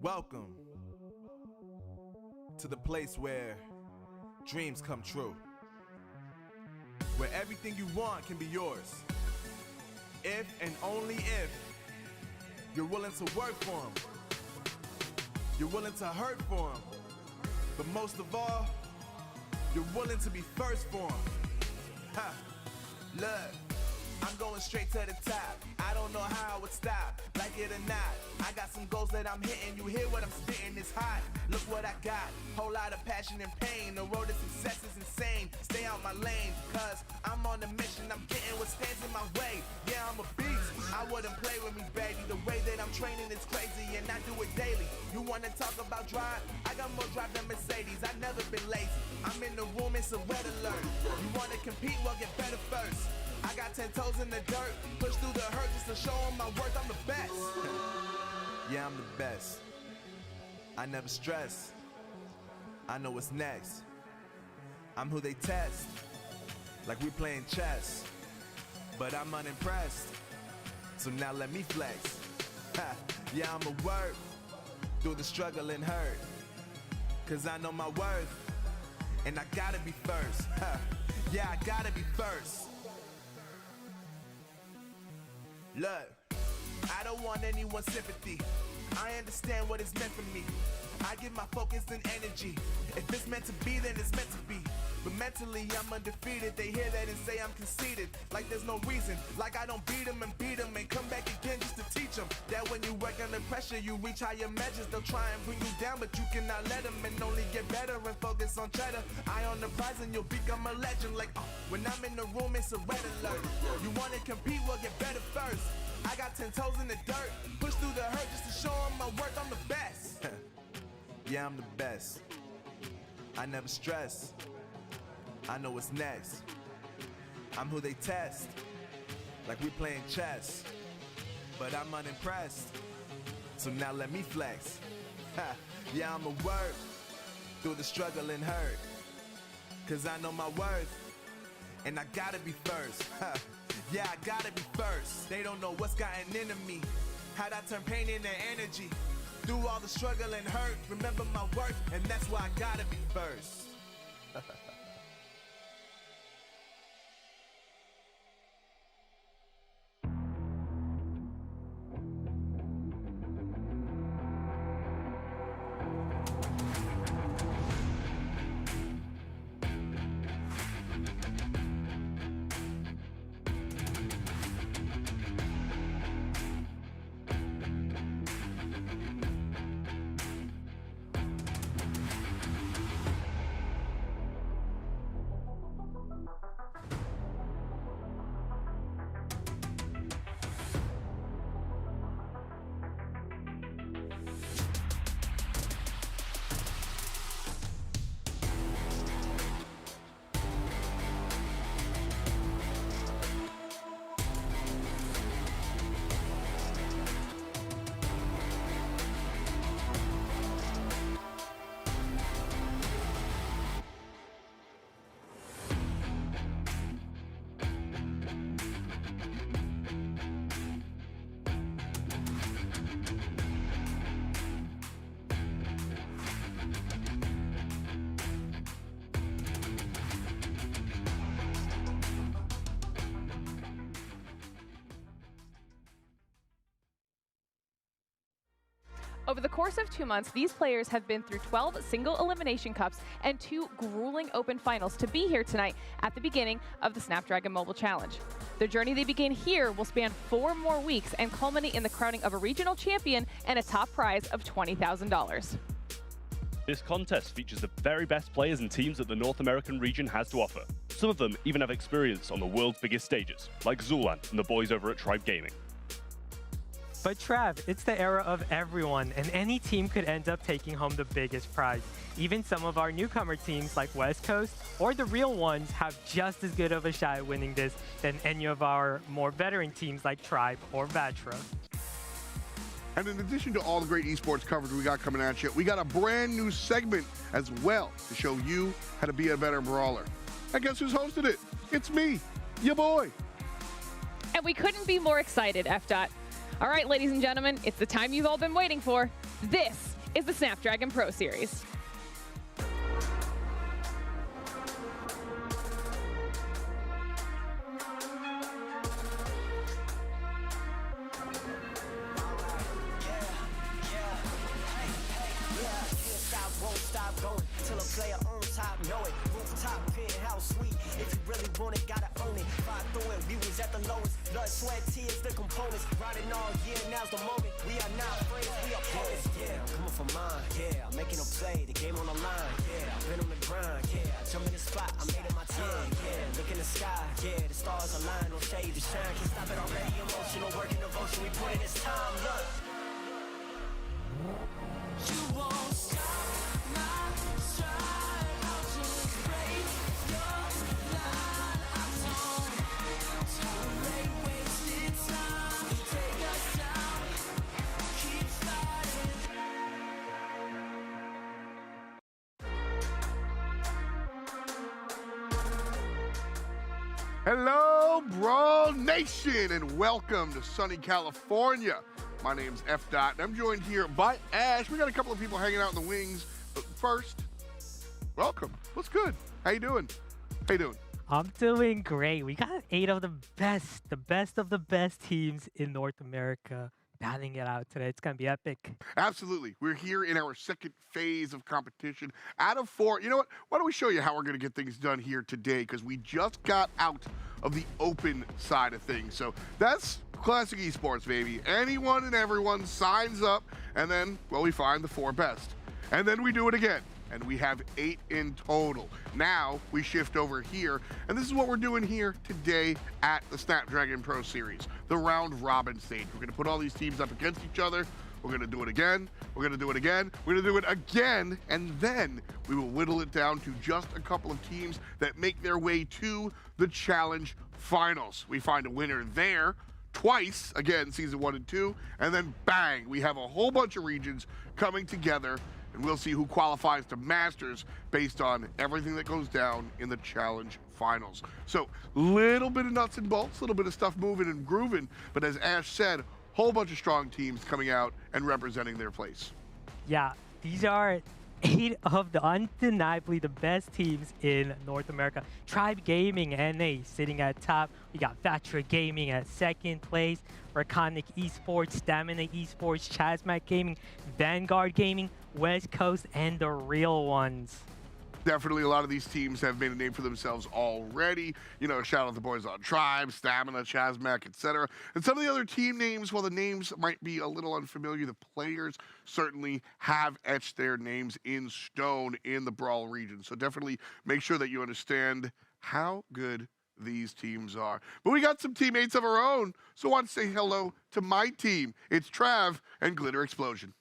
Welcome to the place where dreams come true, where everything you want can be yours, if and only if you're willing to work for them, you're willing to hurt for them, but most of all, you're willing to be first for them. Ha! Look, I'm going straight to the top. I don't know how I would stop, like it or not. I got some goals that I'm hitting. You hear what I'm spitting, it's hot. Look what I got, whole lot of passion and pain. The road to success is insane. Stay out my lane, cause I'm on a mission. I'm getting what stands in my way. Yeah, I'm a beast, I wouldn't play with me, baby. The way that I'm training is crazy and I do it daily. You wanna talk about drive? I got more drive than Mercedes. I've never been lazy. I'm in the room, it's a red alert. You wanna compete? Well, get better first. I got 10 toes in the dirt, push through the hurt just to show them my worth. I'm the best. Yeah, I'm the best. I never stress. I know what's next. I'm who they test, like we playing chess. But I'm unimpressed, so now let me flex. Ha, yeah, I'ma work through the struggle and hurt, cause I know my worth, and I gotta be first. Ha, yeah, I gotta be first. Look, I don't want anyone's sympathy. I understand what it's meant for me. I give my focus and energy. If it's meant to be, then it's meant to be. But mentally, I'm undefeated. They hear that and say I'm conceited. Like there's no reason. Like I don't beat them and come back again just to teach them that when you work under pressure, you reach higher measures. They'll try and bring you down, but you cannot let them, and only get better and focus on cheddar. Eye on the prize and you'll become a legend. Like, when I'm in the room, it's a red alert. You wanna compete? Well, get better first. I got 10 toes in the dirt, push through the hurt just to show them my worth. I'm the best. Yeah, I'm the best. I never stress. I know what's next. I'm who they test, like we playing chess. But I'm unimpressed, so now let me flex. Ha, yeah, I'ma work through the struggle and hurt, cause I know my worth, and I gotta be first. Ha, yeah, I gotta be first. They don't know what's gotten into me, how'd I turn pain into energy. Through all the struggle and hurt, remember my worth, and that's why I gotta be first. Over the course of 2 months, these players have been through 12 single elimination cups and 2 grueling open finals to be here tonight at the beginning of the Snapdragon Mobile Challenge. The journey they begin here will span 4 more weeks and culminate in the crowning of a regional champion and a top prize of $20,000. This contest features the very best players and teams that the North American region has to offer. Some of them even have experience on the world's biggest stages, like Zulan and the boys over at Tribe Gaming. But Trav, it's the era of everyone, and any team could end up taking home the biggest prize. Even some of our newcomer teams like West Coast or the real ones have just as good of a shot at winning this than any of our more veteran teams like Tribe or Vatra. And in addition to all the great esports coverage we got coming at you, we got a brand new segment as well to show you how to be a better brawler. And guess who's hosted it? It's me, your boy. And we couldn't be more excited, F. All right, ladies and gentlemen, it's the time you've all been waiting for. This is the Snapdragon Pro Series. Till a player on top, know it. Rooftop, penthouse, suite. If you really want it, gotta own it. Fight through it, we was at the lowest. Blood, sweat, tears, the components. Riding all year, now's the moment. We are not friends, we are opponents. Yeah, I'm coming for mine. Yeah, I'm making a play, the game on the line. Yeah, I've been on the grind. Yeah, I jump in the spot, I made it my time. Yeah, look in the sky. Yeah, the stars align, no shade to shine. Can't stop it already. Emotional work and devotion, we put in this time. Look. You won't stop my stride. I'll just break your line. I don't tolerate wasted time. Take us down, keep fighting. Hello, Brawl Nation, and welcome to sunny California. My name's F. Dot, and I'm joined here by Ash. We got a couple of people hanging out in the wings, but first, welcome. What's good? How you doing? How you doing? I'm doing great. We got 8 of the best of the best teams in North America battling it out today. It's going to be epic. Absolutely. We're here in our second phase of competition. Out of 4, you know what? Why don't we show you how we're going to get things done here today, because we just got out of the open side of things. So that's classic esports, baby. Anyone and everyone signs up, and then, well, we find the 4 best. And then we do it again. And we have 8 in total. Now we shift over here, and this is what we're doing here today at the Snapdragon Pro Series, the round robin stage. We're gonna put all these teams up against each other. We're gonna do it again. We're gonna do it again. We're gonna do it again, and then we will whittle it down to just a couple of teams that make their way to the challenge finals. We find a winner there twice, again, season 1 and 2, and then bang, we have a whole bunch of regions coming together, and we'll see who qualifies to Masters based on everything that goes down in the challenge finals. So, little bit of nuts and bolts, little bit of stuff moving and grooving, but as Ash said, whole bunch of strong teams coming out and representing their place. Yeah, these are 8 of the undeniably the best teams in North America. Tribe Gaming, NA, sitting at top. We got Vatra Gaming at 2nd place. Reconic Esports, Stamina Esports, Chasmac Gaming, Vanguard Gaming, West Coast, and the real ones. Definitely a lot of these teams have made a name for themselves already. You know, shout out the boys on Tribe, Stamina, Chasmac, etc. And some of the other team names, while the names might be a little unfamiliar, the players certainly have etched their names in stone in the Brawl region. So definitely make sure that you understand how good these teams are. But we got some teammates of our own, so I want to say hello to my team. It's Trav and Glitter Explosion.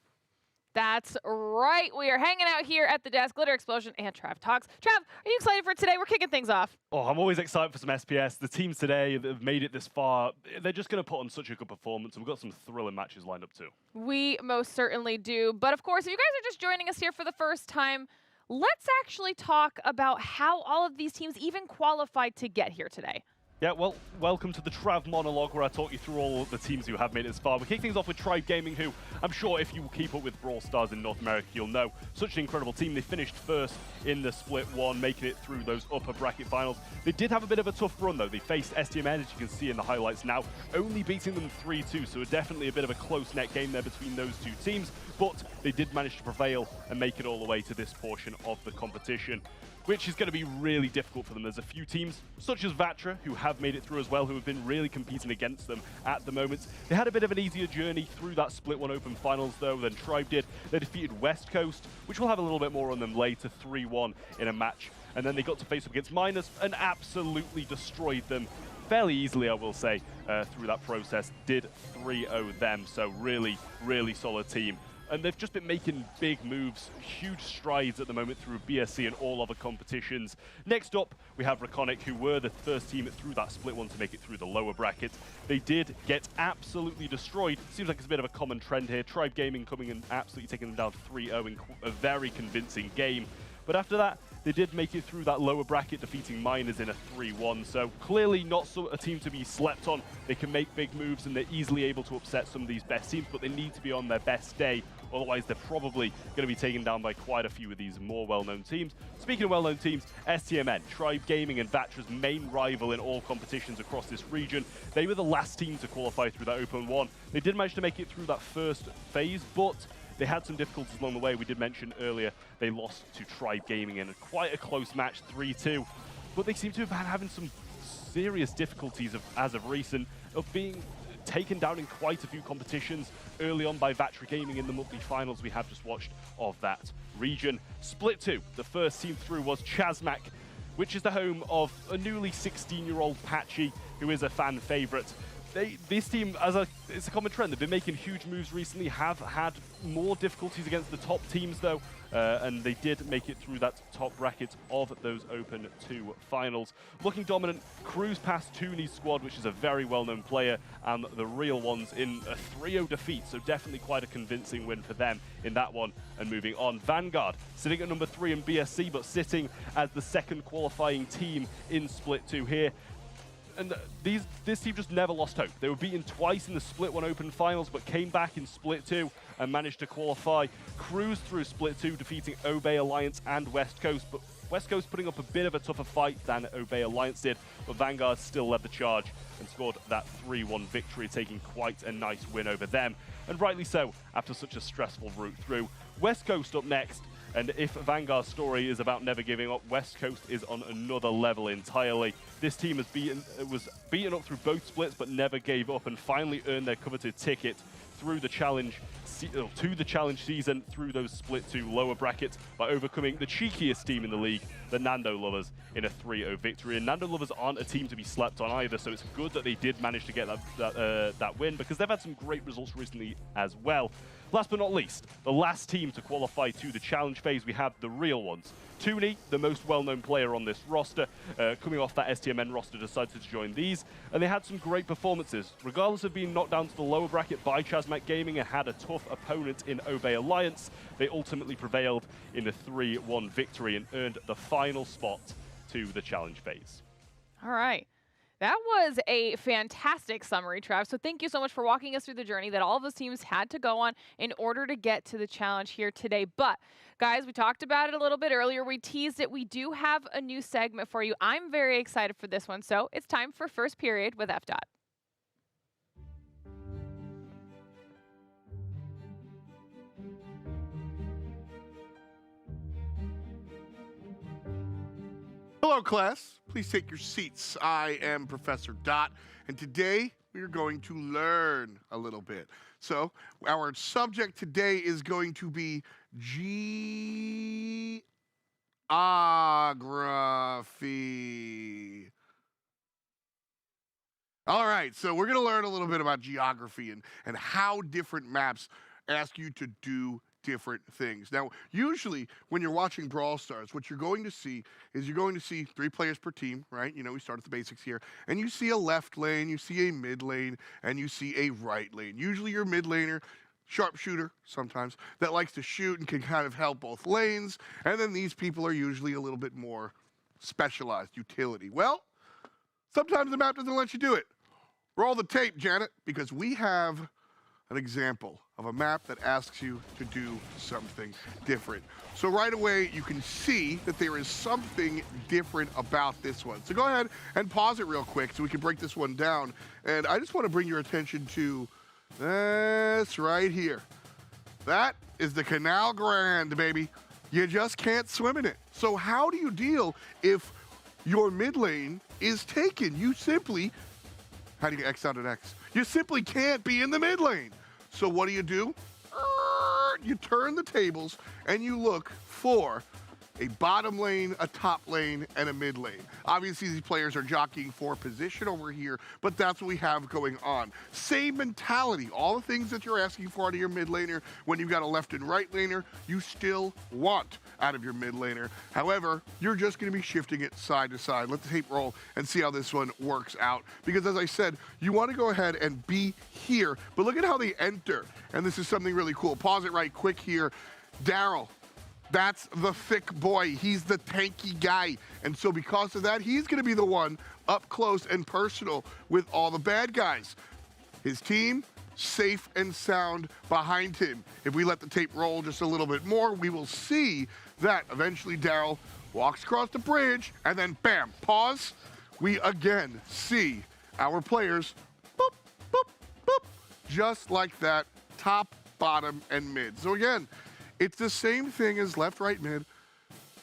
That's right. We are hanging out here at the desk. Glitter Explosion and Trav Talks. Trav, are you excited for today? We're kicking things off. Oh, I'm always excited for some SPS. The teams today that have made it this far, they're just going to put on such a good performance. We've got some thrilling matches lined up too. We most certainly do. But of course, if you guys are just joining us here for the first time, let's actually talk about how all of these teams even qualified to get here today. Yeah, well, welcome to the Trav monologue, where I talk you through all the teams who have made it this far. We kick things off with Tribe Gaming, who I'm sure if you keep up with Brawl Stars in North America, you'll know. Such an incredible team. They finished first in the Split 1, making it through those upper bracket finals. They did have a bit of a tough run, though. They faced STMN, as you can see in the highlights now, only beating them 3-2, so definitely a bit of a close net game there between those two teams, but they did manage to prevail and make it all the way to this portion of the competition, which is going to be really difficult for them. There's a few teams, such as Vatra, who have made it through as well, who have been really competing against them at the moment. They had a bit of an easier journey through that Split 1 Open Finals, though, than Tribe did. They defeated West Coast, which we'll have a little bit more on them later, 3-1 in a match. And then they got to face up against Miners and absolutely destroyed them fairly easily, I will say, through that process. Did 3-0 them, so really, really solid team. And they've just been making big moves, huge strides at the moment through BSC and all other competitions. Next up, we have Reconic, who were the first team through that Split 1 to make it through the lower bracket. They did get absolutely destroyed. Seems like it's a bit of a common trend here. Tribe Gaming coming in absolutely taking them down 3-0 in a very convincing game. But after that, they did make it through that lower bracket, defeating Miners in a 3-1. So clearly not a team to be slept on. They can make big moves and they're easily able to upset some of these best teams, but they need to be on their best day Otherwise, they're probably going to be taken down by quite a few of these more well-known teams. Speaking of well-known teams, STMN, Tribe Gaming and Vatra's main rival in all competitions across this region. They were the last team to qualify through that Open 1. They did manage to make it through that first phase, but they had some difficulties along the way. We did mention earlier they lost to Tribe Gaming in quite a close match, 3-2. But they seem to have been having some serious difficulties as of recent of being taken down in quite a few competitions early on by Vatra Gaming in the monthly finals we have just watched of that region. Split 2, the first team through was Chazmak, which is the home of a newly 16-year-old Patchy, who is a fan favorite. This team, it's a common trend, they've been making huge moves recently, have had more difficulties against the top teams though, and they did make it through that top bracket of those Open 2 finals. Looking dominant, cruise past Tooney's squad, which is a very well-known player, and the real ones in a 3-0 defeat, so definitely quite a convincing win for them in that one. And moving on, Vanguard sitting at number 3 in BSC, but sitting as the second qualifying team in Split 2 here. And this team just never lost hope. They were beaten twice in the Split 1 Open finals, but came back in Split 2 and managed to qualify. Cruised through Split 2, defeating Obey Alliance and West Coast, but West Coast putting up a bit of a tougher fight than Obey Alliance did, but Vanguard still led the charge and scored that 3-1 victory, taking quite a nice win over them. And rightly so, after such a stressful route through. West Coast up next. And if Vanguard's story is about never giving up, West Coast is on another level entirely. This team was beaten up through both splits, but never gave up and finally earned their coveted ticket through the challenge to the challenge season through those Split 2 lower brackets by overcoming the cheekiest team in the league, the Nando Lovers, in a 3-0 victory. And Nando Lovers aren't a team to be slept on either, so it's good that they did manage to get that win, because they've had some great results recently as well. Last but not least, the last team to qualify to the challenge phase, we have the real ones. Tooney, the most well-known player on this roster, coming off that STMN roster, decided to join these, and they had some great performances. Regardless of being knocked down to the lower bracket by Chazmak Gaming and had a tough opponent in Obey Alliance, they ultimately prevailed in a 3-1 victory and earned the final spot to the challenge phase. All right. That was a fantastic summary, Trav. So thank you so much for walking us through the journey that all of those teams had to go on in order to get to the challenge here today. But guys, we talked about it a little bit earlier. We teased it. We do have a new segment for you. I'm very excited for this one. So it's time for First Period with F. Hello, class. Please take your seats. I am Professor Dot, and today we are going to learn a little bit. So, our subject today is going to be geography. All right, so we're going to learn a little bit about geography and how different maps ask you to do different things. Now, usually when you're watching Brawl Stars, what you're going to see is 3 players per team, right? You know, we start at the basics here. And you see a left lane, you see a mid lane, and you see a right lane. Usually your mid laner, sharpshooter sometimes, that likes to shoot and can kind of help both lanes. And then these people are usually a little bit more specialized, utility. Well, sometimes the map doesn't let you do it. Roll the tape, Janet, because we have an example of a map that asks you to do something different. So right away, you can see that there is something different about this one. So go ahead and pause it real quick so we can break this one down. And I just want to bring your attention to this right here. That is the Canal Grande, baby. You just can't swim in it. So how do you deal if your mid lane is taken? You simply, how do you X out an X? You simply can't be in the mid lane. So what do? You turn the tables and you look for a bottom lane, a top lane, and a mid lane. Obviously, these players are jockeying for position over here, but that's what we have going on. Same mentality. All the things that you're asking for out of your mid laner, when you've got a left and right laner, you still want out of your mid laner. However, you're just going to be shifting it side to side. Let the tape roll and see how this one works out. Because as I said, you want to go ahead and be here, but look at how they enter. And this is something really cool. Pause it right quick here. Daryl. That's the thick boy. He's the tanky guy. And so because of that, he's going to be the one up close and personal with all the bad guys. His team, safe and sound behind him. If we let the tape roll just a little bit more, we will see that eventually Daryl walks across the bridge, and then bam, pause. We again see our players, boop, boop, boop, just like that, top, bottom, and mid. So again, it's the same thing as left, right, mid,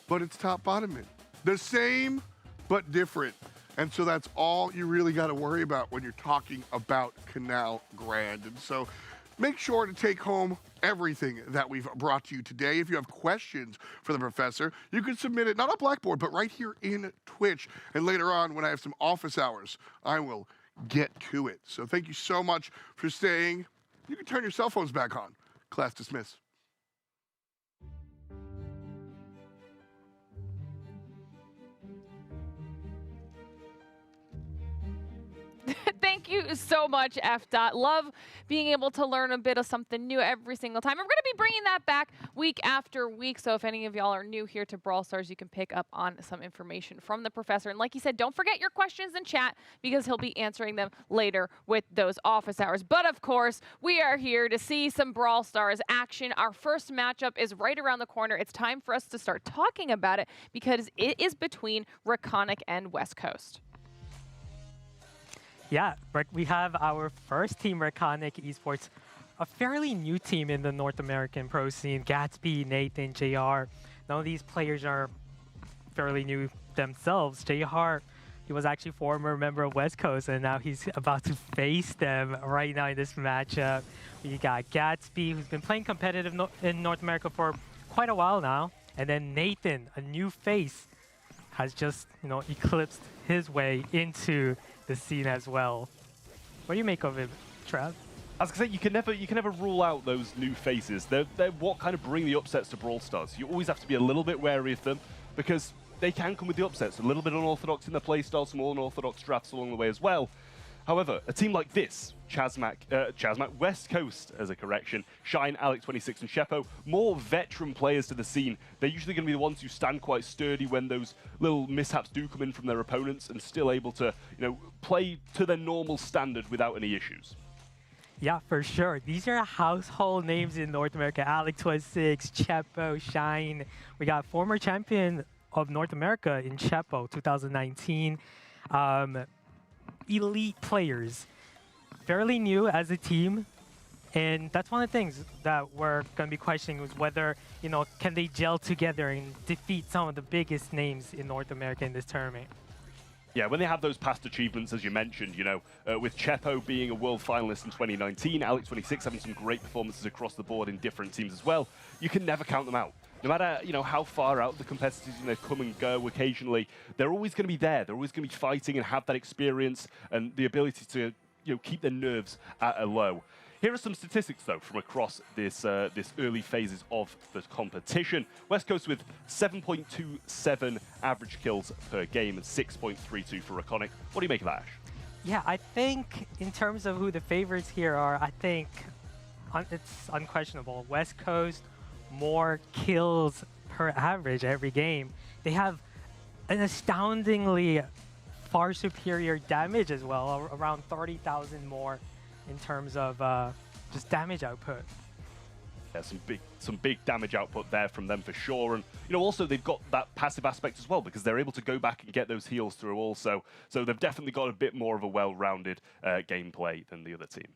but it's top, bottom, mid. The same, but different. And so that's all you really got to worry about when you're talking about Canal Grand. And so make sure to take home everything that we've brought to you today. If you have questions for the professor, you can submit it, not on Blackboard, but right here in Twitch. And later on, when I have some office hours, I will get to it. So thank you so much for staying. You can turn your cell phones back on. Class dismissed. Thank you so much, F. Love being able to learn a bit of something new every single time. We're going to be bringing that back week after week. So if any of y'all are new here to Brawl Stars, you can pick up on some information from the professor. And like he said, don't forget your questions in chat because he'll be answering them later with those office hours. But of course, we are here to see some Brawl Stars action. Our first matchup is right around the corner. It's time for us to start talking about it because it is between Raconic and West Coast. Yeah, we have our first team, Raconic Esports, a fairly new team in the North American pro scene. Gatsby, Nathan, JR. None of these players are fairly new themselves. JR, he was actually former member of West Coast, and now he's about to face them right now in this matchup. We got Gatsby, who's been playing competitive in North America for quite a while now. And then Nathan, a new face, has just, eclipsed his way into the scene as well. What do you make of it, Trav? I was gonna say, you can never rule out those new faces. They're what kind of bring the upsets to Brawl Stars. You always have to be a little bit wary of them because they can come with the upsets. A little bit unorthodox in their playstyle, some unorthodox drafts along the way as well. However, a team like this, Chazmac, West Coast as a correction, Shine, Alec26 and Sheppo, more veteran players to the scene. They're usually going to be the ones who stand quite sturdy when those little mishaps do come in from their opponents and still able to, play to their normal standard without any issues. Yeah, for sure. These are household names in North America. Alec26, Sheppo, Shine. We got former champion of North America in Sheppo, 2019. Elite players, fairly new as a team, and that's one of the things that we're going to be questioning is whether, can they gel together and defeat some of the biggest names in North America in this tournament. Yeah, when they have those past achievements, as you mentioned, with Chepo being a world finalist in 2019, Alec26 having some great performances across the board in different teams as well, you can never count them out. No matter, how far out the competitors come and go occasionally, they're always going to be there. They're always going to be fighting and have that experience and the ability to, keep their nerves at a low. Here are some statistics, though, from across this early phases of the competition. West Coast with 7.27 average kills per game and 6.32 for Raconic. What do you make of that, Ash? Yeah, I think in terms of who the favorites here are, I think it's unquestionable. West Coast, more kills per average every game. They have an astoundingly far superior damage as well, around 30,000 more in terms of just damage output. Yeah, some big damage output there from them for sure. And also they've got that passive aspect as well because they're able to go back and get those heals through also. So they've definitely got a bit more of a well-rounded gameplay than the other team.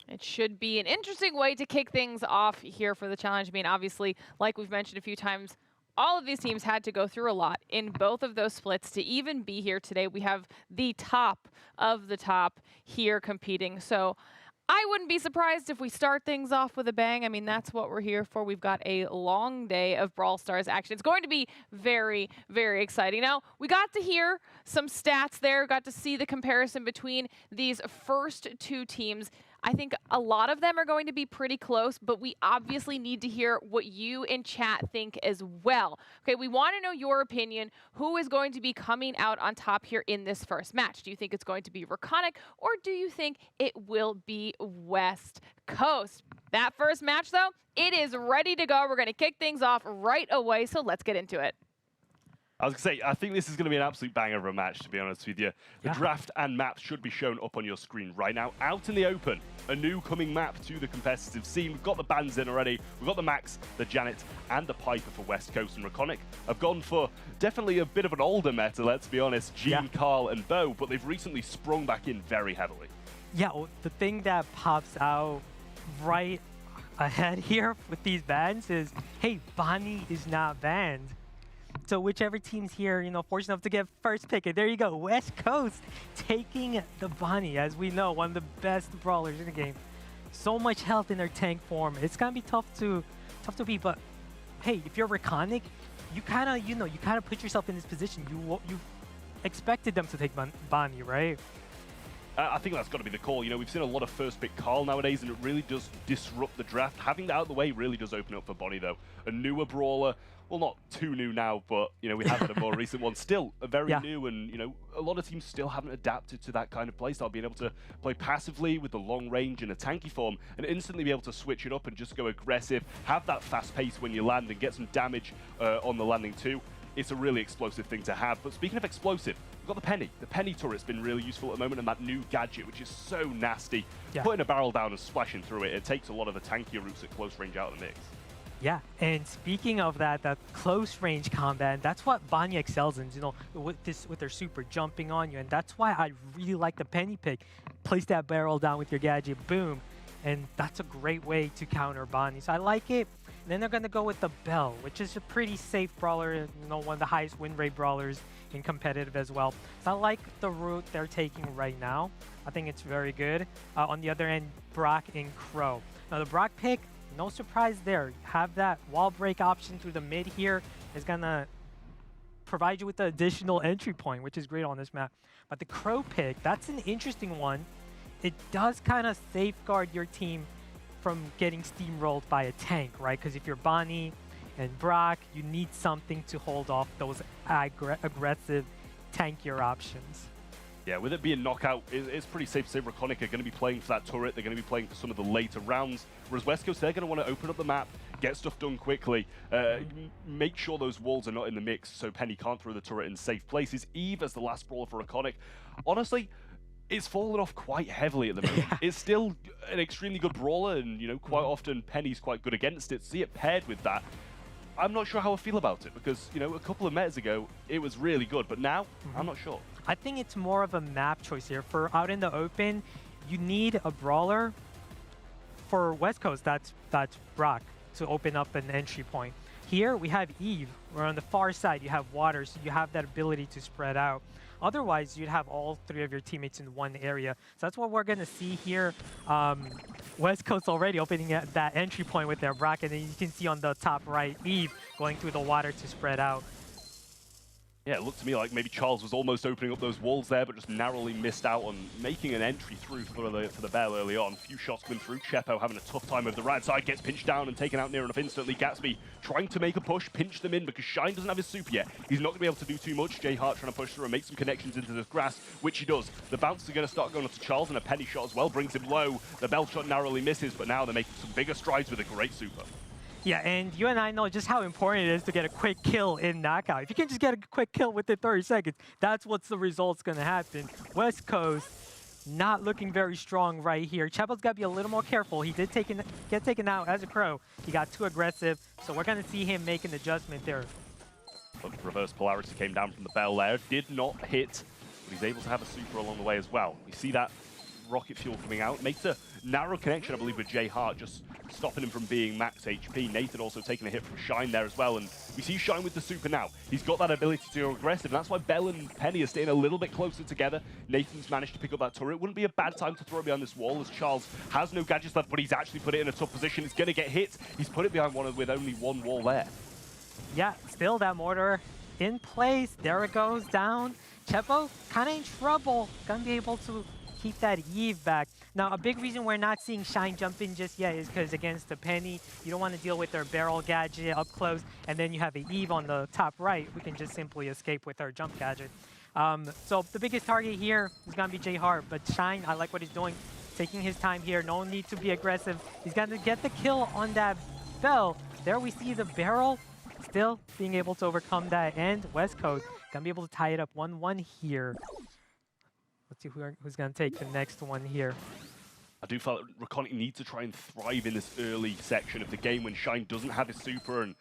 It should be an interesting way to kick things off here for the challenge. I mean, obviously, like we've mentioned a few times, all of these teams had to go through a lot in both of those splits to even be here today. We have the top of the top here competing. So I wouldn't be surprised if we start things off with a bang. I mean, that's what we're here for. We've got a long day of Brawl Stars action. It's going to be very, very exciting. Now, we got to hear some stats there, got to see the comparison between these first two teams. I think a lot of them are going to be pretty close, but we obviously need to hear what you in chat think as well. Okay, we want to know your opinion. Who is going to be coming out on top here in this first match? Do you think it's going to be Raconic, or do you think it will be West Coast? That first match, though, it is ready to go. We're going to kick things off right away, so let's get into it. I was going to say, I think this is going to be an absolute banger of a match, to be honest with you. The draft and maps should be shown up on your screen right now. Out in the open, a new coming map to the competitive scene. We've got the bands in already. We've got the Max, the Janet, and the Piper for West Coast and Raconic. I've gone for definitely a bit of an older meta, let's be honest. Jean, Carl, and Bo, but they've recently sprung back in very heavily. Yeah, well, the thing that pops out right ahead here with these bans is, hey, Bonnie is not banned. So whichever team's here, you know, fortunate enough to get first pick, and there you go, West Coast taking the Bonnie, as we know, one of the best brawlers in the game. So much health in their tank form. It's gonna be tough to beat, but hey, if you're Raconic, you kind of put yourself in this position. You expected them to take Bonnie, right? I think that's got to be the call. You know, we've seen a lot of first pick Carl nowadays, and it really does disrupt the draft. Having that out of the way really does open up for Bonnie, though. A newer brawler, well, not too new now, but, you know, we have had a more recent one. Still a very new, and, you know, a lot of teams still haven't adapted to that kind of playstyle, being able to play passively with the long range in a tanky form, and instantly be able to switch it up and just go aggressive, have that fast pace when you land, and get some damage on the landing too. It's a really explosive thing to have. But speaking of explosive, we've got the Penny. The Penny turret's been really useful at the moment, and that new gadget, which is so nasty. Putting a barrel down and splashing through it, it takes a lot of the tankier routes at close range out of the mix. Yeah, and speaking of that close range combat, that's what Bonnie excels in, you know, with their super jumping on you, and that's why I really like the Penny pick. Place that barrel down with your gadget, boom, and that's a great way to counter Bonnie. So I like it. And then they're going to go with the Bell, which is a pretty safe brawler, you know, one of the highest win rate brawlers in competitive as well. So I like the route they're taking right now. I think it's very good. On the other end, Brock and Crow. Now the Brock pick, no surprise there. Have that wall break option through the mid here is going to provide you with the additional entry point, which is great on this map. But the Crow pick, that's an interesting one. It does kind of safeguard your team from getting steamrolled by a tank, right? Because if you're Bonnie and Brock, you need something to hold off those aggressive, tankier options. Yeah, with it being knockout, it's pretty safe to say Raconic are going to be playing for that turret. They're going to be playing for some of the later rounds. Whereas West Coast, they're going to want to open up the map, get stuff done quickly, make sure those walls are not in the mix so Penny can't throw the turret in safe places. Eve as the last brawler for Raconic. Honestly, it's fallen off quite heavily at the moment. It's still an extremely good brawler, and, you know, quite often Penny's quite good against it. See it paired with that, I'm not sure how I feel about it, because, you know, a couple of metas ago, it was really good, but now, I'm not sure. I think it's more of a map choice here. For out in the open, you need a brawler. For West Coast, that's Brock to open up an entry point. Here, we have Eve, where on the far side, you have water, so you have that ability to spread out. Otherwise, you'd have all three of your teammates in one area. So that's what we're going to see here. West Coast already opening that entry point with their Brock, and then you can see on the top right, Eve going through the water to spread out. Yeah, it looked to me like maybe Charles was almost opening up those walls there, but just narrowly missed out on making an entry through for the Bell early on. A few shots coming through. Chepo having a tough time over the right side, gets pinched down and taken out near enough instantly. Gatsby trying to make a push, pinch them in because Shine doesn't have his super yet. He's not going to be able to do too much. Jay Hart trying to push through and make some connections into the grass, which he does. The bounce are going to start going up to Charles, and a Penny shot as well brings him low. The Bell shot narrowly misses, but now they're making some bigger strides with a great super. Yeah, and you and I know just how important it is to get a quick kill in knockout. If you can just get a quick kill within 30 seconds, that's what's the result's going to happen. West Coast not looking very strong right here. Chepo's got to be a little more careful. He did get taken out as a Crow. He got too aggressive, so we're going to see him make an adjustment there. But reverse polarity came down from the Bell there. Did not hit, but he's able to have a super along the way as well. We see that rocket fuel coming out. Makes a narrow connection, I believe, with Jay Hart, just stopping him from being max HP. Nathan also taking a hit from Shine there as well, and we see Shine with the super now. He's got that ability to go aggressive, and that's why Bell and Penny are staying a little bit closer together. Nathan's managed to pick up that turret. Wouldn't be a bad time to throw it behind this wall, as Charles has no gadgets left, but he's actually put it in a tough position. It's going to get hit. He's put it behind one with only one wall there. Yeah, still that mortar in place. There it goes down. Chepo kind of in trouble. Gonna be able to keep that Eve back. Now, a big reason we're not seeing Shine jump in just yet is because against the Penny, you don't want to deal with their barrel gadget up close, and then you have an Eve on the top right. We can just simply escape with our jump gadget. So the biggest target here is going to be Jay Hart, but Shine, I like what he's doing, taking his time here. No need to be aggressive. He's going to get the kill on that Bell. There we see the barrel still being able to overcome that, and West Coast gonna be able to tie it up 1-1 here. Let's see who's gonna take the next one here. I do feel like Reconic needs to try and thrive in this early section of the game when Shine doesn't have his super, and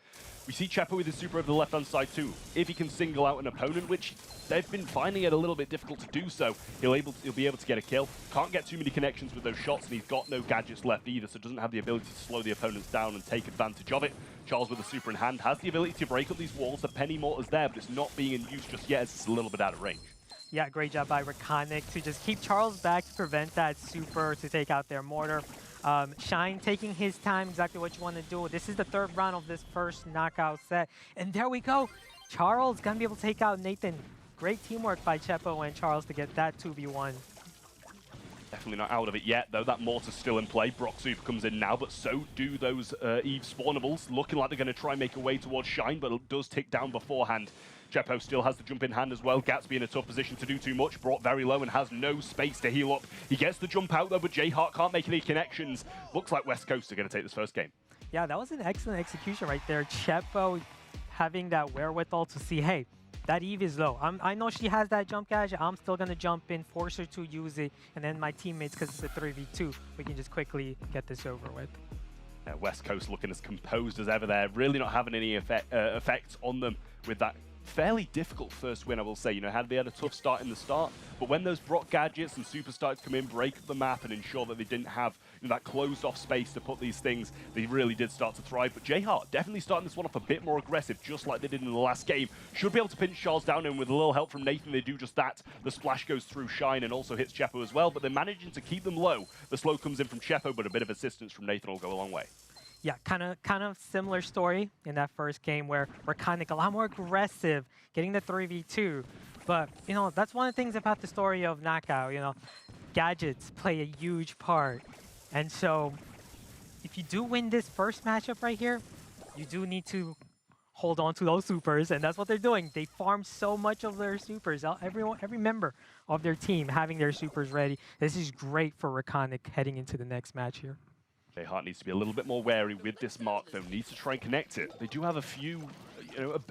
we see Chepo with his super over the left-hand side too. If he can single out an opponent, which they've been finding it a little bit difficult to do so, he'll be able to get a kill. Can't get too many connections with those shots, and he's got no gadgets left either, so doesn't have the ability to slow the opponents down and take advantage of it. Charles with the super in hand has the ability to break up these walls. The Penny Mortar's there, but it's not being in use just yet as it's a little bit out of range. Yeah, great job by Reconic to just keep Charles back to prevent that super to take out their mortar. Shine taking his time, exactly what you want to do. This is the third round of this first knockout set. And there we go. Charles going to be able to take out Nathan. Great teamwork by Chepo and Charles to get that 2v1. Definitely not out of it yet, though. That mortar's still in play. Brock Super comes in now, but so do those Eve spawnables. Looking like they're going to try and make a way towards Shine, but it does tick down beforehand. Chepo still has the jump in hand as well. Gatsby in a tough position to do too much. Brought very low and has no space to heal up. He gets the jump out though, but J-Heart can't make any connections. Looks like West Coast are going to take this first game. Yeah, that was an excellent execution right there. Chepo having that wherewithal to see, hey, that Eve is low. I know she has that jump gadget. I'm still going to jump in, force her to use it. And then my teammates, because it's a 3v2, we can just quickly get this over with. West Coast looking as composed as ever there. Really not having any effects on them with that fairly difficult first win, I will say. You know, they had a tough start in the start, but when those Brock gadgets and super starts come in, break up the map and ensure that they didn't have that closed off space to put these things, they really did start to thrive. But J-Heart definitely starting this one off a bit more aggressive, just like they did in the last game. Should be able to pinch Charles down, and with a little help from Nathan, they do just that. The splash goes through Shine and also hits Chepo as well, but they're managing to keep them low. The slow comes in from Chepo, but a bit of assistance from Nathan will go a long way. Yeah, kind of similar story in that first game where we're kind of a lot more aggressive, getting the 3v2. But, you know, that's one of the things about the story of Knockout, you know, gadgets play a huge part. And so if you do win this first matchup right here, you do need to hold on to those supers, and that's what they're doing. They farm so much of their supers. Every member of their team having their supers ready. This is great for Reconic heading into the next match here. J-Heart needs to be a little bit more wary with this mark, though. Needs to try and connect it. They do have a few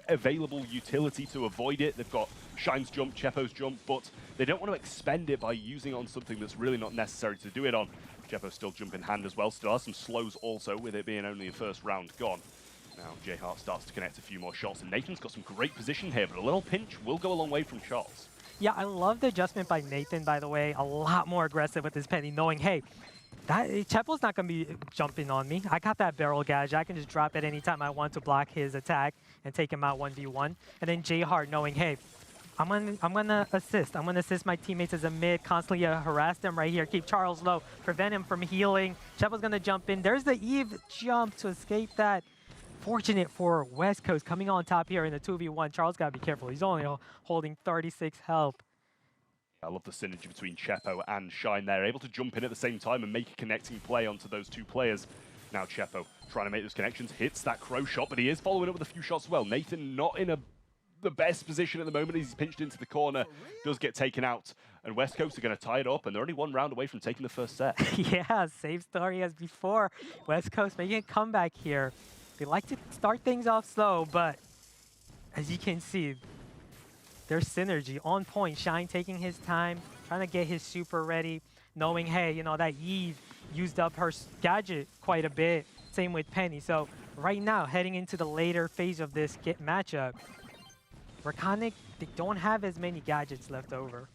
available utility to avoid it. They've got Shine's jump, Chepo's jump, but they don't want to expend it by using it on something that's really not necessary to do it on. Chepo's still jump in hand as well. Still has some slows also, with it being only the first round gone. Now J-Heart starts to connect a few more shots, and Nathan's got some great position here, but a little pinch will go a long way from Charles. Yeah, I love the adjustment by Nathan, by the way. A lot more aggressive with his penny, knowing, hey, Chepo's not going to be jumping on me. I got that barrel gadget. I can just drop it anytime I want to block his attack and take him out 1v1. And then J-Heart knowing, hey, I'm gonna assist. I'm gonna assist my teammates as a mid, constantly harass them right here, keep Charles low, prevent him from healing. Chepo's gonna jump in. There's the Eve jump to escape that. Fortunate for West Coast coming on top here in the 2v1. Charles gotta be careful. He's only holding 36 health. I love the synergy between Chepo and Shine there, able to jump in at the same time and make a connecting play onto those two players. Now Chepo trying to make those connections, hits that crow shot, but he is following up with a few shots as well. Nathan not in the best position at the moment. He's pinched into the corner, does get taken out, and West Coast are going to tie it up, and they're only one round away from taking the first set. Yeah, same story as before. West Coast making a comeback here. They like to start things off slow, but as you can see, their synergy on point. Shine taking his time, trying to get his super ready, knowing, hey, you know, that Eve used up her gadget quite a bit. Same with Penny. So right now, heading into the later phase of this matchup, Reconic, they don't have as many gadgets left over.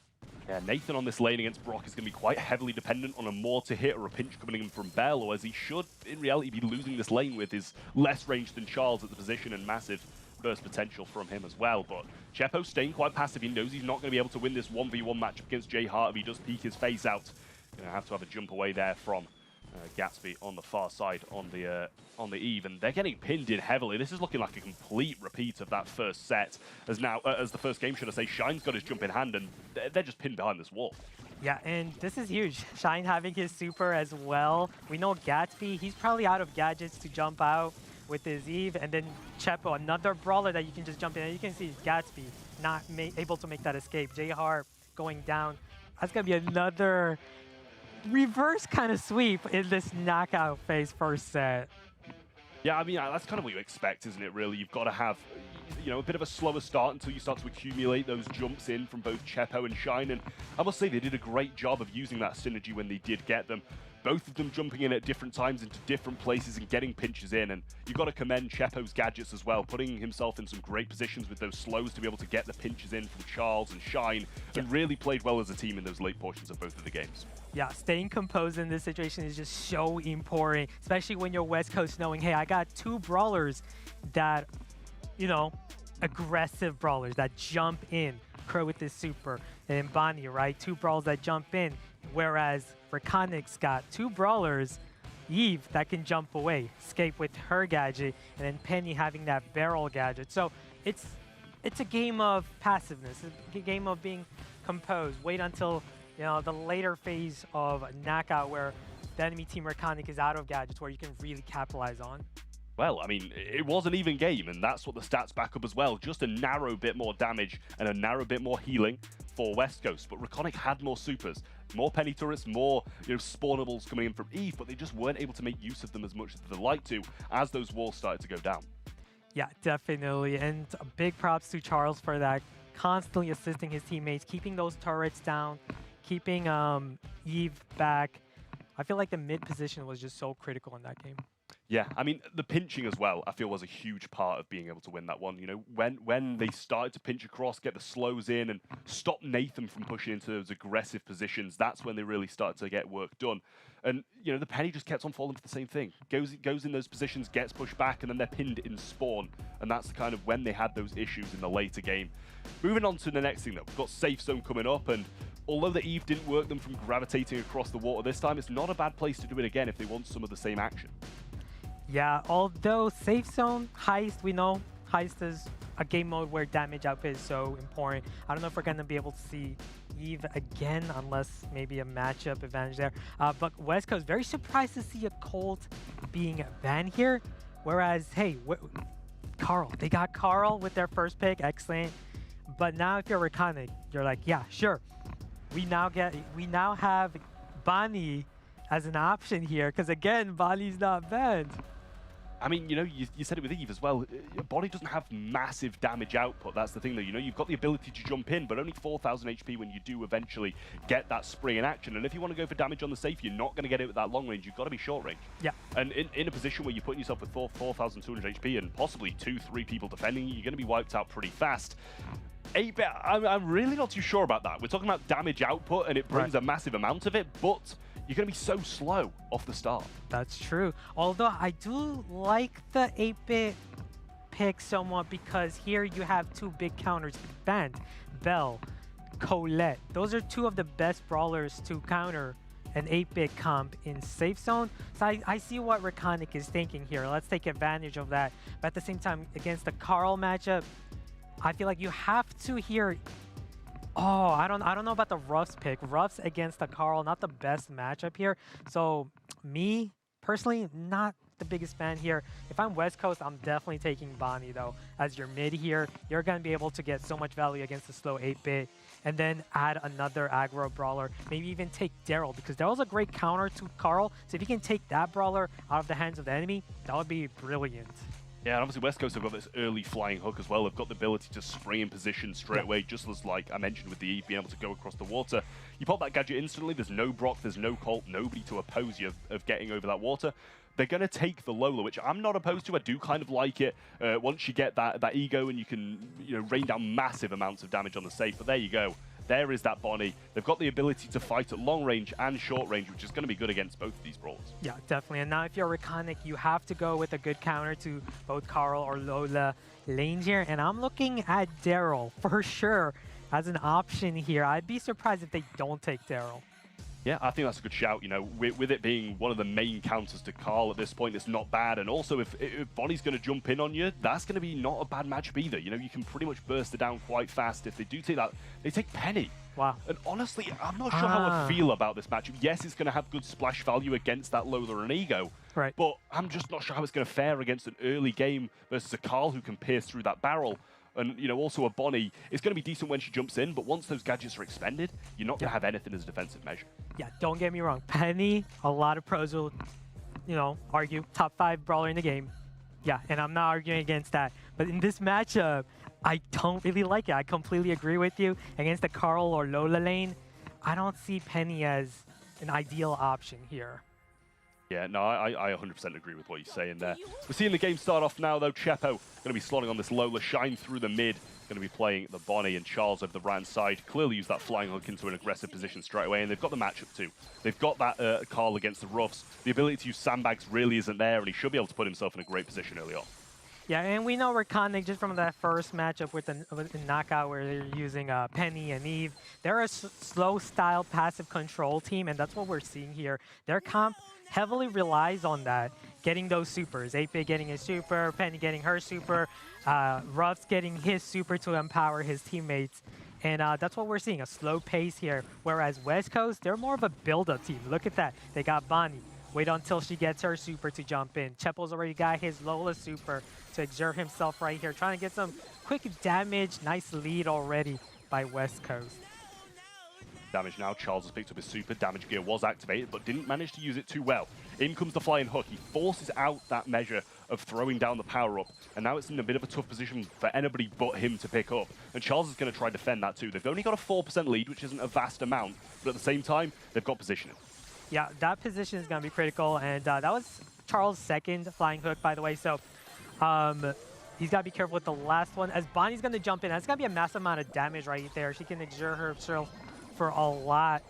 Yeah, Nathan on this lane against Brock is going to be quite heavily dependent on a mortar hit or a pinch coming in from Bell, or as he should, in reality, be losing this lane with his less range than Charles at the position and massive burst potential from him as well. But Chepo staying quite passive. He knows he's not going to be able to win this 1v1 matchup against J-Heart if he does peek his face out. Going to have a jump away there from Gatsby on the far side on the Eve, and they're getting pinned in heavily. This is looking like a complete repeat of that first set, as the first game, should I say. Shine's got his jump in hand, and they're just pinned behind this wall. Yeah, and this is huge. Shine having his super as well. We know Gatsby, he's probably out of gadgets to jump out with his Eve, and then Chepo, another brawler that you can just jump in. And you can see Gatsby not able to make that escape. J-Heart going down. That's going to be another reverse kind of sweep in this knockout phase first set. Yeah, I mean, that's kind of what you expect, isn't it, really? You've got to have, you know, a bit of a slower start until you start to accumulate those jumps in from both Chepo and Shine, and I must say they did a great job of using that synergy when they did get them. Both of them jumping in at different times into different places and getting pinches in, and you've got to commend Chepo's gadgets as well, putting himself in some great positions with those slows to be able to get the pinches in from Charles and Shine, and really played well as a team in those late portions of both of the games. Yeah, staying composed in this situation is just so important, especially when you're West Coast knowing, hey, I got two brawlers that, you know, aggressive brawlers that jump in. Crow with his super, and Bonnie, right? Two brawlers that jump in, whereas Rakonic's got two brawlers, Eve that can jump away, escape with her gadget, and then Penny having that barrel gadget. So it's a game of passiveness, a game of being composed. Wait until, you know, the later phase of knockout where the enemy team Rakonic is out of gadgets, where you can really capitalize on. Well, I mean, it was an even game, and that's what the stats back up as well. Just a narrow bit more damage and a narrow bit more healing for West Coast, but Rakonic had more supers, more penny turrets, more, you know, spawnables coming in from Eve, but they just weren't able to make use of them as much as they'd like to as those walls started to go down. Yeah, definitely, and a big props to Charles for that, constantly assisting his teammates, keeping those turrets down, keeping Eve back. I feel like the mid position was just so critical in that game. Yeah, I mean, the pinching as well, I feel, was a huge part of being able to win that one. You know, when they started to pinch across, get the slows in, and stop Nathan from pushing into those aggressive positions, that's when they really started to get work done. And, you know, the penny just kept on falling for the same thing. Goes in those positions, gets pushed back, and then they're pinned in spawn. And that's the kind of when they had those issues in the later game. Moving on to the next thing, though, we've got Safe Zone coming up, and although the Eve didn't work them from gravitating across the water this time, it's not a bad place to do it again if they want some of the same action. Yeah, although Safe Zone, Heist, we know Heist is a game mode where damage output is so important. I don't know if we're going to be able to see Eve again, unless maybe a matchup advantage there. But West Coast, very surprised to see a Colt being banned here. Whereas, hey, Carl, they got Carl with their first pick, excellent. But now if you're Rakonic, you're like, yeah, sure. We now have Bonnie as an option here, because again, Bonnie's not banned. I mean, you know, you said it with Eve as well. Your body doesn't have massive damage output. That's the thing, though. You know, you've got the ability to jump in, but only 4,000 HP when you do eventually get that spring in action. And if you want to go for damage on the safe, you're not going to get it with that long range. You've got to be short range. Yeah. And in a position where you're putting yourself with 4,200 HP and possibly 2-3 people defending you, you're going to be wiped out pretty fast. 8-bit, I'm really not too sure about that. We're talking about damage output, and it brings a massive amount of it, but you're going to be so slow off the start. That's true. Although I do like the 8-bit pick somewhat, because here you have two big counters banned. Belle, Colette. Those are two of the best brawlers to counter an 8-bit comp in Safe Zone. So I see what Rakonic is thinking here. Let's take advantage of that. But at the same time, against the Carl matchup, I feel like you have to here. Oh, I don't know about the Ruffs pick. Ruffs against the Carl, not the best matchup here. So me, personally, not the biggest fan here. If I'm West Coast, I'm definitely taking Bonnie, though. As your mid here, you're going to be able to get so much value against the slow 8-bit. And then add another aggro brawler. Maybe even take Daryl, because Daryl's a great counter to Carl. So if you can take that brawler out of the hands of the enemy, that would be brilliant. Yeah, and obviously West Coast have got this early flying hook as well. They've got the ability to spring in position straight away, just as like I mentioned with the Eve being able to go across the water. You pop that gadget instantly, there's no Brock, there's no Colt, nobody to oppose you of getting over that water. They're going to take the Lola, which I'm not opposed to. I do kind of like it. Once you get that ego and you can, you know, rain down massive amounts of damage on the safe. But there you go. There is that Bonnie. They've got the ability to fight at long range and short range, which is going to be good against both of these brawlers. Yeah, definitely. And now if you're Rakonic, you have to go with a good counter to both Carl or Lola lanes here. And I'm looking at Daryl for sure as an option here. I'd be surprised if they don't take Daryl. Yeah, I think that's a good shout. You know, with it being one of the main counters to Carl at this point, it's not bad. And also, if Bonnie's going to jump in on you, that's going to be not a bad matchup either. You know, you can pretty much burst it down quite fast. If they do take that, they take Penny. Wow. And honestly, I'm not sure how I feel about this matchup. Yes, it's going to have good splash value against that Lola and Ego. Right. But I'm just not sure how it's going to fare against an early game versus a Carl who can pierce through that barrel. And, you know, also a Bonnie is going to be decent when she jumps in, but once those gadgets are expended, you're not going to have anything as a defensive measure. Yeah, don't get me wrong. Penny, a lot of pros will, you know, argue top 5 brawler in the game. Yeah, and I'm not arguing against that. But in this matchup, I don't really like it. I completely agree with you. Against the Carl or Lola lane, I don't see Penny as an ideal option here. Yeah, no, I 100% agree with what you're saying there. We're seeing the game start off now, though. Chepo going to be slotting on this Lola, Shine through the mid, going to be playing the Bonnie, and Charles over the right side. Clearly use that flying hook into an aggressive position straight away, and they've got the matchup too. They've got that Carl against the Ruffs. The ability to use sandbags really isn't there, and he should be able to put himself in a great position early on. Yeah, and we know Rakonic just from that first matchup with the knockout where they're using Penny and Eve. They're a slow style passive control team, and that's what we're seeing here. Their comp heavily relies on that, getting those supers. 8-Bit getting his super, Penny getting her super, Ruffs getting his super to empower his teammates. And that's what we're seeing, a slow pace here. Whereas West Coast, they're more of a build-up team. Look at that. They got Bonnie. Wait until she gets her super to jump in. Chepo's already got his Lola super to exert himself right here, trying to get some quick damage. Nice lead already by West Coast. Damage now, Charles has picked up his super, damage gear was activated, but didn't manage to use it too well. In comes the flying hook, he forces out that measure of throwing down the power-up, and now it's in a bit of a tough position for anybody but him to pick up. And Charles is going to try to defend that too. They've only got a 4% lead, which isn't a vast amount, but at the same time, they've got positioning. Yeah, that position is going to be critical, and that was Charles' second flying hook, by the way, so he's got to be careful with the last one. As Bonnie's going to jump in, that's going to be a massive amount of damage right there. She can exert herself for a lot.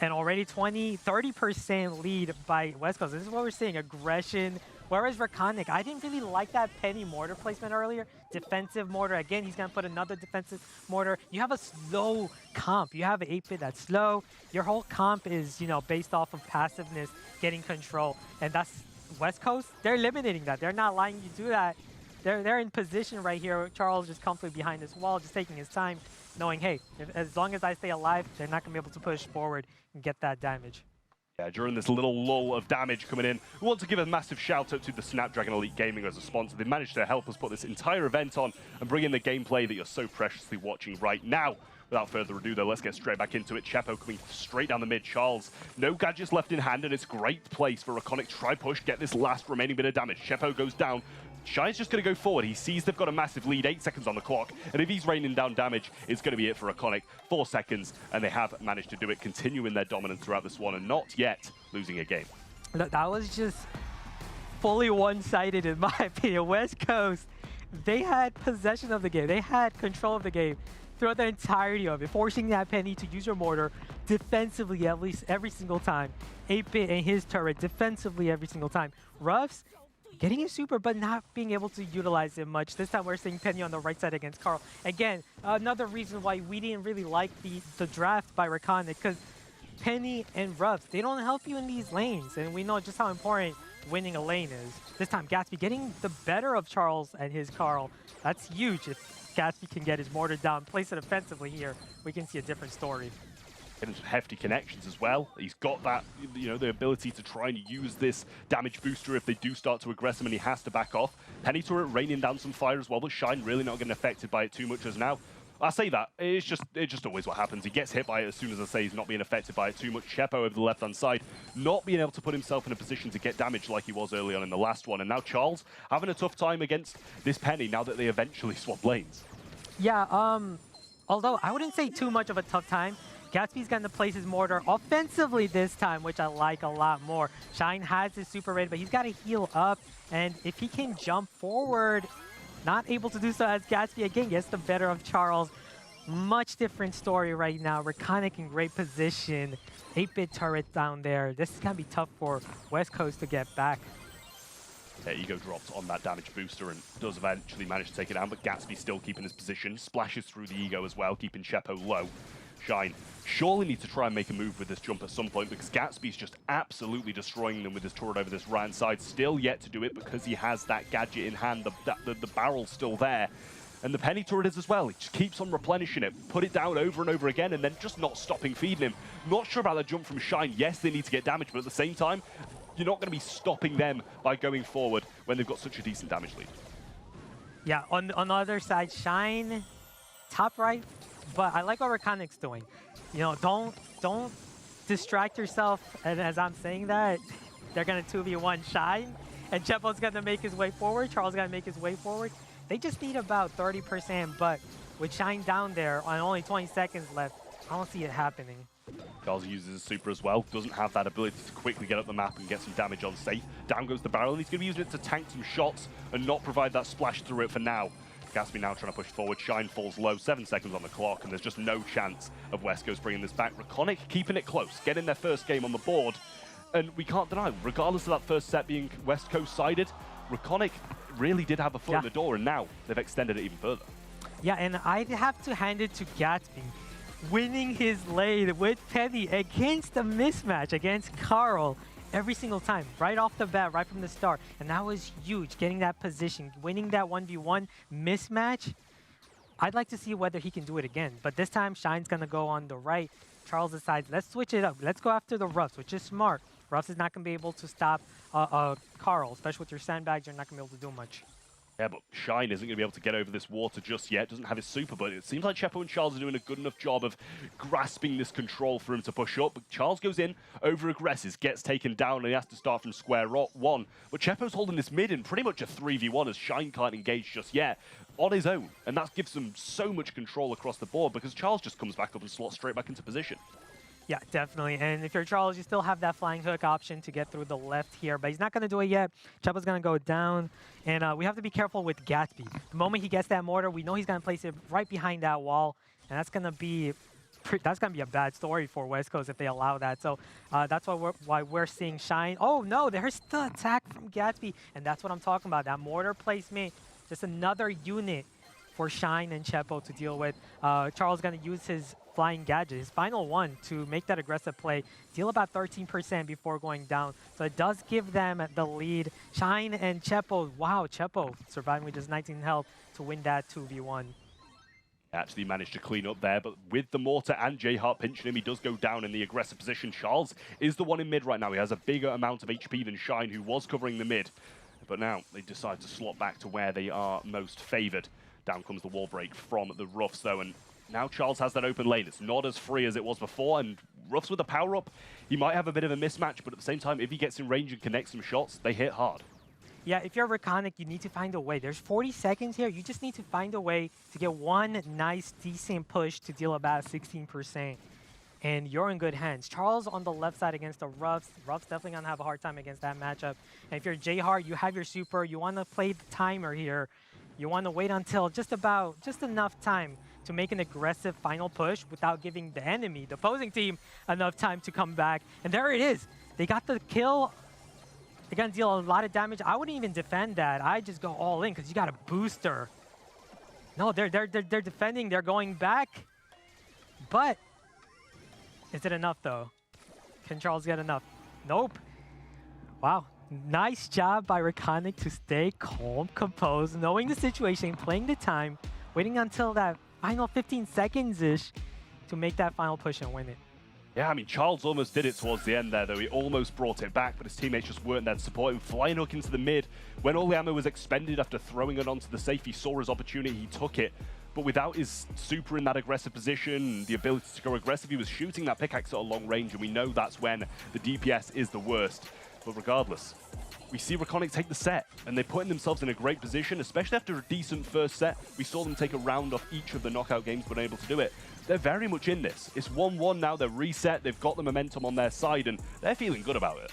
And already 30% lead by West Coast. This is what we're seeing, aggression. Whereas Rakonic, I didn't really like that Penny mortar placement earlier. Defensive mortar, again, he's gonna put another defensive mortar. You have a slow comp. You have an 8-Bit that's slow. Your whole comp is, you know, based off of passiveness, getting control. And that's West Coast, they're eliminating that. They're not letting you do that. They're in position right here. Charles just comfortably behind this wall, just taking his time, knowing, hey, as long as I stay alive, they're not going to be able to push forward and get that damage. Yeah, during this little lull of damage coming in, we want to give a massive shout out to the Snapdragon Elite Gaming as a sponsor. They managed to help us put this entire event on and bring in the gameplay that you're so preciously watching right now. Without further ado, though, let's get straight back into it. Chepo coming straight down the mid. Charles, no gadgets left in hand, and it's a great place for Rakonic to try push, get this last remaining bit of damage. Chepo goes down. Shy's just going to go forward. He sees they've got a massive lead, 8 seconds on the clock, and if he's raining down damage, it's going to be it for Rakonic. 4 seconds, and they have managed to do it, continuing their dominance throughout this one, and not yet losing a game. Look, that was just fully one-sided in my opinion. West Coast, they had possession of the game. They had control of the game throughout the entirety of it, forcing that Penny to use her mortar defensively at least every single time. 8-Bit and his turret defensively every single time. Ruffs getting a super, but not being able to utilize it much. This time we're seeing Penny on the right side against Carl. Again, another reason why we didn't really like the draft by Rakonic, because Penny and Ruffs, they don't help you in these lanes, and we know just how important winning a lane is. This time Gatsby getting the better of Charles and his Carl. That's huge. If Gatsby can get his mortar down, place it offensively here, we can see a different story. Getting some hefty connections as well. He's got that, you know, the ability to try and use this damage booster if they do start to aggress him, and he has to back off. Penny turret raining down some fire as well, but Shine really not getting affected by it too much as now. I say that, it's just always what happens. He gets hit by it as soon as I say he's not being affected by it too much. Chepo over the left-hand side, not being able to put himself in a position to get damage like he was early on in the last one. And now Charles having a tough time against this Penny now that they eventually swap lanes. Yeah, although I wouldn't say too much of a tough time. Gatsby's going to place his mortar offensively this time, which I like a lot more. Shine has his super ready, but he's got to heal up. And if he can jump forward, not able to do so as Gatsby again gets the better of Charles. Much different story right now. Rakonic in great position. 8-Bit turret down there. This is going to be tough for West Coast to get back. Ego drops on that damage booster and does eventually manage to take it down, but Gatsby still keeping his position. Splashes through the Ego as well, keeping Chepo low. Shine surely needs to try and make a move with this jump at some point, because Gatsby's just absolutely destroying them with his turret over this right side. Still yet to do it because he has that gadget in hand. The barrel's still there. And the Penny turret is as well. He just keeps on replenishing it, put it down over and over again, and then just not stopping feeding him. Not sure about that jump from Shine. Yes, they need to get damage, but at the same time, you're not going to be stopping them by going forward when they've got such a decent damage lead. Yeah, on the other side, Shine, top right, but I like what Rakonic's doing. You know, don't distract yourself, and as I'm saying that, they're going to 2v1 Shine, and Chepo's going to make his way forward. Charles got to make his way forward. They just need about 30%, but with Shine down there on only 20 seconds left, I don't see it happening. Charles uses his super as well, doesn't have that ability to quickly get up the map and get some damage on safe. Down goes the barrel, and he's going to be using it to tank some shots and not provide that splash through it for now. Gatsby now trying to push forward. Shine falls low, 7 seconds on the clock, and there's just no chance of West Coast bringing this back. Raconic keeping it close, getting their first game on the board, and we can't deny, regardless of that first set being West Coast sided, Raconic really did have a foot in the door, and now they've extended it even further. Yeah, and I'd have to hand it to Gatsby, winning his lane with Penny against the mismatch against Carl every single time, right off the bat, right from the start. And that was huge, getting that position, winning that 1v1 mismatch. I'd like to see whether he can do it again. But this time, Shine's going to go on the right. Charles decides, let's switch it up. Let's go after the Ruffs, which is smart. Ruffs is not going to be able to stop Carl, especially with your sandbags. You're not going to be able to do much. Yeah, but Shine isn't going to be able to get over this water just yet. Doesn't have his super, but it seems like Chepo and Charles are doing a good enough job of grasping this control for him to push up. But Charles goes in, over-aggresses, gets taken down, and he has to start from square one. But Chepo's holding this mid in pretty much a 3v1 as Shine can't engage just yet on his own. And that gives them so much control across the board because Charles just comes back up and slots straight back into position. Yeah, definitely. And if you're Charles, you still have that flying hook option to get through the left here, but he's not going to do it yet. Chepo's going to go down, and we have to be careful with Gatsby. The moment he gets that mortar, we know he's going to place it right behind that wall, and that's going to be a bad story for West Coast if they allow that. So that's why we're seeing Shine. Oh no, there's the attack from Gatsby, and that's what I'm talking about. That mortar placement, just another unit for Shine and Chepo to deal with. Charles going to use his flying gadget, his final one, to make that aggressive play, deal about 13% before going down. So it does give them the lead. Shine and Chepo, wow, Chepo surviving with just 19 health to win that 2v1. Actually managed to clean up there, but with the mortar and J-Heart pinching him, he does go down in the aggressive position. Charles is the one in mid right now. He has a bigger amount of HP than Shine, who was covering the mid. But now they decide to slot back to where they are most favored. Down comes the wall break from the Ruffs, though, and now Charles has that open lane. It's not as free as it was before, and Ruffs with a power-up, he might have a bit of a mismatch, but at the same time, if he gets in range and connects some shots, they hit hard. Yeah, if you're Raconic, you need to find a way. There's 40 seconds here. You just need to find a way to get one nice, decent push to deal about 16%. And you're in good hands. Charles on the left side against the Ruffs. Ruffs definitely going to have a hard time against that matchup. And if you're J-Heart, you have your super. You want to play the timer here. You want to wait until just enough time to make an aggressive final push without giving the enemy, the opposing team, enough time to come back. And there it is. They got the kill. They're going to deal a lot of damage. I wouldn't even defend that. I just go all in because you got a booster. No, they're defending. They're going back. But is it enough, though? Can Charles get enough? Nope. Wow. Nice job by Raconic to stay calm, composed, knowing the situation, playing the time, waiting until that final 15 seconds-ish to make that final push and win it. Yeah, I mean, Charles almost did it towards the end there, though. He almost brought it back, but his teammates just weren't there to support him. Flying hook into the mid. When all the ammo was expended after throwing it onto the safe, he saw his opportunity, he took it. But without his super in that aggressive position, the ability to go aggressive, he was shooting that pickaxe at a long range, and we know that's when the DPS is the worst. But regardless, we see Raconic take the set, and they're putting themselves in a great position, especially after a decent first set. We saw them take a round off each of the knockout games, but unable to do it. They're very much in this. It's 1-1 now, they're reset, they've got the momentum on their side, and they're feeling good about it.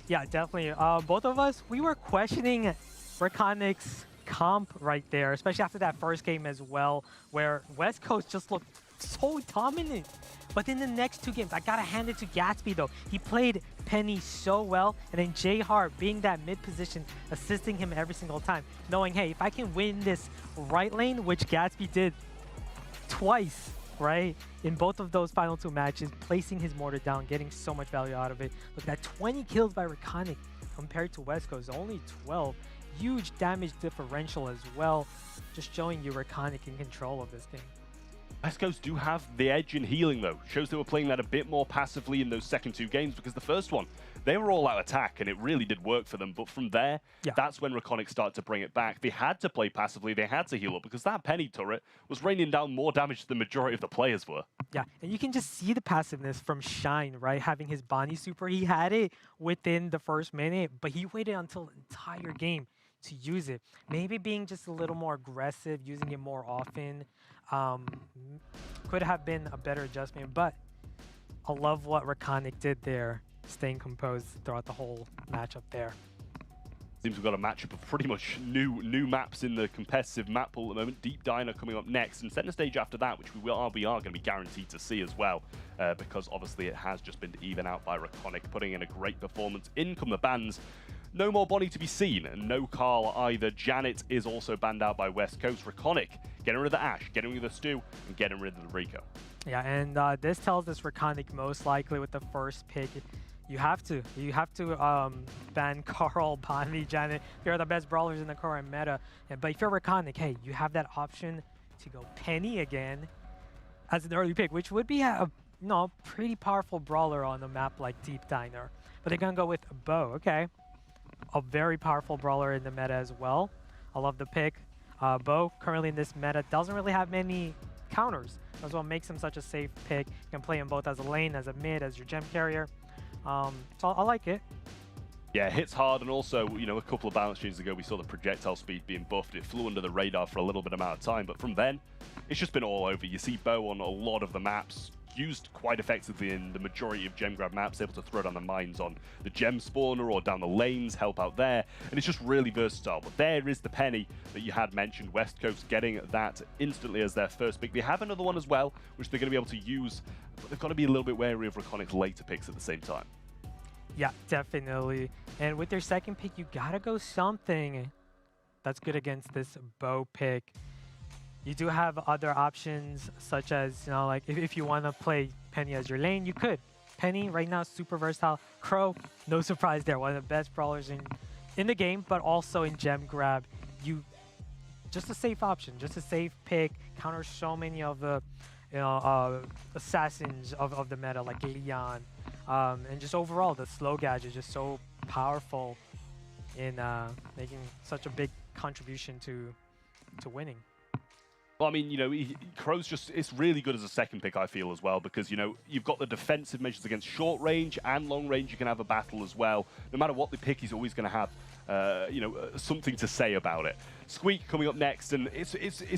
Yeah, definitely. Both of us, we were questioning Raconic's comp right there, especially after that first game as well, where West Coast just looked so dominant. But in the next two games, I gotta hand it to Gatsby though. He played Penny so well, and then J-Heart being that mid position, assisting him every single time, knowing, hey, if I can win this right lane, which Gatsby did twice, right? In both of those final two matches, placing his mortar down, getting so much value out of it. Look at that, 20 kills by Raconic compared to West Coast, only 12. Huge damage differential as well, just showing you Raconic in control of this game. West Coast do have the edge in healing, though. Shows they were playing that a bit more passively in those second 2 games, because the first one, they were all out attack, and it really did work for them. But from there, that's when Raconic started to bring it back. They had to play passively, they had to heal up, because that Penny turret was raining down more damage than the majority of the players were. Yeah, and you can just see the passiveness from Shine, right? Having his Bonnie super, he had it within the first minute, but he waited until the entire game to use it. Maybe being just a little more aggressive, using it more often, could have been a better adjustment, but I love what Raconic did there, staying composed throughout the whole matchup there. Seems we've got a matchup of pretty much new maps in the competitive map pool at the moment. Deep Diner coming up next, and setting the stage after that, which we are going to be guaranteed to see as well, because obviously it has just been even out by Raconic, putting in a great performance. In come the bans. No more Bonnie to be seen, and no Carl either. Janet is also banned out by West Coast. Raconic getting rid of the Ashe, getting rid of the Stu, and getting rid of the Rico. Yeah, and this tells us Raconic most likely with the first pick. You have to ban Carl, Bonnie, Janet. They're the best brawlers in the current meta. But if you're Raconic, hey, you have that option to go Penny again as an early pick, which would be a pretty powerful brawler on a map like Deep Diner. But they're gonna go with Bo. Okay, a very powerful brawler in the meta as well. I love the pick. Bo currently in this meta doesn't really have many counters. That's what makes him such a safe pick. You can play him both as a lane, as a mid, as your gem carrier. So I like it. Yeah, it hits hard, and also, you know, a couple of balance changes ago, we saw the projectile speed being buffed. It flew under the radar for a little bit amount of time, but from then, it's just been all over. You see Bo on a lot of the maps, used quite effectively in the majority of gem grab maps, able to throw down the mines on the gem spawner or down the lanes, help out there, and it's just really versatile. But there is the Penny that you had mentioned, West Coast getting that instantly as their first pick. They have another one as well, which they're going to be able to use, but they've got to be a little bit wary of Raconic's later picks at the same time. Yeah, definitely. And with their second pick, you gotta go something that's good against this Bo pick. You do have other options, such as, you know, like if you want to play Penny as your lane, you could. Penny right now, super versatile. Crow, no surprise there, one of the best brawlers in the game, but also in gem grab. Just a safe option, just a safe pick. Counters so many of the assassins of the meta, like Leon. And just overall, the slow gadget is just so powerful in making such a big contribution to winning. Well, I mean, you know, Crow's it's really good as a second pick, I feel, as well, because, you know, you've got the defensive measures against short range and long range. You can have a battle as well. No matter what the pick, he's always going to have, something to say about it. Squeak coming up next, and it's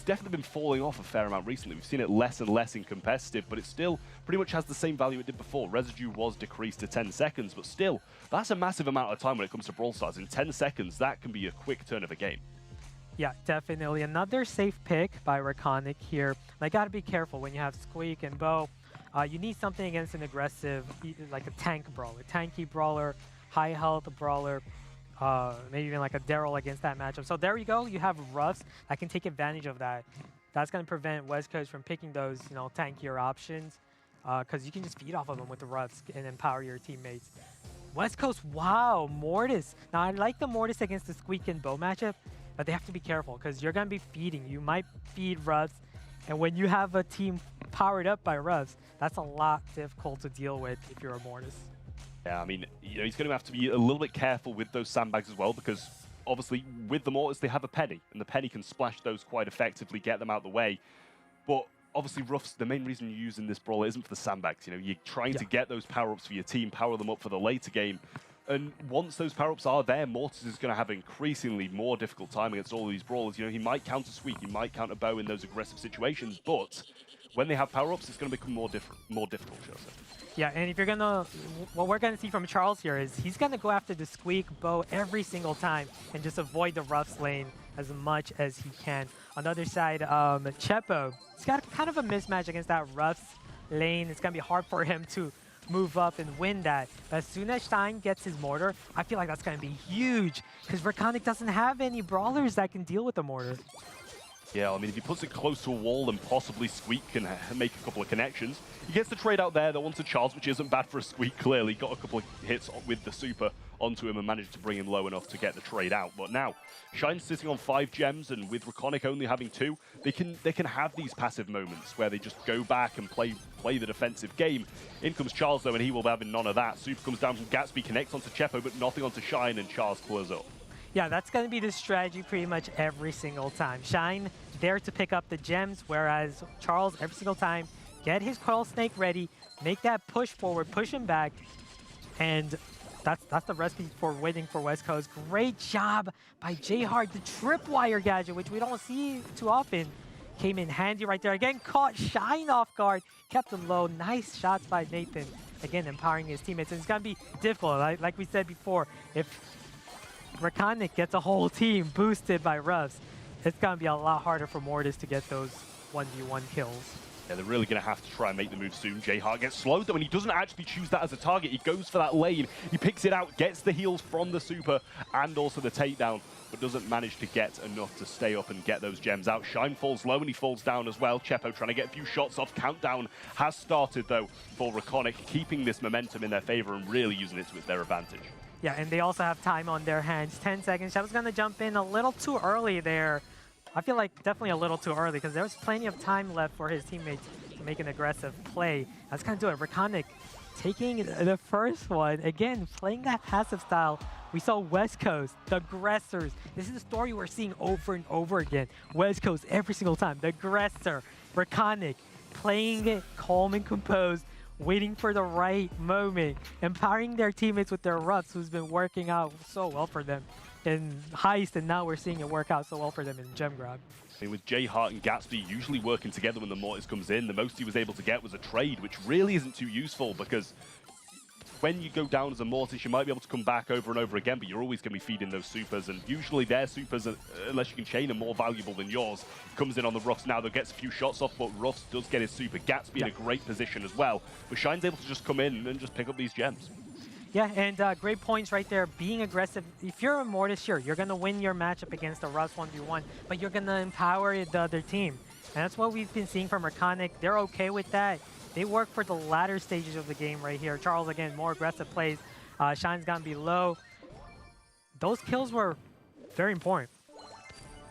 definitely been falling off a fair amount recently. We've seen it less and less in competitive, but it still pretty much has the same value it did before. Residue was decreased to 10 seconds, but still, that's a massive amount of time when it comes to Brawl Stars. In 10 seconds, that can be a quick turn of a game. Yeah, definitely. Another safe pick by Raconic here. I gotta be careful when you have Squeak and Bo. You need something against an aggressive, like a tank brawler, tanky brawler, high health brawler, maybe even like a Daryl against that matchup. So there you go. You have Ruffs that can take advantage of that. That's gonna prevent West Coast from picking those, you know, tankier options, because you can just feed off of them with the Ruffs and empower your teammates. West Coast, wow, Mortis. Now I like the Mortis against the Squeak and Bo matchup, but they have to be careful because you're going to be feeding. You might feed Ruffs, and when you have a team powered up by Ruffs, that's a lot difficult to deal with if you're a Mortis. Yeah, I mean, you know, he's going to have to be a little bit careful with those sandbags as well, because obviously with the Mortis, they have a Penny, and the Penny can splash those quite effectively, get them out of the way. But obviously Ruffs, the main reason you're using this brawler isn't for the sandbags. You know, you're trying to get those power-ups for your team, power them up for the later game. And once those power-ups are there, Mortis is going to have increasingly more difficult time against all of these brawlers. You know, he might counter Squeak, he might counter Bo in those aggressive situations, but when they have power-ups, it's going to become more difficult, shall I say. Yeah, and if you're going to, what we're going to see from Charles here is he's going to go after the Squeak, Bo every single time and just avoid the Ruffs lane as much as he can. On the other side, Chepo, he's got kind of a mismatch against that Ruffs lane. It's going to be hard for him to move up and win that. But as soon as Stein gets his mortar, I feel like that's going to be huge because Raconic doesn't have any brawlers that can deal with the mortar. Yeah, I mean, if he puts it close to a wall, then possibly Squeak can make a couple of connections. He gets the trade out there that onto Charles, which isn't bad for a Squeak, clearly. Got a couple of hits with the super onto him and managed to bring him low enough to get the trade out. But now, Shine's sitting on 5 gems, and with Raconic only having 2, they can have these passive moments where they just go back and play the defensive game. In comes Charles, though, and he will be having none of that. Super comes down from Gatsby, connects onto Chepo, but nothing onto Shine, and Charles clears up. Yeah, that's going to be the strategy pretty much every single time. Shine there to pick up the gems, whereas Charles, every single time, get his Coil Snake ready, make that push forward, push him back, and that's the recipe for winning for West Coast. Great job by J-Hard. The tripwire gadget, which we don't see too often, came in handy right there. Again, caught Shine off guard, kept him low. Nice shots by Nathan. Again, empowering his teammates. And it's going to be difficult, like we said before. If Raconic gets a whole team boosted by Ruffs, it's going to be a lot harder for Mortis to get those 1v1 kills. Yeah, they're really going to have to try and make the move soon. J-Hart gets slowed, though, and he doesn't actually choose that as a target. He goes for that lane. He picks it out, gets the heals from the super and also the takedown, but doesn't manage to get enough to stay up and get those gems out. Shine falls low, and he falls down as well. Chepo trying to get a few shots off. Countdown has started, though, for Raconic, keeping this momentum in their favor and really using it to their advantage. Yeah, and they also have time on their hands. 10 seconds. Shadow's going to jump in a little too early there. I feel like definitely a little too early because there's plenty of time left for his teammates to make an aggressive play. That's going to do it. Raconic taking the first one. Again, playing that passive style. We saw West Coast, the aggressors. This is a story we're seeing over and over again. West Coast every single time. The aggressor, Raconic, playing it calm and composed, waiting for the right moment, empowering their teammates with their Ruffs, who's been working out so well for them in Heist, and now we're seeing it work out so well for them in Gem Grab. I mean, with J-Hart and Gatsby usually working together when the Mortis comes in, the most he was able to get was a trade, which really isn't too useful because when you go down as a Mortis, you might be able to come back over and over again, but you're always going to be feeding those supers, and usually their supers, unless you can chain, are more valuable than yours. Comes in on the Ruffs now, that gets a few shots off, but Ruffs does get his super. Gatsby in a great position as well, but Shine's able to just come in and just pick up these gems. Yeah, and great points right there. Being aggressive. If you're a Mortis, sure, you're going to win your matchup against a Ruffs 1v1, but you're going to empower the other team. And that's what we've been seeing from Raconic. They're okay with that. They work for the latter stages of the game right here. Charles, again, more aggressive plays. Shine's going to be low. Those kills were very important.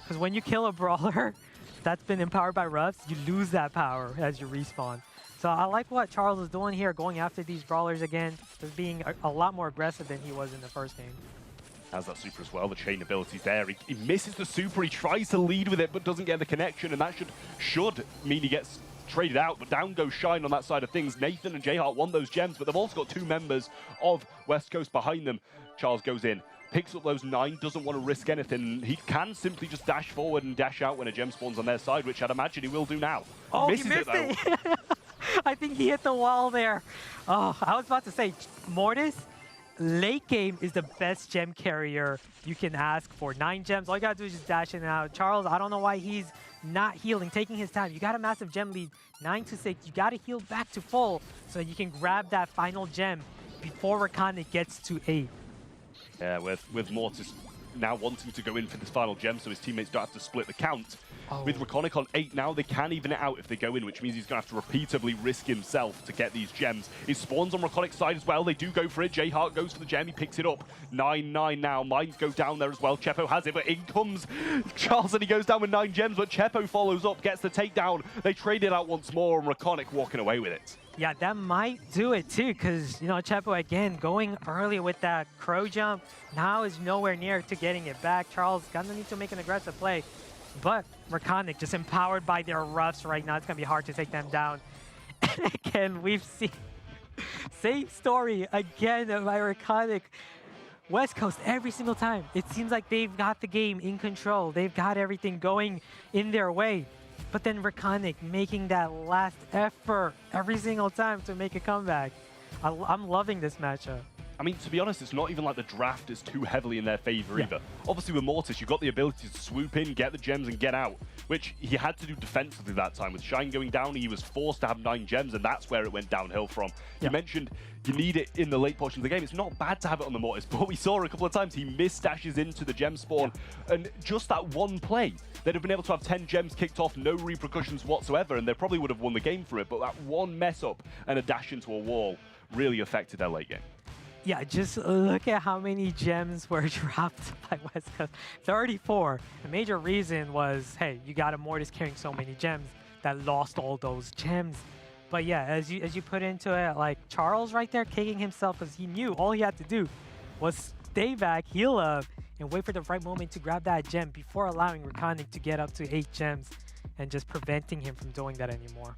Because when you kill a brawler that's been empowered by Ruffs, you lose that power as you respawn. So I like what Charles is doing here, going after these brawlers again, just being a lot more aggressive than he was in the first game. Has that super as well, the chain ability's there. He misses the super, he tries to lead with it, but doesn't get the connection, and that should mean he gets traded out, but down goes Shine on that side of things. Nathan and J-Hart won those gems, but they've also got 2 members of West Coast behind them. Charles goes in, picks up those 9, doesn't want to risk anything. He can simply just dash forward and dash out when a gem spawns on their side, which I'd imagine he will do now. Oh, Misses he missed it, though. I think he hit the wall there. Oh, I was about to say, Mortis, late game is the best gem carrier you can ask for. 9 gems, all you gotta do is just dash in and out. Charles, I don't know why he's not healing, taking his time. You got a massive gem lead, 9-6. You gotta heal back to full so you can grab that final gem before Raconic gets to 8. Yeah, with Mortis now wanting to go in for this final gem so his teammates don't have to split the count. Oh. With Raconic on 8 now, they can even it out if they go in, which means he's going to have to repeatedly risk himself to get these gems. He spawns on Raconic's side as well. They do go for it. J-Hart goes for the gem. He picks it up. 9-9 now. Mines go down there as well. Chepo has it, but in comes Charles, and he goes down with 9 gems, but Chepo follows up, gets the takedown. They trade it out once more, and Raconic walking away with it. Yeah, that might do it too, because, you know, Chepo, again, going early with that crow jump, now is nowhere near to getting it back. Charles gonna need to make an aggressive play, but Raconic just empowered by their Ruffs right now. It's gonna be hard to take them down. And again, we've seen same story again by Raconic. West Coast every single time. It seems like they've got the game in control. They've got everything going in their way. But then Raconic making that last effort every single time to make a comeback. I'm loving this matchup. I mean, to be honest, it's not even like the draft is too heavily in their favor either. Obviously, with Mortis, you've got the ability to swoop in, get the gems, and get out, which he had to do defensively that time. With Shine going down, he was forced to have 9 gems, and that's where it went downhill from. You mentioned you need it in the late portion of the game. It's not bad to have it on the Mortis, but we saw a couple of times he missed dashes into the gem spawn, and just that one play, they'd have been able to have 10 gems kicked off, no repercussions whatsoever, and they probably would have won the game for it, but that one mess up and a dash into a wall really affected their late game. Yeah, just look at how many gems were dropped by West Coast. 34. The major reason was, hey, you got a Mortis carrying so many gems that lost all those gems. But yeah, as you put into it, like Charles right there kicking himself because he knew all he had to do was stay back, heal up, and wait for the right moment to grab that gem before allowing Rakonic to get up to 8 gems and just preventing him from doing that anymore.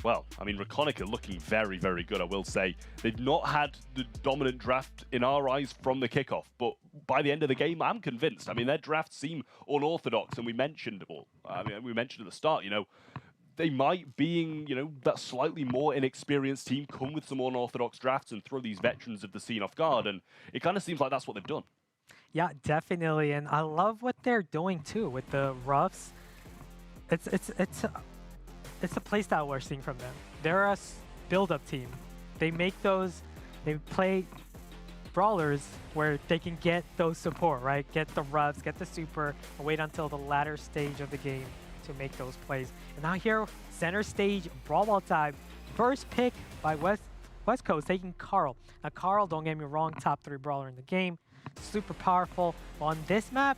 Well, I mean, Rakonic are looking very, very good, I will say. They've not had the dominant draft in our eyes from the kickoff, but by the end of the game, I'm convinced. I mean, their drafts seem unorthodox, and we mentioned at the start, you know, they might, being, you know, that slightly more inexperienced team, come with some unorthodox drafts and throw these veterans of the scene off guard, and it kind of seems like that's what they've done. Yeah, definitely, and I love what they're doing too with the roughs. It's a playstyle we're seeing from them. They're a build-up team. They make those, they play brawlers where they can get those support, right? Get the roughs, get the super, and wait until the latter stage of the game to make those plays. And now here, center stage, Brawl Ball time. First pick by West Coast, taking Carl. Now Carl, don't get me wrong, top 3 brawler in the game. Super powerful. On this map,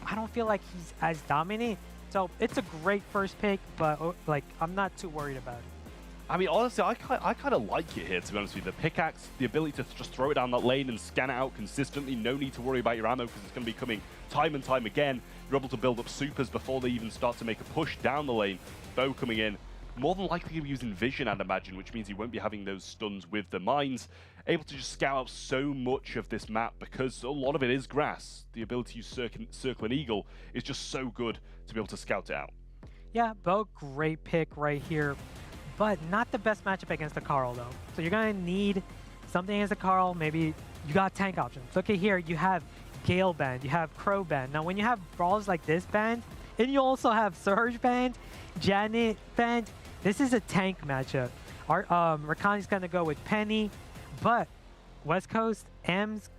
I don't feel like he's as dominant. So it's a great first pick, but like I'm not too worried about it. I mean, honestly, I kind of like it here, to be honest with you. The pickaxe, the ability to just throw it down that lane and scan it out consistently. No need to worry about your ammo because it's going to be coming time and time again. You're able to build up supers before they even start to make a push down the lane. Bo coming in. More than likely you'll be using vision, I'd imagine, which means you won't be having those stuns with the mines. Able to just scout out so much of this map because a lot of it is grass. The ability to use Circle and Eagle is just so good to be able to scout it out. Yeah, Bo, great pick right here, but not the best matchup against the Carl though. So you're gonna need something against the Carl. Maybe you got tank options. Look at here, you have Gale band, you have Crow band. Now when you have brawls like this band, and you also have Surge band, Janet band, this is a tank matchup. Rakan's gonna go with Penny, but West Coast, M's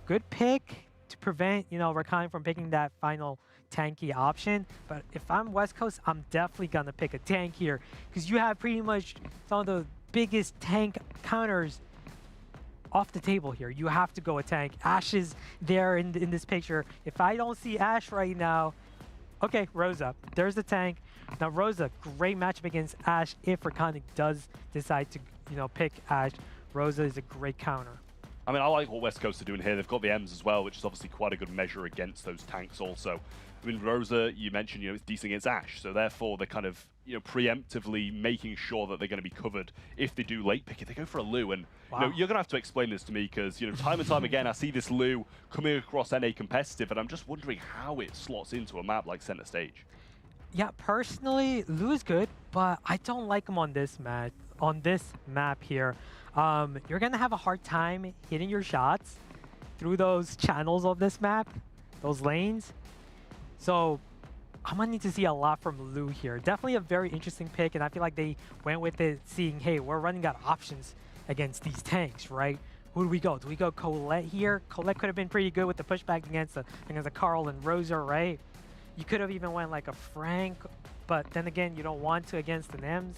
good pick to prevent, you know, Rakan from picking that final tanky option. But if I'm West Coast, I'm definitely gonna pick a tank here because you have pretty much some of the biggest tank counters off the table here. You have to go a tank. Ash is there in this picture. If I don't see Ash right now, okay, Rosa, there's the tank. Now Rosa, great matchup against Ash if Rakonic does decide to, you know, pick Ash. Rosa is a great counter. I mean, I like what West Coast are doing here. They've got the M's as well, which is obviously quite a good measure against those tanks also. I mean, Rosa, you mentioned, you know, it's decent against Ash, so therefore they're kind of, you know, preemptively making sure that they're going to be covered if they do late pick. If they go for a Lou, and wow, you know, you're going to have to explain this to me because, you know, time and time again, I see this Lou coming across NA competitive, and I'm just wondering how it slots into a map like center stage. Yeah, personally, Lou is good, but I don't like him on this map here. You're gonna have a hard time hitting your shots through those channels of this map, those lanes. So I'm gonna need to see a lot from Lou here. Definitely a very interesting pick, and I feel like they went with it seeing, hey, we're running out of options against these tanks, right? Who do we go? Do we go Colette here? Colette could have been pretty good with the pushback against the Carl and Rosa, right? You could have even went like a Frank, but then again, you don't want to against the Nems,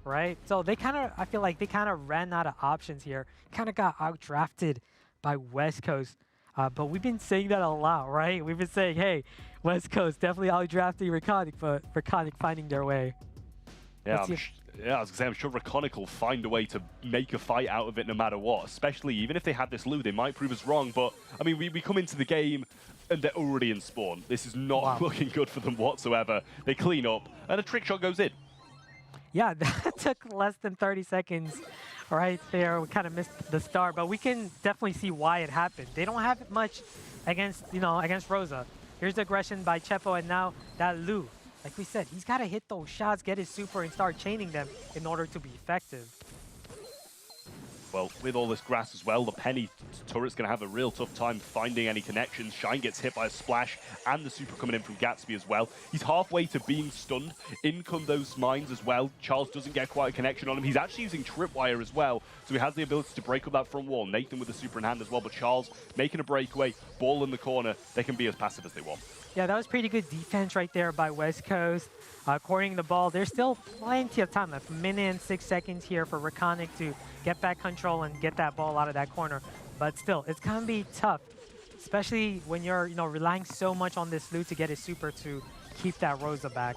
right? So they kind of, I feel like they kind of ran out of options here. Kind of got out-drafted by West Coast. But we've been saying that a lot, right? We've been saying, hey, West Coast definitely out-drafting Rakonic, but Rakonic finding their way. Yeah, I was going to say, I'm sure Rakonic will find a way to make a fight out of it no matter what, especially even if they had this Lou, they might prove us wrong. But, I mean, we come into the game and they're already in spawn. This is not looking good for them whatsoever. They clean up and a trick shot goes in. Yeah, that took less than 30 seconds right there. We kind of missed the start, but we can definitely see why it happened. They don't have much against, you know, against Rosa. Here's the aggression by Chepo, and now that Lou. Like we said, he's got to hit those shots, get his super, and start chaining them in order to be effective. Well, with all this grass as well, the Penny turret's going to have a real tough time finding any connections. Shine gets hit by a splash, and the super coming in from Gatsby as well. He's halfway to being stunned. In come those mines as well. Charles doesn't get quite a connection on him. He's actually using tripwire as well, so he has the ability to break up that front wall. Nathan with the super in hand as well, but Charles making a breakaway, ball in the corner. They can be as passive as they want. Yeah, that was pretty good defense right there by West Coast. Cornering the ball. There's still plenty of time left. 1:06 here for Raconic to get back control and get that ball out of that corner. But still, it's going to be tough, especially when you're relying so much on this loot to get his super to keep that Rosa back.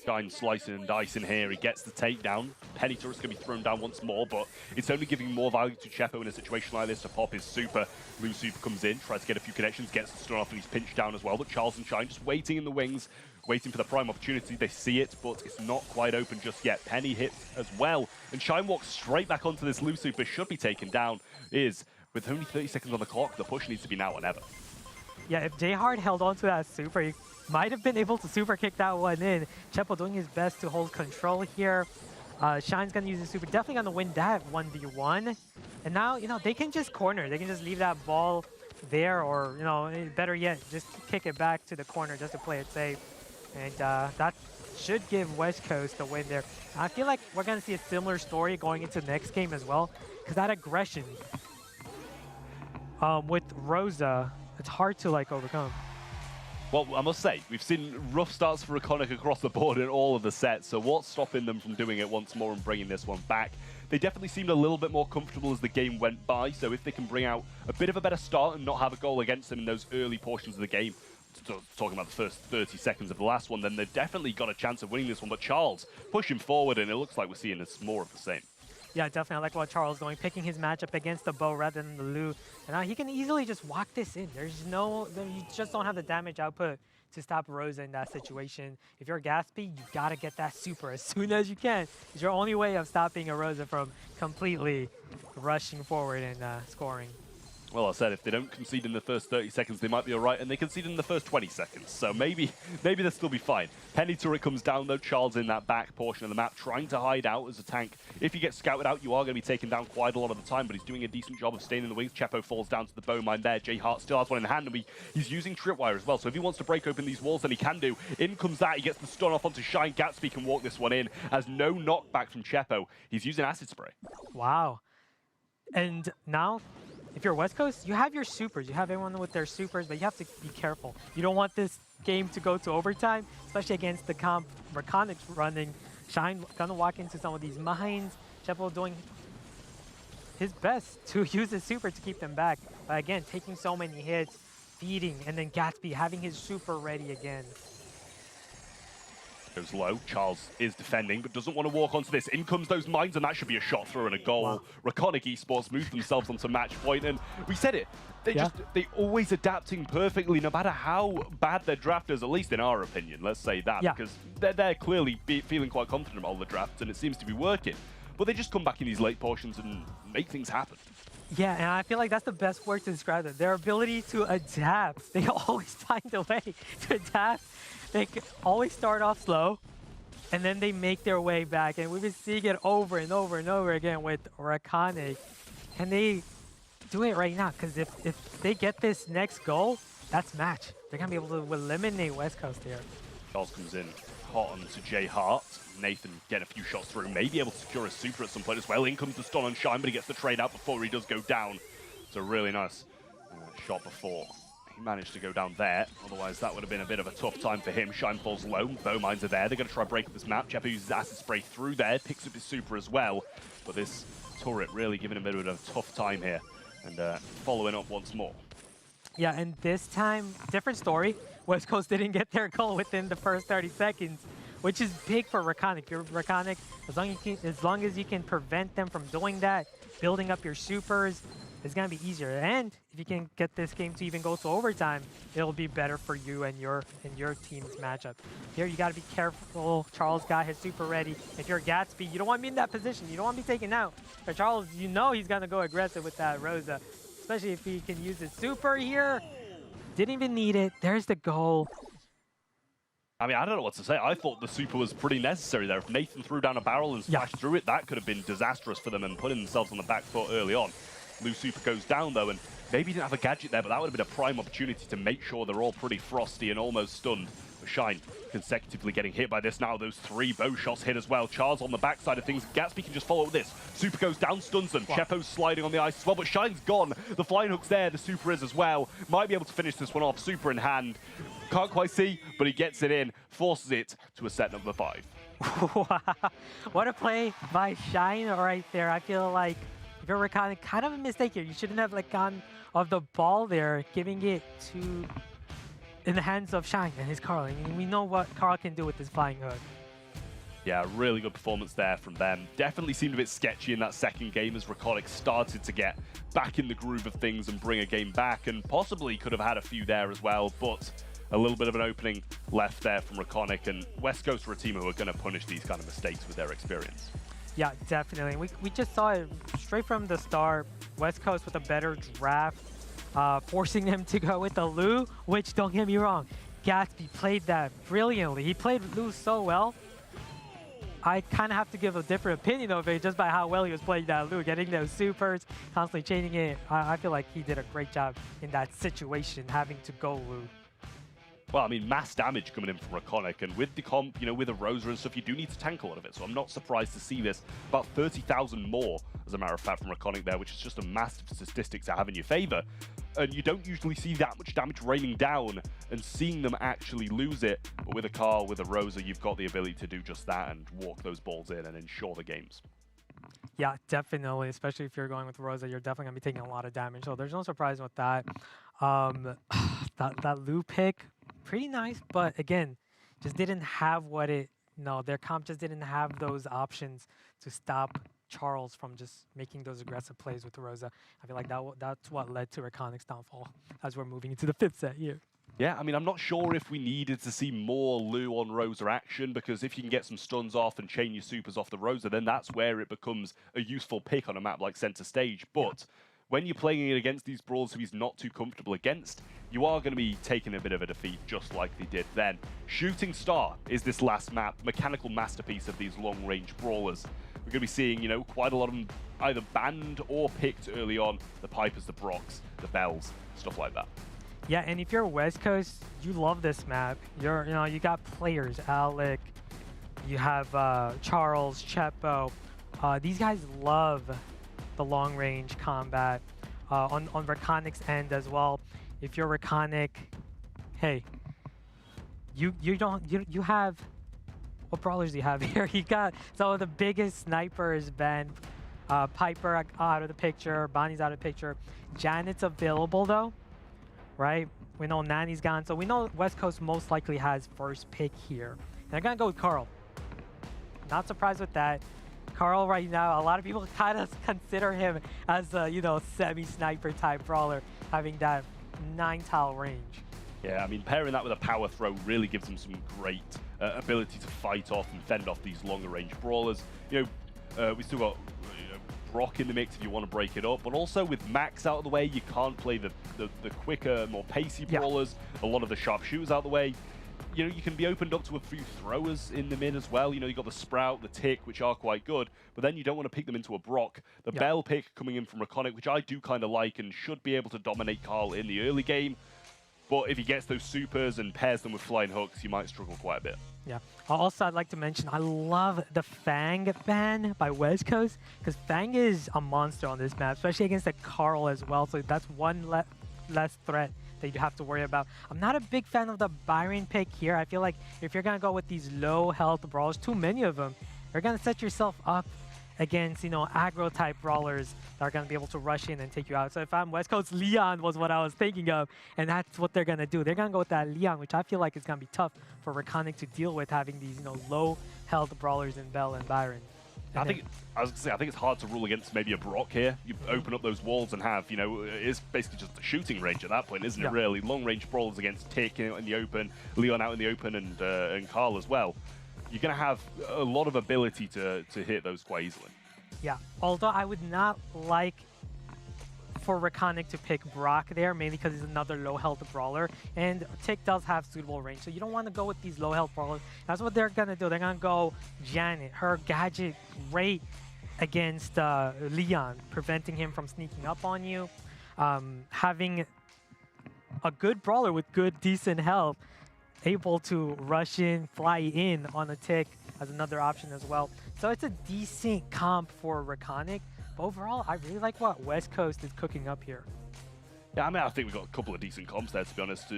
Shine slicing and dicing here. He gets the takedown. Penny turret's going to be thrown down once more, but it's only giving more value to Chepo in a situation like this to pop his super. Blue super comes in, tries to get a few connections, gets the stun off, and he's pinched down as well. But Charles and Shine just waiting in the wings, waiting for the prime opportunity. They see it, but it's not quite open just yet. Penny hits as well, and Shine walks straight back onto this Blue super. Should be taken down. With only 30 seconds on the clock, the push needs to be now or never. Yeah, if J-Hard held on to that super, he might have been able to super kick that one in. Chepo doing his best to hold control here. Shine's going to use the super, definitely going to win that 1v1. And now, they can just corner. They can just leave that ball there, or, better yet, just kick it back to the corner just to play it safe. And that should give West Coast the win there. I feel like we're going to see a similar story going into the next game as well, because that aggression with Rosa, it's hard to overcome. Well, I must say, we've seen rough starts for Raconic across the board in all of the sets, so what's stopping them from doing it once more and bringing this one back? They definitely seemed a little bit more comfortable as the game went by, so if they can bring out a bit of a better start and not have a goal against them in those early portions of the game, talking about the first 30 seconds of the last one, then they've definitely got a chance of winning this one. But Charles pushing forward, and it looks like we're seeing this more of the same. Yeah, definitely. I like what Charles is doing, picking his matchup against the bow rather than the Lu. And now he can easily just walk this in. You just don't have the damage output to stop Rosa in that situation. If you're Gatsby, you gotta get that super as soon as you can. It's your only way of stopping a Rosa from completely rushing forward and scoring. Well, I said, if they don't concede in the first 30 seconds, they might be all right, and they concede in the first 20 seconds. So maybe they'll still be fine. Penny turret comes down, though. Charles in that back portion of the map, trying to hide out as a tank. If you get scouted out, you are going to be taken down quite a lot of the time, but he's doing a decent job of staying in the wings. Chepo falls down to the bow mine there. J Hart still has one in hand, and he's using tripwire as well. So if he wants to break open these walls, then he can do. In comes that. He gets the stun off onto Shine. Gatsby can walk this one in. As no knockback from Chepo. He's using acid spray. Wow. And now, if you're West Coast, you have your supers. You have everyone with their supers, but you have to be careful. You don't want this game to go to overtime, especially against the comp Raconic's running. Shine gonna walk into some of these mines. Chepo doing his best to use his super to keep them back. But again, taking so many hits, feeding, and then Gatsby having his super ready again. Goes low. Charles is defending, but doesn't want to walk onto this. In comes those mines, and that should be a shot through and a goal. Wow. Raconic Esports moved themselves onto match point, and we said it. They always adapting perfectly, no matter how bad their draft is, at least in our opinion. Let's say that, because they're clearly feeling quite confident about all the drafts, and it seems to be working. But they just come back in these late portions and make things happen. Yeah, and I feel like that's the best word to describe it. Their ability to adapt. They always find a way to adapt. They always start off slow, and then they make their way back. And we've been seeing it over and over and over again with Raconic. And they do it right now, because if they get this next goal, that's match. They're going to be able to eliminate West Coast here. Charles comes in hot onto J Hart. Nathan getting a few shots through, maybe able to secure a super at some point as well. In comes the stun on Shine, but he gets the trade out before he does go down. It's a really nice shot before he managed to go down there. Otherwise, that would have been a bit of a tough time for him. Shine falls low. Bow mines are there. They're going to try and break up this map. Chepo uses acid spray through there, picks up his super as well. But this turret really giving him a bit of a tough time here. And following up once more. Yeah, and this time, different story. West Coast didn't get their goal within the first 30 seconds, which is big for Raconic. If you're Raconic, as long as you can prevent them from doing that, building up your supers, it's going to be easier. And if you can get this game to even go to overtime, it'll be better for you and your team's matchup. Here, you got to be careful. Charles got his super ready. If you're Gatsby, you don't want to be in that position. You don't want to be taken out. But Charles, you know he's going to go aggressive with that Rosa, especially if he can use his super here. Didn't even need it. There's the goal. I mean, I don't know what to say. I thought the super was pretty necessary there. If Nathan threw down a barrel and splashed through it, that could have been disastrous for them and putting themselves on the back foot early on. Blue super goes down, though, and maybe he didn't have a gadget there, but that would have been a prime opportunity to make sure they're all pretty frosty and almost stunned Shine consecutively getting hit by this now. Those 3 bow shots hit as well. Charles on the backside of things. Gatsby can just follow with this. Super goes down, stuns them. Chepo's sliding on the ice as well, but Shine's gone. The flying hook's there. The Super is as well. Might be able to finish this one off. Super in hand. Can't quite see, but he gets it in. Forces it to a set number 5. Wow. What a play by Shine right there. I feel like if you're Recon, kind of a mistake here. You shouldn't have like gone of the ball there, giving it to in the hands of Shine and his Carl. I mean, we know what Carl can do with his flying hook. Yeah, really good performance there from them. Definitely seemed a bit sketchy in that second game as Raconic started to get back in the groove of things and bring a game back, and possibly could have had a few there as well, but a little bit of an opening left there from Raconic, and West Coast are a team who are going to punish these kind of mistakes with their experience. Yeah, definitely. We just saw it straight from the start. West Coast with a better draft, forcing them to go with the Lu, which, don't get me wrong, Gatsby played that brilliantly. He played Lu so well. I kind of have to give a different opinion of it just by how well he was playing that Lu, getting those supers, constantly changing it. I feel like he did a great job in that situation, having to go Lu. Well, I mean, mass damage coming in from Raconic, and with the comp, you know, with a Rosa and stuff, you do need to tank a lot of it, so I'm not surprised to see this. About 30,000 more, as a matter of fact, from Raconic there, which is just a massive statistic to have in your favor. And you don't usually see that much damage raining down and seeing them actually lose it, but with a Carl, with a Rosa, you've got the ability to do just that and walk those balls in and ensure the games. Yeah, definitely, especially if you're going with Rosa, you're definitely going to be taking a lot of damage, so there's no surprise with that. That Lu pick, pretty nice, but again, just didn't have what it, no, their comp just didn't have those options to stop Charles from just making those aggressive plays with Rosa. I feel like that's what led to Raconic's downfall as we're moving into the 5th set here. Yeah, I mean, I'm not sure if we needed to see more Lu on Rosa action, because if you can get some stuns off and chain your supers off the Rosa, then that's where it becomes a useful pick on a map like Center Stage. But when you're playing it against these brawlers who he's not too comfortable against, you are going to be taking a bit of a defeat, just like they did then. Shooting Star is this last map, mechanical masterpiece of these long-range brawlers. We're going to be seeing, you know, quite a lot of them either banned or picked early on. The Pipers, the Brocks, the Bells, stuff like that. Yeah, and if you're West Coast, you love this map. You got players, Alec, you have Charles, Chepo. These guys love the long-range combat on Raconic's end as well. If you're Raconic, hey, you have, what brawlers do you have here? You got some of the biggest snipers banned. Piper out of the picture, Bonnie's out of the picture. Janet's available though, right? We know Nani's gone, so we know West Coast most likely has first pick here. They're gonna go with Carl. Not surprised with that. Carl right now, a lot of people kind of consider him as a, semi-sniper type brawler, having that 9-tile range. Yeah, I mean, pairing that with a power throw really gives him some great ability to fight off and fend off these longer range brawlers. We still got Brock in the mix if you want to break it up, but also with Max out of the way, you can't play the quicker, more pacey brawlers. A lot of the sharpshooters out of the way. You can be opened up to a few throwers in the mid as well. You've got the Sprout, the Tick, which are quite good, but then you don't want to pick them into a Brock. The Bell pick coming in from Raconic, which I do kind of like and should be able to dominate Carl in the early game. But if he gets those supers and pairs them with flying hooks, you might struggle quite a bit. Yeah. Also, I'd like to mention, I love the Fang ban by West Coast, because Fang is a monster on this map, especially against the Carl as well. So that's one less threat that you have to worry about. I'm not a big fan of the Byron pick here. I feel like if you're going to go with these low health brawlers, too many of them, you're going to set yourself up against, aggro type brawlers that are going to be able to rush in and take you out. So if I'm West Coast, Leon was what I was thinking of, and that's what they're going to do. They're going to go with that Leon, which I feel like is going to be tough for Raconic to deal with, having these, low health brawlers in Bell and Byron. I think it's hard to rule against maybe a Brock here. You open up those walls and have, it's basically just a shooting range at that point, isn't it, really? Long-range brawlers against Tick in the open, Leon out in the open, and Carl as well. You're going to have a lot of ability to hit those quite easily. Yeah, although I would not like for Raconic to pick Brock there, mainly because he's another low-health brawler, and Tick does have suitable range, so you don't want to go with these low-health brawlers. That's what they're going to do. They're going to go Janet, her gadget great against Leon, preventing him from sneaking up on you. Having a good brawler with good, decent health able to rush in, fly in on a tick as another option as well. So it's a decent comp for Raconic. But overall, I really like what West Coast is cooking up here. Yeah, I mean, I think we've got a couple of decent comps there, to be honest.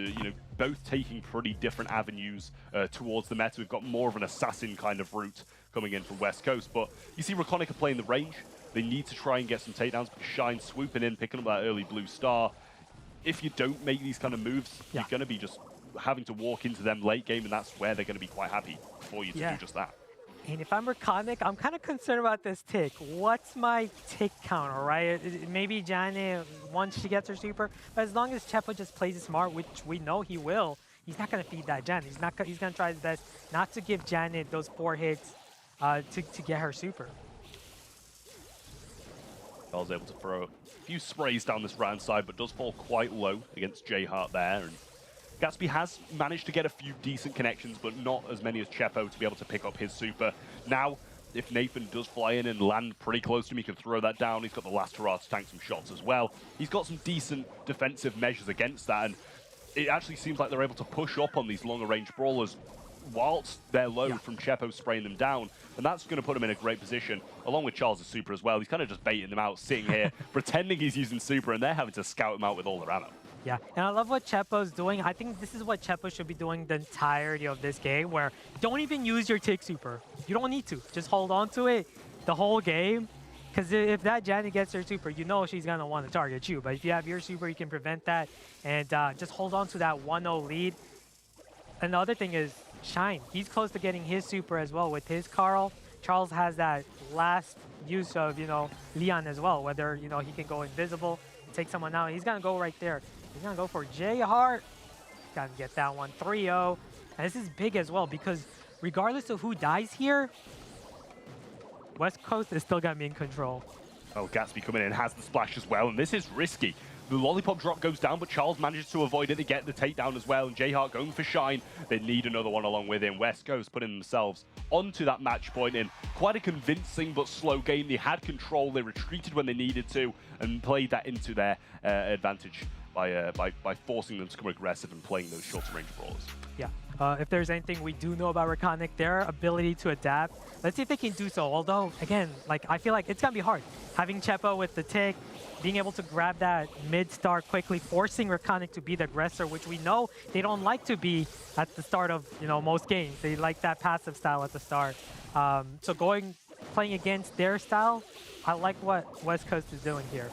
Both taking pretty different avenues towards the meta. We've got more of an assassin kind of route coming in from West Coast, but you see Raconic are playing the range. They need to try and get some takedowns, because Shine swooping in, picking up that early blue star. If you don't make these kind of moves, you're going to be just having to walk into them late game, and that's where they're going to be quite happy for you to do just that. And if I'm Raconic, I'm kind of concerned about this tick. What's my tick counter, right? Maybe Janet, once she gets her super, but as long as Chepo just plays it smart, which we know he will, he's not going to feed that Janet. He's going to try his best not to give Janet those 4 hits to get her super. Charles able to throw a few sprays down this right-hand side, but does fall quite low against J-Heart there. And Gatsby has managed to get a few decent connections, but not as many as Chepo to be able to pick up his super. Now, if Nathan does fly in and land pretty close to him, he can throw that down. He's got the last hurrah to tank some shots as well. He's got some decent defensive measures against that, and it actually seems like they're able to push up on these longer-range brawlers whilst they're low from Chepo spraying them down, and that's going to put him in a great position, along with Charles' super as well. He's kind of just baiting them out, sitting here, pretending he's using super, and they're having to scout him out with all their ammo. Yeah, and I love what Chepo's doing. I think this is what Chepo should be doing the entirety of this game, where don't even use your tick super. You don't need to. Just hold on to it the whole game, because if that Janet gets her super, you know she's going to want to target you. But if you have your super, you can prevent that, and just hold on to that 1-0 lead. And the other thing is Shine. He's close to getting his super as well with his Carl. Charles has that last use of, Leon as well, whether, he can go invisible, take someone out. He's going to go right there. He's going to go for J-Heart. Got to get that one. 3-0. And this is big as well, because regardless of who dies here, West Coast is still going to be in control. Oh, Gatsby coming in has the splash as well, and this is risky. The lollipop drop goes down, but Charles manages to avoid it to get the takedown as well, and J-Heart going for Shine. They need another one along with him. West Coast putting themselves onto that match point in quite a convincing but slow game. They had control, they retreated when they needed to, and played that into their advantage by forcing them to come aggressive and playing those shorter range brawlers. Yeah. If there's anything we do know about Raconic, their ability to adapt. Let's see if they can do so. Although, again, I feel like it's going to be hard. Having Chepo with the tick, being able to grab that mid-star quickly, forcing Raconic to be the aggressor, which we know they don't like to be at the start of, most games. They like that passive style at the start. So playing against their style, I like what West Coast is doing here.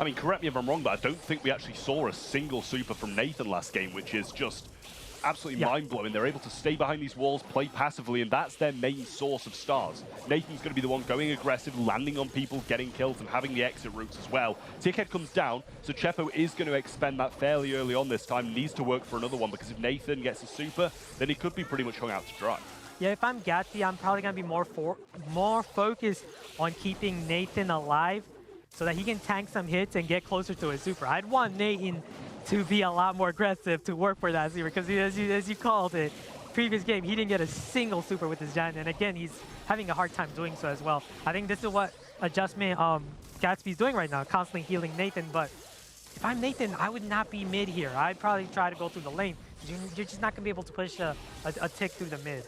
I mean, correct me if I'm wrong, but I don't think we actually saw a single super from Nathan last game, which is just absolutely mind-blowing. They're able to stay behind these walls, play passively, and that's their main source of stars. Nathan's going to be the one going aggressive, landing on people, getting kills, and having the exit routes as well. Tickhead comes down, so Chepo is going to expend that fairly early on this time, needs to work for another one, because if Nathan gets a super, then he could be pretty much hung out to dry. Yeah, if I'm Gatsby, I'm probably going to be more focused on keeping Nathan alive so that he can tank some hits and get closer to his super. I'd want Nathan to be a lot more aggressive to work for that super, because as you called it, previous game, he didn't get a single super with his Giant, and again, he's having a hard time doing so as well. I think this is what adjustment Gatsby's doing right now, constantly healing Nathan, but if I'm Nathan, I would not be mid here. I'd probably try to go through the lane. You're just not going to be able to push a tick through the mid.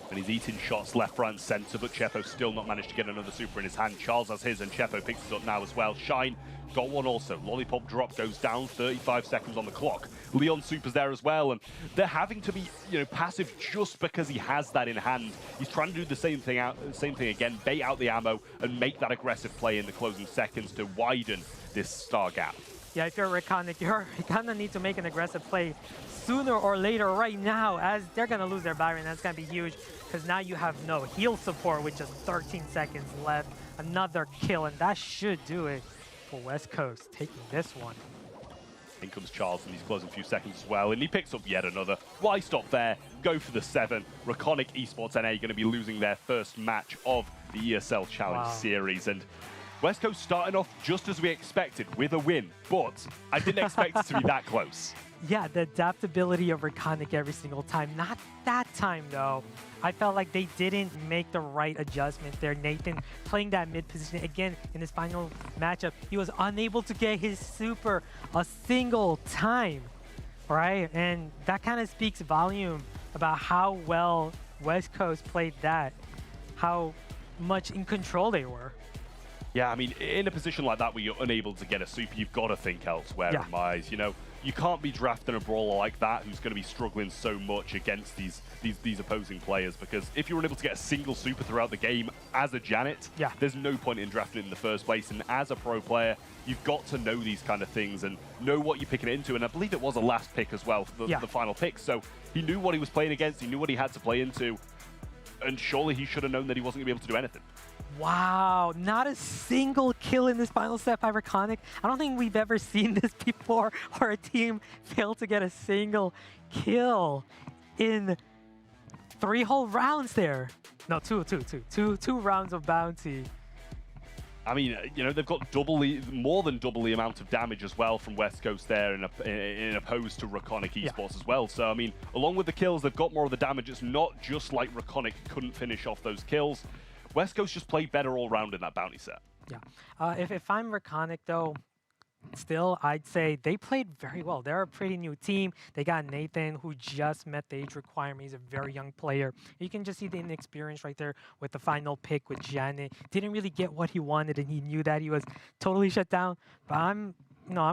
And he's eating shots left, right, and center, but Chepo still not managed to get another super in his hand. Charles has his, and Chepo picks it up now as well. Shine got one also. Lollipop drop goes down, 35 seconds on the clock. Leon super's there as well, and they're having to be, passive just because he has that in hand. He's trying to do the same thing again, bait out the ammo, and make that aggressive play in the closing seconds to widen this star gap. Yeah, if you're Raconic, you kind of need to make an aggressive play sooner or later right now, as they're going to lose their Byron. That's going to be huge, because now you have no heal support with just 13 seconds left. Another kill, and that should do it for West Coast, taking this one. In comes Charles, and he's closing a few seconds as well, and he picks up yet another. Why stop there? Go for the 7. Raconic Esports NA going to be losing their first match of the ESL Challenge Series, and West Coast starting off just as we expected with a win, but I didn't expect it to be that close. Yeah, the adaptability of Raconic every single time. Not that time, though. I felt like they didn't make the right adjustment there. Nathan playing that mid position again in his final matchup. He was unable to get his super a single time. Right, and that kind of speaks volume about how well West Coast played that, how much in control they were. Yeah, I mean, in a position like that where you're unable to get a super, you've got to think elsewhere, Yeah. Mize. You know, you can't be drafting a brawler like that who's going to be struggling so much against these opposing players, because if you're unable to get a single super throughout the game as a Janet, Yeah. there's no point in drafting it in the first place. And as a pro player, you've got to know these kind of things and know what you're picking it into. And I believe it was a last pick as well, the final pick. So he knew what he was playing against, he knew what he had to play into, and surely he should have known that he wasn't going to be able to do anything. Wow, not a single kill in this final set by Reconic. I don't think we've ever seen this before, or a team fail to get a single kill in 3 whole rounds there. No, two rounds of bounty. I mean, you know, they've got more than double the amount of damage as well from West Coast there in opposed to Reconic Esports as well. So, I mean, along with the kills, they've got more of the damage. It's not just like Reconic couldn't finish off those kills. West Coast just played better all round in that bounty set. Yeah. If I'm Reconic, though, still, I'd say they played very well. They're a pretty new team. They got Nathan, who just met the age requirement. He's a very young player. You can just see the inexperience right there with the final pick with Janet. Didn't really get what he wanted, and he knew that he was totally shut down. But I'm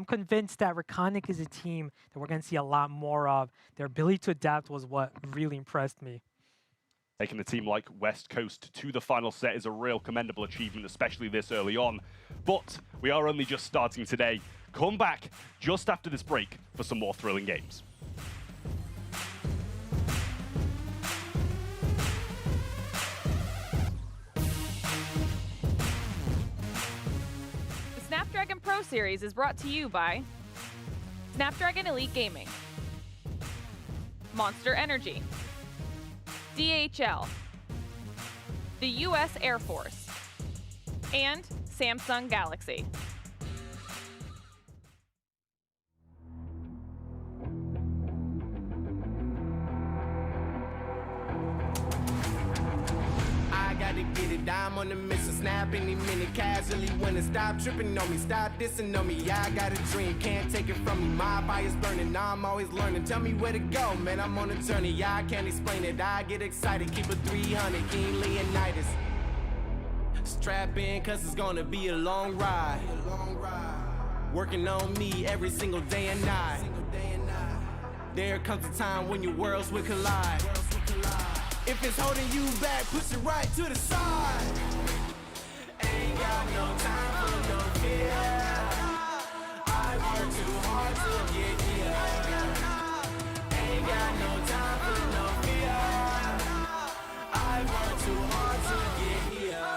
convinced that Reconic is a team that we're going to see a lot more of. Their ability to adapt was what really impressed me. Taking a team like West Coast to the final set is a real commendable achievement, especially this early on. But we are only just starting today. Come back just after this break for some more thrilling games. The Snapdragon Pro Series is brought to you by Snapdragon Elite Gaming, Monster Energy, DHL, the U.S. Air Force, and Samsung Galaxy. I gotta get it, I'm on the mission, snap any minute, casually winning. Stop tripping on me, stop dissing on me. Yeah, I got a dream, can't take it from me. My fire's burning, I'm always learning. Tell me where to go, man, I'm on a journey. Yeah, I can't explain it, I get excited. Keep it 300, King Leonidas. Strap in, cause it's gonna be a long ride. Working on me every single day and night. There comes a time when your worlds will collide. If it's holding you back, push it right to the side. Ain't got no time for no fear. I work too hard to get here. Ain't got no time for no fear. I work too hard to get here.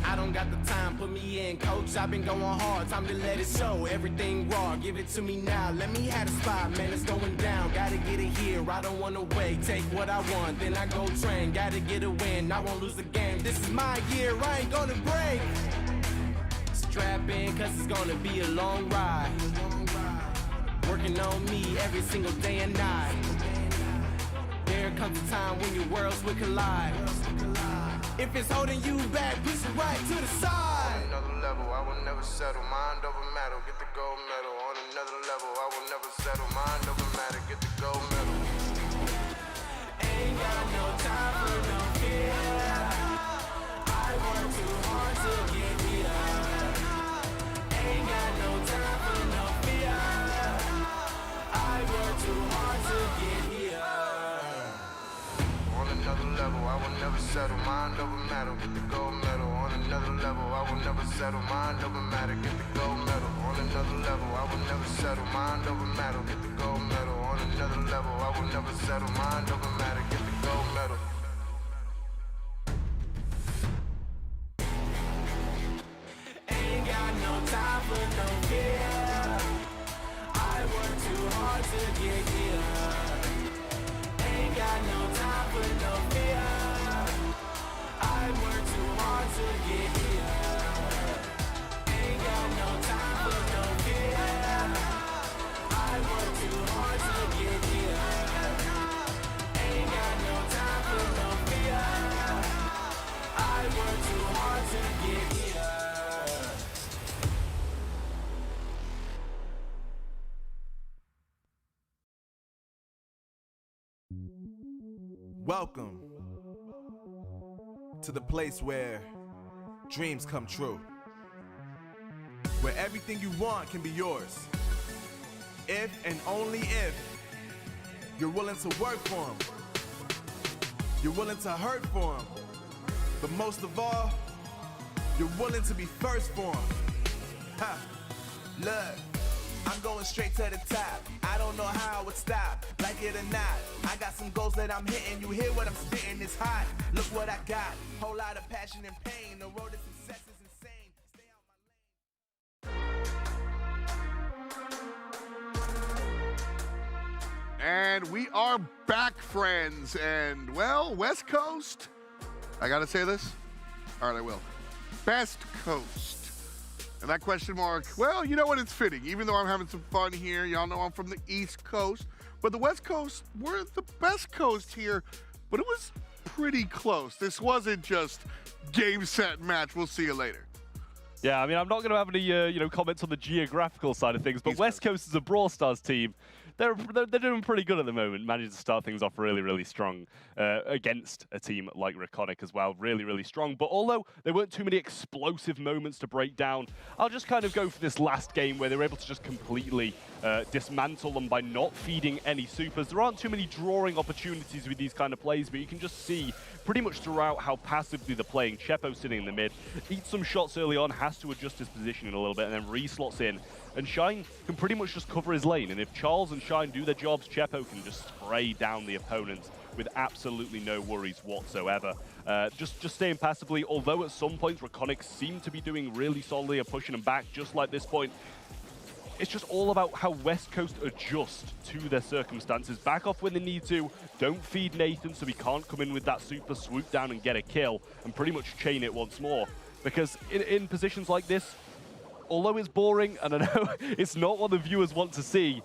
I don't got the time, put me in, coach. I've been going hard, time to let it show. Everything raw, give it to me now. Let me have the spot, man, it's going down. Gotta get it here, I don't wanna wait. Take what I want, then I go train. Gotta get a win, I won't lose the game. This is my year, I ain't gonna break. Strap in, cause it's gonna be a long ride. Working on me every single day and night. There comes a time when your worlds will collide. If it's holding you back, push it right to the side. On another level, I will never settle. Mind over matter, get the gold medal. On another level, I will never settle. Mind over matter, get the gold medal. Ain't got no time for no fear. I work too hard to get here. Ain't got no time for no fear. I work too hard to get here. On another level, I will never settle. Mind over matter, get the gold medal. On another level, I will never settle. Mind over matter, get the gold medal. On another level, I will never settle. Mind over matter, get the gold medal. On another level, I will never settle. Mind over matter, get the gold medal. Ain't got no time for no fear. I work too hard to get here. Ain't got no time for no fear. I work too hard to get here. Ain't got no time for no fear. I work too hard to get here. Ain't got no Welcome to the place where dreams come true. Where everything you want can be yours. If and only if you're willing to work for them. You're willing to hurt for them. But most of all, you're willing to be first for them. Ha! Look, I'm going straight to the top. I don't know how I would stop, like it or not. I got some goals that I'm hitting. You hear what I'm spitting? It's hot. Look what I got. Whole lot of passion and pain. The road to success is insane. Stay out my lane. And we are back, friends. And, well, West Coast. I got to say this? All right, I will. Best Coast. And that question mark, well, you know what? It's fitting. Even though I'm having some fun here, y'all know I'm from the East Coast. But the West Coast, we're the best coast here. But it was pretty close. This wasn't just game, set, match. We'll see you later. Yeah, I mean, I'm not going to have any comments on the geographical side of things, but West Coast is a Brawl Stars team. They're doing pretty good at the moment, managing to start things off really, really strong against a team like Raconic as well. Really, really strong. But although there weren't too many explosive moments to break down, I'll just kind of go for this last game where they were able to just completely dismantle them by not feeding any supers. There aren't too many drawing opportunities with these kind of plays, but you can just see pretty much throughout how passively they're playing. Chepo sitting in the mid, eats some shots early on, has to adjust his positioning a little bit, and then re-slots in. And Shine can pretty much just cover his lane. And if Charles and Shine do their jobs, Chepo can just spray down the opponents with absolutely no worries whatsoever. Just staying passively, although at some points Raconic seem to be doing really solidly and pushing them back, just like this point. It's just all about how West Coast adjust to their circumstances. Back off when they need to. Don't feed Nathan so he can't come in with that super swoop down and get a kill and pretty much chain it once more. Because in positions like this, although it's boring, and I know it's not what the viewers want to see,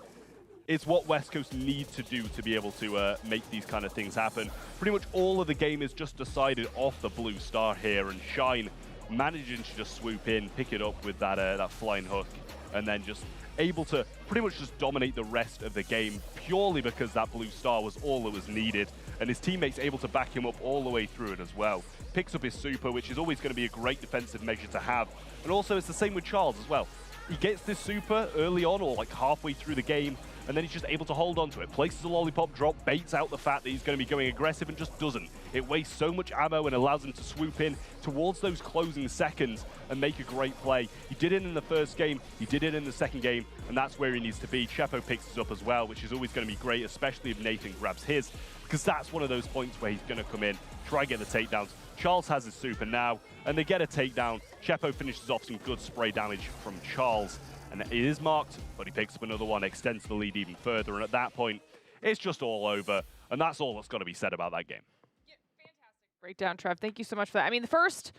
it's what West Coast need to do to be able to make these kind of things happen. Pretty much all of the game is just decided off the blue star here, and Shine managing to just swoop in, pick it up with that flying hook, and then just able to pretty much just dominate the rest of the game purely because that blue star was all that was needed, and his teammates able to back him up all the way through it as well. Picks up his super, which is always going to be a great defensive measure to have. And also it's the same with Charles as well. He gets this super early on or like halfway through the game, and then he's just able to hold on to it. Places a lollipop drop, baits out the fact that he's going to be going aggressive and just doesn't. It wastes so much ammo and allows him to swoop in towards those closing seconds and make a great play. He did it in the first game, he did it in the second game, and that's where he needs to be. Chepo picks it up as well, which is always going to be great, especially if Nathan grabs his, because that's one of those points where he's going to come in, try and get the takedowns. Charles has his super now, and they get a takedown. Chepo finishes off some good spray damage from Charles, and it is marked, but he picks up another one, extends the lead even further, and at that point, it's just all over, and that's all that's got to be said about that game. Yeah, fantastic breakdown, Trev. Thank you so much for that. I mean, the first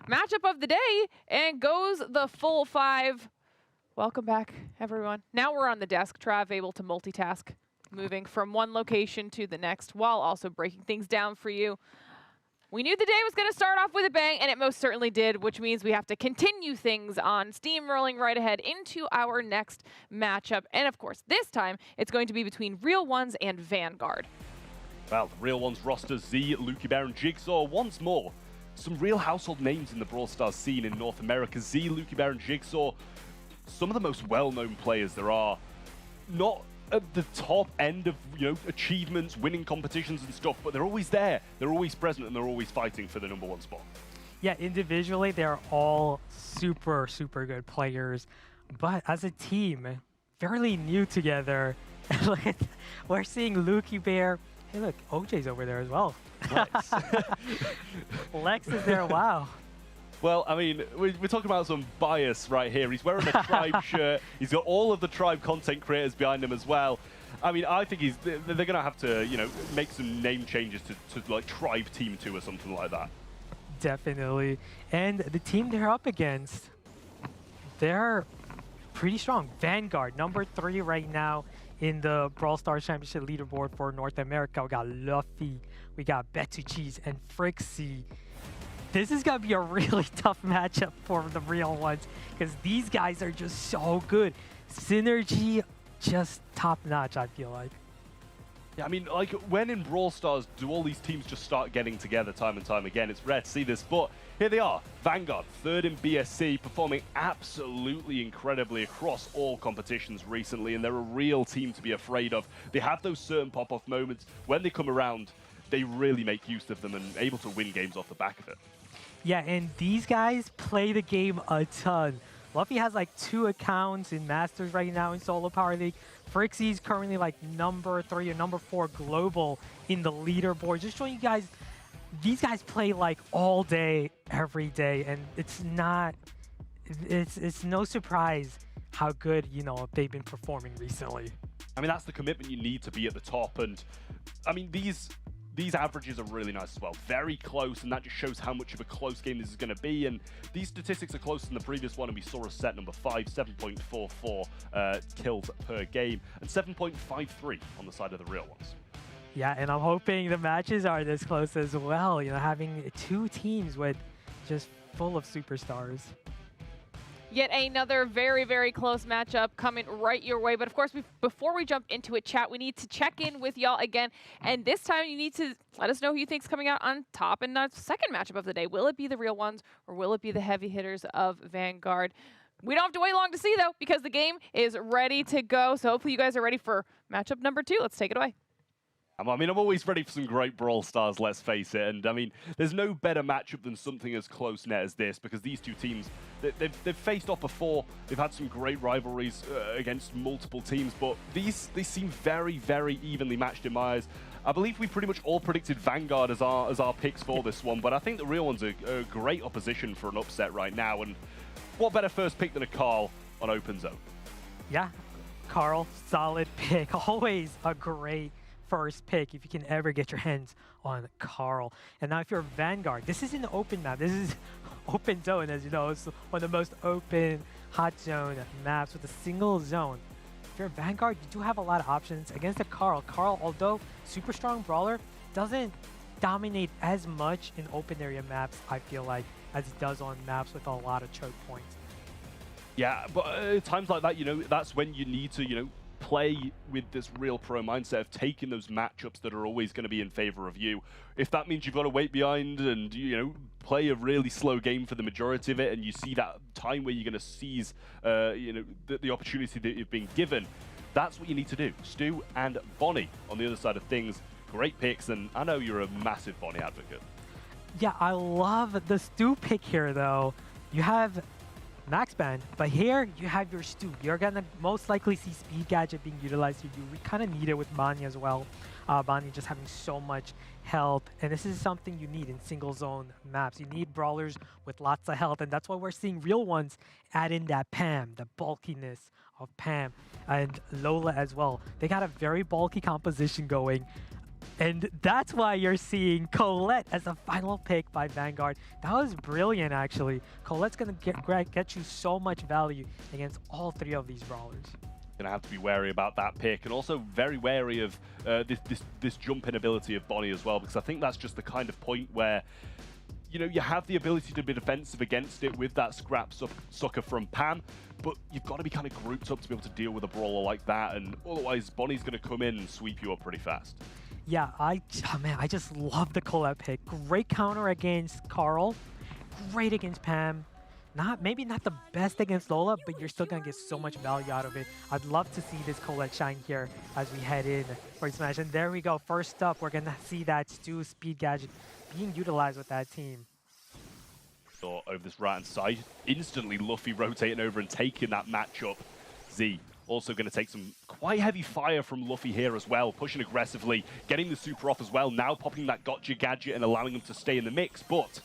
matchup of the day, and goes the full 5. Welcome back, everyone. Now we're on the desk, Trev, able to multitask, moving from one location to the next, while also breaking things down for you. We knew the day was going to start off with a bang, and it most certainly did, which means we have to continue things on, steamrolling right ahead into our next matchup. And of course, this time, it's going to be between Real Ones and Vanguard. Well, the Real Ones roster, Z, Lukey Bear, and Jigsaw once more. Some real household names in the Brawl Stars scene in North America. Z, Lukey Bear, and Jigsaw, some of the most well-known players there are. Not at the top end of, achievements, winning competitions and stuff, but they're always there. They're always present, and they're always fighting for the #1 spot. Yeah, individually, they're all super, super good players. But as a team, fairly new together. We're seeing Lukey Bear. Hey, look, OJ's over there as well. Lex. Lex is there, wow. Well, I mean, we're talking about some bias right here. He's wearing a Tribe shirt. He's got all of the Tribe content creators behind him as well. I mean, I think they're going to have to, make some name changes to like Tribe Team 2 or something like that. Definitely. And the team they're up against, they're pretty strong. Vanguard, number 3 right now in the Brawl Stars Championship leaderboard for North America. We got Luffy, we got Betucheese, and Frixie. This is going to be a really tough matchup for the Real Ones because these guys are just so good. Synergy, just top-notch, I feel like. Yeah, I mean, like, when in Brawl Stars do all these teams just start getting together time and time again? It's rare to see this, but here they are. Vanguard, third in BSC, performing absolutely incredibly across all competitions recently, and they're a real team to be afraid of. They have those certain pop-off moments. When they come around, they really make use of them and able to win games off the back of it. Yeah, and these guys play the game a ton. Luffy has like 2 accounts in Masters right now in Solo Power League. Frixie's currently like number 3 or number 4 global in the leaderboard. Just showing you guys, these guys play like all day, every day, and it's no surprise how good, you know, they've been performing recently. I mean, that's the commitment you need to be at the top, and I mean, these averages are really nice as well. Very close, and that just shows how much of a close game this is going to be. And these statistics are closer than the previous one, and we saw a set number 5, 7.44 kills per game, and 7.53 on the side of the real ones. Yeah, and I'm hoping the matches are this close as well. You know, having 2 teams with just full of superstars. Yet another very, very close matchup coming right your way. But of course, before we jump into it, chat, we need to check in with y'all again. And this time you need to let us know who you think's coming out on top in the second matchup of the day. Will it be the real ones, or will it be the heavy hitters of Vanguard? We don't have to wait long to see, though, because the game is ready to go. So hopefully you guys are ready for matchup number 2. Let's take it away. I mean, I'm always ready for some great Brawl Stars, let's face it. And I mean, there's no better matchup than something as close net as this, because these 2 teams, they've faced off before. They've had some great rivalries against multiple teams, but they seem very, very evenly matched in my eyes. I believe we pretty much all predicted Vanguard as our picks for this one, but I think the real one's a great opposition for an upset right now. And what better first pick than a Carl on open zone? Yeah, Carl, solid pick. Always a great first pick if you can ever get your hands on Carl. And now if you're Vanguard, this is an open map. This is open zone, as you know. It's one of the most open hot zone maps with a single zone. If you're Vanguard, you do have a lot of options against a Carl. Carl, although super strong brawler, doesn't dominate as much in open area maps, I feel like, as it does on maps with a lot of choke points. Yeah, but times like that, you know, that's when you need to, you know, play with this real pro mindset of taking those matchups that are always going to be in favor of you. If that means you've got to wait behind and, you know, play a really slow game for the majority of it, and you see that time where you're going to seize, you know, the opportunity that you've been given, that's what you need to do. Stu and Bonnie on the other side of things, great picks, and I know you're a massive Bonnie advocate. Yeah, I love the Stu pick here, though. You have Max Band, but here you have your Stu. You're gonna most likely see Speed Gadget being utilized here. You kind of need it with Bonnie as well. Bonnie just having so much health, and this is something you need in single zone maps. You need brawlers with lots of health, and that's why we're seeing real ones add in that Pam, the bulkiness of Pam, and Lola as well. They got a very bulky composition going. And that's why you're seeing Colette as the final pick by Vanguard. That was brilliant, actually. Colette's going to get you so much value against all 3 of these brawlers. Going to have to be wary about that pick, and also very wary of this jump-in ability of Bonnie as well, because I think that's just the kind of point where, you know, you have the ability to be defensive against it with that scrap sucker from Pam, but you've got to be kind of grouped up to be able to deal with a brawler like that, and otherwise Bonnie's going to come in and sweep you up pretty fast. Yeah, I just love the Colette pick. Great counter against Carl. Great against Pam. Maybe not the best against Lola, but you're still going to get so much value out of it. I'd love to see this Colette shine here as we head in for Smash. And there we go. First up, we're going to see that Stu Speed Gadget being utilized with that team. So over this right-hand side, instantly Luffy rotating over and taking that matchup. Z also going to take some quite heavy fire from Luffy here as well, pushing aggressively, getting the super off as well, now popping that gotcha gadget and allowing him to stay in the mix, but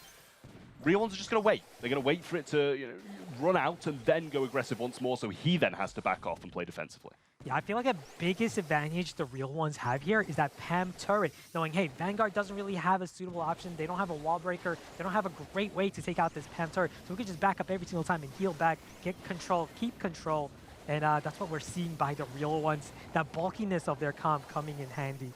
real ones are just going to wait. They're going to wait for it to, you know, run out and then go aggressive once more, so he then has to back off and play defensively. Yeah, I feel like the biggest advantage the real ones have here is that Pam turret, knowing, hey, Vanguard doesn't really have a suitable option. They don't have a wall breaker. They don't have a great way to take out this Pam turret, so we can just back up every single time and heal back, get control, keep control. And that's what we're seeing by the real ones, that bulkiness of their comp coming in handy.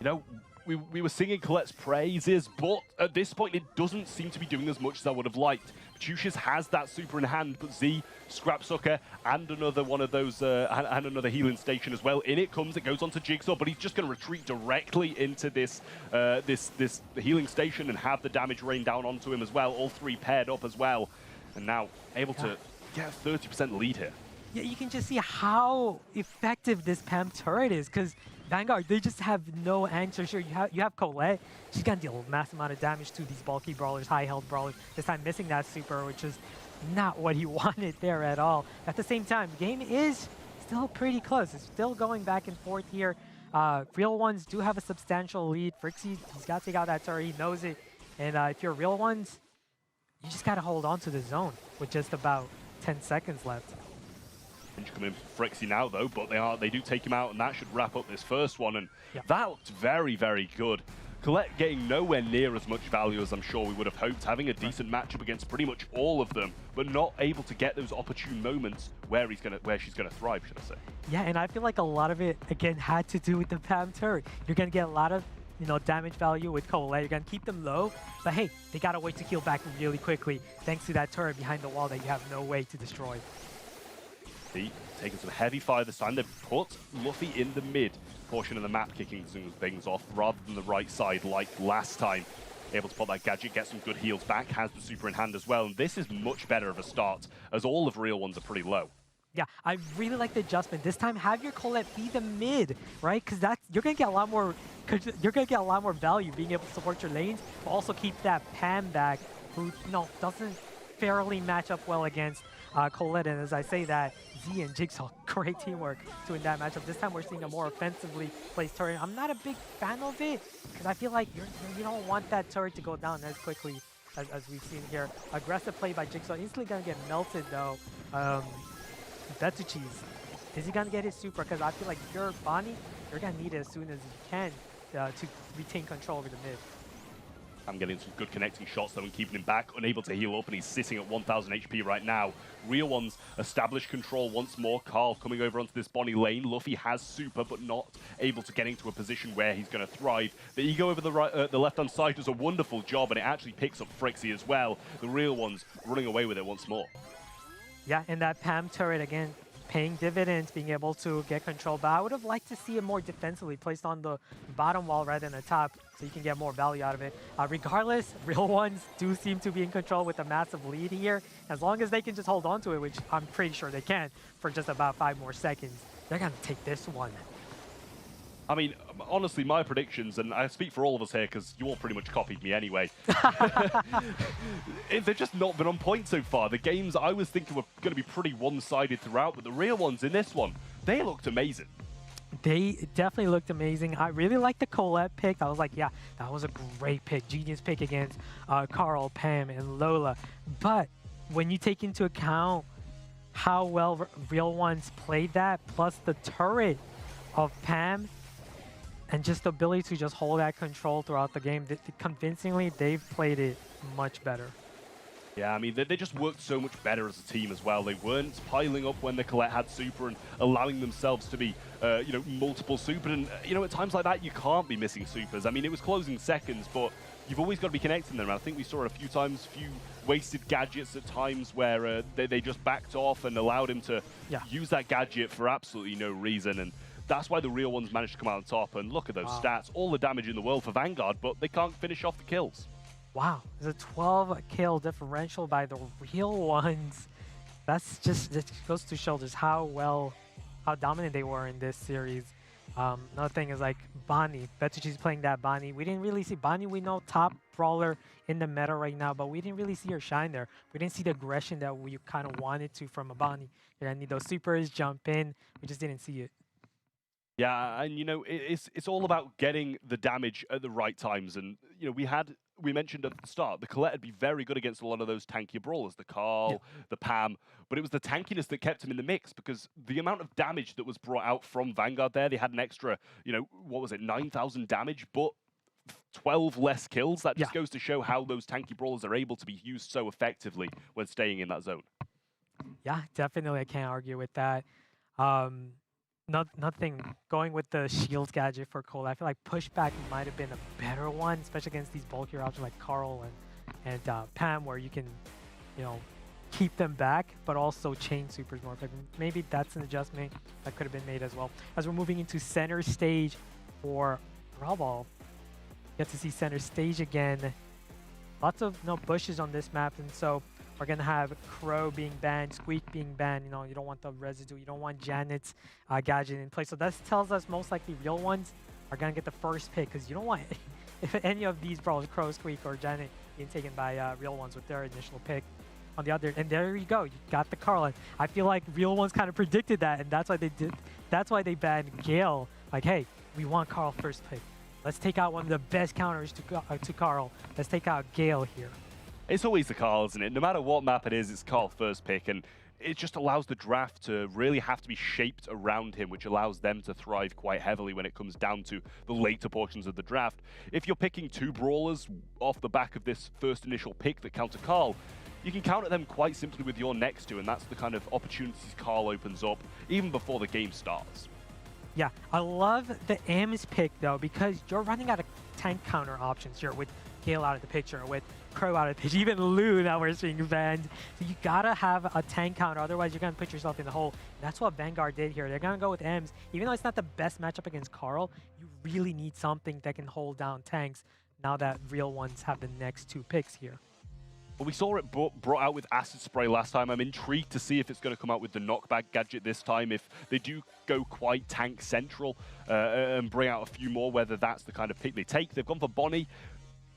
You know, we were singing Colette's praises, but at this point it doesn't seem to be doing as much as I would have liked. Tushis has that super in hand, but Z, Scrapsucker, and another one of those, and another healing station as well. In it comes, it goes onto Jigsaw, but he's just going to retreat directly into this this healing station and have the damage rain down onto him as well. All three paired up as well, and now able to get a 30% lead here. Yeah, you can just see how effective this Pam turret is, because Vanguard, they just have no answer. Sure, you have Colette. She's going to deal a massive amount of damage to these bulky brawlers, high health brawlers. This time missing that super, which is not what he wanted there at all. At the same time, the game is still pretty close. It's still going back and forth here. Real Ones do have a substantial lead. Frixie, he's got to take out that turret. He knows it. And if you're Real Ones, you just got to hold on to the zone with just about 10 seconds left. Coming in for Frixie now though, but they do take him out, and that should wrap up this first one, and that looked very, very good. Colette getting nowhere near as much value as I'm sure we would have hoped, having a decent matchup against pretty much all of them, but not able to get those opportune moments where she's gonna thrive, should I say. Yeah, and I feel like a lot of it again had to do with the Pam turret. You're gonna get a lot of damage value with Colette. You're gonna keep them low, but hey, they gotta wait to heal back really quickly thanks to that turret behind the wall that you have no way to destroy. Taking some heavy fire this time. They've put Luffy in the mid portion of the map, kicking things off rather than the right side like last time. Able to put that gadget, get some good heals back, has the super in hand as well, and this is much better of a start as all of Real Ones are pretty low. Yeah, I really like the adjustment. This time, have your Colette be the mid, right? Because you're gonna get a lot more. You're gonna get a lot more value being able to support your lanes, but also keep that Pam back, who doesn't fairly match up well against Colette. And as I say that, Z and Jigsaw, great teamwork to win that matchup. This time we're seeing a more offensively placed turret. I'm not a big fan of it because I feel like you don't want that turret to go down as quickly as we've seen here. Aggressive play by Jigsaw, instantly gonna get melted though. Betuchis, is he gonna get his super? Because I feel like if you're Bonnie, you're gonna need it as soon as you can to retain control over the mid. I'm getting some good connecting shots though and keeping him back, unable to heal up, and he's sitting at 1000 HP right now. Real Ones establish control once more. Carl coming over onto this Bonnie lane. Luffy has super, but not able to get into a position where he's going to thrive. The Ego over the left-hand side does a wonderful job, and it actually picks up Frixie as well. The Real Ones running away with it once more. Yeah, and that Pam turret, again, paying dividends, being able to get control. But I would have liked to see it more defensively, placed on the bottom wall rather than the top, so you can get more value out of it. Regardless, Real Ones do seem to be in control with a massive lead here. As long as they can just hold on to it, which I'm pretty sure they can, for just about 5 more seconds, they're going to take this one. I mean, honestly, my predictions, and I speak for all of us here because you all pretty much copied me anyway. They've just not been on point so far. The games I was thinking were going to be pretty one-sided throughout, but the Real Ones in this one, they looked amazing. They definitely looked amazing. I really liked the Colette pick. I was like, yeah, that was a great pick. Genius pick against Carl, Pam, and Lola. But when you take into account how well Real Ones played that, plus the turret of Pam, and just the ability to just hold that control throughout the game, convincingly, they've played it much better. Yeah, I mean, they just worked so much better as a team as well. They weren't piling up when the Colette had super and allowing themselves to be, multiple super. And, at times like that, you can't be missing supers. I mean, it was closing seconds, but you've always got to be connecting them. And I think we saw a few times, few wasted gadgets at times where they just backed off and allowed him to use that gadget for absolutely no reason. And that's why the Real Ones managed to come out on top. And look at those stats, all the damage in the world for Vanguard, but they can't finish off the kills. Wow, there's a 12 kill differential by the Real Ones. That goes to show just how dominant they were in this series. Another thing is like Bonnie, Betuchis playing that Bonnie. We didn't really see Bonnie, we know top brawler in the meta right now, but we didn't really see her shine there. We didn't see the aggression that we kind of wanted to from a Bonnie. You're gonna need those supers, jump in. We just didn't see it. Yeah, and it's all about getting the damage at the right times. And we mentioned at the start, the Colette would be very good against a lot of those tankier brawlers, the Carl, the Pam, but it was the tankiness that kept him in the mix, because the amount of damage that was brought out from Vanguard there, they had an extra, 9,000 damage, but 12 less kills. That just goes to show how those tanky brawlers are able to be used so effectively when staying in that zone. Yeah, definitely, I can't argue with that. Nothing going with the shield gadget for Cole. I feel like pushback might have been a better one, especially against these bulkier options like Carl and Pam, where you can, keep them back, but also chain supers more effective. Maybe that's an adjustment that could have been made as well. As we're moving into center stage for Brawl, get to see center stage again. Lots of bushes on this map, and so we're gonna have Crow being banned, Squeak being banned. You don't want the residue. You don't want Janet's gadget in place. So that tells us most likely real ones are gonna get the first pick, because you don't want if any of these brawlers, Crow, Squeak, or Janet, being taken by real ones with their initial pick. On the other, and there you go, you got the Carl. And I feel like real ones kind of predicted that, and that's why they did. That's why they banned Gale. Like, hey, we want Carl first pick. Let's take out one of the best counters to Carl. Let's take out Gale here. It's always the Carl, isn't it? No matter what map it is, it's Carl first pick, and it just allows the draft to really have to be shaped around him, which allows them to thrive quite heavily when it comes down to the later portions of the draft. If you're picking two brawlers off the back of this first initial pick that counter Carl, you can counter them quite simply with your next two, and that's the kind of opportunities Carl opens up even before the game starts. Yeah, I love the M's pick though, because you're running out of tank counter options here with Gale out of the picture, with Crow out of the picture, even Lou now we're seeing banned. So you gotta have a tank counter, otherwise you're gonna put yourself in the hole. And that's what Vanguard did here. They're gonna go with M's. Even though it's not the best matchup against Carl, you really need something that can hold down tanks now that real ones have the next two picks here. Well, we saw it brought out with Acid Spray last time. I'm intrigued to see if it's going to come out with the knockback gadget this time, if they do go quite tank central and bring out a few more, whether that's the kind of pick they take. They've gone for Bonnie,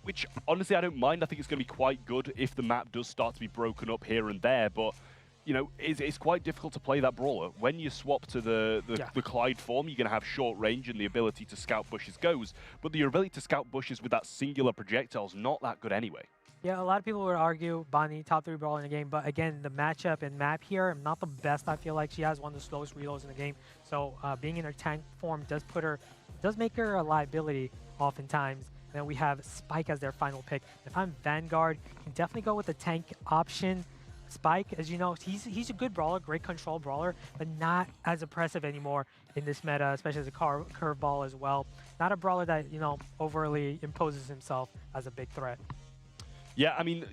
which honestly I don't mind. I think it's going to be quite good if the map does start to be broken up here and there, but it's quite difficult to play that brawler. When you swap to the Clyde form, you're going to have short range and the ability to scout bushes goes, but the ability to scout bushes with that singular projectile is not that good anyway. Yeah, a lot of people would argue Bonnie, top 3 brawler in the game, but again, the matchup and map here, not the best. I feel like she has one of the slowest reloads in the game, so being in her tank form does make her a liability oftentimes. And then we have Spike as their final pick. If I'm Vanguard, you can definitely go with the tank option. Spike, as you know, he's a good brawler, great control brawler, but not as impressive anymore in this meta, especially as a curveball as well. Not a brawler that, overly imposes himself as a big threat. Yeah, I mean,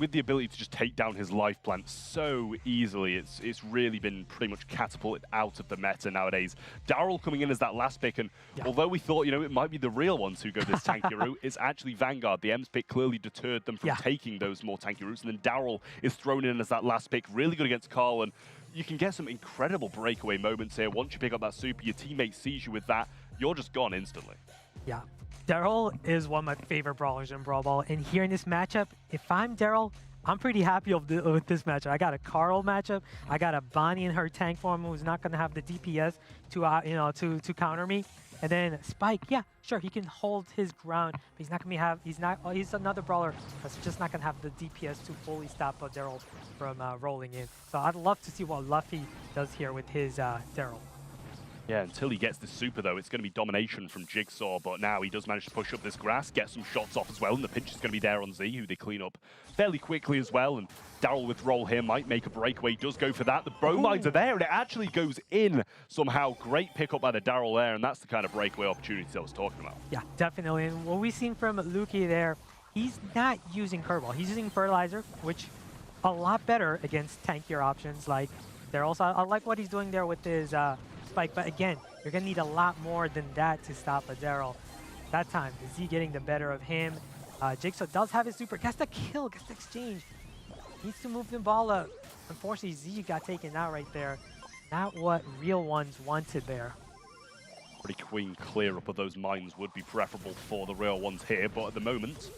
with the ability to just take down his life plant so easily, it's really been pretty much catapulted out of the meta nowadays. Daryl coming in as that last pick, and although we thought, it might be the real ones who go this tanky route, it's actually Vanguard. The M's pick clearly deterred them from taking those more tanky routes, and then Daryl is thrown in as that last pick, really good against Carl, and you can get some incredible breakaway moments here. Once you pick up that super, your teammate sees you with that, you're just gone instantly. Yeah. Daryl is one of my favorite brawlers in Brawl Ball, and here in this matchup, if I'm Daryl, I'm pretty happy with this matchup. I got a Carl matchup, I got a Bonnie in her tank form who's not going to have the DPS to counter me, and then Spike, yeah, sure, he can hold his ground, but he's not going to he's another brawler that's just not going to have the DPS to fully stop Daryl from rolling in. So I'd love to see what Luffy does here with his Daryl. Yeah, until he gets the super, though, it's going to be domination from Jigsaw, but now he does manage to push up this grass, get some shots off as well, and the pinch is going to be there on Z, who they clean up fairly quickly as well, and Daryl with roll here might make a breakaway, does go for that. The bromides are there, and it actually goes in somehow. Great pick up by the Daryl there, and that's the kind of breakaway opportunity I was talking about. Yeah, definitely, and what we've seen from Luki there, he's not using Curveball, he's using Fertilizer, which a lot better against tankier options like Daryl. So I like what he's doing there with his Spike, but again, you're going to need a lot more than that to stop a Daryl. That time, Z getting the better of him. Jigsaw does have his super, gets the kill, gets the exchange. Needs to move the ball up. Unfortunately, Z got taken out right there. Not what real ones wanted there. Pretty clean clear up of those mines would be preferable for the real ones here, but at the moment,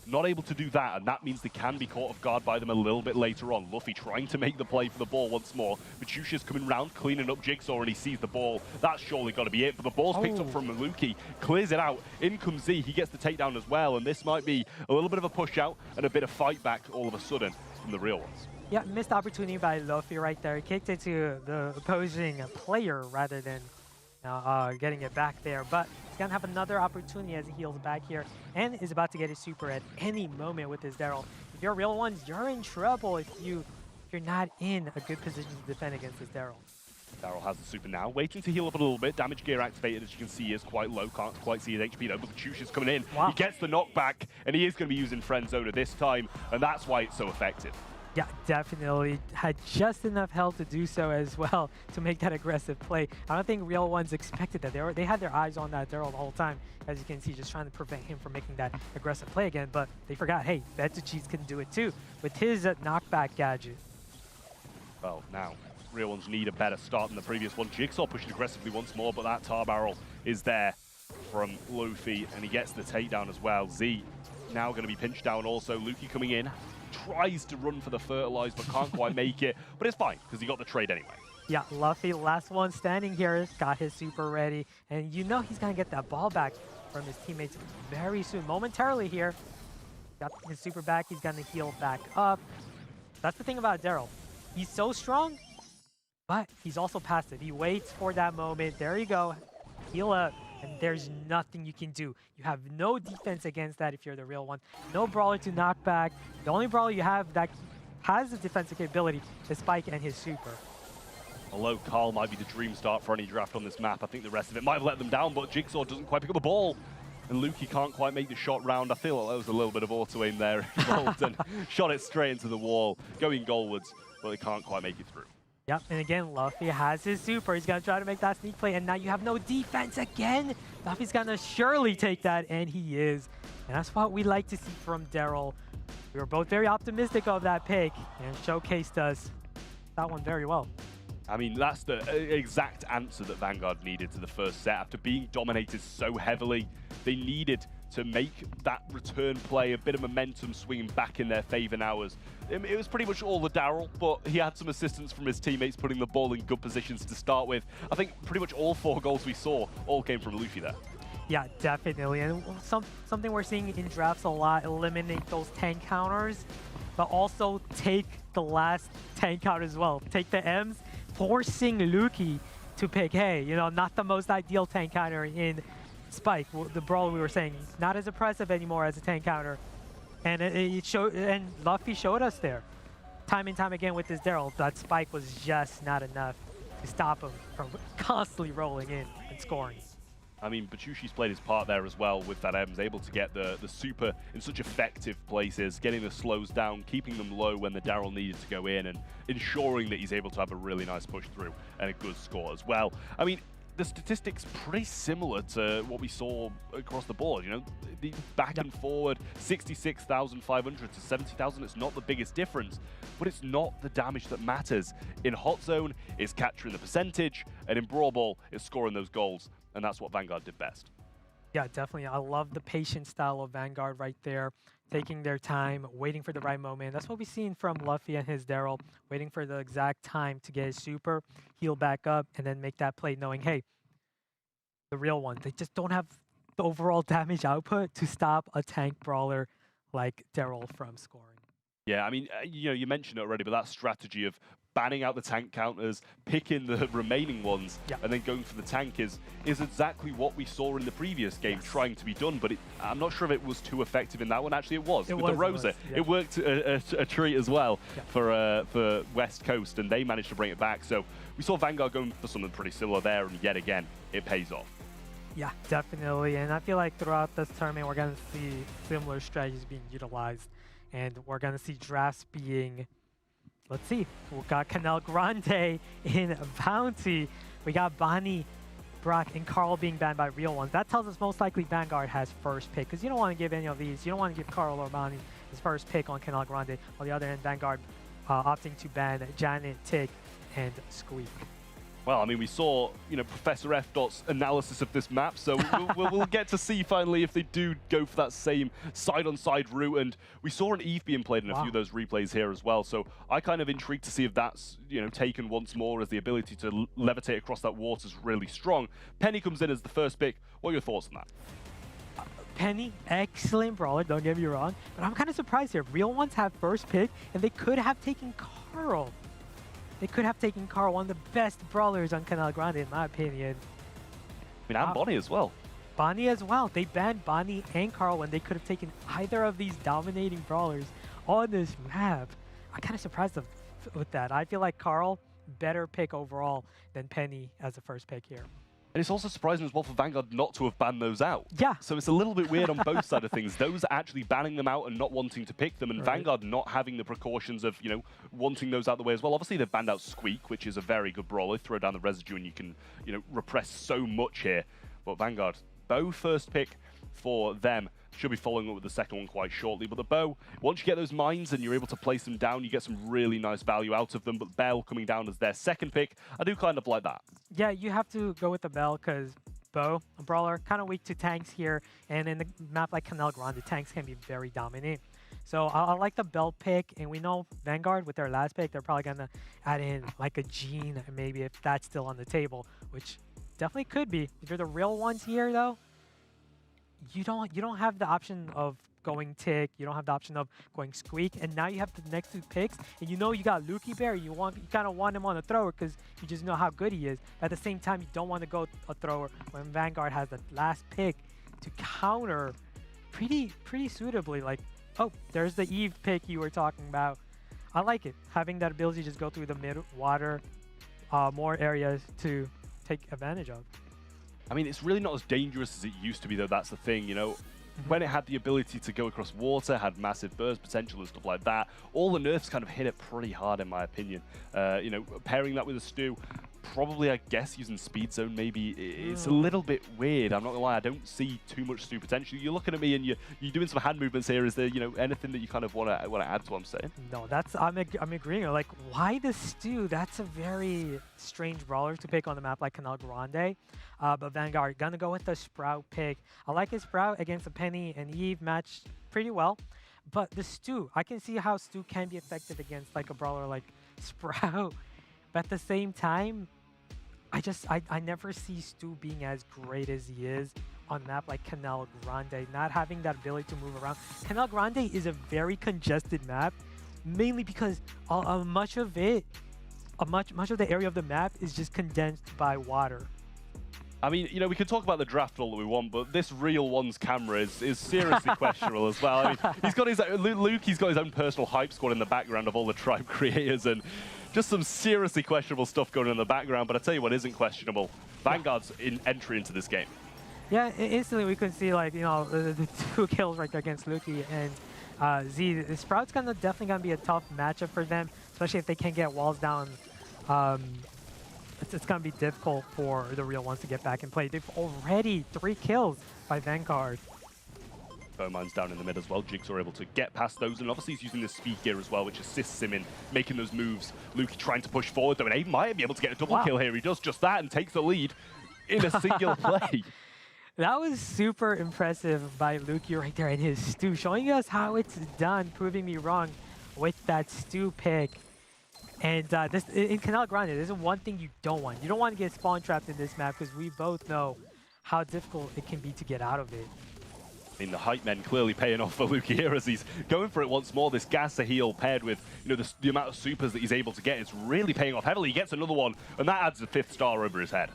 not able to do that, and that means they can be caught off guard by them a little bit later on. Luffy trying to make the play for the ball once more, but Chusha's coming round, cleaning up Jigsaw, and he sees the ball. That's surely got to be it, but the ball's picked up from Maluki, clears it out. In comes Z, he gets the takedown as well, and this might be a little bit of a push out and a bit of fight back all of a sudden from the real ones. Yeah, missed opportunity by Luffy right there. He kicked it to the opposing player rather than getting it back there, but he's gonna have another opportunity as he heals back here and is about to get his super at any moment with his Daryl. If you're real ones, you're in trouble if you're not in a good position to defend against this Daryl. Daryl has the super now, waiting to heal up a little bit. Damage gear activated, as you can see, is quite low. Can't quite see his HP though, but Chushi's coming in. Wow. He gets the knockback, and he is going to be using Friend Zoner this time, and that's why it's so effective. Yeah, definitely. Had just enough health to do so as well to make that aggressive play. I don't think Real Ones expected that. They had their eyes on that Daryl the whole time, as you can see, just trying to prevent him from making that aggressive play again. But they forgot, hey, Betsuchis can do it too with his knockback gadget. Well, now, Real Ones need a better start than the previous one. Jigsaw pushed aggressively once more, but that tar barrel is there from Luffy, and he gets the takedown as well. Z now going to be pinched down also. Luki coming in, tries to run for the fertilize, but can't quite make it. But it's fine, because he got the trade anyway. Yeah, Luffy, last one standing here, got his super ready, and you know he's going to get that ball back from his teammates very soon. Momentarily here, got his super back, he's going to heal back up. That's the thing about Daryl. He's so strong, but he's also passive. He waits for that moment. There you go. Heal up, and there's nothing you can do. You have no defense against that if you're the Real One. No brawler to knock back. The only brawler you have that has the defensive capability is Spike and his super. Although Carl might be the dream start for any draft on this map, I think the rest of it might have let them down, but Jigsaw doesn't quite pick up the ball. And Luki can't quite make the shot round. I feel like there was a little bit of auto-aim there involved and shot it straight into the wall, going goalwards, but they can't quite make it through. Yep, and again, Luffy has his super. He's going to try to make that sneak play, and now you have no defense again. Luffy's going to surely take that, and he is. And that's what we like to see from Daryl. We were both very optimistic of that pick, and showcased us that one very well. I mean, that's the exact answer that Vanguard needed to the first set. After being dominated so heavily, they needed to make that return play, a bit of momentum swinging back in their favor now. It was pretty much all the Daryl, but he had some assistance from his teammates putting the ball in good positions to start with. I think pretty much all 4 goals we saw all came from Luffy there. Yeah, definitely. And something we're seeing in drafts a lot, eliminate those tank counters, but also take the last tank counter as well. Take the M's, forcing Luki to pick, hey, you know, not the most ideal tank counter in Spike, the Brawl we were saying, not as impressive anymore as a tank counter. And it showed, and Luffy showed us there, time and time again with this Daryl, that Spike was just not enough to stop him from constantly rolling in and scoring. I mean, Bachushi's played his part there as well with that M's, able to get the super in such effective places, getting the slows down, keeping them low when the Daryl needed to go in, and ensuring that he's able to have a really nice push through and a good score as well. I mean, the statistics pretty similar to what we saw across the board. You know, the back and forward, 66,500 to 70,000. It's not the biggest difference, but it's not the damage that matters. In Hot Zone, it's capturing the percentage, and in Brawl Ball, it's scoring those goals, and that's what Vanguard did best. Yeah, definitely. I love the patient style of Vanguard right there, taking their time, waiting for the right moment. That's what we've seen from Luffy and his Daryl, waiting for the exact time to get his super, heal back up, and then make that play knowing, hey, the Real One, they just don't have the overall damage output to stop a tank brawler like Daryl from scoring. Yeah, I mean, you know, you mentioned it already, but that strategy of banning out the tank counters, picking the remaining ones, and then going for the tank is exactly what we saw in the previous game trying to be done, but I'm not sure if it was too effective in that one. Actually, it was. With the Rosa. It worked a treat as well for West Coast, and they managed to bring it back. So we saw Vanguard going for something pretty similar there, and yet again, it pays off. Yeah, definitely. And I feel like throughout this tournament, we're going to see similar strategies being utilized, and we're going to see drafts being... Let's see. We got Canal Grande in Bounty. We got Bonnie, Brock, and Carl being banned by Real Ones. That tells us most likely Vanguard has first pick, because you don't want to give any of these. You don't want to give Carl or Bonnie his first pick on Canal Grande. On the other hand, Vanguard opting to ban Janet, Tick, and Squeak. Well, I mean, we saw, you know, Professor F. Dot's analysis of this map, so we'll get to see finally if they do go for that same side-on-side route. And we saw an Eve being played in a few of those replays here as well, so I kind of intrigued to see if that's, you know, taken once more, as the ability to levitate across that water is really strong. Penny comes in as the first pick. What are your thoughts on that? Penny, excellent brawler, don't get me wrong, but I'm kind of surprised here. Real Ones have first pick, and they could have taken Carl. They could have taken Carl, one of the best brawlers on Canal Grande, in my opinion. I mean, and Bonnie as well. Bonnie as well. They banned Bonnie and Carl when they could have taken either of these dominating brawlers on this map. I'm kind of surprised with that. I feel like Carl, better pick overall than Penny as the first pick here. And it's also surprising as well for Vanguard not to have banned those out. Yeah. So it's a little bit weird on both sides of things. Those actually banning them out and not wanting to pick them, and Vanguard not having the precautions of, you know, wanting those out the way as well. Obviously, they've banned out Squeak, which is a very good brawler. Throw down the residue and you can, you know, repress so much here. But Vanguard, Bow first pick for them. Should be following up with the second one quite shortly. But the Bow, once you get those mines and you're able to place them down, you get some really nice value out of them. But Bell coming down as their second pick, I do kind of like that. Yeah, you have to go with the Bell because Bow, a brawler, kind of weak to tanks here. And in a map like Canal Grande, tanks can be very dominant. So I like the Bell pick. And we know Vanguard, with their last pick, they're probably going to add in like a Gene, maybe, if that's still on the table, which definitely could be. If you're the real ones here, though, you don't have the option of going Tick, you don't have the option of going Squeak, and now you have the next two picks, and you know you got Lukey Bear, you kind of want him on a thrower because you just know how good he is. But at the same time, you don't want to go a thrower when Vanguard has the last pick to counter pretty suitably. Like, oh, there's the Eve pick you were talking about. I like it, having that ability to just go through the mid-water, more areas to take advantage of. I mean, it's really not as dangerous as it used to be, though. That's the thing, you know. When it had the ability to go across water, had massive burst potential and stuff like that, all the nerfs kind of hit it pretty hard, in my opinion. You know, pairing that with a Stu, probably, I guess, using Speed Zone, maybe it's a little bit weird. I'm not gonna lie, I don't see too much Stu potential. You're looking at me and you're doing some hand movements here. Is there, you know, anything that you kind of want to add to what I'm saying? No, I'm agreeing. Like, why the Stu? That's a very strange brawler to pick on the map like Canal Grande. But Vanguard gonna go with the Sprout pick. I like his Sprout against the Penny and Eve matched pretty well. But the Stu, I can see how Stu can be effective against like a brawler like Sprout. But at the same time, I never see Stu being as great as he is on a map like Canal Grande, not having that ability to move around. Canal Grande is a very congested map, mainly because much of the area of the map is just condensed by water. I mean, you know, we can talk about the draft all that we want, but this Real One's camera is seriously questionable as well. I mean, he's got his Lukey's got his own personal hype squad in the background of all the tribe creators, and just some seriously questionable stuff going on in the background. But I tell you what isn't questionable: Vanguard's entry into this game. Yeah, instantly we could see, like, you know, the 2 kills right there against Lukey and Z. The Sprout's definitely gonna be a tough matchup for them, especially if they can't get walls down. It's going to be difficult for the Real Ones to get back and play. They've already 3 kills by Vanguard. Bowman's down in the mid as well. Jigsaw able to get past those, and obviously he's using the speed gear as well, which assists him in making those moves. Lukey trying to push forward, though, and he might be able to get a double kill here. He does just that and takes the lead in a single play. That was super impressive by Lukey right there in his Stu, showing us how it's done, proving me wrong with that Stu pick. And this in Canal Grande, this is one thing you don't want. You don't want to get spawn trapped in this map because we both know how difficult it can be to get out of it. I mean, the hype men clearly paying off for Lukey here as he's going for it once more. This Gasser heal paired with, you know, the amount of supers that he's able to get is really paying off heavily. He gets another one, and that adds a 5th star over his head.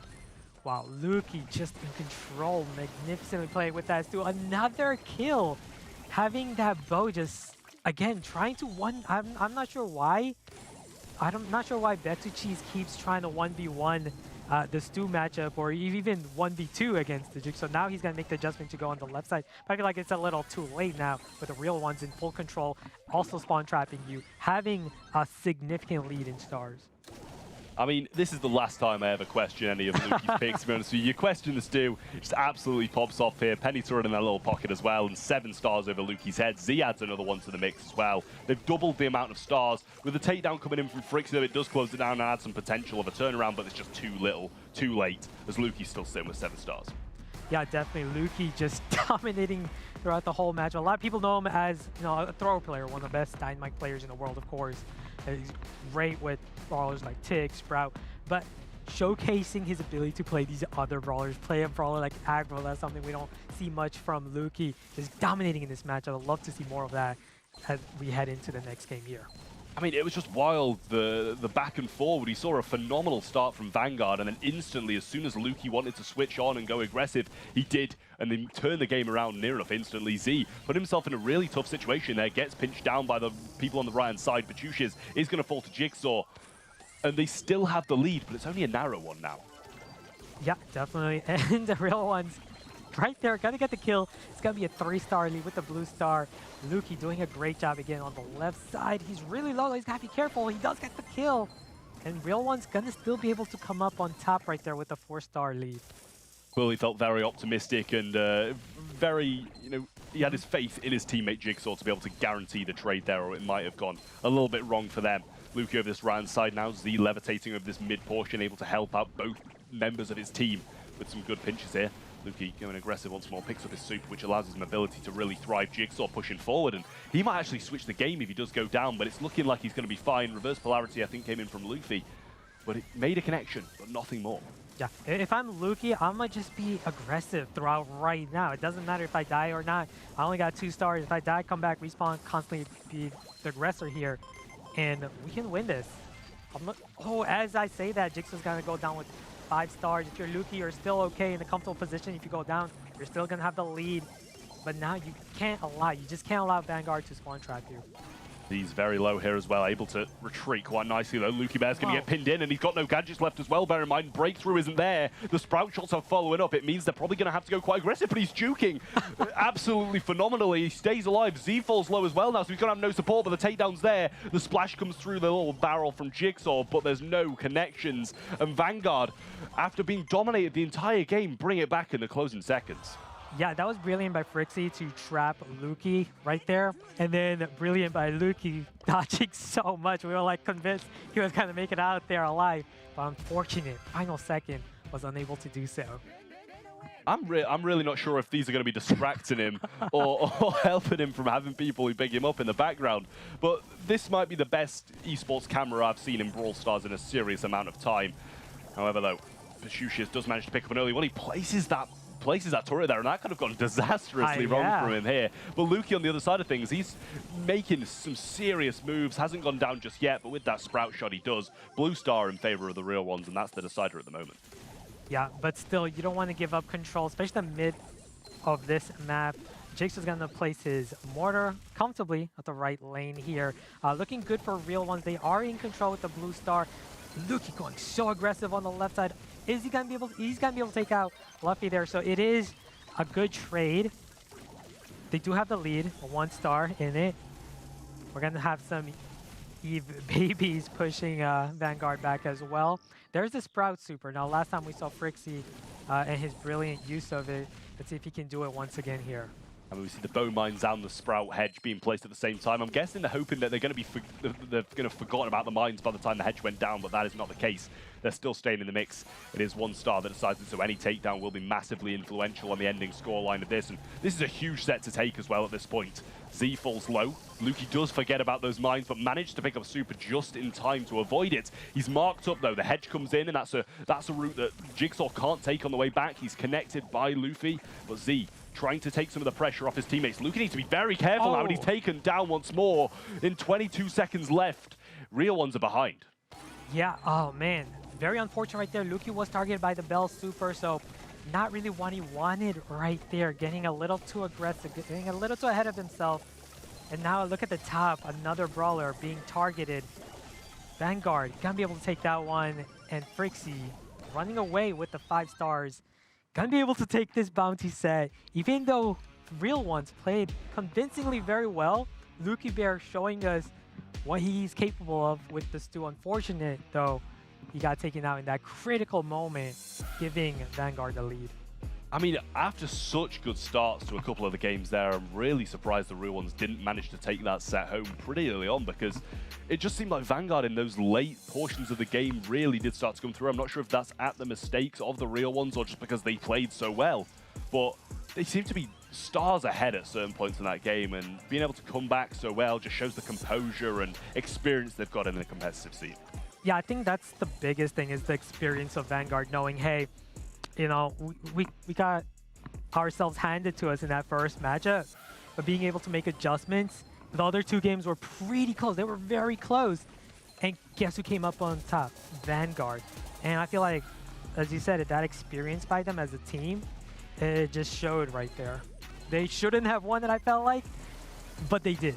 Wow, Lukey just in control, magnificently playing with that Stu. Another kill, having that bow just, again, trying to I'm not sure why. I'm not sure why Betucheese keeps trying to 1v1 the Stu matchup, or even 1v2 against the Jigsaw. So now he's going to make the adjustment to go on the left side. But I feel like it's a little too late now with the Real Ones in full control, also spawn trapping you, having a significant lead in stars. I mean, this is the last time I ever question any of Lukey's picks, to be honest with you. You question the Stu, it just absolutely pops off here. Penny turret in that little pocket as well, and 7 stars over Lukey's head. Z adds another one to the mix as well. They've doubled the amount of stars. With the takedown coming in from Frixio, it does close it down and add some potential of a turnaround, but it's just too little, too late, as Lukey's still sitting with 7 stars. Yeah, definitely. Lukey just dominating throughout the whole match. A lot of people know him as, you know, a thrower player, one of the best Dynamite players in the world, of course. He's great with brawlers like Tick, Sprout, but showcasing his ability to play these other brawlers, play a brawler like Aggro, that's something we don't see much from Lukey. Just dominating in this match. I would love to see more of that as we head into the next game here. I mean, it was just wild, the back and forward. He saw a phenomenal start from Vanguard, and then instantly, as soon as Lukey wanted to switch on and go aggressive, he did, and then turned the game around near enough instantly. Z put himself in a really tough situation there, gets pinched down by the people on the right-hand side. Betucheese is going to fall to Jigsaw. and they still have the lead, but it's only a narrow one now. Yeah, definitely. And the real ones right there, gonna get the kill. It's gonna be a 3-star lead with the blue star. Lukey doing a great job again on the left side. He's really low, he's gotta be careful. He does get the kill. And real one's gonna still be able to come up on top right there with a 4-star lead. Well, he felt very optimistic and very, he had his faith in his teammate Jigsaw to be able to guarantee the trade there, or it might have gone a little bit wrong for them. Lukey over this right side now, Z levitating over this mid portion, able to help out both members of his team with some good pinches here. Lukey going aggressive once more, picks up his super, which allows his mobility to really thrive. Jigsaw pushing forward, and he might actually switch the game if he does go down, but it's looking like he's going to be fine. Reverse polarity, I think, came in from Luffy, but it made a connection, but nothing more. Yeah, if I'm Lukey, I might just be aggressive throughout right now. It doesn't matter if I die or not. I only got 2 stars. If I die, come back, respawn, constantly be the aggressor here, and we can win this. Oh, as I say that, Jigsaw's gonna go down with 5 stars. If you're Lukey, you're still okay in a comfortable position. If you go down, you're still gonna have the lead. But now you just can't allow Vanguard to spawn trap you. He's very low here as well, able to retreat quite nicely though. Lukey Bear's going to get pinned in, and he's got no gadgets left as well. Bear in mind, breakthrough isn't there. The Sprout shots are following up. It means they're probably going to have to go quite aggressive, but he's juking absolutely phenomenally. He stays alive. Z falls low as well now, so he's going to have no support, but the takedown's there. The splash comes through the little barrel from Jigsaw, but there's no connections. And Vanguard, after being dominated the entire game, bring it back in the closing seconds. Yeah, that was brilliant by Frixie to trap Lukey right there. And then brilliant by Lukey dodging so much. We were like convinced he was going to make it out there alive. But unfortunate, final second, was unable to do so. I'm really not sure if these are going to be distracting him or helping him from having people who pick him up in the background. But this might be the best esports camera I've seen in Brawl Stars in a serious amount of time. However, though, Pashucius does manage to pick up an early one. He places that turret there, and that could have gone disastrously wrong for him here. But Lukey on the other side of things, he's making some serious moves, hasn't gone down just yet, but with that Sprout shot he does. Blue star in favor of the real ones, and that's the decider at the moment. Yeah, but still, you don't want to give up control, especially the mid of this map. Jigsaw's going to place his mortar comfortably at the right lane here. Looking good for real ones. They are in control with the blue star. Lukey going so aggressive on the left side. Is he going to be able? He's going to be able to take out Luffy there. So it is a good trade. They do have the lead, a 1 star in it. We're going to have some Eve babies pushing Vanguard back as well. There's the Sprout super. Now, last time we saw Frixie and his brilliant use of it. Let's see if he can do it once again here. I mean, we see the bow mines and the Sprout hedge being placed at the same time. I'm guessing they're hoping that they're going to have forgotten about the mines by the time the hedge went down, but that is not the case. They're still staying in the mix. It is 1 star that decides it, so any takedown will be massively influential on the ending scoreline of this. And this is a huge set to take as well at this point. Z falls low. Lukey does forget about those mines, but managed to pick up super just in time to avoid it. He's marked up though. The hedge comes in, and that's a route that Jigsaw can't take on the way back. He's connected by Luffy, but Z trying to take some of the pressure off his teammates. Lukey needs to be very careful now, and he's taken down once more in 22 seconds left. Real ones are behind. Yeah, oh man. Very unfortunate right there. Lukey was targeted by the Bell super, so not really what he wanted right there. Getting a little too aggressive, getting a little too ahead of himself. And now look at the top, another brawler being targeted. Vanguard gonna be able to take that one, and Frixie running away with the 5 stars. Gonna be able to take this bounty set, even though real ones played convincingly very well. Lukey Bear showing us what he's capable of with the Stu. Unfortunate though, he got taken out in that critical moment, giving Vanguard the lead. I mean, after such good starts to a couple of the games there, I'm really surprised the real ones didn't manage to take that set home pretty early on, because it just seemed like Vanguard in those late portions of the game really did start to come through. I'm not sure if that's at the mistakes of the real ones or just because they played so well, but they seem to be stars ahead at certain points in that game, and being able to come back so well just shows the composure and experience they've got in the competitive scene. Yeah, I think that's the biggest thing, is the experience of Vanguard, knowing, hey, you know, we got ourselves handed to us in that first matchup, but being able to make adjustments. The other 2 games were pretty close. They were very close. And guess who came up on top? Vanguard. And I feel like, as you said, that experience by them as a team, it just showed right there. They shouldn't have won it, I felt like, but they did.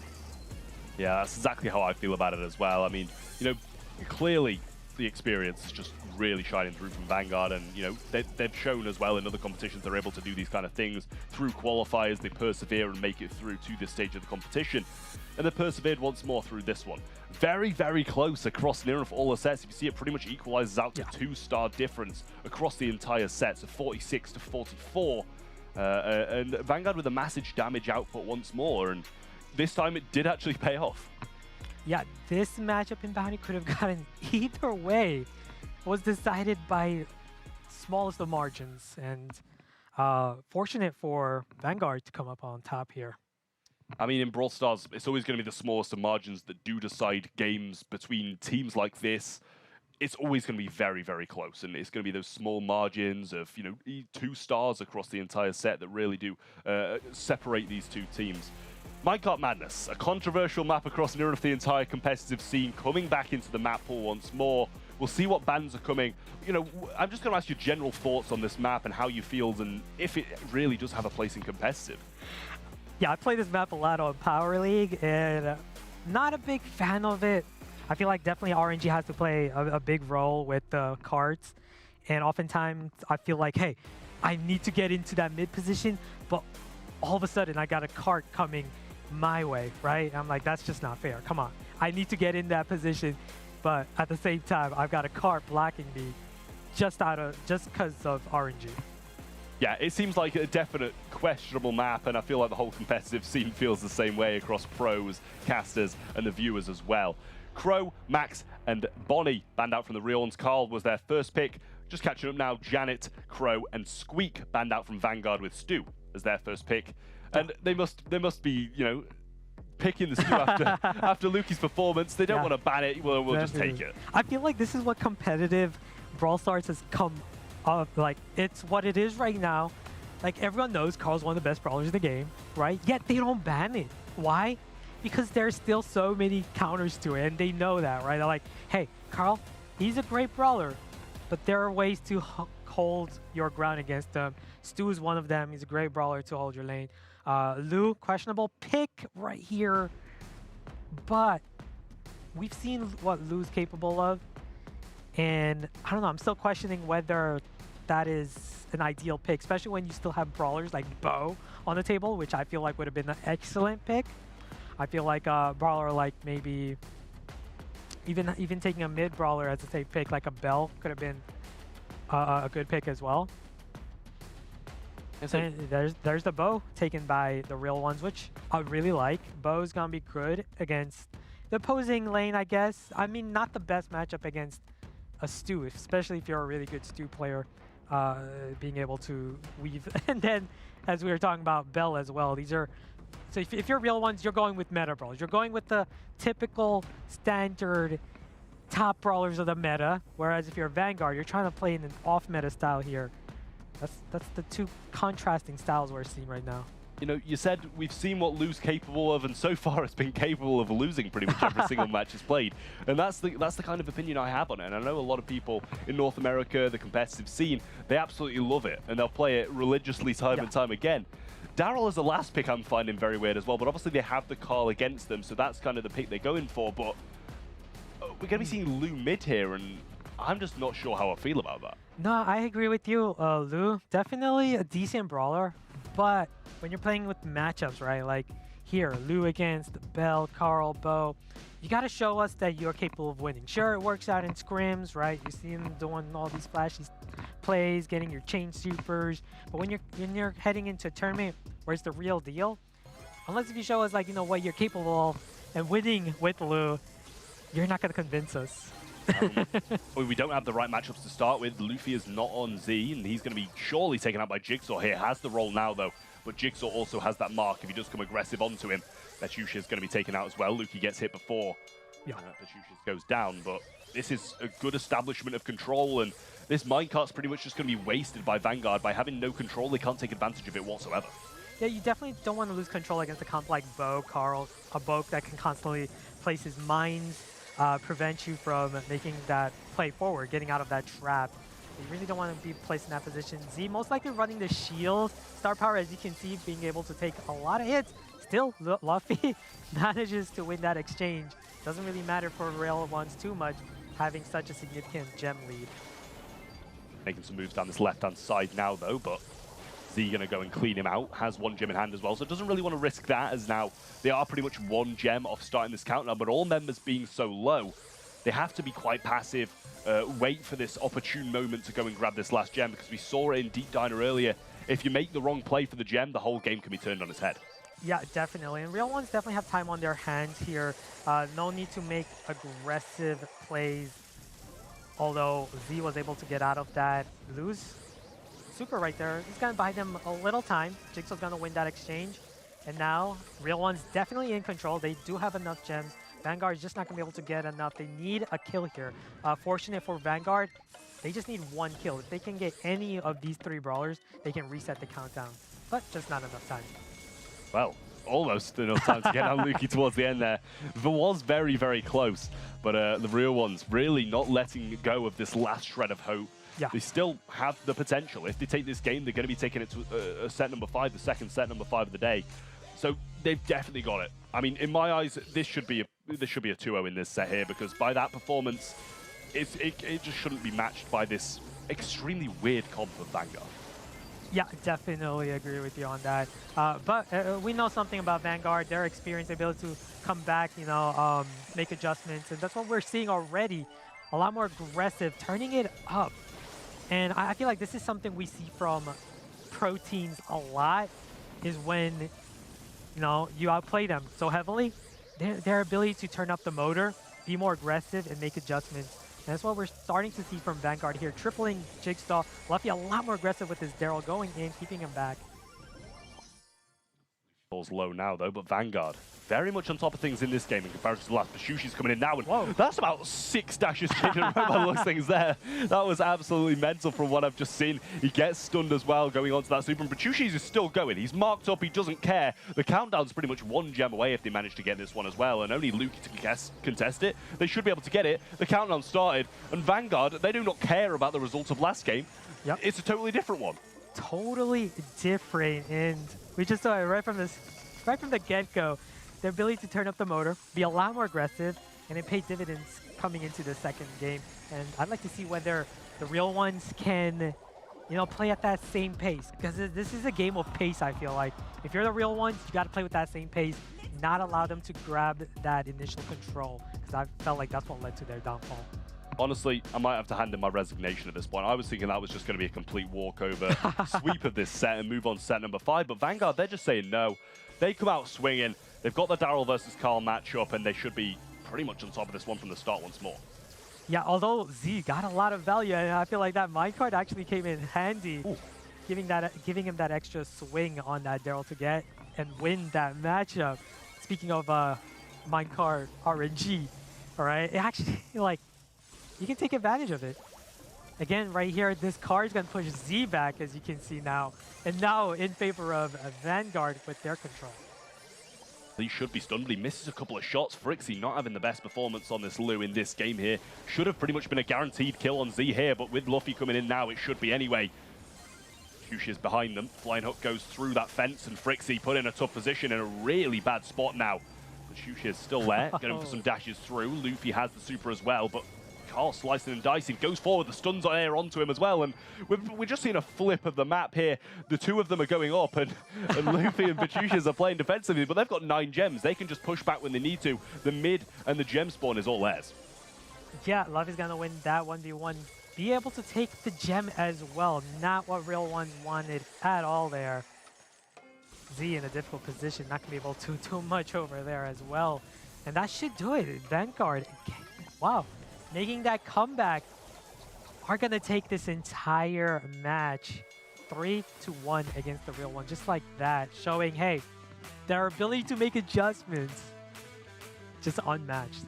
Yeah, that's exactly how I feel about it as well. I mean, you know, clearly the experience is just really shining through from Vanguard, and you know they've shown as well in other competitions they're able to do these kind of things through qualifiers. They persevere and make it through to this stage of the competition, and they persevered once more through this one. Very, very close across near enough all the sets. If you see, it pretty much equalizes out to 2-star difference across the entire set, so 46 to 44. And Vanguard with a massive damage output once more, and this time it did actually pay off. Yeah, this matchup in Bounty could have gotten either way. It was decided by smallest of margins, and fortunate for Vanguard to come up on top here. I mean, in Brawl Stars, it's always going to be the smallest of margins that do decide games between teams like this. It's always going to be very, very close, and it's going to be those small margins of, you know, 2 stars across the entire set that really do separate these two teams. Minecart Madness, a controversial map across near enough the entire competitive scene, coming back into the map pool once more. We'll see what bans are coming. You know, I'm just going to ask you general thoughts on this map and how you feel, and if it really does have a place in competitive. Yeah, I play this map a lot on Power League, and not a big fan of it. I feel like definitely RNG has to play a big role with the cards, and oftentimes I feel like, hey, I need to get into that mid position, but all of a sudden I got a cart coming my way, right? I'm like, that's just not fair. Come on, I need to get in that position, but at the same time, I've got a cart blocking me just because of RNG. Yeah, it seems like a definite questionable map, and I feel like the whole competitive scene feels the same way across pros, casters, and the viewers as well. Crow, Max, and Bonnie banned out from the real ones. Carl was their first pick. Just catching up now, Janet, Crow, and Squeak banned out from Vanguard with Stu as their first pick. And they must be, you know, picking the Stu after Lukey's performance. They don't want to ban it. We'll just take it. I feel like this is what competitive Brawl Stars has come up. Like, it's what it is right now. Like, everyone knows Carl's one of the best brawlers in the game, right? Yet they don't ban it. Why? Because there's still so many counters to it, and they know that, right? They're like, hey, Carl, he's a great brawler, but there are ways to hold your ground against him. Stu is one of them. He's a great brawler to hold your lane. Lu, questionable pick right here, but we've seen what Lu's capable of, and I don't know, I'm still questioning whether that is an ideal pick, especially when you still have brawlers like Bo on the table, which I feel like would have been an excellent pick. I feel like a brawler like maybe even taking a mid brawler as a safe pick, like a Bell, could have been a good pick as well. And there's the Bo taken by the real ones, which I really like. Bo's gonna be good against the opposing lane, I guess. I mean, not the best matchup against a Stu, especially if you're a really good Stu player, being able to weave. And then, as we were talking about Bell as well, these are, so if you're real ones, you're going with meta brawlers. You're going with the typical standard top brawlers of the meta, whereas if you're Vanguard, you're trying to play in an off-meta style here. That's the two contrasting styles we're seeing right now. You know, you said we've seen what Lu's capable of, and so far it's been capable of losing pretty much every single match it's played. And that's the kind of opinion I have on it. And I know a lot of people in North America, the competitive scene, they absolutely love it, and they'll play it religiously time and time again. Daryl as the last pick I'm finding very weird as well, but obviously they have the Carl against them, so that's kind of the pick they're going for. But we're going to be seeing Lu mid here, and I'm just not sure how I feel about that. No, I agree with you, Lu. Definitely a decent brawler, but when you're playing with matchups, right? Like here, Lu against Bell, Carl, Bo, you got to show us that you're capable of winning. Sure, it works out in scrims, right? You see him doing all these flashy plays, getting your chain supers, but when you're heading into a tournament where it's the real deal, unless if you show us, like, you know, what you're capable of and winning with Lu, you're not going to convince us. We don't have the right matchups to start with. Luffy is not on Z, and he's going to be surely taken out by Jigsaw here. Has the roll now, though, but Jigsaw also has that mark. If he does come aggressive onto him, Betchusha is going to be taken out as well. Luffy gets hit before Betchusha goes down, but this is a good establishment of control, and this minecart's pretty much just going to be wasted by Vanguard. By having no control, they can't take advantage of it whatsoever. Yeah, you definitely don't want to lose control against a comp like Bo, Carl, a Bo that can constantly place his mines, prevent you from making that play forward, getting out of that trap. You really don't want to be placed in that position. Z most likely running the shield. Star power, as you can see, being able to take a lot of hits. Still, Luffy manages to win that exchange. Doesn't really matter for real ones too much. having such a significant gem lead. Making some moves down this left-hand side now, though, but Z going to go and clean him out. Has one gem in hand as well, so doesn't really want to risk that, as now they are pretty much one gem off starting this countdown, but all members being so low, they have to be quite passive, wait for this opportune moment to go and grab this last gem, because we saw it in Deep Diner earlier. If you make the wrong play for the gem, the whole game can be turned on its head. Yeah, definitely. And real ones definitely have time on their hands here. No need to make aggressive plays. Although Z was able to get out of that. Lose super right there. He's going to buy them a little time. Jigsaw's going to win that exchange. And now, real one's definitely in control. They do have enough gems. Vanguard is just not going to be able to get enough. They need a kill here. Fortunate for Vanguard, they just need one kill. If they can get any of these 3 brawlers, they can reset the countdown. But just not enough time. Well, almost enough time to get on Lukey towards the end there. It was very, very close, but the real ones really not letting go of this last shred of hope. Yeah. They still have the potential. If they take this game, they're going to be taking it to set number 5, the second set number 5 of the day. So they've definitely got it. I mean, in my eyes, this should be a 2-0 in this set here, because by that performance, it just shouldn't be matched by this extremely weird comp of Vanguard. Yeah, definitely agree with you on that. But we know something about Vanguard, their experience, their ability to come back, you know, make adjustments. And that's what we're seeing already. A lot more aggressive, turning it up. And I feel like this is something we see from pro teams a lot, is when, you know, you outplay them so heavily, their ability to turn up the motor, be more aggressive, and make adjustments. And that's what we're starting to see from Vanguard here. Tripling Jigsaw. Luffy a lot more aggressive with his Daryl, going in, keeping him back. Falls low now, though, but Vanguard very much on top of things in this game in comparison to the last. Pashushi's coming in now, and whoa, that's about 6 dashes taken around by those things there. That was absolutely mental from what I've just seen. He gets stunned as well going onto that super, and Pashushi's is still going. He's marked up, he doesn't care. The countdown's pretty much 1 gem away if they manage to get this one as well, and only Lukey to contest it. They should be able to get it. The countdown started, and Vanguard, they do not care about the result of last game. Yep. It's a totally different one. Totally different, and we just saw it right from the get-go. Their ability to turn up the motor, be a lot more aggressive, and it paid dividends coming into the second game. And I'd like to see whether the real ones can, you know, play at that same pace, because this is a game of pace. I feel like if you're the real ones, you got to play with that same pace, not allow them to grab that initial control, because I felt like that's what led to their downfall. Honestly, I might have to hand in my resignation at this point. I was thinking that was just going to be a complete walkover sweep of this set and move on to set number 5. But Vanguard, they're just saying no. They come out swinging. They've got the Daryl versus Carl matchup, and they should be pretty much on top of this one from the start once more. Yeah, although Z got a lot of value, and I feel like that minecart actually came in handy, giving him that extra swing on that Daryl to get and win that matchup. Speaking of minecart RNG, all right, it actually, like, you can take advantage of it. Again, right here, this card is going to push Z back, as you can see now. And now in favor of Vanguard with their control. He should be stunned, but he misses a couple of shots. Frixie not having the best performance on this Lu in this game here. Should have pretty much been a guaranteed kill on Z here, but with Luffy coming in now, it should be anyway. Fuchsia is behind them. Flying Hook goes through that fence, and Frixie put in a tough position in a really bad spot now. But Fuchsia is still there, going for some dashes through. Luffy has the super as well, but Carl slicing and dicing, goes forward, the stuns are there onto him as well, and we're just seeing a flip of the map here. The two of them are going up, and Luffy and Batushias are playing defensively, but they've got 9 gems. They can just push back when they need to. The mid and the gem spawn is all theirs. Yeah, Luffy's gonna win that 1v1. Be able to take the gem as well. Not what real ones wanted at all there. Z in a difficult position, not gonna be able to do much over there as well. And that should do it. Vanguard, wow. Making that comeback, are going to take this entire match 3-1 against the real one, just like that, showing, hey, their ability to make adjustments, just unmatched.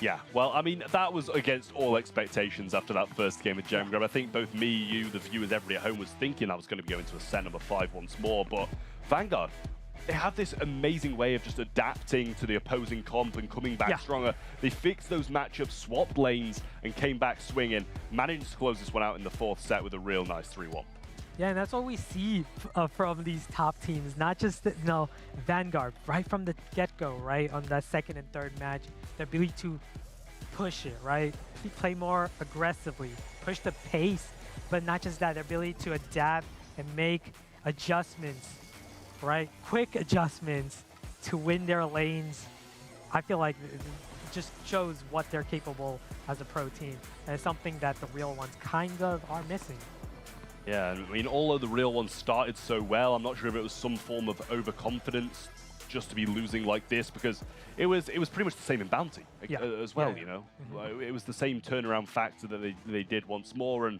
Yeah, well, I mean, that was against all expectations after that first game of Gem Grab. I think both me, you, the viewers, everybody at home was thinking that was going to be going to a set number 5 once more, but Vanguard, they have this amazing way of just adapting to the opposing comp and coming back stronger. They fixed those matchups, swapped lanes, and came back swinging. Managed to close this one out in the 4th set with a real nice 3-1. Yeah, and that's what we see from these top teams. Not just, Vanguard, right from the get-go, right? On that 2nd and 3rd match, the ability to push it, right? Play more aggressively, push the pace, but not just that, the ability to adapt and make adjustments, right? Quick adjustments to win their lanes. I feel like it just shows what they're capable as a pro team. And it's something that the real ones kind of are missing. Yeah, I mean, although the real ones started so well, I'm not sure if it was some form of overconfidence just to be losing like this, because it was pretty much the same in Bounty as well, you know? Mm-hmm. It was the same turnaround factor that they did once more, and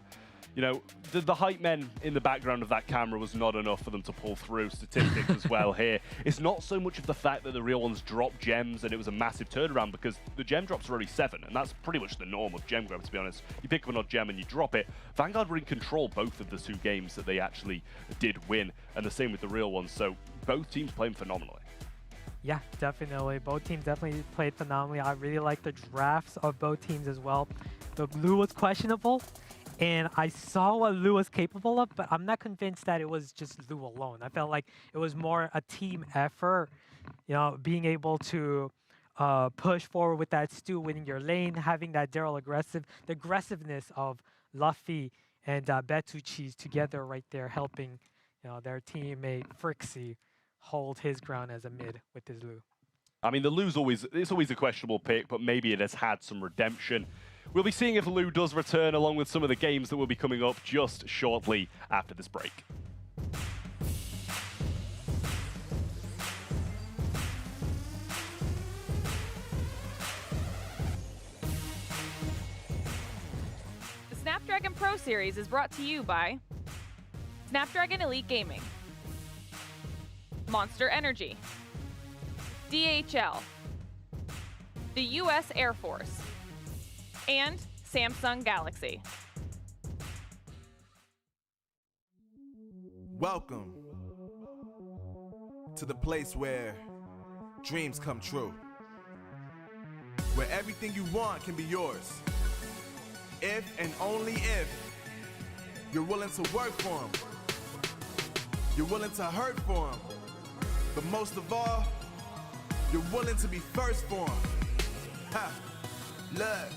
you know, the hype men in the background of that camera was not enough for them to pull through statistics as well here. It's not so much of the fact that the real ones dropped gems and it was a massive turnaround, because the gem drops are only 7, and that's pretty much the norm of gem grab, to be honest. You pick up an odd gem and you drop it. Vanguard were in control both of the 2 games that they actually did win, and the same with the real ones, so both teams playing phenomenally. Yeah, definitely. Both teams definitely played phenomenally. I really like the drafts of both teams as well. The Lu was questionable, and I saw what Lu was capable of, but I'm not convinced that it was just Lu alone. I felt like it was more a team effort, you know, being able to push forward with that Stu winning your lane, having that Daryl the aggressiveness of Luffy and Betucci's together right there, helping, you know, their teammate Frixie hold his ground as a mid with his Lu. I mean, the Lu's it's always a questionable pick, but maybe it has had some redemption. We'll be seeing if Lu does return, along with some of the games that will be coming up just shortly after this break. The Snapdragon Pro Series is brought to you by Snapdragon Elite Gaming, Monster Energy, DHL, the U.S. Air Force, and Samsung Galaxy. Welcome to the place where dreams come true, where everything you want can be yours, if and only if you're willing to work for them, you're willing to hurt for them, but most of all, you're willing to be first for them. Ha! Look,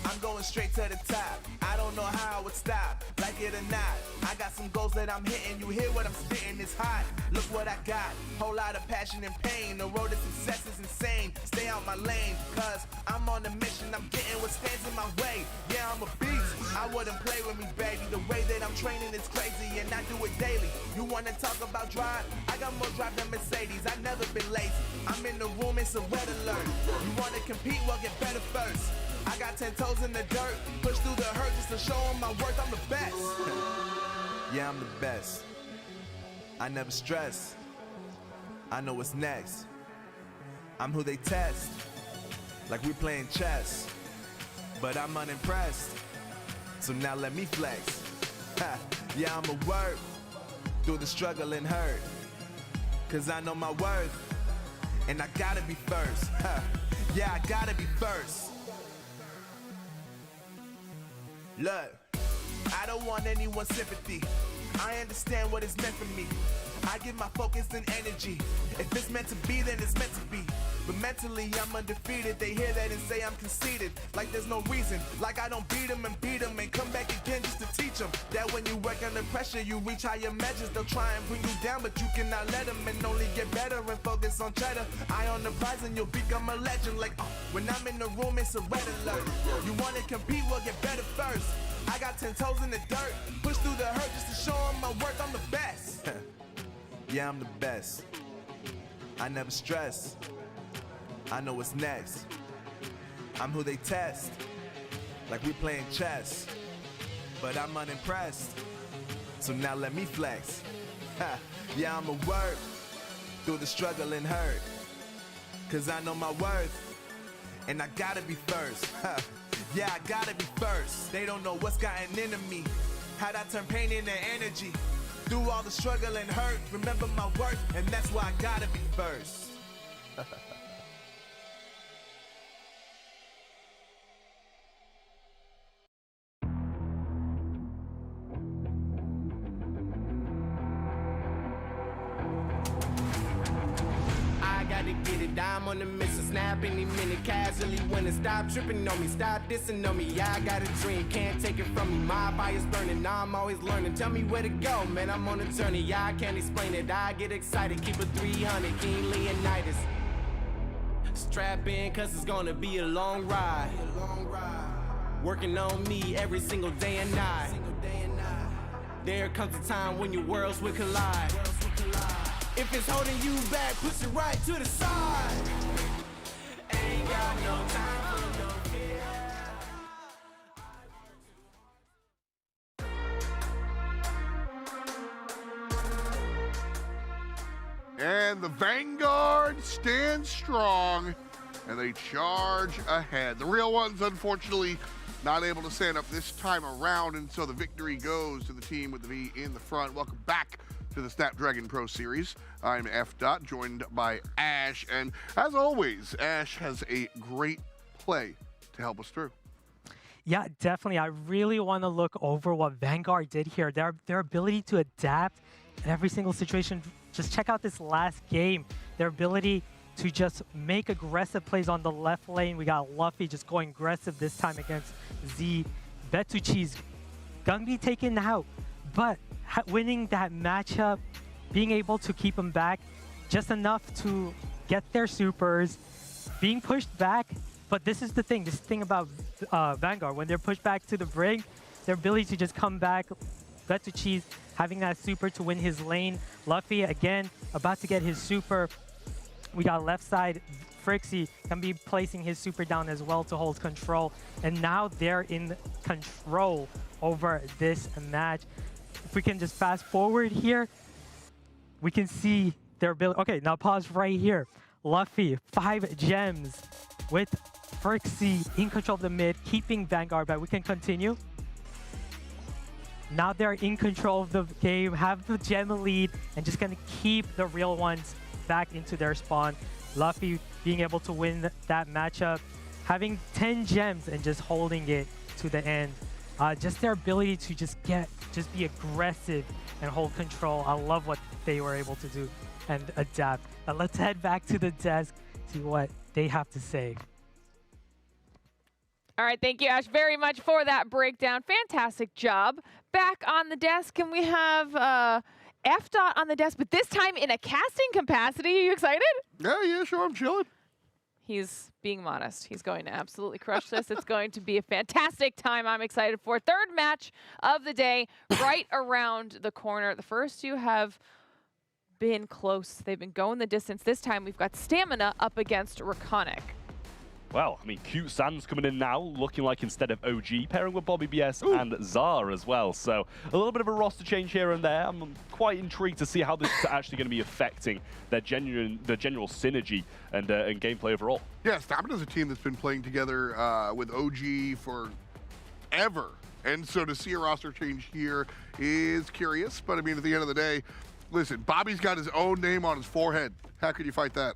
I'm going straight to the top. I don't know how I would stop, like it or not. I got some goals that I'm hitting. You hear what I'm spitting? It's hot. Look what I got. Whole lot of passion and pain. The road to success is insane. Stay out my lane, cause I'm on a mission. I'm getting what stands in my way. Yeah, I'm a beast. I wouldn't play with me, baby. The way that I'm training is crazy, and I do it daily. You wanna talk about drive? I got more drive than Mercedes. I've never been lazy. I'm in the room, it's a red alert. You wanna compete? Well, get better first. I got 10 toes in the dirt, push through the hurt just to show them my worth. I'm the best. Yeah, I'm the best. I never stress. I know what's next. I'm who they test, like we playing chess. But I'm unimpressed, so now let me flex. Ha. Yeah, I'ma work through the struggle and hurt, cause I know my worth, and I gotta be first. Ha. Yeah, I gotta be first. Look, I don't want anyone's sympathy. I understand what is meant for me. I give my focus and energy. If it's meant to be, then it's meant to be. But mentally, I'm undefeated. They hear that and say I'm conceited. Like there's no reason. Like I don't beat them and come back again just to teach them that when you work under pressure, you reach higher measures. They'll try and bring you down, but you cannot let them, and only get better and focus on cheddar. Eye on the prize and you'll become a legend. Like, when I'm in the room, it's a red alert. You want to compete? Well, get better first. I got 10 toes in the dirt, push through the hurt just to show them my worth. I'm the best. Yeah, I'm the best. I never stress. I know what's next. I'm who they test, like we playing chess. But I'm unimpressed, so now let me flex. Ha. Yeah, I'ma work through the struggle and hurt, cause I know my worth, and I gotta be first. Ha. Yeah, I gotta be first. They don't know what's gotten into me, how'd I turn pain into energy. Through all the struggle and hurt, remember my worth, and that's why I gotta be first. I gotta get it dime on the mission, snap any minute, casually winning. Stop tripping on me, stop dissing on me. Yeah, I got a dream, can't take it from me. My fire's burning, now I'm always learning. Tell me where to go, man, I'm on a journey. Yeah, I can't explain it, I get excited. Keep it 300, King Leonidas. Strap in, cause it's gonna be a long ride. Working on me every single day and night. There comes a time when your worlds will collide. If it's holding you back, push it right to the side. Ain't got no time for no fear. And the Vanguard stands strong, and they charge ahead. The real ones, unfortunately, not able to stand up this time around, and so the victory goes to the team with the V in the front. Welcome back to the Snapdragon Pro Series. I'm F. Dot, joined by Ash, and as always, Ash has a great play to help us through. Yeah, definitely. I really want to look over what Vanguard did here. Their ability to adapt in every single situation. Just check out this last game. Their ability to just make aggressive plays on the left lane. We got Luffy just going aggressive this time against Z. Betucci's gonna be taken out, but winning that matchup, being able to keep them back just enough to get their supers, being pushed back. But this is the thing about Vanguard, when they're pushed back to the brink, their ability to just come back. Betucci's having that super to win his lane. Luffy, again, about to get his super. We got left side, Frixie can be placing his super down as well to hold control. And now they're in control over this match. If we can just fast forward here, we can see their ability. Okay, now pause right here. Luffy, 5 gems with Frixie in control of the mid, keeping Vanguard back. We can continue. Now they're in control of the game, have the gem lead, and just gonna keep the real ones back into their spawn. Luffy being able to win that matchup, having 10 gems and just holding it to the end. Just their ability to just be aggressive and hold control. I love what they were able to do and adapt. Let's head back to the desk, see what they have to say. All right, thank you, Ash, very much for that breakdown. Fantastic job. Back on the desk, and we have F. Dot on the desk, but this time in a casting capacity. Are you excited? Yeah, sure, I'm chilling. He's being modest. He's going to absolutely crush this. It's going to be a fantastic time. I'm excited for third match of the day, right around the corner. The first two have been close. They've been going the distance. This time we've got Stamina up against Raconic. Well, I mean, Cute Sans coming in now, looking like instead of OG, pairing with Bobby BS and Zar as well. So a little bit of a roster change here and there. I'm quite intrigued to see how this is actually going to be affecting their general synergy and gameplay overall. Yeah, Stamina's a team that's been playing together with OG for ever. And so to see a roster change here is curious. But I mean, at the end of the day, listen, Bobby's got his own name on his forehead. How could you fight that?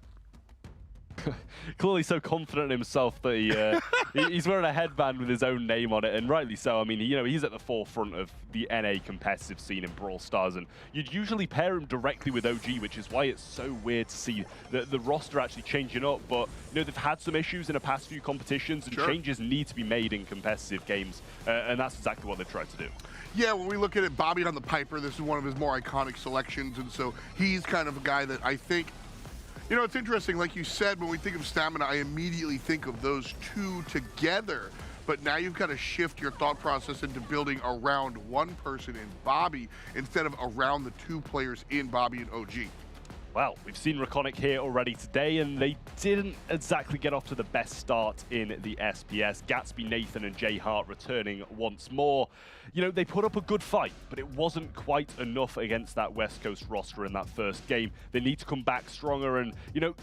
Clearly so confident in himself that he's wearing a headband with his own name on it, and rightly so. I mean, he's at the forefront of the NA competitive scene in Brawl Stars, and you'd usually pair him directly with OG, which is why it's so weird to see the roster actually changing up. But they've had some issues in the past few competitions, and changes need to be made in competitive games, and that's exactly what they've tried to do. Yeah, when we look at it, Bobby on the Piper, this is one of his more iconic selections, and so he's kind of a guy that I think, it's interesting, like you said, when we think of Stamina, I immediately think of those two together, but now you've got to shift your thought process into building around one person in Bobby instead of around the 2 players in Bobby and OG. Well, we've seen Raconic here already today, and they didn't exactly get off to the best start in the SPS. Gatsby, Nathan, and Jay Hart returning once more. They put up a good fight, but it wasn't quite enough against that West Coast roster in that first game. They need to come back stronger, and,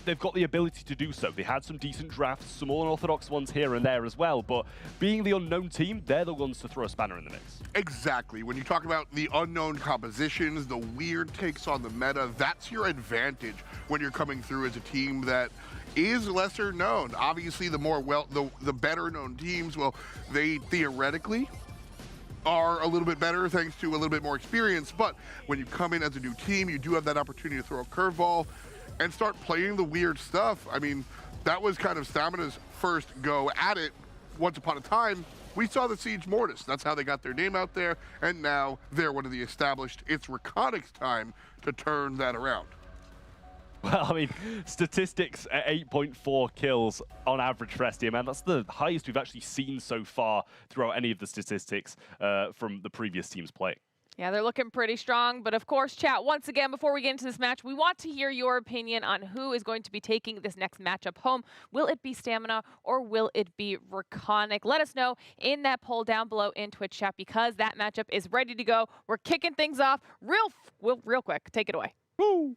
they've got the ability to do so. They had some decent drafts, some unorthodox ones here and there as well, but being the unknown team, they're the ones to throw a spanner in the mix. Exactly. When you talk about the unknown compositions, the weird takes on the meta, that's your advantage when you're coming through as a team that is lesser known. Obviously, the better known teams, well, they theoretically are a little bit better thanks to a little bit more experience, but when you come in as a new team, you do have that opportunity to throw a curveball, and start playing the weird stuff. I mean, that was kind of Stamina's first go at it. Once upon a time, we saw the Siege Mortis. That's how they got their name out there, and now they're one of the established. It's Rakonic's time to turn that around. Well, I mean, statistics at 8.4 kills on average for SDMN. That's the highest we've actually seen so far throughout any of the statistics from the previous teams playing. Yeah, they're looking pretty strong. But of course, chat, once again, before we get into this match, we want to hear your opinion on who is going to be taking this next matchup home. Will it be Stamina or will it be Raconic? Let us know in that poll down below in Twitch chat, because that matchup is ready to go. We're kicking things off real quick. Take it away. Woo!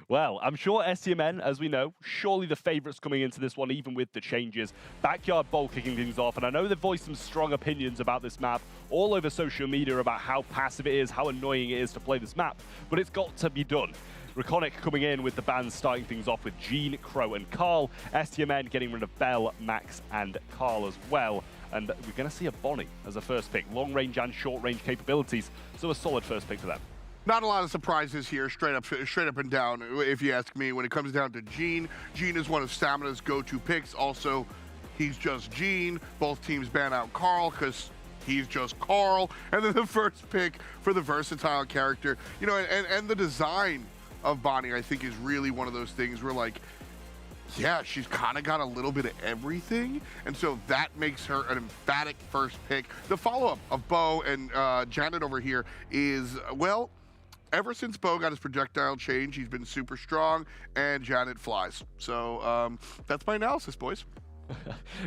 Well, I'm sure STMN, as we know, surely the favourites coming into this one, even with the changes. Backyard Bowl kicking things off, and I know they've voiced some strong opinions about this map all over social media about how passive it is, how annoying it is to play this map, but it's got to be done. Raconic coming in with the band starting things off with Gene, Crow, and Carl. STMN getting rid of Bell, Max, and Carl as well. And we're going to see a Bonnie as a first pick. Long range and short range capabilities, so a solid first pick for them. Not a lot of surprises here, straight up and down, if you ask me. When it comes down to Gene, Gene is one of Stamina's go-to picks. Also, he's just Gene. Both teams ban out Carl because he's just Carl. And then the first pick for the versatile character. You know, and the design of Bonnie, I think, is really one of those things where, like, yeah, she's kind of got a little bit of everything, and so that makes her an emphatic first pick. The follow-up of Bo and Janet over here is, well, ever since Bo got his projectile change, he's been super strong, and Janet flies. So that's my analysis, boys.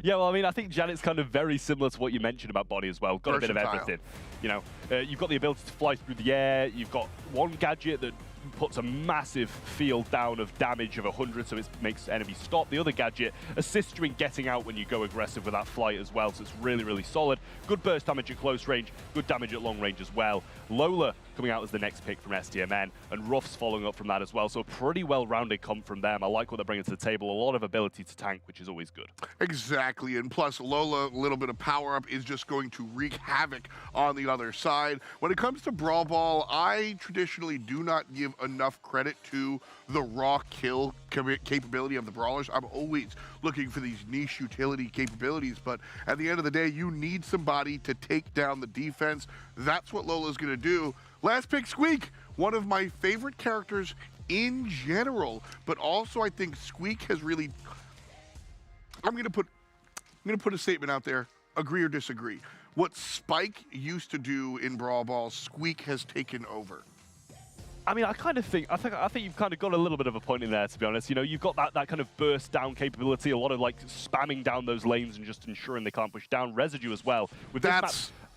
Yeah, well, I mean, I think Janet's kind of very similar to what you mentioned about Bonnie as well. Got a bit of everything. You know, you've got the ability to fly through the air. You've got one gadget that puts a massive field down of damage of 100, so it makes enemies stop. The other gadget assists you in getting out when you go aggressive with that flight as well, so it's really, really solid. Good burst damage at close range, good damage at long range as well. Lola coming out as the next pick from SDMN, and Ruff's following up from that as well, so a pretty well-rounded comp from them. I like what they're bringing to the table, a lot of ability to tank, which is always good. Exactly, and plus Lola, a little bit of power-up is just going to wreak havoc on the other side. When it comes to Brawl Ball, I traditionally do not give enough credit to the raw kill capability of the brawlers. I'm always looking for these niche utility capabilities, but at the end of the day, you need somebody to take down the defense. That's what Lola's gonna do. Last pick, Squeak, one of my favorite characters in general, but also I think Squeak has really, I'm gonna put a statement out there, agree or disagree. What Spike used to do in Brawl Ball, Squeak has taken over. I mean, I think you've kind of got a little bit of a point in there, to be honest. You know, you've got that kind of burst down capability, a lot of like spamming down those lanes and just ensuring they can't push down. Residue as well. With this map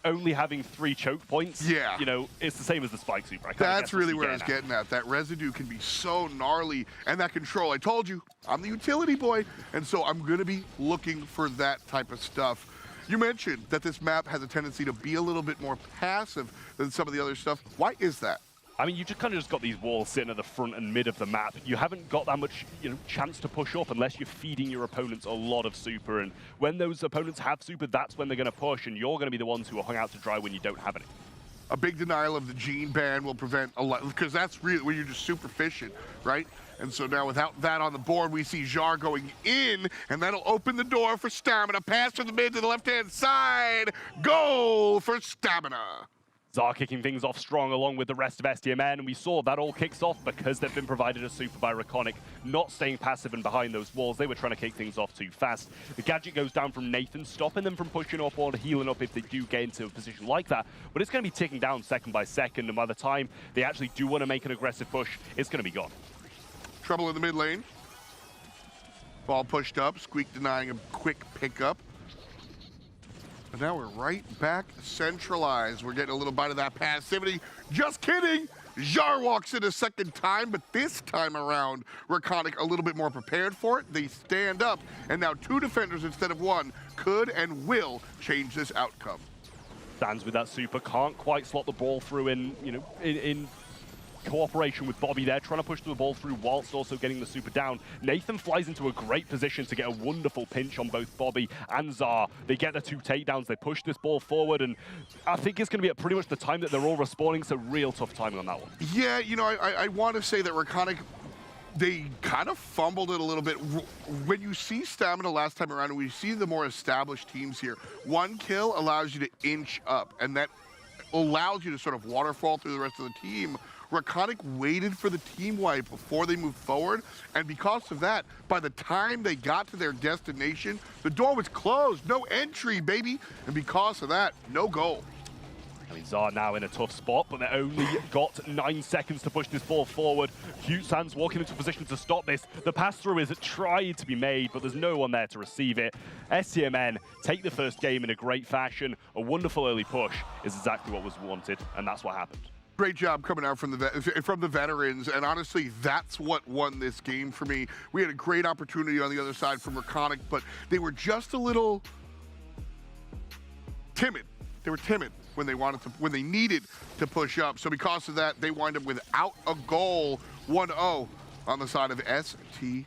only having 3 choke points, yeah, you know, it's the same as the Spike Super. That's really where I was getting at. That residue can be so gnarly, and that control. I told you, I'm the utility boy, and so I'm going to be looking for that type of stuff. You mentioned that this map has a tendency to be a little bit more passive than some of the other stuff. Why is that? I mean, you just kind of got these walls sitting at the front and mid of the map. You haven't got that much, you know, chance to push up unless you're feeding your opponents a lot of super. And when those opponents have super, that's when they're going to push, and you're going to be the ones who are hung out to dry when you don't have any. A big denial of the Gene ban will prevent a lot, because that's really where you're just super efficient, right? And so now without that on the board, we see Jar going in, and that'll open the door for Stamina. Pass from the mid to the left-hand side. Goal for Stamina. Zar kicking things off strong along with the rest of STMN, and we saw that all kicks off because they've been provided a super by Raconic, not staying passive and behind those walls. They were trying to kick things off too fast. The gadget goes down from Nathan, stopping them from pushing up or healing up if they do get into a position like that, but it's going to be ticking down second by second, and by the time they actually do want to make an aggressive push, it's going to be gone. Trouble in the mid lane. Ball pushed up, Squeak denying a quick pickup. But now we're right back centralized. We're getting a little bite of that passivity. Just kidding. Jar walks in a second time, but this time around, Raconic a little bit more prepared for it. They stand up, and now 2 defenders instead of 1 could and will change this outcome. Stands with that super, can't quite slot the ball through in, you know, in cooperation with Bobby there, trying to push the ball through whilst also getting the super down. Nathan flies into a great position to get a wonderful pinch on both Bobby and Zar. They get the 2 takedowns, they push this ball forward, and I think it's going to be at pretty much the time that they're all respawning, so real tough timing on that one. Yeah, you know, I want to say that Raconic they kind of fumbled it a little bit. When you see Stamina last time around, and we see the more established teams here, one kill allows you to inch up, and that allows you to sort of waterfall through the rest of the team. Raconic waited for the team wipe before they moved forward, and because of that, by the time they got to their destination, the door was closed. No entry, baby. And because of that, no goal. I mean, Zar now in a tough spot, but they only got 9 seconds to push this ball forward. Cute Sands walking into position to stop this. The pass-through is tried to be made, but there's no one there to receive it. STMN take the first game in a great fashion. A wonderful early push is exactly what was wanted, and that's what happened. Great job coming out from the veterans, and honestly, that's what won this game for me. We had a great opportunity on the other side from Raconic, but they were just a little timid. They were timid when they needed to push up. So because of that, they wind up without a goal, 1-0 on the side of STMN.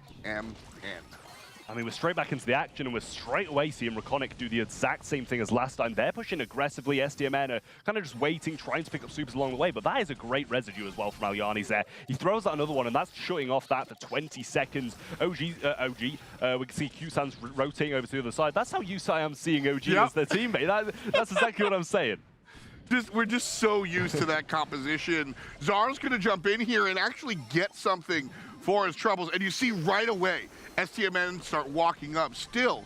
I mean, we're straight back into the action, and we're straight away seeing Raconic do the exact same thing as last time. They're pushing aggressively. STMN are kind of just waiting, trying to pick up supers along the way, but that is a great residue as well from Aliani's there. He throws out another one, and that's shutting off that for 20 seconds. We can see Q-Sands rotating over to the other side. That's how I am seeing OG as their teammate. That's exactly what I'm saying. We're just so used to that composition. Zar's going to jump in here and actually get something for his troubles. And you see right away, STMN start walking up. Still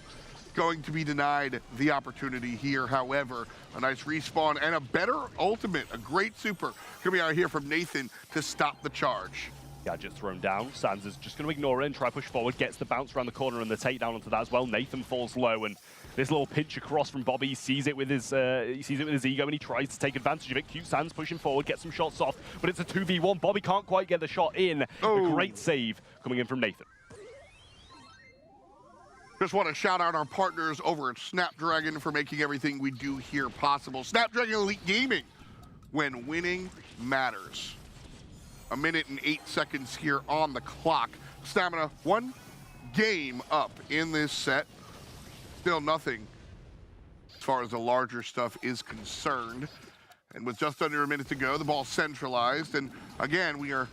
going to be denied the opportunity here. However, a nice respawn and a better ultimate, a great super coming out here from Nathan to stop the charge. Gadget thrown down. Sands is just going to ignore it and try push forward. Gets the bounce around the corner and the takedown onto that as well. Nathan falls low, and this little pinch across from Bobby, he sees it with his ego, and he tries to take advantage of it. Cute Sands pushing forward, gets some shots off, but it's a 2v1. Bobby can't quite get the shot in. A great save coming in from Nathan. Just want to shout out our partners over at Snapdragon for making everything we do here possible. Snapdragon Elite Gaming, when winning matters. 1 minute and 8 seconds here on the clock. Stamina, 1 game up in this set. Still nothing as far as the larger stuff is concerned. And with just under a minute to go, the ball centralized. And again, we are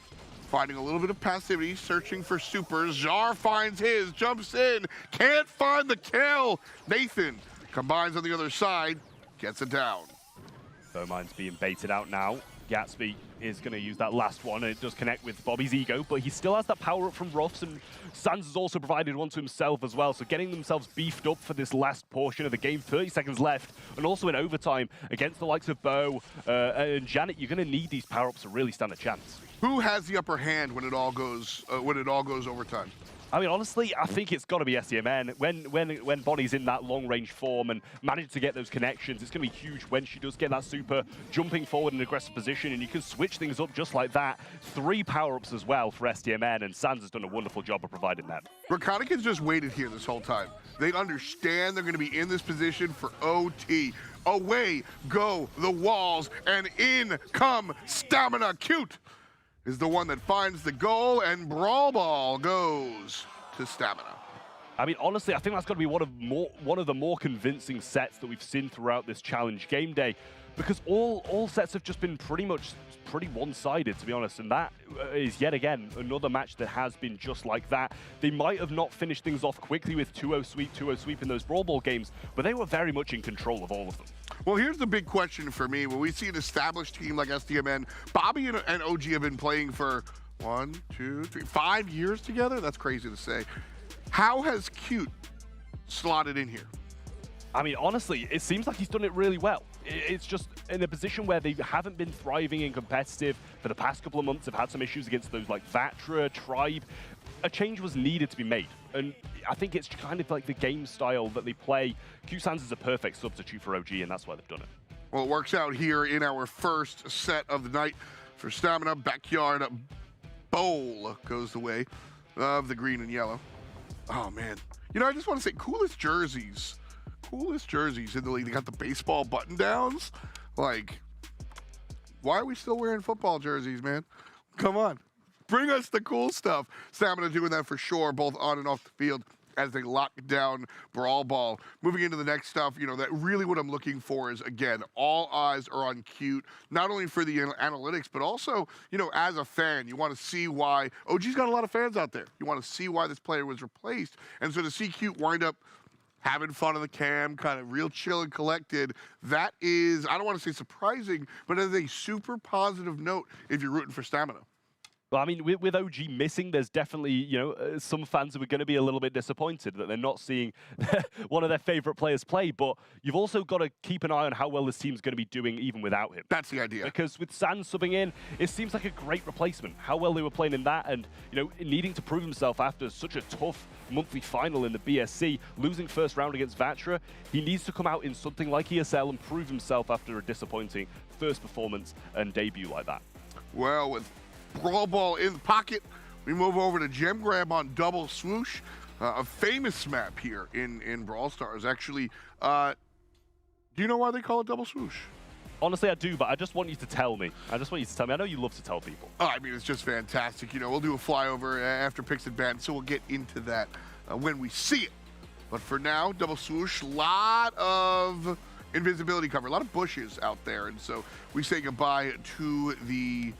finding a little bit of passivity, searching for supers. Zar finds his, jumps in, can't find the kill. Nathan combines on the other side, gets it down. Mine's being baited out now. Gatsby is going to use that last one, and it does connect with Bobby's ego, but he still has that power up from Ruffs, and Sands has also provided one to himself as well, so getting themselves beefed up for this last portion of the game. 30 seconds left, and also in overtime against the likes of Bo and Janet, you're going to need these power-ups to really stand a chance. Who has the upper hand when it all goes overtime? I mean, honestly, I think it's got to be STMN. When Bonnie's in that long-range form and managed to get those connections, it's going to be huge when she does get that super, jumping forward in an aggressive position, and you can switch things up just like that. 3 power-ups as well for STMN, and Sands has done a wonderful job of providing that. Raconic has just waited here this whole time. They understand they're going to be in this position for OT. Away go the walls, and in come Stamina. Cute is the one that finds the goal, and Brawl Ball goes to Stamina. I mean, honestly, I think that's got to be one of the more convincing sets that we've seen throughout this challenge game day, because all sets have just been pretty one-sided, to be honest, and that is yet again another match that has been just like that. They might have not finished things off quickly with 2-0 sweep in those Brawl Ball games, but they were very much in control of all of them. Well, here's the big question for me. When we see an established team like STMN, Bobby and OG have been playing for 1, 2, 3, 5 years together? That's crazy to say. How has Cute slotted in here? I mean, honestly, it seems like he's done it really well. It's just in a position where they haven't been thriving and competitive for the past couple of months. They've had some issues against those like Vatra, Tribe. A change was needed to be made. And I think it's kind of like the game style that they play. Q-Sands is a perfect substitute for OG, and that's why they've done it. Well, it works out here in our first set of the night for Stamina. Backyard Bowl goes the way of the green and yellow. Oh, man. You know, I just want to say, coolest jerseys in the league. They got the baseball button downs. Like, why are we still wearing football jerseys, man? Come on. Bring us the cool stuff. Stamina doing that for sure, both on and off the field. as they lock down Brawl Ball. Moving into the next stuff, you know, that really what I'm looking for is, again, all eyes are on Cute, not only for the analytics, but also, you know, as a fan, you want to see why OG's got a lot of fans out there. You want to see why this player was replaced. And so to see Cute wind up having fun on the cam, kind of real chill and collected, that is, I don't want to say surprising, but as a super positive note if you're rooting for Stamina. Well, I mean, with OG missing, there's definitely, you know, some fans who are going to be a little bit disappointed that they're not seeing one of their favorite players play. But you've also got to keep an eye on how well this team's going to be doing even without him. That's the idea. Because with San subbing in, it seems like a great replacement. How well they were playing in that, and you know, needing to prove himself after such a tough monthly final in the BSC, losing first round against Vatra, he needs to come out in something like ESL and prove himself after a disappointing first performance and debut like that. Well, with Brawl Ball in the pocket, we move over to Gem Grab on Double Swoosh, a famous map here in Brawl Stars. Actually, do you know why they call it Double Swoosh? Honestly, I do, but I just want you to tell me. I just want you to tell me. I know you love to tell people. Oh, I mean, it's just fantastic. You know, we'll do a flyover after picks and bans, so we'll get into that when we see it. But for now, Double Swoosh, lot of invisibility cover, a lot of bushes out there. And so we say goodbye to the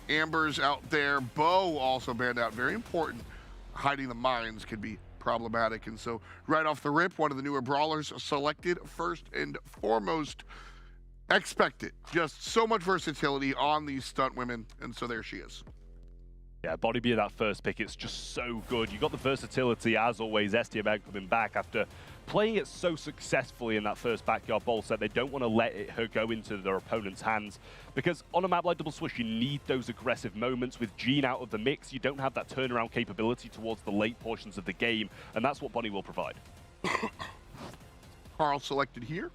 Ambers out there. Bo also banned out, very important. Hiding the mines can be problematic. And so right off the rip, one of the newer brawlers selected first and foremost. Expect it. Just so much versatility on these stunt women. And so there she is. Yeah, Body being that first pick, it's just so good. You got the versatility, as always. STM coming back after playing it so successfully in that first backyard bowl set. They don't want to let her go into their opponent's hands, because on a map like Double Swoosh, you need those aggressive moments. With Jean out of the mix, you don't have that turnaround capability towards the late portions of the game, and that's what Bonnie will provide. Carl selected here.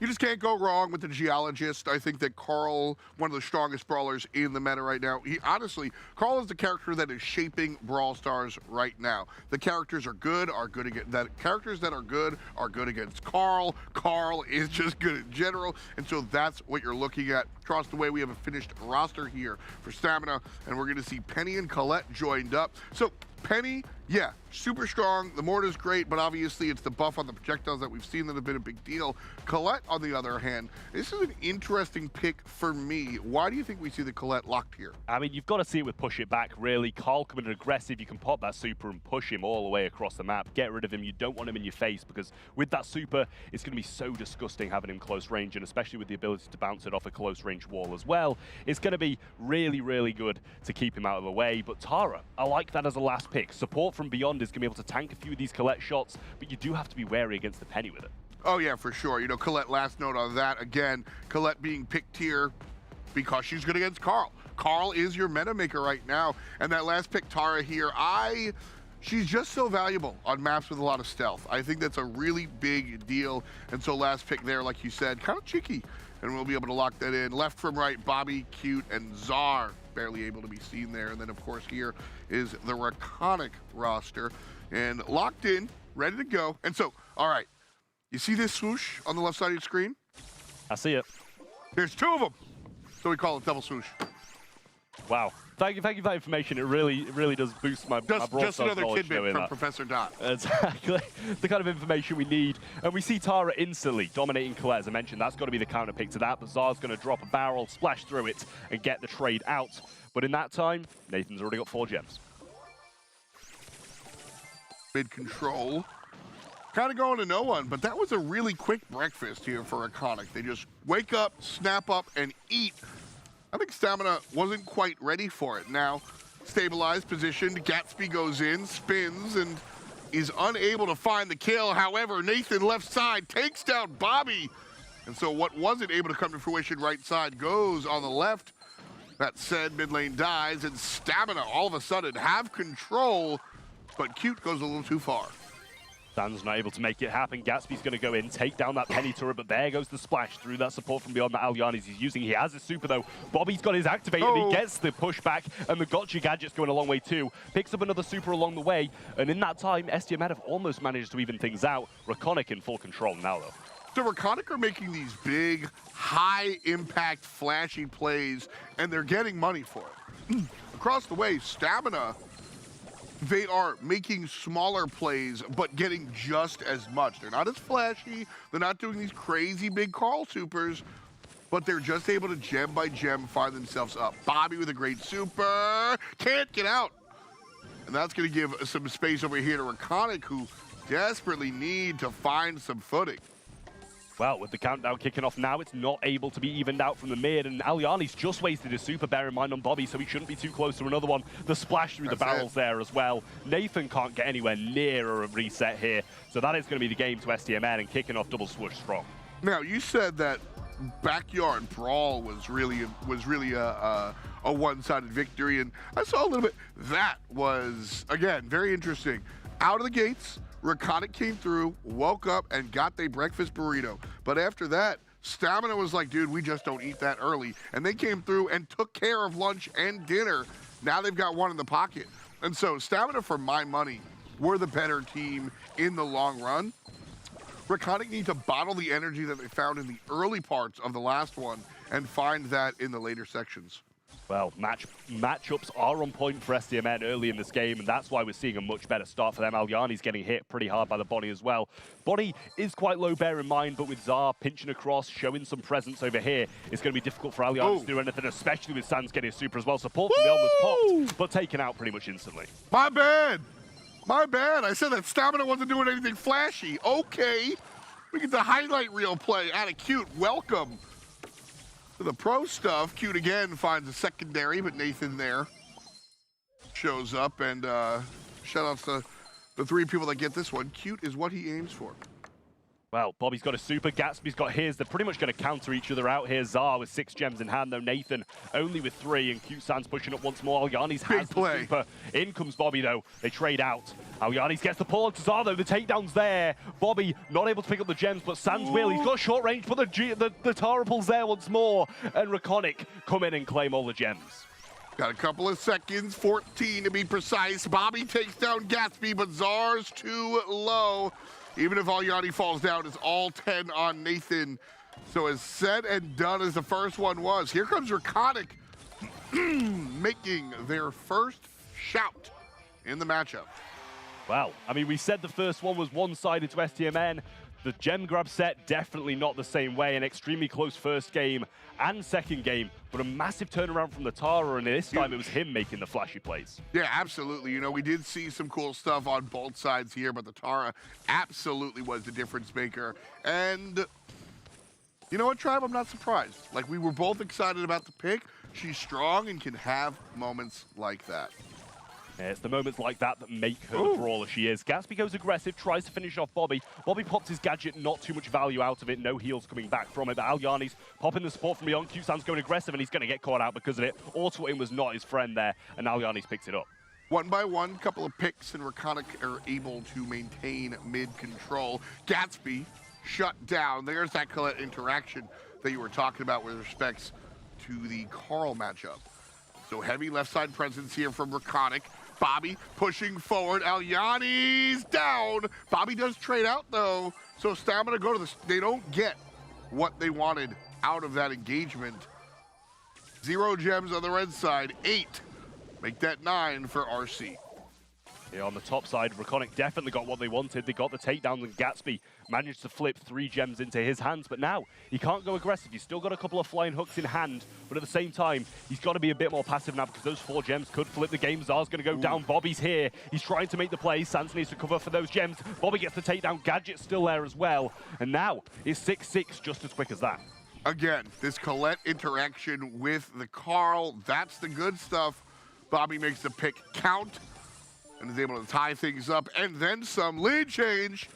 You just can't go wrong with the Geologist. I think that Carl, one of the strongest brawlers in the meta right now. Honestly, Carl is the character that is shaping Brawl Stars right now. The characters are good against that. Characters that are good against Carl. Carl is just good in general, and so that's what you're looking at. Across the way, we have a finished roster here for Stamina, and we're going to see Penny and Colette joined up. So Penny, yeah, super strong. The mortar's great, but obviously it's the buff on the projectiles that we've seen that have been a big deal. Colette, on the other hand, this is an interesting pick for me. Why do you think we see the Colette locked here? I mean, you've got to see it with Push It Back, really. Carl coming in aggressive, you can pop that super and push him all the way across the map. Get rid of him. You don't want him in your face, because with that super, it's going to be so disgusting having him close range, and especially with the ability to bounce it off a close range wall as well. It's going to be really, really good to keep him out of the way. But Tara, I like that as a last pick. Support from beyond is going to be able to tank a few of these Colette shots, but you do have to be wary against the Penny with it. Oh yeah, for sure. You know, Colette, last note on that, again, Colette being picked here because she's good against Carl. Carl is your meta maker right now, and that last pick, Tara here, she's just so valuable on maps with a lot of stealth. I think that's a really big deal, and so last pick there, like you said, kind of cheeky, and we'll be able to lock that in. Left from right, Bobby, Cute, and Czar, barely able to be seen there. And then, of course, here is the Raconic roster, and locked in, ready to go. And so, all right, you see this swoosh on the left side of your screen? I see it. There's two of them, so we call it Double Swoosh. Wow. Thank you for that information. It really does boost my Brawl Just Stars another knowledge tidbit knowing from that. Professor Dot. Exactly. The kind of information we need. And we see Tara instantly dominating Colette, as I mentioned. That's got to be the counter pick to that. But Zar's going to drop a barrel, splash through it, and get the trade out. But in that time, Nathan's already got 4 gems. Mid-control. Kind of going to no one, but that was a really quick breakfast here for Iconic. They just wake up, snap up, and eat. I think Stamina wasn't quite ready for it. Now, stabilized, positioned, Gatsby goes in, spins, and is unable to find the kill. However, Nathan left side takes down Bobby. And so what wasn't able to come to fruition right side goes on the left. That said, mid lane dies, and Stamina all of a sudden have control, but Cute goes a little too far. Dan's not able to make it happen. Gatsby's going to go in, take down that Penny turret, but there goes the splash through that support from beyond that Aliani's he's using. He has his super, though. Bobby's got his activate, and he gets the pushback, and the Gotcha Gadget's going a long way, too. Picks up another super along the way, and in that time, STM have almost managed to even things out. Raconic in full control now, though. So Raconic are making these big, high-impact, flashy plays, and they're getting money for it. Across the way, Stamina they are making smaller plays, but getting just as much. They're not as flashy. They're not doing these crazy big Carl supers, but they're just able to gem by gem find themselves up. Bobby with a great super. Can't get out. And that's going to give some space over here to Rakonic, who desperately need to find some footing. Well, with the countdown kicking off now, it's not able to be evened out from the mid, and Aliani's just wasted his super, bear in mind, on Bobby, so he shouldn't be too close to another one. The splash through the barrels there as well. Nathan can't get anywhere near a reset here, so that is going to be the game to STMN, and kicking off double swoosh strong. Now, you said that backyard brawl was really a one-sided victory, and I saw a little bit. That was, again, very interesting. Out of the gates, Rakonic came through, woke up, and got their breakfast burrito. But after that, Stamina was like, dude, we just don't eat that early. And they came through and took care of lunch and dinner. Now they've got one in the pocket. And so Stamina, for my money, were the better team in the long run. Rakonic need to bottle the energy that they found in the early parts of the last one and find that in the later sections. Well, matchups are on point for STMN early in this game, and that's why we're seeing a much better start for them. Aliani's getting hit pretty hard by the body as well. Body is quite low, bear in mind, but with Zar pinching across, showing some presence over here, it's going to be difficult for Aliani to do anything, especially with Sans getting a super as well. Support from the was popped, but taken out pretty much instantly. My bad. My bad. I said that Stamina wasn't doing anything flashy. Okay. We get the highlight reel play out of Cute. Welcome to the pro stuff. Cute again finds a secondary, but Nathan there shows up, and shout outs to the three people that get this one. Cute is what he aims for. Well, Bobby's got a super, Gatsby's got his. They're pretty much going to counter each other out here. Zar with 6 gems in hand, though Nathan only with 3, and Cute Sans pushing up once more. Aliani's has the super. In comes Bobby, though. They trade out. Aliani's gets the pull to Zar, though. The takedown's there. Bobby not able to pick up the gems, but Sans will. He's got short range, but the Tara pulls there once more. And Rakonic come in and claim all the gems. Got a couple of seconds, 14 to be precise. Bobby takes down Gatsby, but Zar's too low. Even if Aliani falls down, it's all 10 on Nathan. So as said and done as the first one was, here comes Rakonic making their first shout in the matchup. Well, I mean, we said the first one was one-sided to STMN. The gem grab set, definitely not the same way. An extremely close first game and second game, but a massive turnaround from the Tara, and this time it was him making the flashy plays. Yeah, absolutely. You know, we did see some cool stuff on both sides here, but the Tara absolutely was the difference maker. And you know what, Tribe? I'm not surprised. Like, we were both excited about the pick. She's strong and can have moments like that. Yeah, it's the moments like that that make her the brawler she is. Gatsby goes aggressive, tries to finish off Bobby. Bobby pops his gadget, not too much value out of it. No heals coming back from it, but Aliani's popping the support from beyond. Q-San's going aggressive, and he's going to get caught out because of it. Auto-in was not his friend there, and Aliani's picked it up. One by one, couple of picks, and Rakonic are able to maintain mid-control. Gatsby shut down. There's that Colette interaction that you were talking about with respects to the Carl matchup. So heavy left side presence here from Rakonic. Bobby pushing forward. Aliani's down. Bobby does trade out, though. So Stamina go to the... They don't get what they wanted out of that engagement. 0 gems on the red side. 8. Make that 9 for RC. Yeah, on the top side, Rakonic definitely got what they wanted. They got the takedown, and Gatsby managed to flip 3 gems into his hands. But now, he can't go aggressive. He's still got a couple of flying hooks in hand. But at the same time, he's got to be a bit more passive now, because those 4 gems could flip the game. Zar's going to go down. Bobby's here. He's trying to make the play. Sans needs to cover for those gems. Bobby gets the takedown. Gadget's still there as well. And now, it's 6-6 just as quick as that. Again, this Colette interaction with the Carl, that's the good stuff. Bobby makes the pick count and is able to tie things up, and then some. Lead change,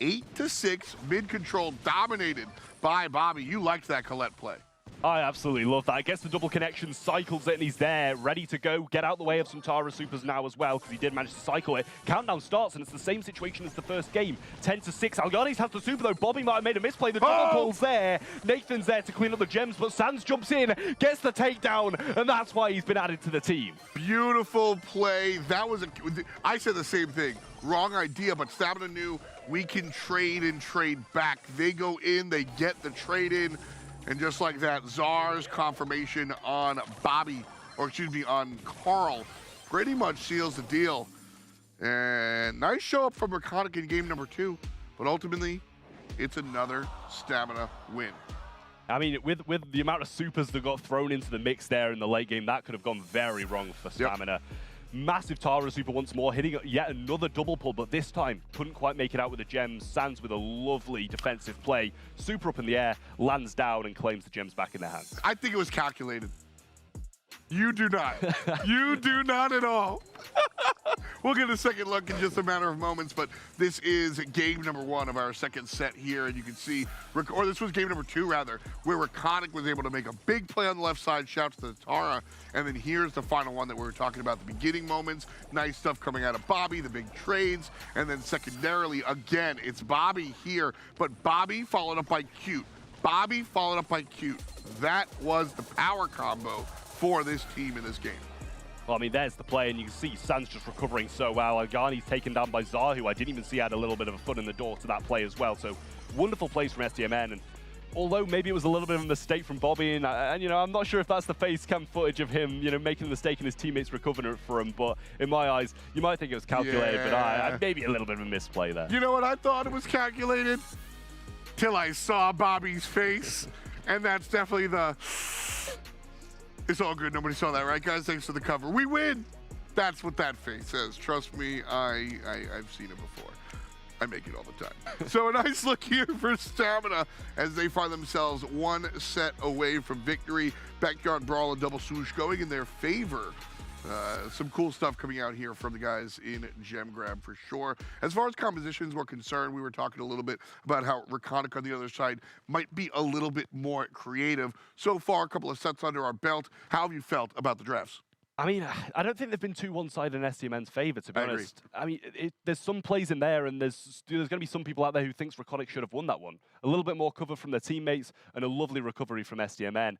8-6, mid-control dominated by Bobby. You liked that Colette play. I absolutely love that. I guess the double connection cycles it, and he's there, ready to go. Get out the way of some Tara supers now as well, because he did manage to cycle it. Countdown starts, and it's the same situation as the first game. 10-6. Aliani's has the super, though. Bobby might have made a misplay. The double pulls there. Nathan's there to clean up the gems, but Sans jumps in, gets the takedown, and that's why he's been added to the team. Beautiful play. That was I said the same thing. Wrong idea, but Stamina knew we can trade and trade back. They go in, they get the trade in. And just like that, Zar's confirmation on Bobby, or excuse me, on Carl, pretty much seals the deal. And nice show up from Raconic in game number 2, but ultimately, it's another stamina win. I mean, with the amount of supers that got thrown into the mix there in the late game, that could have gone very wrong for stamina. Massive Tara super once more, hitting yet another double pull, but this time couldn't quite make it out with the gems. Sands with a lovely defensive play. Super up in the air, lands down, and claims the gems back in their hands. I think it was calculated. You do not. You do not at all. We'll get a second look in just a matter of moments, but this is game number 1 of our second set here, and you can see, or this was game number 2 rather, where Raconic was able to make a big play on the left side, shouts to the Tara, and then here's the final one that we were talking about, the beginning moments, nice stuff coming out of Bobby, the big trades, and then secondarily, again, it's Bobby here, but Bobby followed up by Cute. Bobby followed up by Cute. That was the power combo for this team in this game. Well, I mean, there's the play, and you can see Sands just recovering so well. Agani's taken down by Zah, who I didn't even see had a little bit of a foot in the door to that play as well. So, wonderful plays from SDMN. And although maybe it was a little bit of a mistake from Bobby, and you know, I'm not sure if that's the face cam footage of him, you know, making a mistake and his teammates recovering it for him. But in my eyes, you might think it was calculated, but I maybe a little bit of a misplay there. You know what? I thought it was calculated till I saw Bobby's face, and that's definitely the... It's all good. Nobody saw that, right, guys? Thanks for the cover. We win. That's what that face says. Trust me, I've seen it before. I make it all the time. So a nice look here for Stamina as they find themselves 1 set away from victory. Backyard Brawl and double swoosh going in their favor. Some cool stuff coming out here from the guys in Gem Grab for sure. As far as compositions were concerned, we were talking a little bit about how Raconic on the other side might be a little bit more creative. So far, a couple of sets under our belt. How have you felt about the drafts? I mean, I don't think they've been too one-sided in SDMN's favor, to be honest. I mean, there's some plays in there, and there's going to be some people out there who thinks Raconic should have won that one. A little bit more cover from their teammates, and a lovely recovery from SDMN.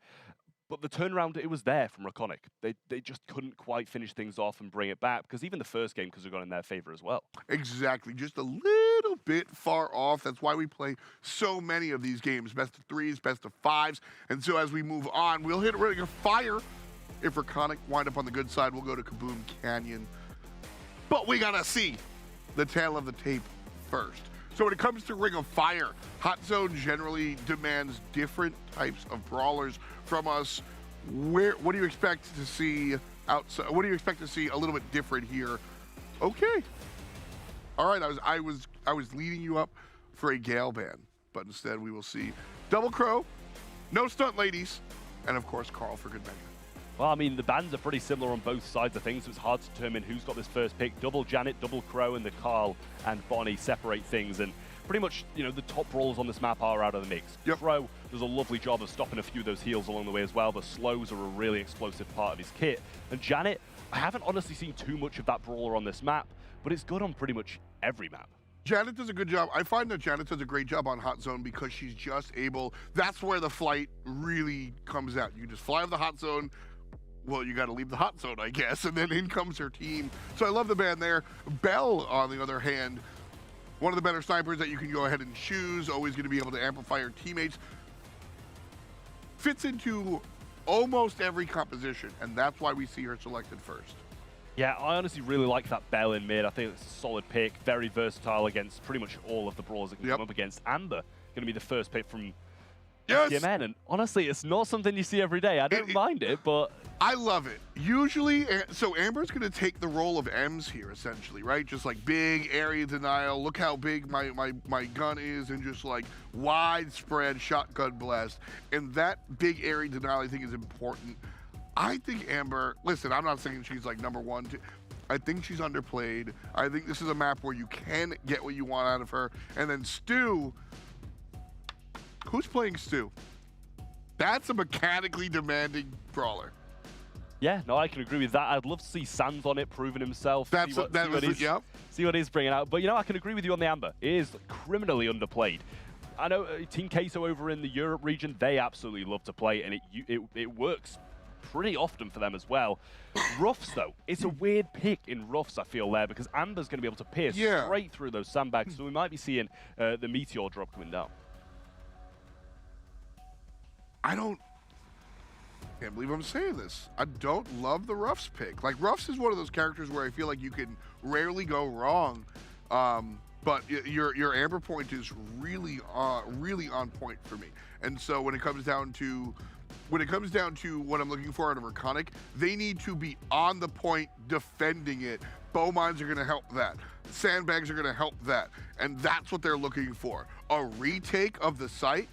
But the turnaround, it was there from Raconic. They just couldn't quite finish things off and bring it back, because even the first game could have gone in their favor as well. Exactly. Just a little bit far off. That's why we play so many of these games. Best of 3s, best of 5s. And so as we move on, we'll hit Ring of Fire. If Raconic wind up on the good side, we'll go to Kaboom Canyon. But we gotta see the tail of the tape first. So when it comes to Ring of Fire, Hot Zone generally demands different types of brawlers from us. What do you expect to see outside? What do you expect to see a little bit different here? Okay. All right, I was leading you up for a Gale ban, but instead we will see Double Crow, no stunt ladies, and of course Carl for good measure. Well, I mean, the bans are pretty similar on both sides of things, so it's hard to determine who's got this first pick. Double Janet, Double Crow, and the Carl and Bonnie separate things, and pretty much, you know, the top brawlers on this map are out of the mix. Yep. Crow does a lovely job of stopping a few of those heals along the way as well. The slows are a really explosive part of his kit. And Janet, I haven't honestly seen too much of that brawler on this map, but it's good on pretty much every map. Janet does a good job. I find that Janet does a great job on Hot Zone because she's just able, that's where the flight really comes out. You just fly over the Hot Zone. Well, you got to leave the Hot Zone, I guess, and then in comes her team. So I love the ban there. Belle, on the other hand, one of the better snipers that you can go ahead and choose, always going to be able to amplify her teammates. Fits into almost every composition, and that's why we see her selected first. Yeah, I honestly really like that Belle in mid. I think it's a solid pick, very versatile against pretty much all of the brawlers that can come up against. Amber, going to be the first pick from SDMN, and honestly, it's not something you see every day. I don't mind it, but... I love it. Usually, so Amber's going to take the role of Ems here, essentially, right? Just like big area denial. Look how big my gun is, and just like widespread shotgun blast. And that big area denial, I think, is important. I think Amber, listen, I'm not saying she's like number 1. I think she's underplayed. I think this is a map where you can get what you want out of her. And then Stu, who's playing Stu? That's a mechanically demanding brawler. Yeah, no, I can agree with that. I'd love to see Sands on it, proving himself. See what he's bringing out. But, you know, I can agree with you on the Amber. It is criminally underplayed. I know Team Queso over in the Europe region, they absolutely love to play, and it works pretty often for them as well. Ruffs, though, it's a weird pick in Ruffs, I feel, there, because Amber's going to be able to pierce straight through those sandbags, so we might be seeing the Meteor drop coming down. Can't believe I'm saying this. I don't love the Ruffs pick. Like, Ruffs is one of those characters where I feel like you can rarely go wrong. But your Amber point is really on point for me. And so when it comes down to what I'm looking for out of Arconic, they need to be on the point defending it. Bow mines are going to help that. Sandbags are going to help that. And that's what they're looking for. A retake of the site,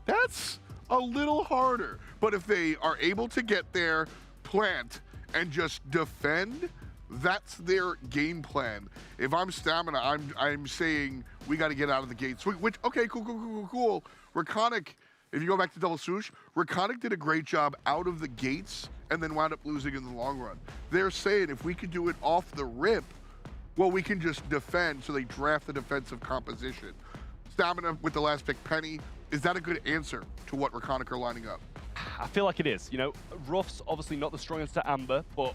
that's a little harder. But if they are able to get there, plant, and just defend, that's their game plan. If I'm Stamina, I'm saying we got to get out of the gates. Which, okay, cool. Raconic, if you go back to Double Swoosh, Raconic did a great job out of the gates and then wound up losing in the long run. They're saying if we could do it off the rip, well, we can just defend, so they draft the defensive composition. Stamina with the last pick, Penny, is that a good answer to what Raconic are lining up? I feel like it is. You know, Ruff's obviously not the strongest at Amber, but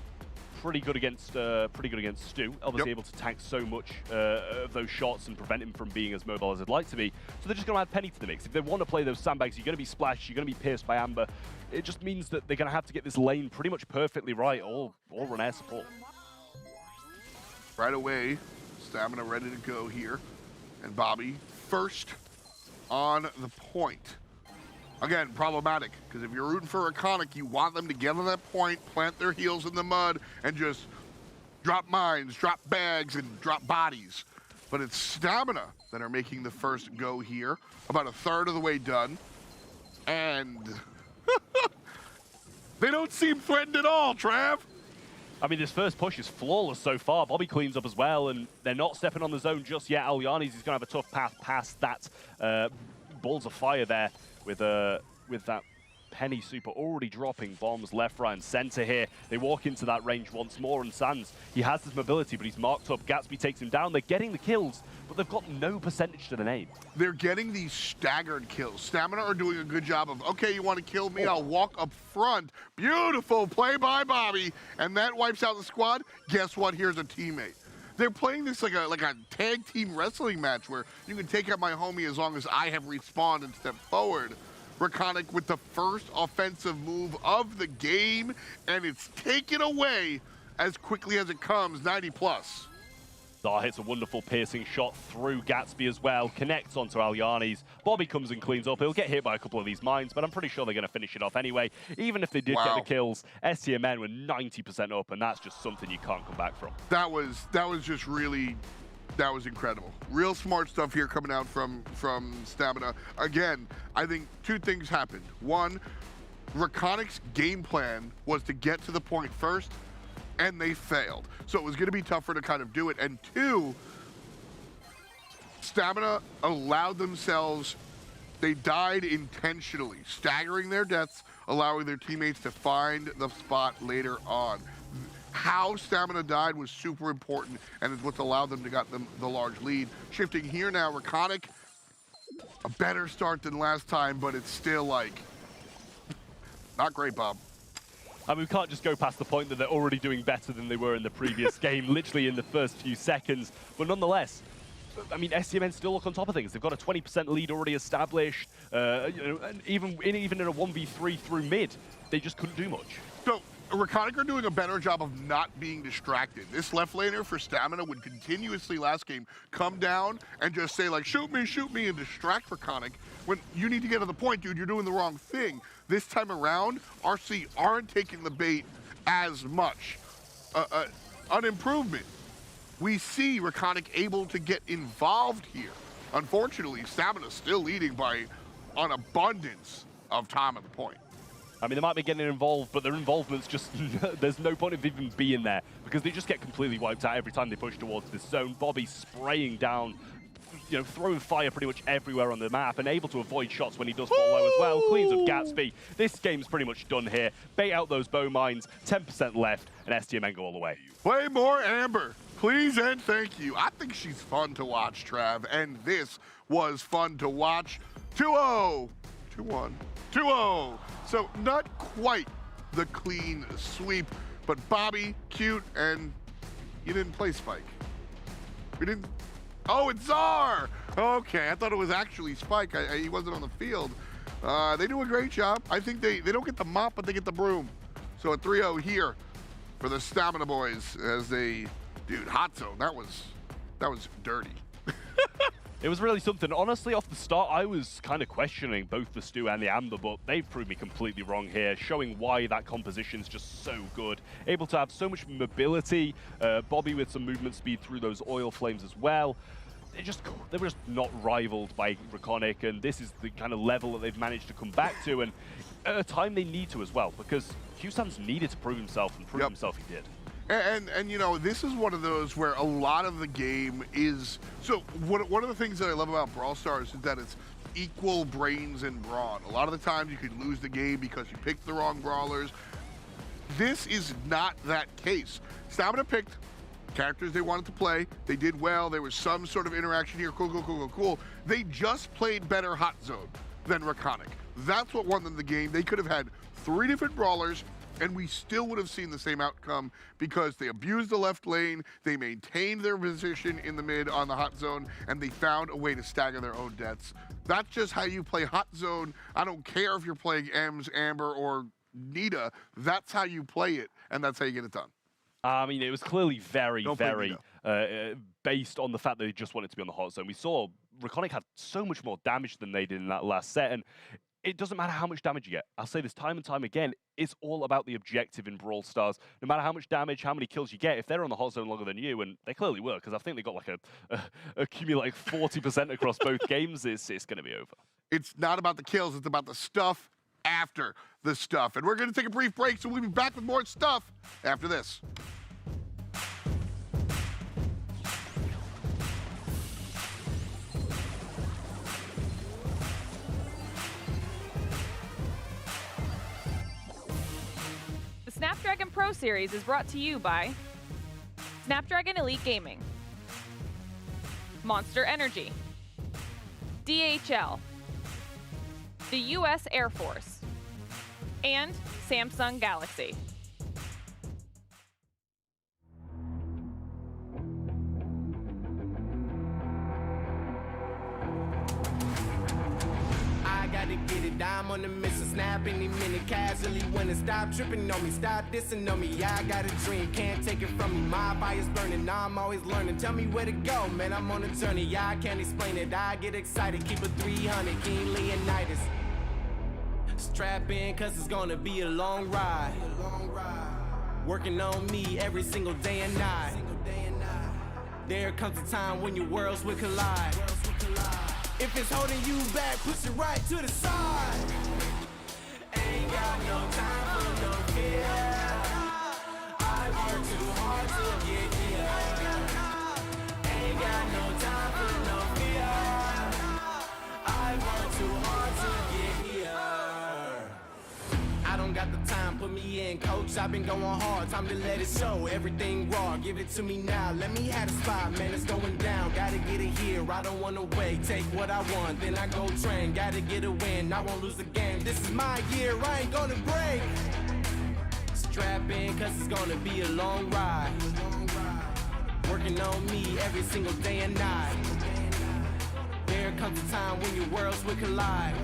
pretty good against Stu. Obviously able to tank so much of those shots and prevent him from being as mobile as I'd like to be. So they're just going to add Penny to the mix. If they want to play those sandbags, you're going to be splashed, you're going to be pierced by Amber. It just means that they're going to have to get this lane pretty much perfectly right, all run air support. Right away, Stamina ready to go here. And Bobby first on the point. Again, problematic, because if you're rooting for Raconic, you want them to get on that point, plant their heels in the mud, and just drop mines, drop bags, and drop bodies. But it's Stamina that are making the first go here, about a third of the way done. And they don't seem threatened at all, Trav. I mean, this first push is flawless so far. Bobby cleans up as well, and they're not stepping on the zone just yet. Alyani's is going to have a tough path past that balls of fire there with that Penny super already dropping bombs left, right, and center here. They walk into that range once more, and Sands, he has this mobility, but he's marked up. Gatsby takes him down. They're getting the kills, but they've got no percentage to the name. They're getting these staggered kills. Stamina are doing a good job of, okay, you want to kill me? I'll walk up front. Beautiful play by Bobby, and that wipes out the squad. Guess what? Here's a teammate. They're playing this like a tag team wrestling match where you can take out my homie as long as I have respawned and stepped forward. Raconic with the first offensive move of the game, and it's taken away as quickly as it comes, 90 plus. Dar hits a wonderful piercing shot through Gatsby as well, connects onto Alyani's. Bobby comes and cleans up. He'll get hit by a couple of these mines, but I'm pretty sure they're going to finish it off anyway. Even if they did get the kills, STMN were 90% up, and that's just something you can't come back from. That was just really, that was incredible. Real smart stuff here coming out from Stamina. Again, I think two things happened. One, Raconic's game plan was to get to the point first, and they failed. So it was going to be tougher to kind of do it. And two, Stamina allowed themselves, they died intentionally, staggering their deaths, allowing their teammates to find the spot later on. How Stamina died was super important, and is what's allowed them to get them the large lead. Shifting here now, Raconic, a better start than last time, but it's still like, not great, Bob. I mean, we can't just go past the point that they're already doing better than they were in the previous game, literally in the first few seconds. But nonetheless, I mean, STMN still look on top of things. They've got a 20% lead already established. You know, and even in a 1v3 through mid, they just couldn't do much. So, Raconic are doing a better job of not being distracted. This left laner for Stamina would continuously last game come down and just say like, shoot me, and distract Raconic when you need to get to the point, dude, you're doing the wrong thing. This time around, RC aren't taking the bait as much. An improvement. We see Raconic able to get involved here. Unfortunately, Stamina's still leading by an abundance of time at the point. I mean, they might be getting involved, but their involvement's just, there's no point of even being there because they just get completely wiped out every time they push towards this zone. Bobby spraying down, you know, throwing fire pretty much everywhere on the map and able to avoid shots when he does fall low as well. Cleans up Gatsby. This game's pretty much done here. Bait out those bow mines, 10% left, and STMN go all the way. Play more Amber, please and thank you. I think she's fun to watch, Trav, and this was fun to watch. 2-0, 2-1, 2-0. So not quite the clean sweep, but Bobby, cute, and you didn't play Spike. You didn't. Oh, it's Czar. Okay, I thought it was actually Spike. He wasn't on the field. They do a great job. I think they don't get the mop, but they get the broom. So a 3-0 here for the Stamina Boys as they, dude, hot zone. That was dirty. It was really something. Honestly, off the start, I was kind of questioning both the Stu and the Amber, but they've proved me completely wrong here, showing why that composition's just so good. Able to have so much mobility, Bobby with some movement speed through those oil flames as well. They were just not rivaled by Raconic, and this is the kind of level that they've managed to come back to, and at a time they need to as well, because Q-Sans needed to prove himself, and prove himself he did. And you know, this is one of those where a lot of the game is, so one of the things that I love about Brawl Stars is that it's equal brains and brawn. A lot of the times you could lose the game because you picked the wrong brawlers. This is not that case. Stamina picked characters they wanted to play. They did well. There was some sort of interaction here. Cool. They just played better hot zone than Raconic. That's what won them the game. They could have had 3 different brawlers, and we still would have seen the same outcome because they abused the left lane, they maintained their position in the mid on the hot zone, and they found a way to stagger their own deaths. That's just how you play hot zone. I don't care if you're playing Ems, Amber, or Nita. That's how you play it, and that's how you get it done. I mean, it was clearly very based on the fact that they just wanted to be on the hot zone. We saw Raconic had so much more damage than they did in that last set, and it doesn't matter how much damage you get. I'll say this time and time again, it's all about the objective in Brawl Stars. No matter how much damage, how many kills you get, if they're on the hot zone longer than you, and they clearly were, because I think they got like a cumulative 40% across both games, it's going to be over. It's not about the kills, it's about the stuff after the stuff. And we're going to take a brief break, so we'll be back with more stuff after this. The Snapdragon Pro Series is brought to you by Snapdragon Elite Gaming, Monster Energy, DHL, the U.S. Air Force, and Samsung Galaxy. I gotta get it, I'm on the mission, snap any minute, casually winning. Stop tripping on me, stop dissing on me. Yeah, I got a dream, can't take it from me. My fire's burning, I'm always learning. Tell me where to go, man, I'm on a journey. Yeah, I can't explain it, I get excited. Keep it 300, King Leonidas. Strap in, cause it's gonna be a long ride. Working on me every single day and night. There comes a time when your worlds will collide. If it's holding you back, push it right to the side. Ain't got no time for no fear. I work too hard to get here. Ain't got no time for no fear. I work too hard to get here. I don't got the time, put me in, coach. I've been going hard, time to let it show. Everything raw, give it to me now. Let me have the spot, man, it's going down. Gotta get it here, I don't wanna wait. Take what I want, then I go train. Gotta get a win, I won't lose the game. This is my year, I ain't gonna break. Strap in, cause it's gonna be a long ride. Working on me every single day and night. There comes a time when your worlds will collide.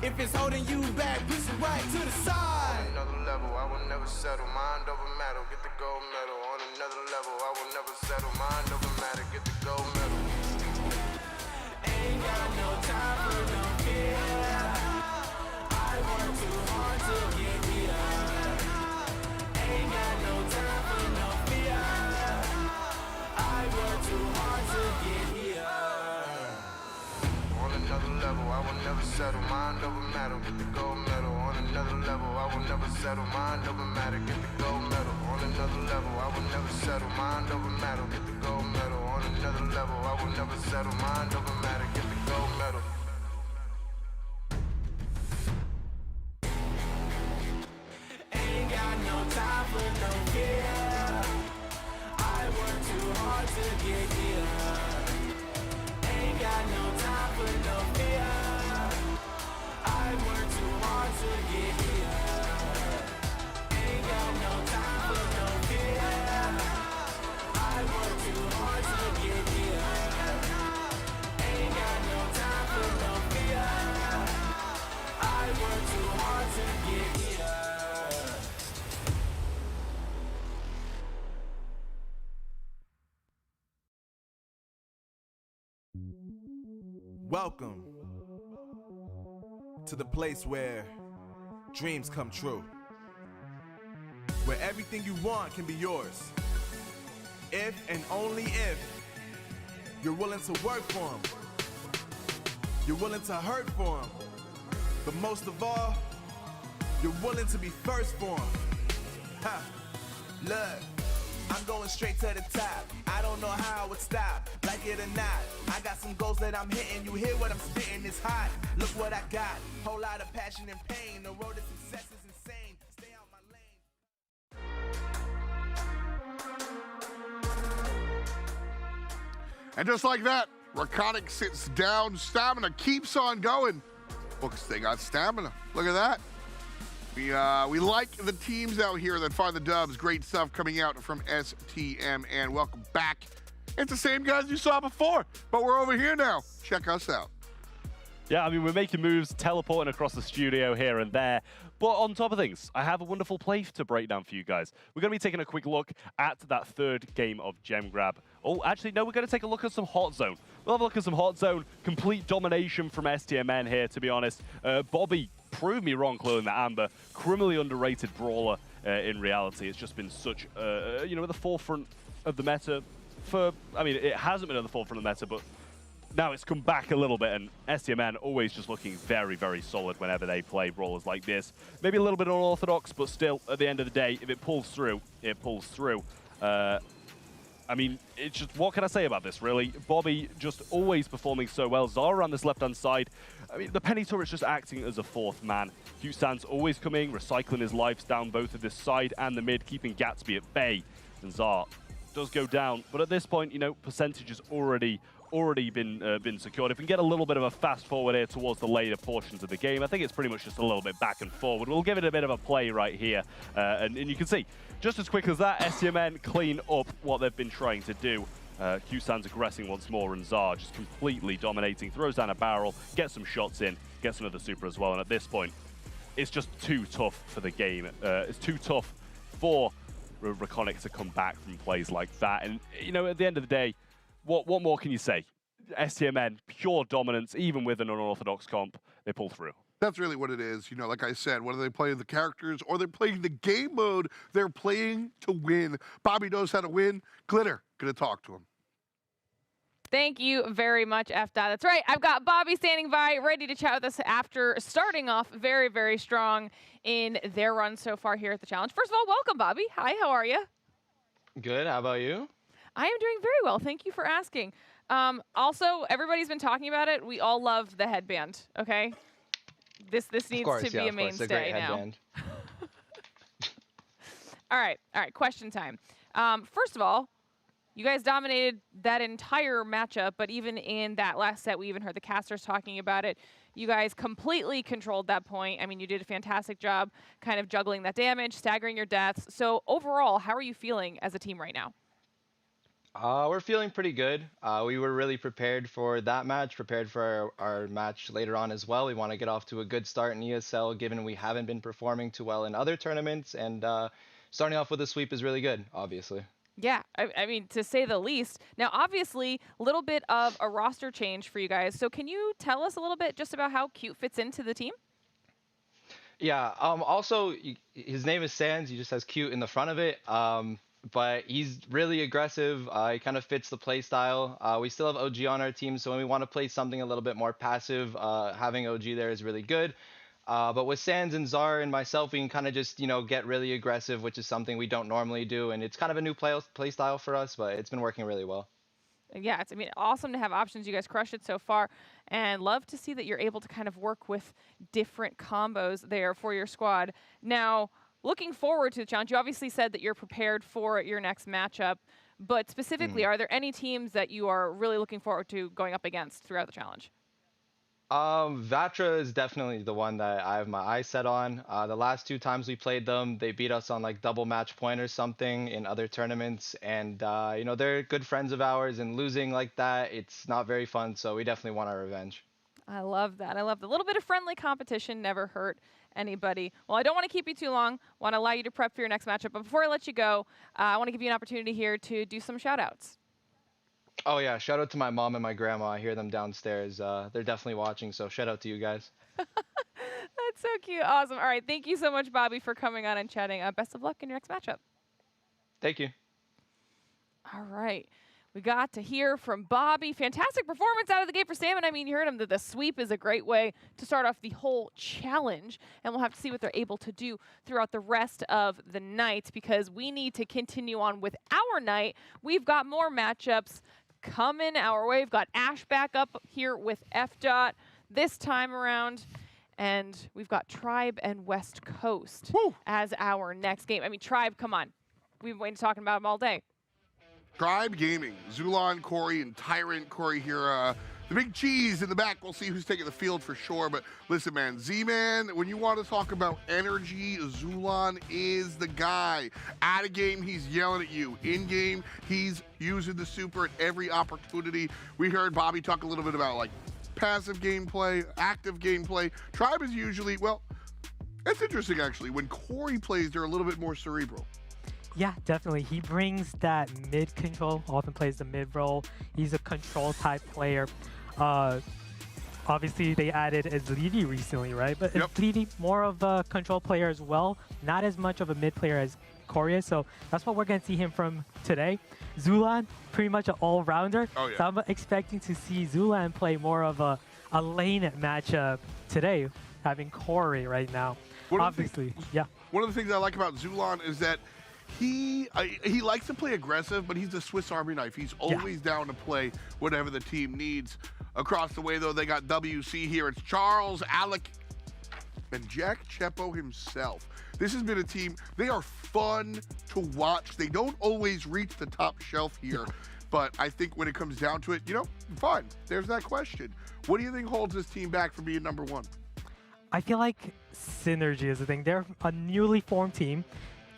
If it's holding you back, push it right to the side. On another level, I will never settle. Mind over matter, get the gold medal. On another level, I will never settle. Mind over matter, get the gold medal. Ain't got no time for no fear. I work too hard to get here. Ain't got no time for no fear. I work too hard to get here. On another level, I will never settle. Mind over matter, get the gold medal. On another level, I will never settle. Mind over matter, get the gold medal. On another level, I will never settle. Mind over matter, get the gold medal. On another level, I will never settle. Mind over matter, get the gold medal. Ain't got no time for no fear. I work too hard to get here. Ain't got no time for no fear. I work too hard to get here. Ain't got no time for no fear. I work too hard to get here. Welcome to the place where dreams come true. Where everything you want can be yours. If and only if you're willing to work for them. You're willing to hurt for them. But most of all, you're willing to be first for them. Ha! Look, I'm going straight to the top. I don't know how I would stop, like it or not. I got some goals that I'm hitting. You hear what I'm spitting? It's hot. Look what I got. Whole lot of passion and pain. The road to success is insane. Stay out my lane. And just like that, Rakonic sits down. Stamina keeps on going. Books, they got stamina. Look at that. We like the teams out here that find the dubs. Great stuff coming out from STM, and welcome back. It's the same guys you saw before, but we're over here now. Check us out. Yeah, I mean, we're making moves, teleporting across the studio here and there. But on top of things, I have a wonderful play to break down for you guys. We're going to be taking a quick look at that third game of Gem Grab. Oh, actually, no, we're going to take a look at some Hot Zone. We'll have a look at some Hot Zone. Complete domination from STMN here, to be honest. Bobby proved me wrong closing that Amber. Criminally underrated brawler in reality. It's just been such, you know, at the forefront of the meta for, I mean, it hasn't been at the forefront of the meta, but now it's come back a little bit, and STMN always just looking very, very solid whenever they play brawlers like this. Maybe a little bit unorthodox, but still, at the end of the day, if it pulls through, it pulls through. I mean, it's just, what can I say about this, really? Bobby just always performing so well. Zara on this left-hand side. I mean, the Penny turret's just acting as a fourth man. Q-San's always coming, recycling his lives down both of this side and the mid, keeping Gatsby at bay. And Zara does go down, but at this point, you know, percentage has already been secured. If we can get a little bit of a fast forward here towards the later portions of the game, I think it's pretty much just a little bit back and forward. We'll give it a bit of a play right here, and you can see, just as quick as that, STMN clean up what they've been trying to do. Q-San's aggressing once more, and Zar just completely dominating, throws down a barrel, gets some shots in, gets another super as well, and at this point, it's just too tough for the game. It's too tough for Rakonic to come back from plays like that, and you know, at the end of the day, what more can you say? STMN, pure dominance, even with an unorthodox comp, they pull through. That's really what it is. You know, like I said, whether they play the characters or they're playing the game mode, they're playing to win. Bobby knows how to win. Glitter, gonna talk to him. Thank you very much, FDOT. That's right. I've got Bobby standing by, ready to chat with us after starting off very, very strong in their run so far here at the challenge. First of all, welcome, Bobby. Hi, how are you? Good. How about you? I am doing very well. Thank you for asking. Also, everybody's been talking about it. We all love the headband, okay? This needs to be a mainstay now. All right, question time. First of all, you guys dominated that entire matchup, but even in that last set, we even heard the casters talking about it. You guys completely controlled that point. I mean, you did a fantastic job kind of juggling that damage, staggering your deaths. So overall, how are you feeling as a team right now? We're feeling pretty good. We were really prepared for that match, prepared for our match later on as well. We want to get off to a good start in ESL, given we haven't been performing too well in other tournaments, and starting off with a sweep is really good, obviously. Yeah, I mean, to say the least. Now, obviously, a little bit of a roster change for you guys. So can you tell us a little bit just about how Cute fits into the team? Yeah, also, his name is Sans. He just has Cute in the front of it. But he's really aggressive. He kind of fits the play style. We still have OG on our team, so when we want to play something a little bit more passive, having OG there is really good. But with Sans and Zar and myself, we can kind of just, you know, get really aggressive, which is something we don't normally do. And it's kind of a new play style for us, but it's been working really well. Yeah, it's, I mean, awesome to have options. You guys crushed it so far, and love to see that you're able to kind of work with different combos there for your squad. Now, looking forward to the challenge, you obviously said that you're prepared for your next matchup, but specifically, are there any teams that you are really looking forward to going up against throughout the challenge? Vatra is definitely the one that I have my eyes set on. The last 2 times we played them, they beat us on like double match point or something in other tournaments, and you know, they're good friends of ours, and losing like that, it's not very fun, so we definitely want our revenge. I love that. I love the little bit of friendly competition never hurt anybody. Well, I don't want to keep you too long. I want to allow you to prep for your next matchup. But before I let you go, I want to give you an opportunity here to do some shout outs. Oh yeah, shout out to my mom and my grandma. I hear them downstairs. They're definitely watching, so shout out to you guys. That's so cute. Awesome. All right. Thank you so much, Bobby, for coming on and chatting. Best of luck in your next matchup. Thank you. All right. We got to hear from Bobby. Fantastic performance out of the gate for Salmon. I mean, you heard him that the sweep is a great way to start off the whole challenge. And we'll have to see what they're able to do throughout the rest of the night because we need to continue on with our night. We've got more matchups coming our way. We've got Ash back up here with FDOT this time around. And we've got Tribe and West Coast as our next game. I mean, Tribe, come on. We've been waiting talking about them all day. Tribe Gaming, Zulon, Corey, and Tyrant. Corey here, the big cheese in the back. We'll see who's taking the field for sure. But listen, man, Z-Man, when you want to talk about energy, Zulon is the guy. Out of game, he's yelling at you. In game, he's using the super at every opportunity. We heard Bobby talk a little bit about like passive gameplay, active gameplay. Tribe is usually, well, it's interesting actually. When Corey plays, they're a little bit more cerebral. Yeah, definitely. He brings that mid control, often plays the mid role. He's a control type player. Obviously, they added Ezlidi recently, right? But Ezlidi, more of a control player as well. Not as much of a mid player as Corey is. So that's what we're going to see him from today. Zulon, pretty much an all-rounder. Oh, yeah. So I'm expecting to see Zulon play more of a lane matchup today, having Corey right now. Obviously, yeah. One of the things I like about Zulon is that he likes to play aggressive, but he's a Swiss Army knife. He's always down to play whatever the team needs. Across the way, though, they got WC here. It's Charles, Alec, and Jack Chepo himself. This has been a team. They are fun to watch. They don't always reach the top shelf here, but I think when it comes down to it, you know, fine. There's that question. What do you think holds this team back from being number one? I feel like synergy is the thing. They're a newly formed team.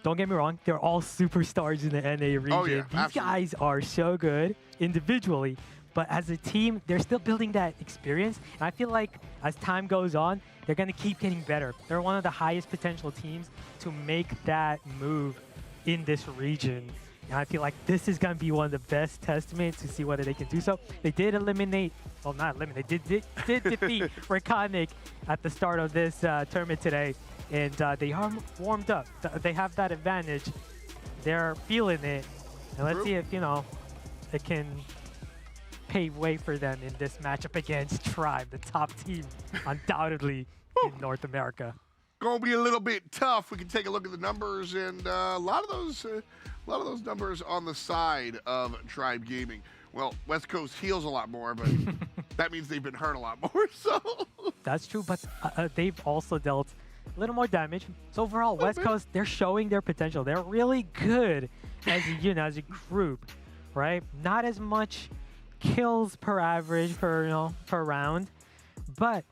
Don't get me wrong, they're all superstars in the NA region. Oh, yeah, These absolutely. guys are so good individually, but as a team, they're still building that experience. And I feel like as time goes on, they're going to keep getting better. They're one of the highest potential teams to make that move in this region. And I feel like this is going to be one of the best testaments to see whether they can do so. They did eliminate, well, not eliminate, they did defeat Reconic at the start of this tournament today. And they are warmed up. They have that advantage. They're feeling it. And let's see if, you know, it can pave way for them in this matchup against Tribe, the top team, undoubtedly, in North America. Gonna be a little bit tough. We can take a look at the numbers, and a lot of those numbers on the side of Tribe Gaming. Well, West Coast heals a lot more, but that means they've been hurt a lot more. So that's true, but they've also dealt a little more damage. So overall, West Coast, they're showing their potential. They're really good as a unit, as a group, right? Not as much kills per average per round, but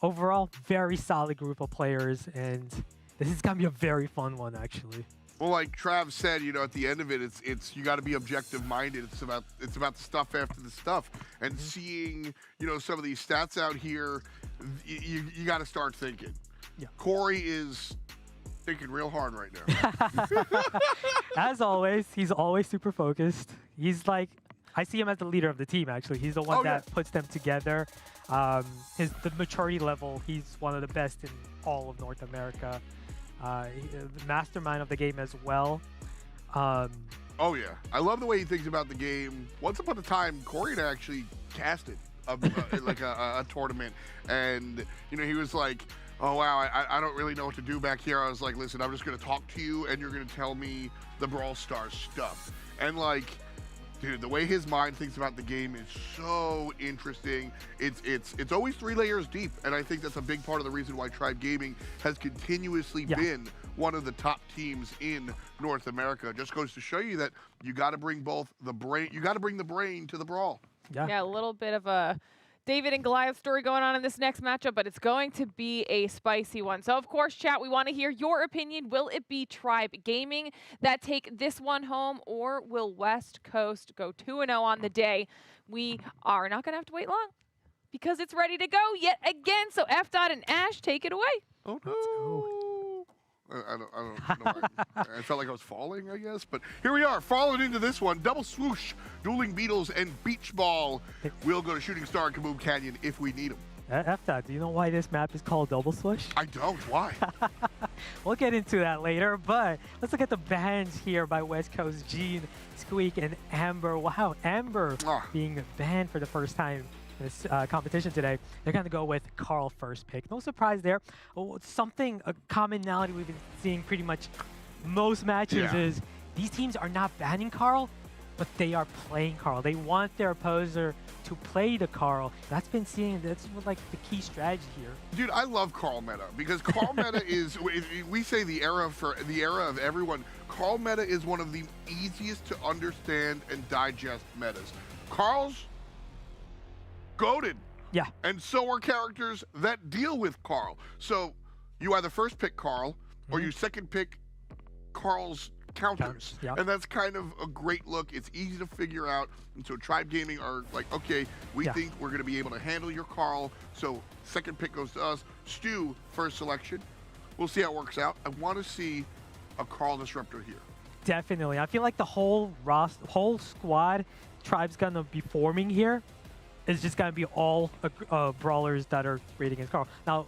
overall, very solid group of players, and this is gonna be a very fun one, actually. Well, like Trav said, you know, at the end of it, it's you got to be objective-minded. It's about the stuff after the stuff, and seeing, you know, some of these stats out here, you got to start thinking. Yeah. Corey is thinking real hard right now. As always, he's always super focused. He's like, I see him as the leader of the team, actually. He's the one that puts them together. The maturity level, he's one of the best in all of North America. The mastermind of the game as well. Oh, yeah. I love the way he thinks about the game. Once upon a time, Corey had actually casted like a tournament. And, you know, he was like, oh, wow, I don't really know what to do back here. I was like, listen, I'm just going to talk to you, and you're going to tell me the Brawl Stars stuff. And, like, dude, the way his mind thinks about the game is so interesting. It's always 3 layers deep, and I think that's a big part of the reason why Tribe Gaming has continuously been one of the top teams in North America. It just goes to show you that you got to bring both the brain, you got to bring the brain to the brawl. Yeah, a little bit of a David and Goliath story going on in this next matchup, but it's going to be a spicy one. So, of course, chat, we want to hear your opinion. Will it be Tribe Gaming that take this one home, or will West Coast go 2-0 on the day? We are not going to have to wait long because it's ready to go yet again. So, FDOT and Ash, take it away. Oh, no. I don't know why. I felt like I was falling, I guess. But here we are, falling into this one. Double swoosh, dueling beetles, and beach ball. We'll go to Shooting Star and Kaboom Canyon if we need them. F that. Do you know why this map is called Double Swoosh? I don't. Why? We'll get into that later, but let's look at the bans here by West Coast. Gene, Squeak, and Amber. Wow, Amber being banned for the first time in this competition today. They're going to go with Carl first pick. No surprise there. A commonality we've been seeing pretty much most matches is these teams are not banning Carl, but they are playing Carl. They want their opposer to play the Carl. That's been seen. That's like the key strategy here. Dude, I love Carl meta because Carl meta is. We say the era of everyone. Carl meta is one of the easiest to understand and digest metas. Carl's goated. Yeah. And so are characters that deal with Carl. So you either first pick Carl or you second pick Carl's counters. Yep. And that's kind of a great look. It's easy to figure out. And so Tribe Gaming are like, okay, we think we're going to be able to handle your Carl. So second pick goes to us. Stu, first selection. We'll see how it works out. I want to see a Carl disruptor here. Definitely. I feel like the whole squad Tribe's going to be forming here is just going to be all brawlers that are rated against Carl. Now,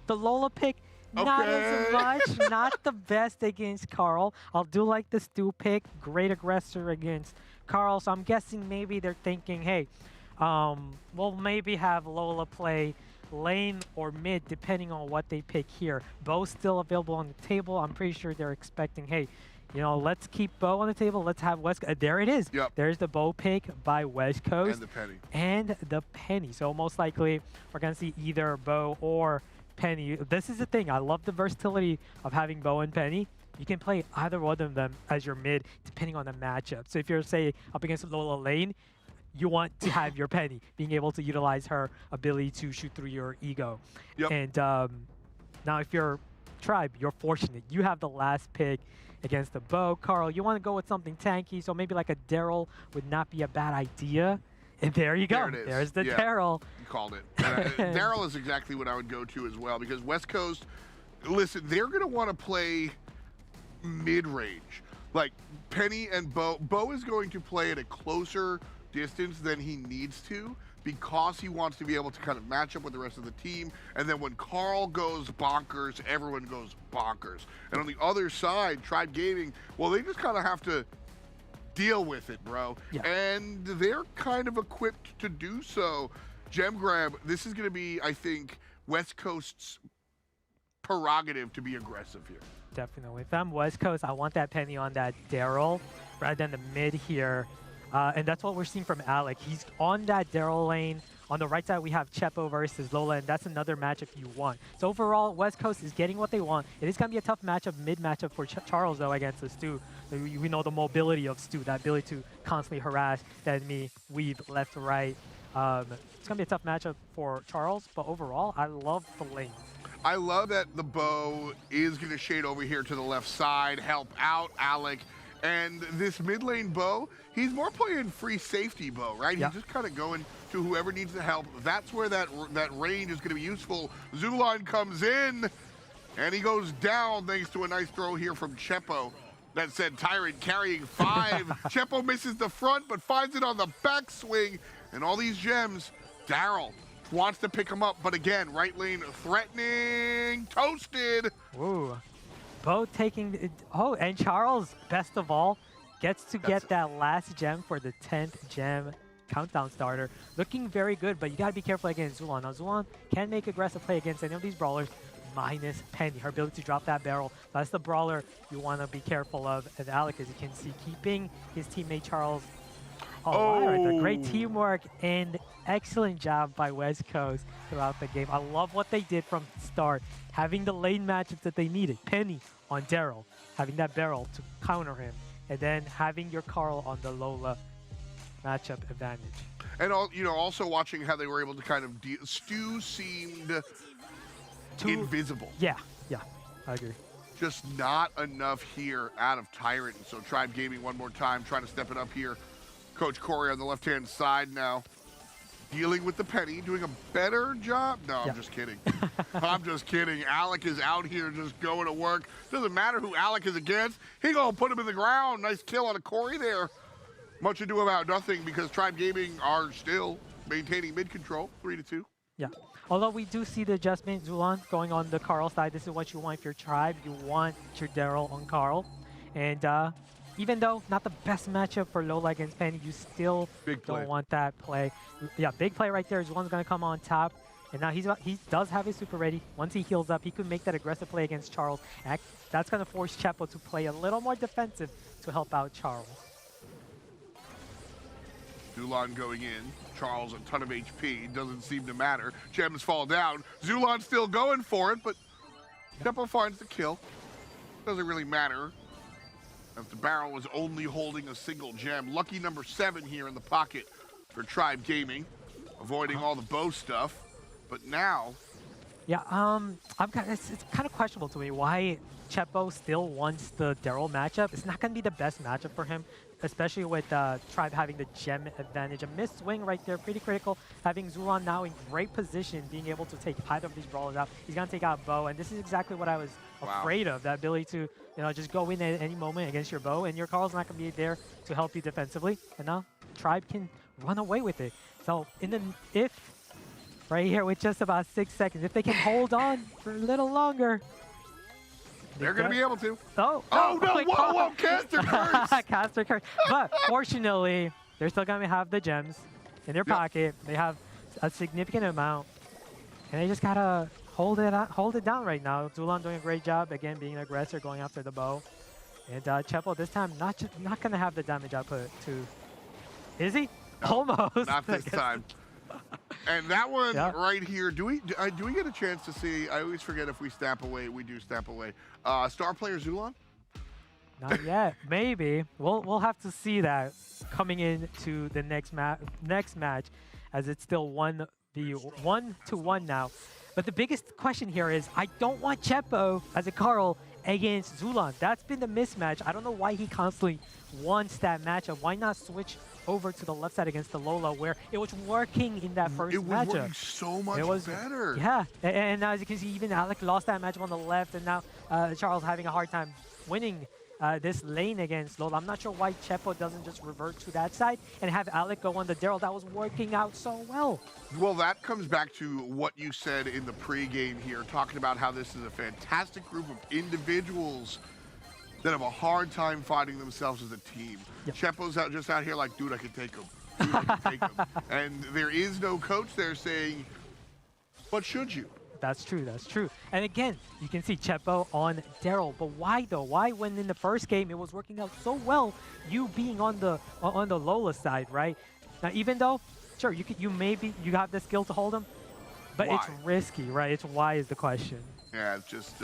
the Lola pick, not as much, not the best against Carl. I'll do like the Stu pick, great aggressor against Carl. So I'm guessing maybe they're thinking, hey, we'll maybe have Lola play lane or mid depending on what they pick here. Bo's still available on the table. I'm pretty sure they're expecting, hey, you know, let's keep Bo on the table. Let's have West. There it is. Yep. There's the Bo pick by West Coast. And the penny. And the penny. So most likely we're going to see either Bo or Penny. This is the thing. I love the versatility of having Bo and Penny. You can play either one of them as your mid depending on the matchup. So if you're, say, up against Lola lane, you want to have your Penny being able to utilize her ability to shoot through your ego. Yep. And now if you're Tribe, you're fortunate. You have the last pick against the Bo. Carl, you want to go with something tanky, so maybe like a Daryl would not be a bad idea. And there you go. There it is. There's the Daryl. You called it. Daryl is exactly what I would go to as well because West Coast, listen, they're going to want to play mid-range. Like Penny and Bo. Bo is going to play at a closer distance than he needs to because he wants to be able to kind of match up with the rest of the team. And then when Carl goes bonkers, everyone goes bonkers. And on the other side, Tribe Gaming, well, they just kind of have to deal with it, bro. Yeah. And they're kind of equipped to do so. Gem Grab, this is going to be, I think, West Coast's prerogative to be aggressive here. Definitely. If I'm West Coast, I want that Penny on that Daryl rather than the mid here. And that's what we're seeing from Alec. He's on that Daryl lane. On the right side, we have Chepo versus Lola, and that's another matchup you want. So overall, West Coast is getting what they want. It is going to be a tough matchup, mid matchup for Charles, though, against the Stu. We know the mobility of Stu, that ability to constantly harass the enemy, weave left to right. It's going to be a tough matchup for Charles, but overall, I love the lane. I love that the Bo is going to shade over here to the left side, help out Alec. And this mid lane Bo, he's more playing free safety Bo, right? Yep. He's just kind of going to whoever needs the help. That's where that range is going to be useful. Zulon comes in, and he goes down thanks to a nice throw here from Chepo. That said, Tyrant carrying 5. Chepo misses the front, but finds it on the backswing. And all these gems, Daryl wants to pick him up, but again, right lane threatening, toasted. Ooh. Bo taking it. Oh, and Charles, best of all, gets to get that last gem for the 10th gem countdown starter. Looking very good, but you got to be careful against Zulon. Now, Zulon can make aggressive play against any of these brawlers, minus Penny. Her ability to drop that barrel. That's the brawler you want to be careful of. And Alec, as you can see, keeping his teammate Charles alive right there. Great teamwork and excellent job by West Coast throughout the game. I love what they did from start. Having the lane matchups that they needed. Penny on Daryl, having that barrel to counter him, and then having your Carl on the Lola matchup advantage. And also watching how they were able to kind of Stu seemed invisible. Yeah, I agree. Just not enough here out of Tyrant. And so Tribe Gaming one more time, trying to step it up here. Coach Corey on the left-hand side now. dealing with the penny, doing a better job. No, I'm just kidding. I'm just kidding. Alec is out here just going to work. Doesn't matter who Alec is against. He gonna put him in the ground. Nice kill on a Corey there. Much ado about nothing because Tribe Gaming are still maintaining mid control, 3-2. Yeah. Although we do see the adjustment, Zulan, going on the Carl side. This is what you want if you're Tribe. You want your Daryl on Carl. And even though not the best matchup for Lola against Penny, you still don't want that play. Yeah, big play right there. Zulan's going to come on top. And now he does have his super ready. Once he heals up, he could make that aggressive play against Charles. That's going to force Chepo to play a little more defensive to help out Charles. Zulan going in. Charles, a ton of HP. Doesn't seem to matter. Gems fall down. Zulan still going for it, but Chepo finds the kill. Doesn't really matter. As the barrel was only holding a single gem. Lucky number 7 here in the pocket for Tribe Gaming. Avoiding all the bow stuff. But now... Yeah, it's kind of questionable to me why Chepo still wants the Daryl matchup. It's not going to be the best matchup for him, especially with Tribe having the gem advantage. A missed swing right there, pretty critical. Having Zulan now in great position, being able to take either of these brawlers out. He's going to take out Bow, and this is exactly what I was afraid of, that ability to just go in at any moment against your Bow, and your Carl's not going to be there to help you defensively. And now Tribe can run away with it. So right here with just about 6 seconds, if they can hold on for a little longer, they're going to be able to. Oh no, whoa, caster curse. Caster curse. But fortunately, they're still going to have the gems in their pocket. They have a significant amount, and they just got to hold it down right now. Zulan doing a great job, again, being an aggressor, going after the bow. And Chepo this time not going to have the damage output to... Is he? No, almost. Not this time. And that one right here, do we get a chance to see? I always forget if we snap away. We do snap away. Star player Zulan? Not yet. Maybe. We'll have to see that coming into the next match, as it's still 1-1 now. But the biggest question here is, I don't want Chepo as a Carl against Zulan. That's been the mismatch. I don't know why he constantly wants that matchup. Why not switch over to the left side against the Lola, where it was working in that first matchup. It was working so much better. Yeah, and as you can see, even Alec lost that matchup on the left, and now Charles having a hard time winning this lane against Lola. I'm not sure why Chepo doesn't just revert to that side and have Alec go on the Daryl. That was working out so well. Well, that comes back to what you said in the pregame here, talking about how this is a fantastic group of individuals that have a hard time finding themselves as a team. Yep. Chepo's just out here like, dude, I can take him. Dude, I can take him. And there is no coach there saying, but should you? That's true, that's true. And again, you can see Chepo on Daryl. But why though? Why, when in the first game it was working out so well, you being on the Lola side, right? Now, even though, sure, you have the skill to hold him, but why? It's risky, right? It's why is the question. Yeah, it's just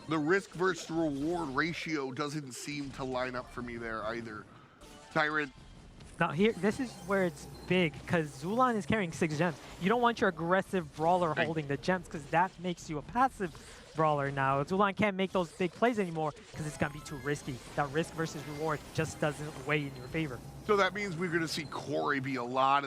the risk versus reward ratio doesn't seem to line up for me there either. Tyrant. Now here, this is where it's big, because Zulan is carrying 6 gems. You don't want your aggressive brawler holding the gems, because that makes you a passive brawler now. Zulan can't make those big plays anymore, because it's going to be too risky. That risk versus reward just doesn't weigh in your favor. So that means we're going to see Corey be a lot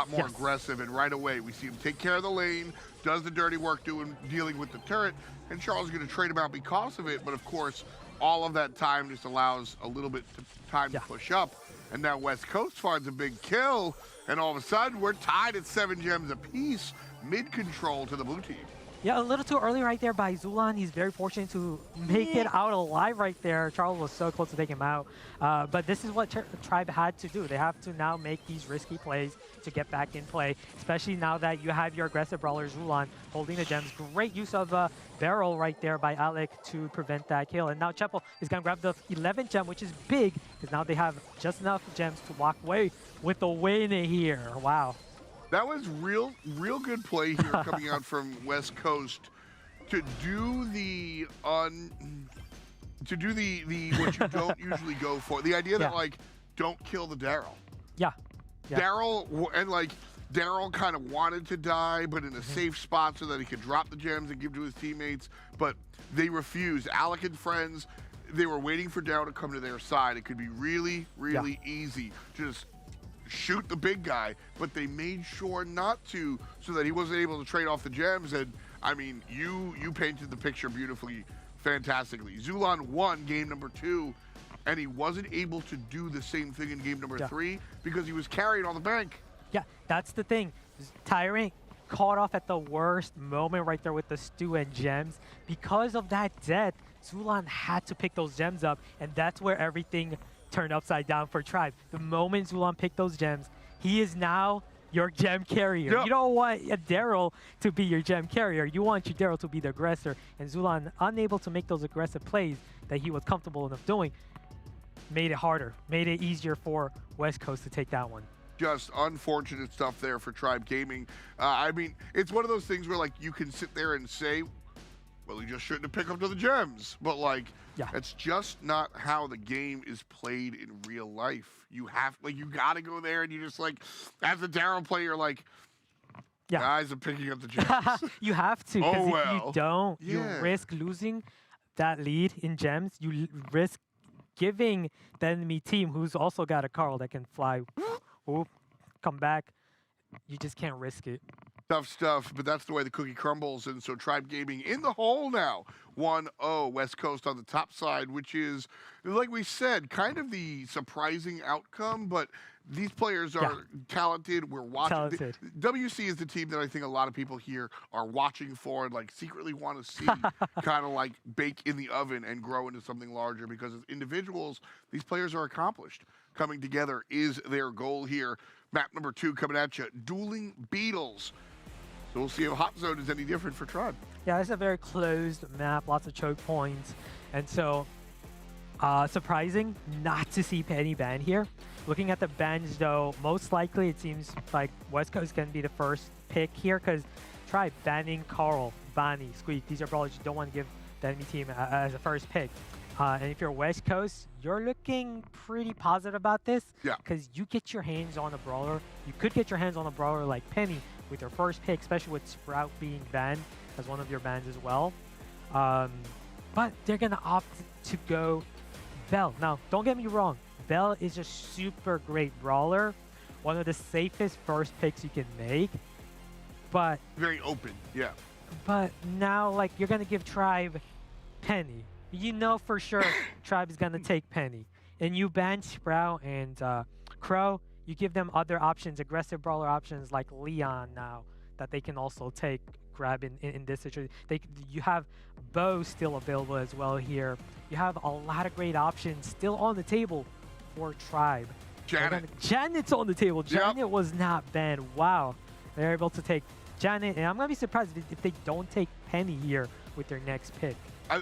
more aggressive, and right away we see him take care of the lane, does the dirty work dealing with the turret, and Charles is going to trade him out because of it. But of course, all of that time just allows a little bit of time to push up. And now West Coast finds a big kill, and all of a sudden we're tied at 7 gems apiece, mid-control to the blue team. Yeah, a little too early right there by Zulan. He's very fortunate to make it out alive right there. Charles was so close to take him out. But this is what Tribe had to do. They have to now make these risky plays to get back in play, especially now that you have your aggressive brawler Zulan holding the gems. Great use of barrel right there by Alec to prevent that kill. And now Chepo is going to grab the 11th gem, which is big, because now they have just enough gems to walk away with the win here. Wow. That was real good play here coming out from West Coast to do the what you don't usually go for. The idea that like don't kill the Daryl. Yeah. Daryl kind of wanted to die, but in a safe spot so that he could drop the gems and give to his teammates. But they refused. Alec and friends, they were waiting for Daryl to come to their side. It could be really easy to just shoot the big guy, but they made sure not to, so that he wasn't able to trade off the gems. And I mean, you painted the picture beautifully, fantastically. Zulan won game number 2, and he wasn't able to do the same thing in game number 3 because he was carrying all the bank. Yeah, that's the thing. Tyrant caught off at the worst moment right there with the stew and gems. Because of that death, Zulan had to pick those gems up, and that's where everything turned upside down for Tribe. The moment Zulan picked those gems, he is now your gem carrier. Yep. You don't want a Daryl to be your gem carrier. You want your Daryl to be the aggressor. And Zulan, unable to make those aggressive plays that he was comfortable enough doing, made it harder, made it easier for West Coast to take that one. Just unfortunate stuff there for Tribe Gaming. I mean, it's one of those things where, like, you can sit there and say, well, he just shouldn't have picked up to the gems. But, like, it's just not how the game is played in real life. You have, like, you got to go there, and you just, like, as a Daryl player, like, guys are picking up the gems. You have to, because if you don't, you Yeah. risk losing that lead in gems. You risk giving the enemy team, who's also got a Carl that can fly, come back. You just can't risk it. Tough stuff, but that's the way the cookie crumbles. And so Tribe Gaming in the hole now. 1-0 West Coast on the top side, which is, like we said, kind of the surprising outcome, but these players are talented. We're watching. Talented. WC is the team that I think a lot of people here are watching for and, like, secretly want to see kind of like bake in the oven and grow into something larger, because as individuals, these players are accomplished. Coming together is their goal here. Map number 2 coming at you, Dueling Beetles. So we'll see if Hot Zone is any different for Tribe. Yeah, it's a very closed map, lots of choke points. And so, surprising not to see Penny ban here. Looking at the bans, though, most likely it seems like West Coast can be the first pick here, because Tribe banning Carl, Bonnie, Squeak. These are brawlers you don't want to give the enemy team as a first pick. And if you're West Coast, you're looking pretty positive about this, because you get your hands on a brawler. You could get your hands on a brawler like Penny with your first pick, especially with Sprout being banned as one of your bans as well. But they're going to opt to go Bell. Now, don't get me wrong. Bell is a super great brawler, one of the safest first picks you can make. But very open, But now, like, you're going to give Tribe Penny. You know for sure Tribe is going to take Penny. And you ban Sprout and Crow. You give them other options, aggressive brawler options like Leon now that they can also take, grab in this situation. You have Bo still available as well here. You have a lot of great options still on the table for Tribe. Janet's on the table. Janet was not banned. Wow. They're able to take Janet. And I'm going to be surprised if they don't take Penny here with their next pick.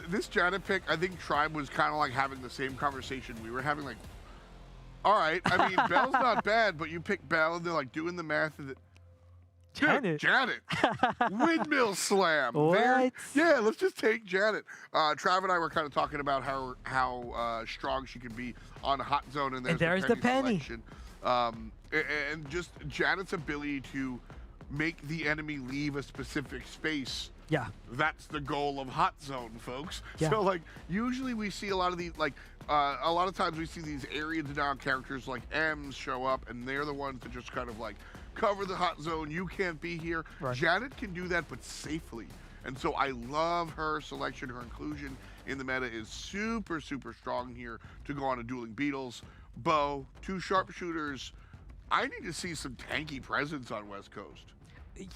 This Janet pick, I think Tribe was kind of like having the same conversation we were having, like, all right, I mean, Bell's not bad, but you pick Bell, and they're, like, doing the math. And Janet. Windmill slam. What? Yeah, let's just take Janet. Trav and I were kind of talking about how strong she can be on Hot Zone, and there's the Penny. And just Janet's ability to make the enemy leave a specific space. Yeah. That's the goal of Hot Zone, folks. Yeah. So, like, usually we see a lot of these, like, a lot of times we see these area down characters like M's show up, and they're the ones that just kind of, like, cover the Hot Zone. You can't be here. Right. Janet can do that, but safely. And so I love her selection. Her inclusion in the meta is super, super strong here to go on to Dueling Beetles. Bo, 2 sharpshooters. I need to see some tanky presence on West Coast.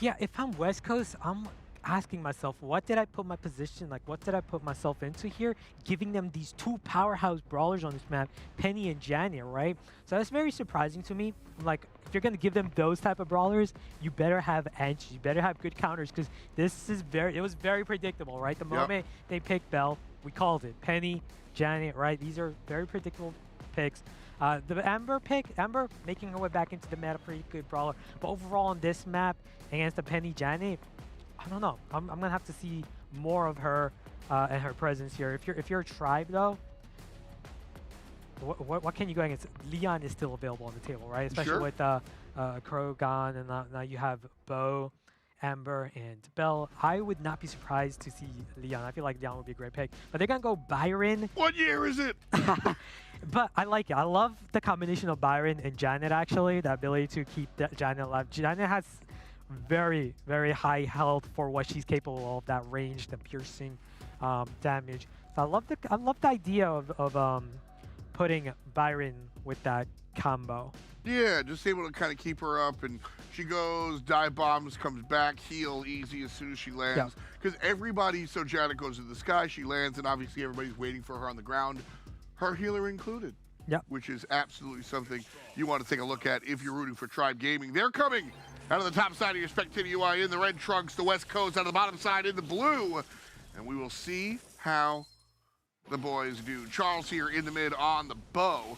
Yeah, if I'm West Coast, I'm asking myself, what did I put my position, like, what did I put myself into here? Giving them these 2 powerhouse brawlers on this map, Penny and Janet, right? So that's very surprising to me. Like, if you're going to give them those type of brawlers, you better have edge, you better have good counters, because this is it was very predictable, right? The moment they picked Bell, we called it. Penny, Janet, right? These are very predictable picks. The Amber pick, Amber making her way back into the meta, pretty good brawler. But overall on this map, against the Penny Janet, I don't know. I'm gonna have to see more of her and her presence here. If you're a Tribe though, what can you go against? Leon is still available on the table, right? Especially with Crow gone, and now you have Bo, Amber, and Bell. I would not be surprised to see Leon. I feel like Leon would be a great pick. But they're gonna go Byron. What year is it? But I like it. I love the combination of Byron and Janet, actually, the ability to keep Janet alive. Janet has very, very high health for what she's capable of, that range, the piercing damage. So I love the idea of putting Byron with that combo. Yeah, just able to kind of keep her up, and she goes, dive bombs, comes back, heal easy as soon as she lands. Because everybody, so Janet goes to the sky, she lands, and obviously everybody's waiting for her on the ground, her healer included. Which is absolutely something you want to take a look at if you're rooting for Tribe Gaming. They're coming out of the top side of your spectator UI in the red trunks, the West Coast out of the bottom side in the blue. And we will see how the boys do. Charles here in the mid on the bow.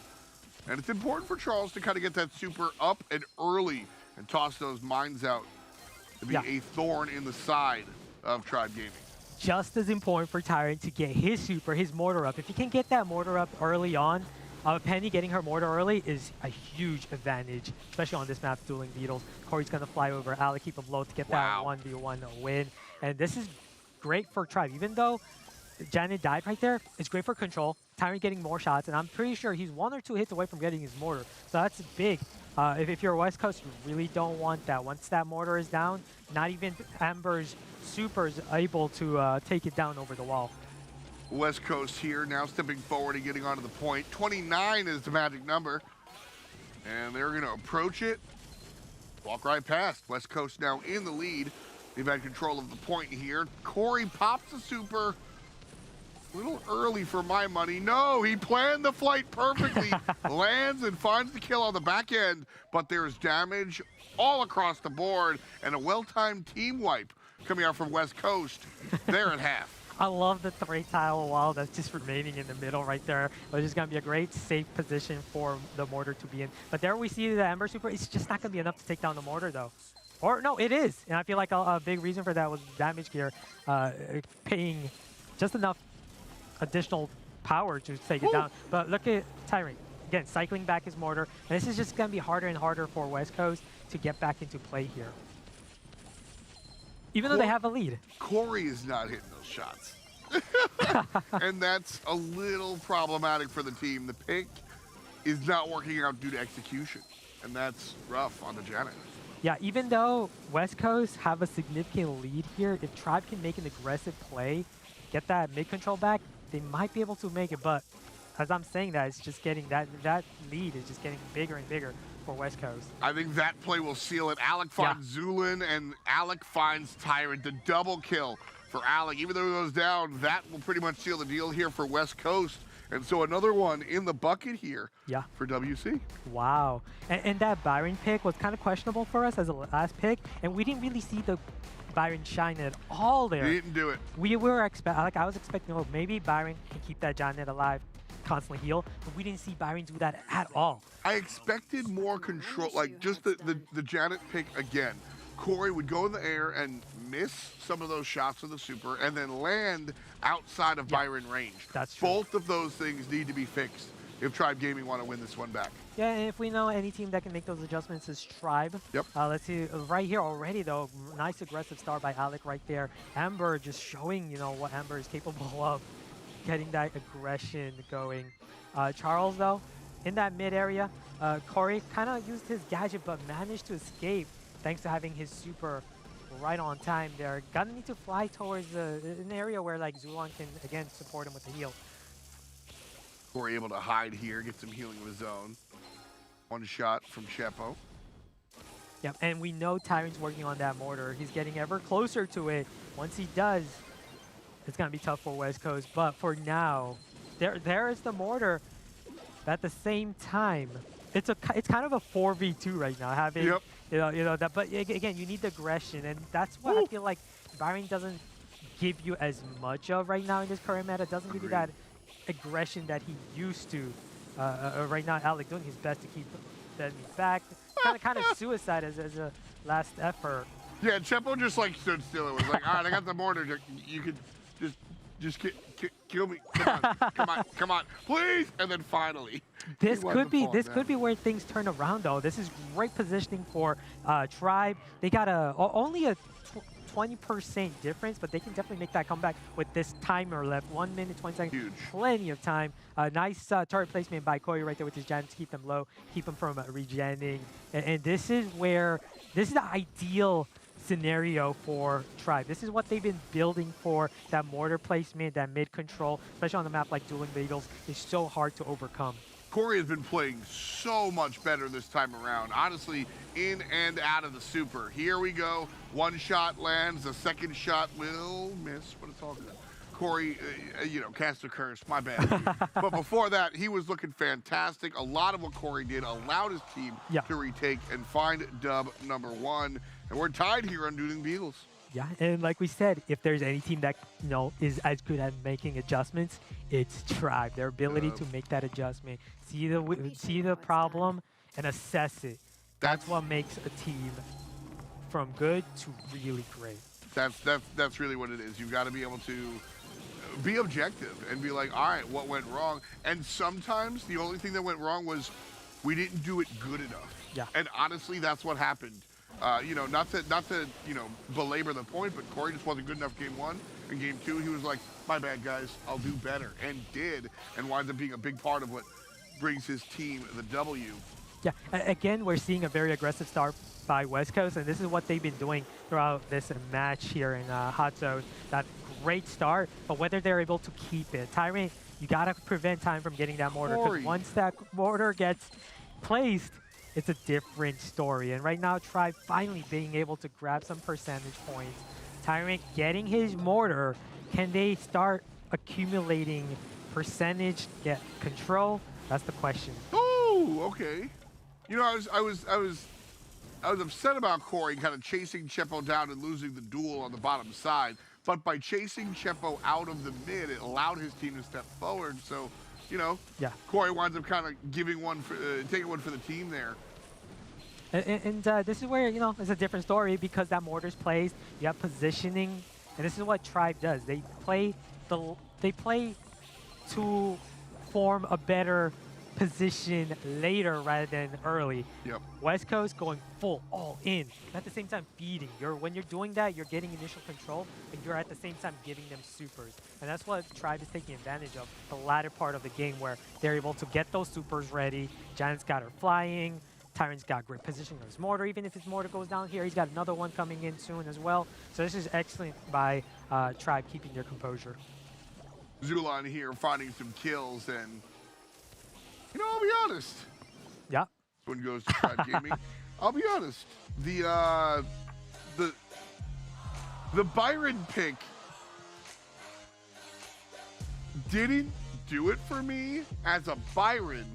And it's important for Charles to kind of get that super up and early and toss those mines out to be a thorn in the side of Tribe Gaming. Just as important for Tyrant to get his super, his mortar up. If you can get that mortar up early on, Penny getting her mortar early is a huge advantage, especially on this map, Dueling Beetles. Corey's going to fly over Alec, keep him low to get that 1v1 win. And this is great for Tribe. Even though Janet died right there, it's great for control. Tyrant getting more shots, and I'm pretty sure he's 1 or 2 hits away from getting his mortar. So that's big. If you're West Coast, you really don't want that. Once that mortar is down, not even Amber's super is able to take it down over the wall. West Coast here, now stepping forward and getting onto the point. 29 is the magic number. And they're going to approach it. Walk right past. West Coast now in the lead. They've had control of the point here. Corey pops the super. A little early for my money. No, he planned the flight perfectly. Lands and finds the kill on the back end. But there's damage all across the board. And a well-timed team wipe coming out from West Coast. There at half. I love the 3-tile wall that's just remaining in the middle right there. It's just going to be a great safe position for the mortar to be in. But there we see the Ember super. It's just not going to be enough to take down the mortar, though. Or, no, it is. And I feel like a big reason for that was damage gear paying just enough additional power to take it down. But look at Tyrant. Again, cycling back his mortar. And this is just going to be harder and harder for West Coast to get back into play here. Even though they have a lead. Corey is not hitting those shots. And that's a little problematic for the team. The pick is not working out due to execution. And that's rough on the Janet. Yeah, even though West Coast have a significant lead here, if Tribe can make an aggressive play, get that mid-control back, they might be able to make it. But as I'm saying that, it's just getting that lead is just getting bigger and bigger for West Coast. I think that play will seal it. Alec finds Zulin, and Alec finds Tyrant. The double kill for Alec. Even though he goes down, that will pretty much seal the deal here for West Coast. And so another one in the bucket here for WC. Wow. And that Byron pick was kind of questionable for us as a last pick, and we didn't really see the Byron shine at all there. He didn't do it. We were I was expecting, oh, maybe Byron can keep that Janet alive, constantly heal, but we didn't see Byron do that at all. I expected more control, like just the Janet pick again. Corey would go in the air and miss some of those shots of the super and then land outside of Byron range. That's true. Both of those things need to be fixed if Tribe Gaming want to win this one back. Yeah, and if we know any team that can make those adjustments is Tribe. Yep. Let's see, right here already though, nice aggressive start by Alec right there. Amber just showing, you know, what Amber is capable of, getting that aggression going. Charles though, in that mid area, Corey kind of used his gadget but managed to escape thanks to having his super right on time there. Gonna need to fly towards an area where like Zulon can again support him with the heal. Corey able to hide here, get some healing of his own. One shot from Shepo. Yep, and we know Tyrant's working on that mortar. He's getting ever closer to it. Once he does, it's gonna be tough for West Coast. But for now, there is the mortar. But at the same time, it's kind of a 4v2 right now. Having you know that, but again, you need the aggression, and that's what I feel like Byron doesn't give you as much of right now in this current meta. Doesn't give you that aggression that he used to. Right now, Alec doing his best to keep the enemy back. Kind of suicide as a last effort. Yeah, Chepo just like stood still. It was like, all right, I got the mortar. You could just kill me. Come on, please. And then finally, this could be where things turn around though. This is great positioning for Tribe. They got only a 20% difference, but they can definitely make that comeback with this timer left. 1 minute, 20 seconds. Huge. Plenty of time. Nice turret placement by Corey right there with his Giants to keep them low, keep them from regenning. And this is the ideal scenario for Tribe. This is what they've been building for. That mortar placement, that mid control, especially on the map like Dueling Beagles, is so hard to overcome. Corey has been playing so much better this time around. Honestly, in and out of the super. Here we go. One shot lands, the second shot will miss, but it's all good. Corey, cast a curse, my bad. But before that, he was looking fantastic. A lot of what Corey did allowed his team to retake and find dub number 1. And we're tied here on Dueling Beagles. Yeah, and like we said, if there's any team that is as good at making adjustments, it's Tribe. Their ability to make that adjustment, see the problem, and assess it. That's what makes a team from good to really great. That's really what it is. You've got to be able to be objective and be like, all right, what went wrong? And sometimes the only thing that went wrong was we didn't do it good enough. Yeah. And honestly, that's what happened. Not to belabor the point, but Corey just wasn't good enough game 1. And game 2, he was like, my bad, guys, I'll do better. And did, and winds up being a big part of what brings his team the W. Yeah, again, we're seeing a very aggressive start by West Coast, and this is what they've been doing throughout this match here in Hot Zone. That great start, but whether they're able to keep it. Tyrant, you got to prevent time from getting that mortar, because once that mortar gets placed, it's a different story. And right now, Tribe finally being able to grab some percentage points. Tyrant getting his mortar. Can they start accumulating percentage, get control? That's the question. Oh, okay. I was upset about Corey kind of chasing Chepo down and losing the duel on the bottom side. But by chasing Chepo out of the mid, it allowed his team to step forward. So, Corey winds up kind of taking one for the team there. And this is where, it's a different story, because that mortar's placed, you have positioning, and this is what Tribe does. They play to form a better position later rather than early. Yep. West Coast going full all in, at the same time feeding. When you're doing that, you're getting initial control, and you're at the same time giving them supers. And that's what Tribe is taking advantage of, the latter part of the game, where they're able to get those supers ready. Giants got her flying. Tyrant's got great positioning on his mortar. Even if his mortar goes down here, he's got another one coming in soon as well. So this is excellent by Tribe keeping their composure. Zulan here finding some kills, and I'll be honest. Yeah. When it goes to Tribe Gaming, I'll be honest. The Byron pick didn't do it for me as a Byron,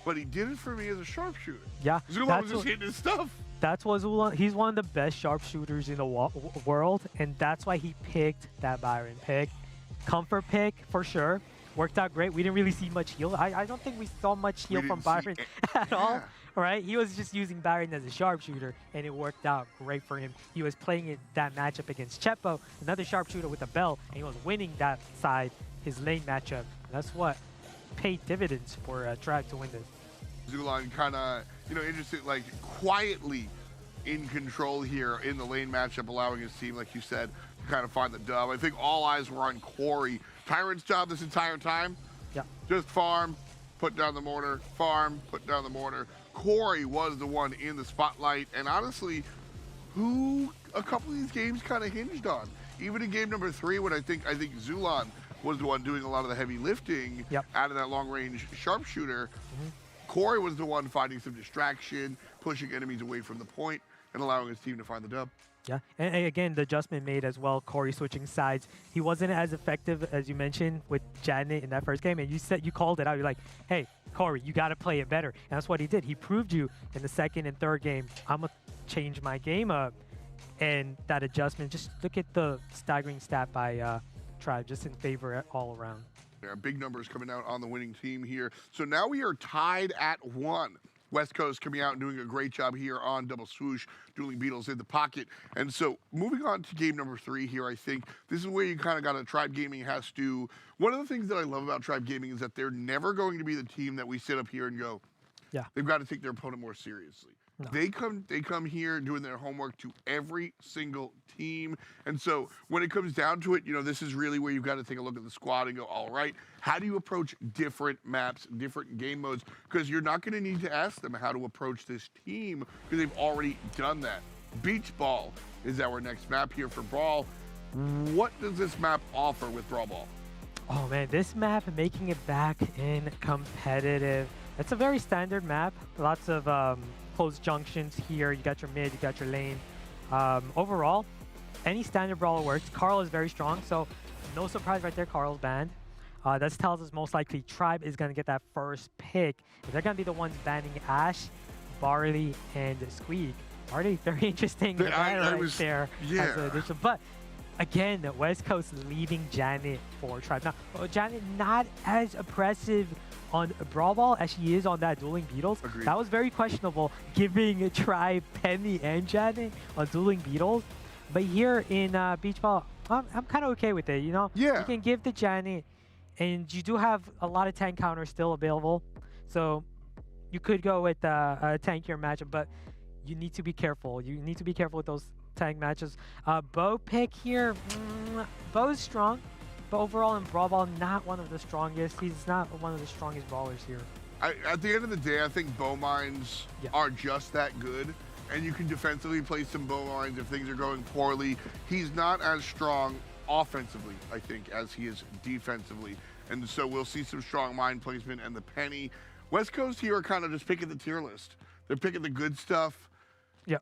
but he did it for me as a sharpshooter. Yeah. Zulan was just hitting his stuff. That's what Zulan, he's one of the best sharpshooters in the world, and that's why he picked that Byron pick. Comfort pick, for sure. Worked out great. We didn't really see much heal. I don't think we saw much heal from Byron at all, right? He was just using Byron as a sharpshooter, and it worked out great for him. He was playing that matchup against Chepo, another sharpshooter with a bell, and he was winning that side, his lane matchup. That's what paid dividends for Tribe to win this. Zulan kind of, interested, like, quietly in control here in the lane matchup, allowing his team, like you said, to kind of find the dub. I think all eyes were on Corey. Tyrant's job this entire time, just farm, put down the mortar, farm, put down the mortar. Corey was the one in the spotlight, and honestly, who a couple of these games kind of hinged on. Even in game number 3, when I think Zulan was the one doing a lot of the heavy lifting out of that long-range sharpshooter, Corey was the one finding some distraction, pushing enemies away from the point, and allowing his team to find the dub. Yeah, and again, the adjustment made as well, Corey switching sides. He wasn't as effective, as you mentioned, with Janet in that first game, and you called it out. You're like, hey, Corey, you got to play it better. And that's what he did. He proved you in the second and third game, I'm going to change my game up. And that adjustment, just look at the staggering stat by Tribe, just in favor all around. There are big numbers coming out on the winning team here. So now we are tied at 1. West Coast coming out and doing a great job here on Double Swoosh, Dueling Beagles in the pocket. And so moving on to game number 3 here, I think this is where you kind of got Tribe Gaming has to. One of the things that I love about Tribe Gaming is that they're never going to be the team that we sit up here and go, they've got to take their opponent more seriously. No. They come here doing their homework to every single team. And so when it comes down to it, you know, this is really where you've got to take a look at the squad and go, all right, how do you approach different maps, different game modes? Because you're not going to need to ask them how to approach this team because they've already done that. Beach Ball is our next map here for Brawl. What does this map offer with Brawl Ball? Oh man, this map making it back in competitive. It's a very standard map. Lots of close junctions here. You got your mid, you got your lane. Overall, any standard brawler works. Carl is very strong, so no surprise right there. Carl's banned. That tells us most likely Tribe is going to get that first pick. They're going to be the ones banning Ash, Barley, and Squeak. Barley, very interesting there. As an addition. But again, West Coast leaving Janet for Tribe. Now, Janet not as impressive on Brawl Ball as she is on that Dueling Beetles. Agreed. That That was very questionable, giving Tribe Penny and Janet on Dueling Beetles. But here in Beach Ball, I'm kind of okay with it, you know? Yeah. You can give the Janet, and you do have a lot of tank counters still available. So you could go with a tankier matchup, but you need to be careful. You need to be careful with those tank matches. Bo pick here, Bo's strong, but overall in Brawl Ball, not one of the strongest. He's not one of the strongest brawlers here. At the end of the day, I think bow mines are just that good, and you can defensively play some bow mines if things are going poorly. He's not as strong offensively, I think, as he is defensively, and so we'll see some strong mine placement and the Penny. West Coast here are kind of just picking the tier list. They're picking the good stuff. Yep.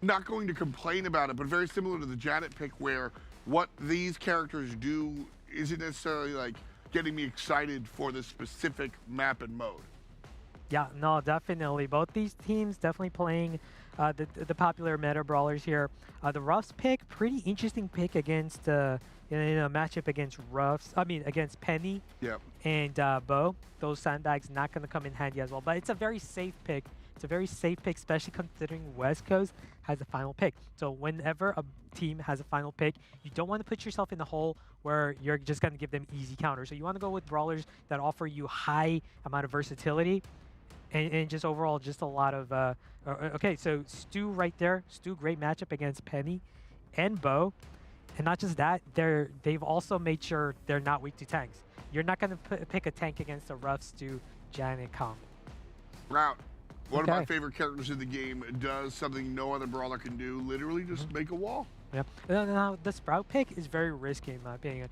Not going to complain about it, but very similar to the Janet pick where what these characters do isn't necessarily like getting me excited for this specific map and mode. Yeah, no, definitely. Both these teams definitely playing the popular meta brawlers here. The Ruffs pick, pretty interesting pick against in a matchup against against Penny and Bo. Those sandbags not going to come in handy as well, but it's a very safe pick. It's a very safe pick, especially considering West Coast has a final pick. So whenever a team has a final pick, you don't want to put yourself in the hole where you're just going to give them easy counters. So you want to go with brawlers that offer you high amount of versatility and just overall just a lot of... okay, so Stu right there. Stu, great matchup against Penny and Bo. And not just that, they've also made sure they're not weak to tanks. You're not going to pick a tank against a rough Stu, Janet, Kong. Route. One of my favorite characters in the game does something no other brawler can do. Literally just make a wall. Yep. Now, the Sprout pick is very risky in my opinion.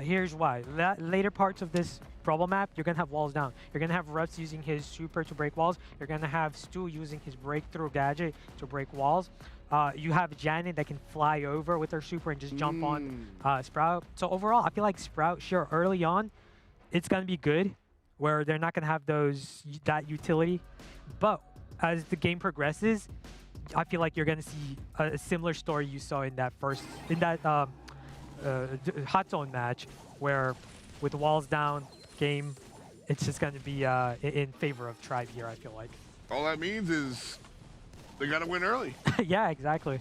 Here's why. Later parts of this Brawl map, you're going to have walls down. You're going to have Ruffs using his super to break walls. You're going to have Stu using his breakthrough gadget to break walls. You have Janet that can fly over with her super and just jump on Sprout. So overall, I feel like Sprout, sure, early on, it's going to be good, where they're not going to have that utility. But as the game progresses, I feel like you're going to see a similar story you saw in that hot zone match, where with the walls down game, it's just going to be in favor of Tribe here, I feel like. All that means is they got to win early. Yeah, exactly.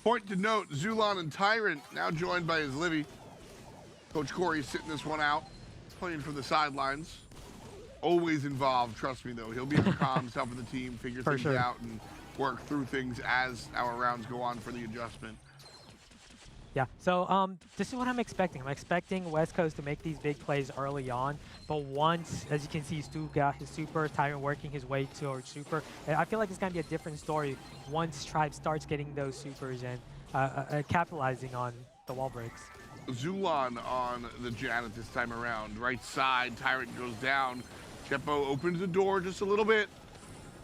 Point to note, Zulon and Tyrant now joined by his Livy. Coach Corey sitting this one out, playing from the sidelines. Always involved, trust me though. He'll be in the comms, helping the team figure things out and work through things as our rounds go on for the adjustment. Yeah, so this is what I'm expecting. I'm expecting West Coast to make these big plays early on, but once, as you can see, Stu got his super, Tyrant working his way towards super. And I feel like it's going to be a different story once Tribe starts getting those supers and capitalizing on the wall breaks. Zulon on the Janet this time around. Right side, Tyrant goes down. Chepo opens the door just a little bit.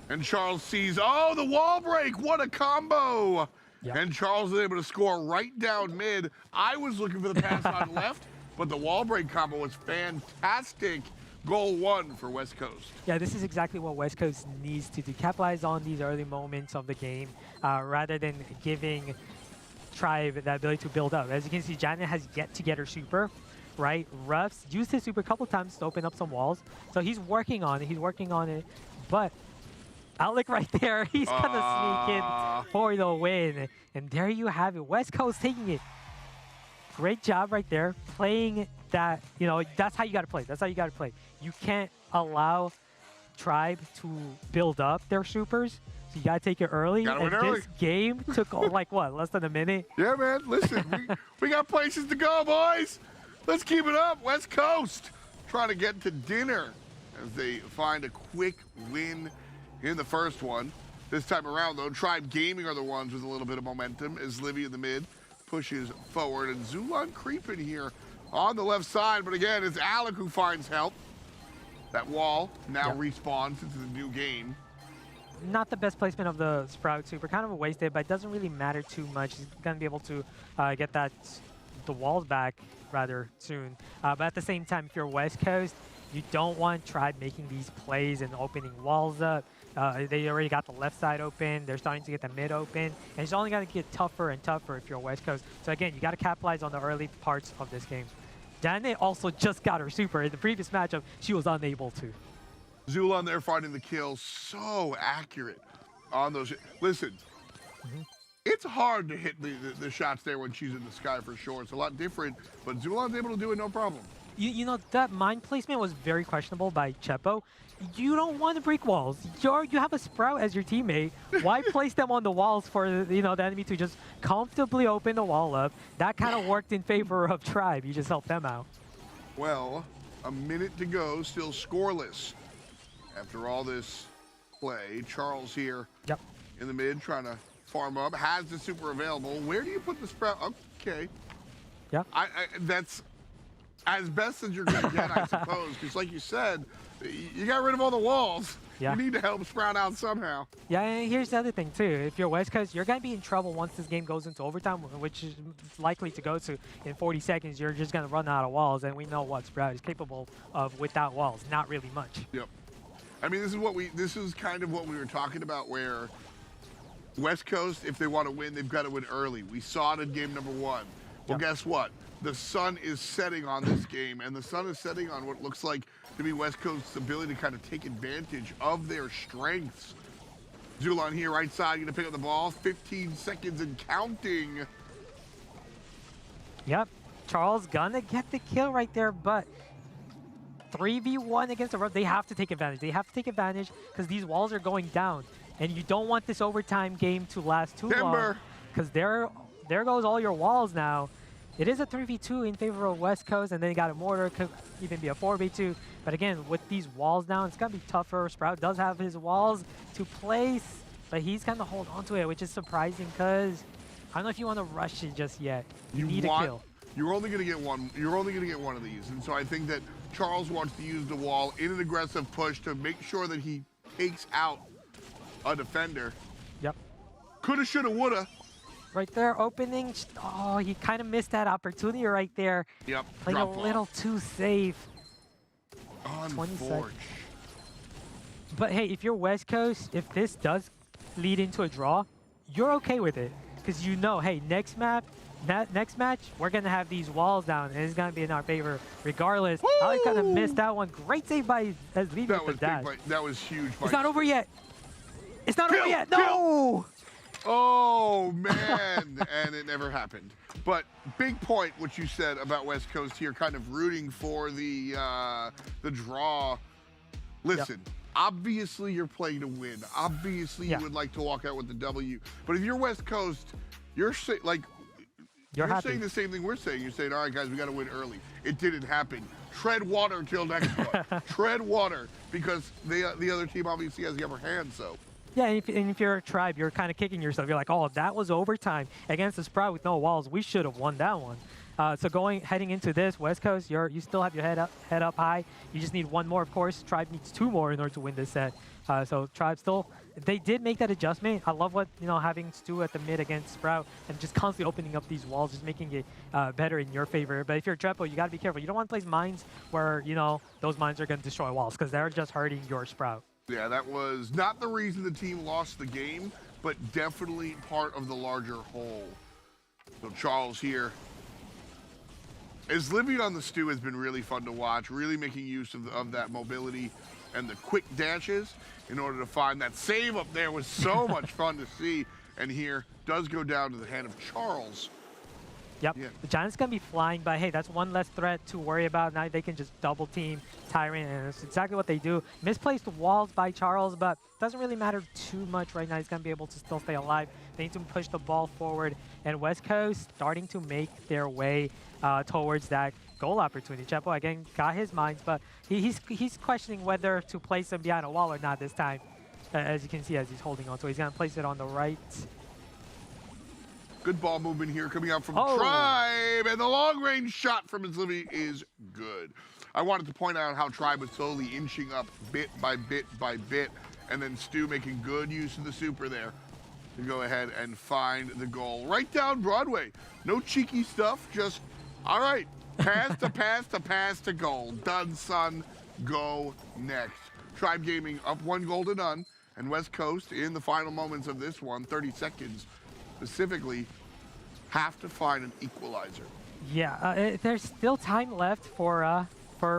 And Charles sees, oh, the wall break. What a combo. Yep. And Charles is able to score right down mid. I was looking for the pass on left, but the wall break combo was fantastic. Goal one for West Coast. Yeah, this is exactly what West Coast needs to do. Capitalize on these early moments of the game rather than giving Tribe the ability to build up. As you can see, Janet has yet to get her super, right? Ruffs used his super a couple times to open up some walls. So he's working on it. But Alec right there, he's gonna sneak in for the win. And there you have it. West Coast taking it. Great job right there. Playing that, that's how you gotta play. That's how you gotta play. You can't allow Tribe to build up their supers. So you gotta take it early. Gotta win and early. this game took like what, less than a minute? Yeah, man. Listen, we got places to go, boys. Let's keep it up. West Coast trying to get to dinner as they find a quick win in the first one. This time around, though, Tribe Gaming are the ones with a little bit of momentum as Livy in the mid pushes forward. And Zulon creeping here on the left side. But again, it's Alec who finds help. That wall now respawns into the new game. Not the best placement of the Sprout Super, kind of a wasted, but it doesn't really matter too much. He's gonna be able to get the walls back rather soon. But at the same time, if you're West Coast, you don't want Tribe making these plays and opening walls up. They already got the left side open. They're starting to get the mid open. And it's only going to get tougher and tougher if you're West Coast. So again, you got to capitalize on the early parts of this game. Dane also just got her super. In the previous matchup, she was unable to. Zulon there finding the kill. So accurate on those. Listen, it's hard to hit the shots there when she's in the sky for sure. It's a lot different, but Zulon's able to do it no problem. You know, that mine placement was very questionable by Chepo. You don't want to break walls. You have a Sprout as your teammate. Why place them on the walls for the enemy to just comfortably open the wall up? That kind of worked in favor of Tribe. You just helped them out. Well, a minute to go, still scoreless. After all this play, Charles here in the mid trying to farm up, has the super available. Where do you put the Sprout? Okay. Yeah. That's as best as you're going to get, I suppose, because like you said, you got rid of all the walls. Yeah. You need to help Sprout out somehow. Yeah, and here's the other thing, too. If you're West Coast, you're going to be in trouble once this game goes into overtime, which is likely to go to in 40 seconds. You're just going to run out of walls, and we know what Sprout is capable of without walls. Not really much. Yep. I mean, this is kind of what we were talking about, where West Coast, if they want to win, they've got to win early. We saw it in game number 1. Well, guess what? The sun is setting on this game, and the sun is setting on what looks like to be West Coast's ability to kind of take advantage of their strengths. Zulon here, right side, going to pick up the ball. 15 seconds and counting. Yep. Charles gonna get the kill right there, but 3v1 against the road, they have to take advantage. They have to take advantage because these walls are going down, and you don't want this overtime game to last too long, because there goes all your walls now. It is a 3v2 in favor of West Coast, and then you got a mortar, could even be a 4v2. But again, with these walls now, it's going to be tougher. Sprout does have his walls to place, but he's going to hold on to it, which is surprising because I don't know if you want to rush it just yet. You need a kill. You're only going to get one. You're only going to get one of these. And so I think that Charles wants to use the wall in an aggressive push to make sure that he takes out a defender. Yep. Coulda, shoulda, woulda. Right there, opening. Oh, he kind of missed that opportunity right there. Yep. Playing a little too safe. Unfortunate. But hey, if you're West Coast, if this does lead into a draw, you're okay with it. Because you know, hey, next match, we're going to have these walls down, and it's going to be in our favor regardless. Woo! I kind of missed that one. Great save by Levi with the dash. That was huge. It's not over yet. It's not over yet. No! Oh, man. And it never happened. But big point, what you said about West Coast here, kind of rooting for the draw. Listen, obviously you're playing to win. Obviously you would like to walk out with the W. But if you're West Coast, you're saying the same thing we're saying. You're saying, all right, guys, we got to win early. It didn't happen. Tread water till next one. Tread water, because the other team obviously has the upper hand, so. Yeah, and if you're a Tribe, you're kind of kicking yourself. You're like, oh, that was overtime against the Sprout with no walls. We should have won that one. So heading into this, West Coast, you still have your head up high. You just need one more, of course. Tribe needs 2 more in order to win this set. So Tribe still, they did make that adjustment. I love what, having Stu at the mid against Sprout and just constantly opening up these walls, just making it better in your favor. But if you're Trepo, you got to be careful. You don't want to place mines where, those mines are going to destroy walls because they're just hurting your Sprout. Yeah, that was not the reason the team lost the game, but definitely part of the larger whole. So Charles here. As living on the Stu has been really fun to watch, really making use of that mobility and the quick dashes in order to find that save up there was so much fun to see. And here does go down to the hand of Charles. Yep. Yeah. The Giants going to be flying, but hey, that's one less threat to worry about. Now they can just double team Tyrant, and it's exactly what they do. Misplaced walls by Charles, but doesn't really matter too much right now. He's going to be able to still stay alive. They need to push the ball forward, and West Coast starting to make their way towards that goal opportunity. Chepo, again, got his minds, but he's questioning whether to place him behind a wall or not this time, as you can see as he's holding on. So he's going to place it on the right. Good ball movement here coming out from Tribe, and the long-range shot from Slivy is good. I wanted to point out how Tribe was slowly inching up bit by bit by bit, and then Stu making good use of the super there to go ahead and find the goal. Right down Broadway. No cheeky stuff, just, all right, pass to pass to pass to goal. Done, son, go next. Tribe Gaming up 1-0, and West Coast in the final moments of this one, 30 seconds, specifically, have to find an equalizer. Yeah, there's still time left for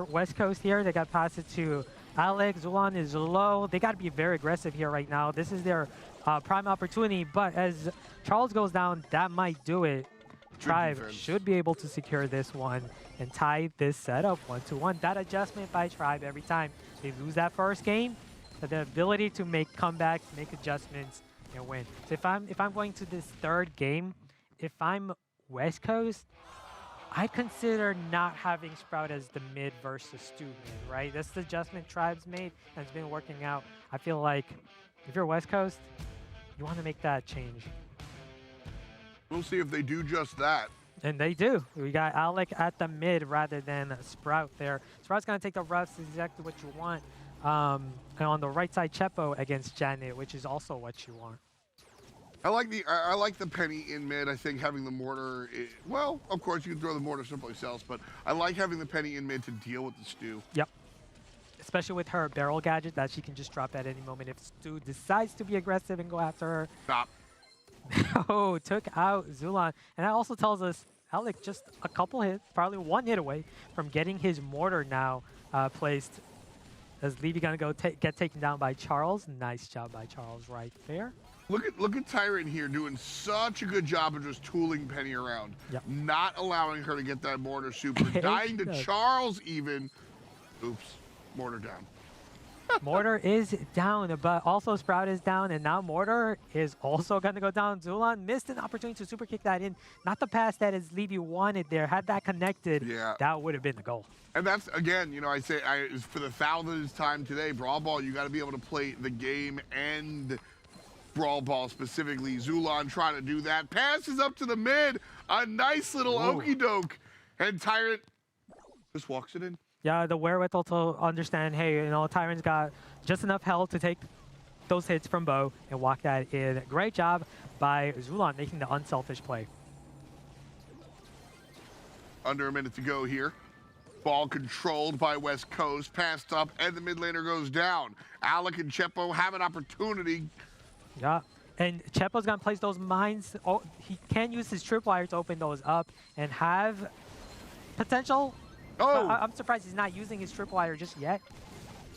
West Coast here. They got past it to Alex. Zulan is low. They got to be very aggressive here right now. This is their prime opportunity, but as Charles goes down, that might do it. Tribe should be able to secure this one and tie this setup 1-1. That adjustment by Tribe every time they lose that first game, the ability to make comebacks, make adjustments, and win. So if I'm going to this third game, if I'm West Coast, I consider not having Sprout as the mid versus Stu mid, right? That's the adjustment Tribe's made, and it's been working out. I feel like if you're West Coast, you want to make that change. We'll see if they do just that. And they do. We got Alec at the mid rather than Sprout there. Sprout's going to take the roughs, exactly what you want. And on the right side, Chepo against Janet, which is also what you want. I like the penny in mid. I think having the mortar, well, of course you can throw the mortar someplace else, but I like having the penny in mid to deal with the Stu. Yep. Especially with her barrel gadget that she can just drop at any moment if Stu decides to be aggressive and go after her. Stop. Oh, took out Zulan. And that also tells us Alec just a couple hits, probably one hit away from getting his mortar now placed. As Levy gonna go get taken down by Charles. Nice job by Charles right there. Look at Tyrant here doing such a good job of just tooling Penny around. Yep. Not allowing her to get that mortar super. Dying to Charles even. Oops. Mortar down. Mortar is down, but also Sprout is down, and now Mortar is also going to go down. Zulan missed an opportunity to super kick that in. Not the pass that as Levy wanted there. Had that connected, that would have been the goal. And that's, again, you know, I say for the 1000th time today, Brawl Ball, you got to be able to play the game and Brawl Ball specifically. Zulan trying to do that. Passes up to the mid. A nice little okie doke. And Tyrant just walks it in. Yeah, the wherewithal to understand, hey, you know, Tyrant's got just enough health to take those hits from Bo and walk that in. Great job by Zulan making the unselfish play. Under a minute to go here. Ball controlled by West Coast. Passed up, and the mid laner goes down. Alec and Chepo have an opportunity. Yeah, and Chepo's going to place those mines. Oh, he can use his tripwire to open those up and have potential. Oh! I'm surprised he's not using his tripwire just yet.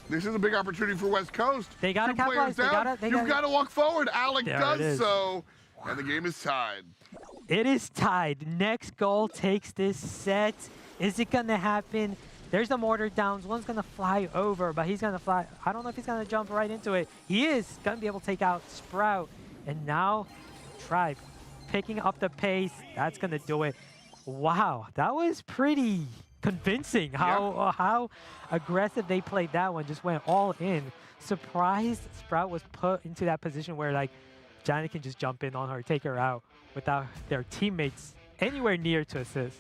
This is a big opportunity for West Coast. They got to capitalize. You've got to walk forward. Alec does so, and the game is tied. It is tied. Next goal takes this set. Is it going to happen? There's the mortar downs. One's going to fly over, but he's going to fly. I don't know if he's going to jump right into it. He is going to be able to take out Sprout. And now Tribe picking up the pace. That's going to do it. Wow, that was pretty convincing how aggressive they played that one. Just went all in. Surprised Sprout was put into that position where like Janet can just jump in on her, take her out without their teammates anywhere near to assist.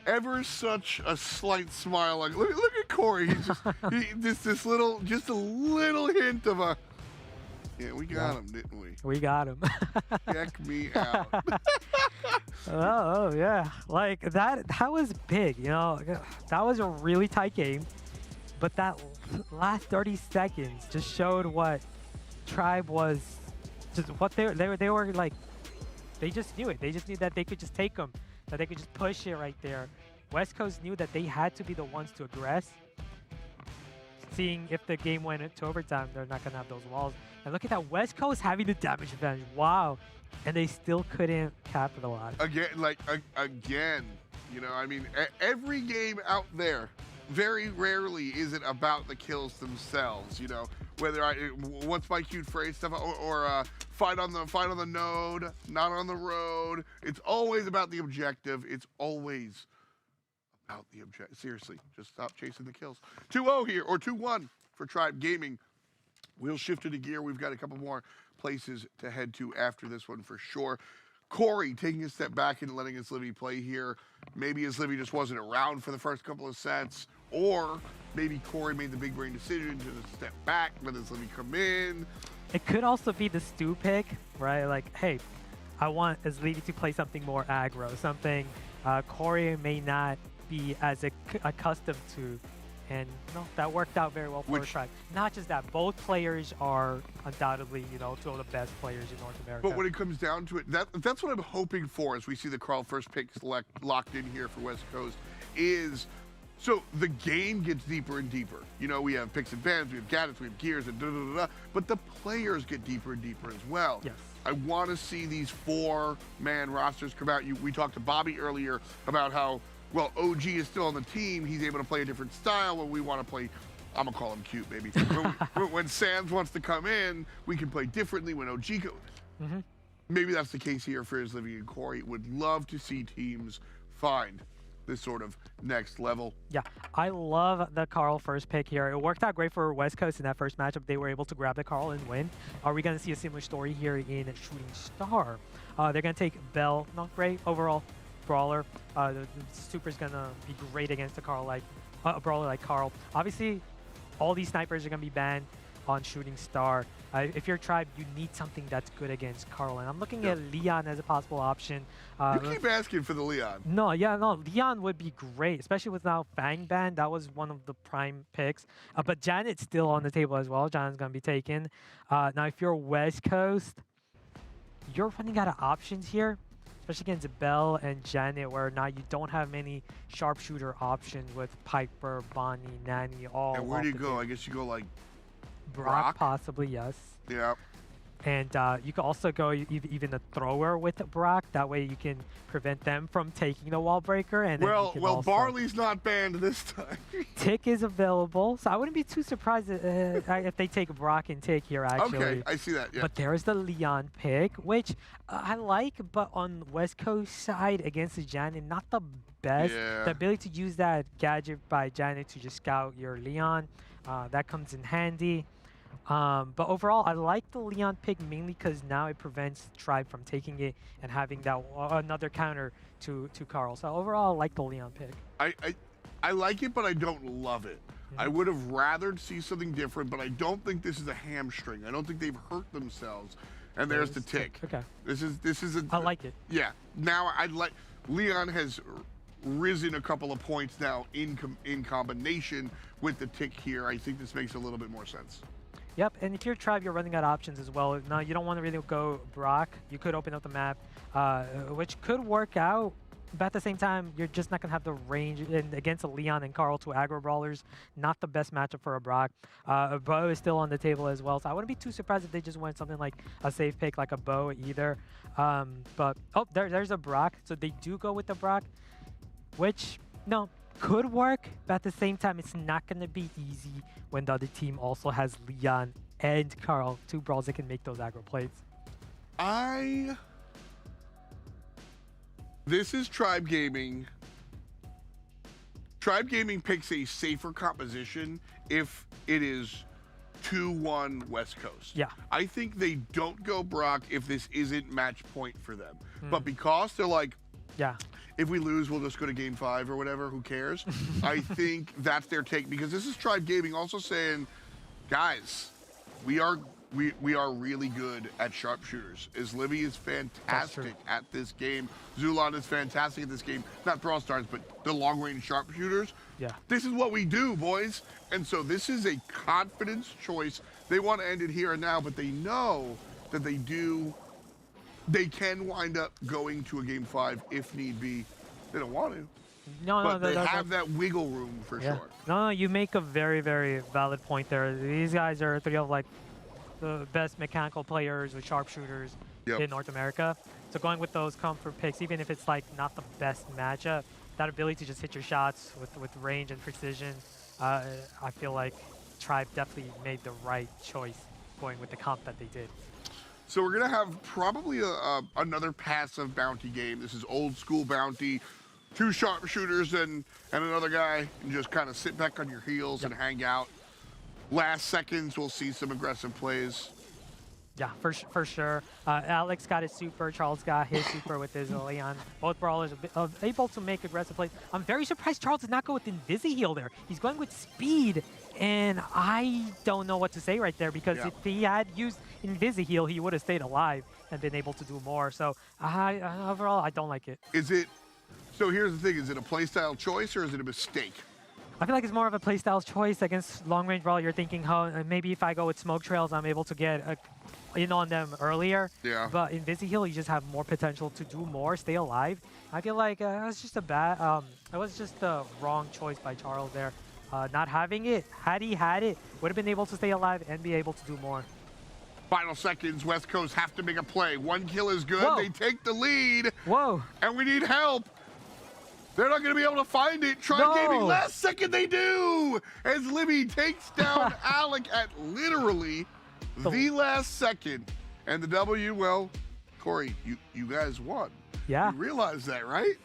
Ever such a slight smile. Like look at Corey. He's just just a little hint of a. Yeah, we got him, didn't we? We got him. Check me out. Oh yeah, like that was big. You know, that was a really tight game, but that last 30 seconds just showed what Tribe was. Just what they were like. They just knew it. They just knew that they could just take them. That they could just push it right there. West Coast knew that they had to be the ones to aggress. seeing if the game went into overtime, they're not gonna have those walls. And look at that, West Coast having the damage advantage. Wow, and they still couldn't capitalize. Again, you know, I mean, every game out there, very rarely is it about the kills themselves. You know, whether what's my cute phrase stuff or fight on the node, not on the road. It's always about the objective. It's always about the objective. Seriously, just stop chasing the kills. 2-0 here, or 2-1 for Tribe Gaming. We'll shift into gear. We've got a couple more places to head to after this one for sure. Corey taking a step back and letting his Livy play here. Maybe his Livy just wasn't around for the first couple of sets, or maybe Corey made the big brain decision to step back, let his Livy come in. It could also be the Stu pick, right? Like, hey, I want his Livy to play something more aggro, something Corey may not be as accustomed to. And no, that worked out very well for Tribe. Not just that, both players are undoubtedly, you know, two of the best players in North America. But when it comes down to it, that's what I'm hoping for as we see the Carl first pick locked in here for West Coast is, so the game gets deeper and deeper. You know, we have picks and bans, we have gadgets, we have gears, and da-da-da-da, but the players get deeper and deeper as well. Yes. I want to see these 4-man rosters come out. We talked to Bobby earlier about how, well, OG is still on the team. He's able to play a different style. When we want to play, I'm going to call him cute, baby. when Sands wants to come in, we can play differently when OG goes. Maybe that's the case here for his Livy and Corey. Would love to see teams find this sort of next level. Yeah, I love the Carl first pick here. It worked out great for West Coast in that first matchup. They were able to grab the Carl and win. Are we going to see a similar story here in Shooting Star? They're going to take Bell. Not great overall. Brawler. The Super's gonna be great against a brawler like Carl. Obviously, all these snipers are gonna be banned on Shooting Star. If you're Tribe, you need something that's good against Carl. And I'm looking at Leon as a possible option. You keep asking for the Leon. No, Leon would be great, especially with now Fang ban. That was one of the prime picks. But Janet's still on the table as well. Janet's gonna be taken. Now, if you're West Coast, you're running out of options here, especially against Bell and Janet, where now you don't have many sharpshooter options with Piper, Bonnie, Nanny, all. And where do you go? I guess you go like Brock, possibly, yes. Yeah. And you can also go even a thrower with Brock. That way you can prevent them from taking the wall breaker. And well, Barley's not banned this time. Tick is available, so I wouldn't be too surprised if they take Brock and Tick here, actually. Okay, I see that, yeah. But there's the Leon pick, which I like, but on West Coast side against the Janet, not the best. Yeah. The ability to use that gadget by Janet to just scout your Leon, that comes in handy. But overall, I like the Leon pick mainly because now it prevents Tribe from taking it and having that another counter to Carl. So overall, I like the Leon pick. I like it, but I don't love it. I would have rathered see something different, but I don't think this is a hamstring. I don't think they've hurt themselves. And there's the tick. Okay. This is a. I like it. Yeah. Now Leon has risen a couple of points now in combination with the tick here. I think this makes a little bit more sense. Yep, and if you're Tribe, you're running out of options as well. Now, you don't want to really go Brock. You could open up the map, which could work out, but at the same time, you're just not going to have the range against a Leon and Carl, two aggro brawlers. Not the best matchup for a Brock. A Bo is still on the table as well, so I wouldn't be too surprised if they just went something like a safe pick, like a Bo either. But, oh, there's a Brock. So they do go with the Brock, which, no, could work, but at the same time, it's not going to be easy when the other team also has Leon and Carl, two brawls that can make those aggro plays. This is Tribe Gaming. Tribe Gaming picks a safer composition if it is 2-1 West Coast. Yeah. I think they don't go Brock if this isn't match point for them. But because they're like, yeah, if we lose, we'll just go to game 5 or whatever, who cares? I think that's their take, because this is Tribe Gaming also saying, guys, we are really good at sharpshooters. Livy is fantastic at this game. Zulon is fantastic at this game. Not Brawl Stars, but the long-range sharpshooters. Yeah. This is what we do, boys. And so this is a confidence choice. They want to end it here and now, but they know that they can wind up going to a game 5 if need be. They don't want to, No, but they have that wiggle room for yeah. sure. No, you make a very, very valid point there. These guys are three of like the best mechanical players with sharpshooters in North America. So going with those comfort picks, even if it's like not the best matchup, that ability to just hit your shots with range and precision, I feel like Tribe definitely made the right choice going with the comp that they did. So we're gonna have probably another passive bounty game. This is old school bounty. 2 sharpshooters and another guy, and just kind of sit back on your heels and hang out. Last seconds, we'll see some aggressive plays. Yeah, for sure. Alex got his super, Charles got his super with his Leon. Both brawlers able to make aggressive plays. I'm very surprised Charles did not go with Invisi-Heal there. He's going with speed, and I don't know what to say right there, because if he had used Invisi-Heal, he would have stayed alive and been able to do more. So overall, I don't like it. So here's the thing, is it a playstyle choice or is it a mistake? I feel like it's more of a playstyle choice against long-range brawl. You're thinking, maybe if I go with smoke trails, I'm able to get in on them earlier. Yeah. But in Invisi-Heal, you just have more potential to do more, stay alive. I feel like it was just it was just the wrong choice by Charles there. Not having it, had he had it, would have been able to stay alive and be able to do more. Final seconds, West Coast have to make a play. 1 kill is good, Whoa. They take the lead. Whoa. And we need help. They're not going to be able to find it. Tribe Gaming, last second they do! As Libby takes down Alec at literally the last second. And the W, well, Corey, you guys won. Yeah. You realize that, right?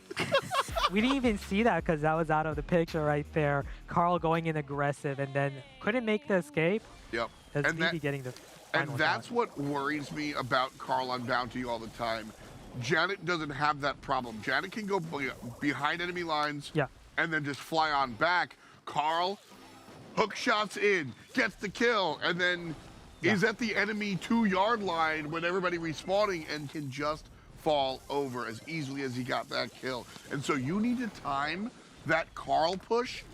We didn't even see that because that was out of the picture right there. Carl going in aggressive and then couldn't make the escape. Yep. As Vivi getting the final that's shot. what worries me about Carl on Bounty all the time. Janet doesn't have that problem. Janet can go behind enemy lines and then just fly on back. Carl, hook shots in, gets the kill, and then is at the enemy 2-yard line when everybody respawning and can just fall over as easily as he got that kill. And so you need to time that Carl push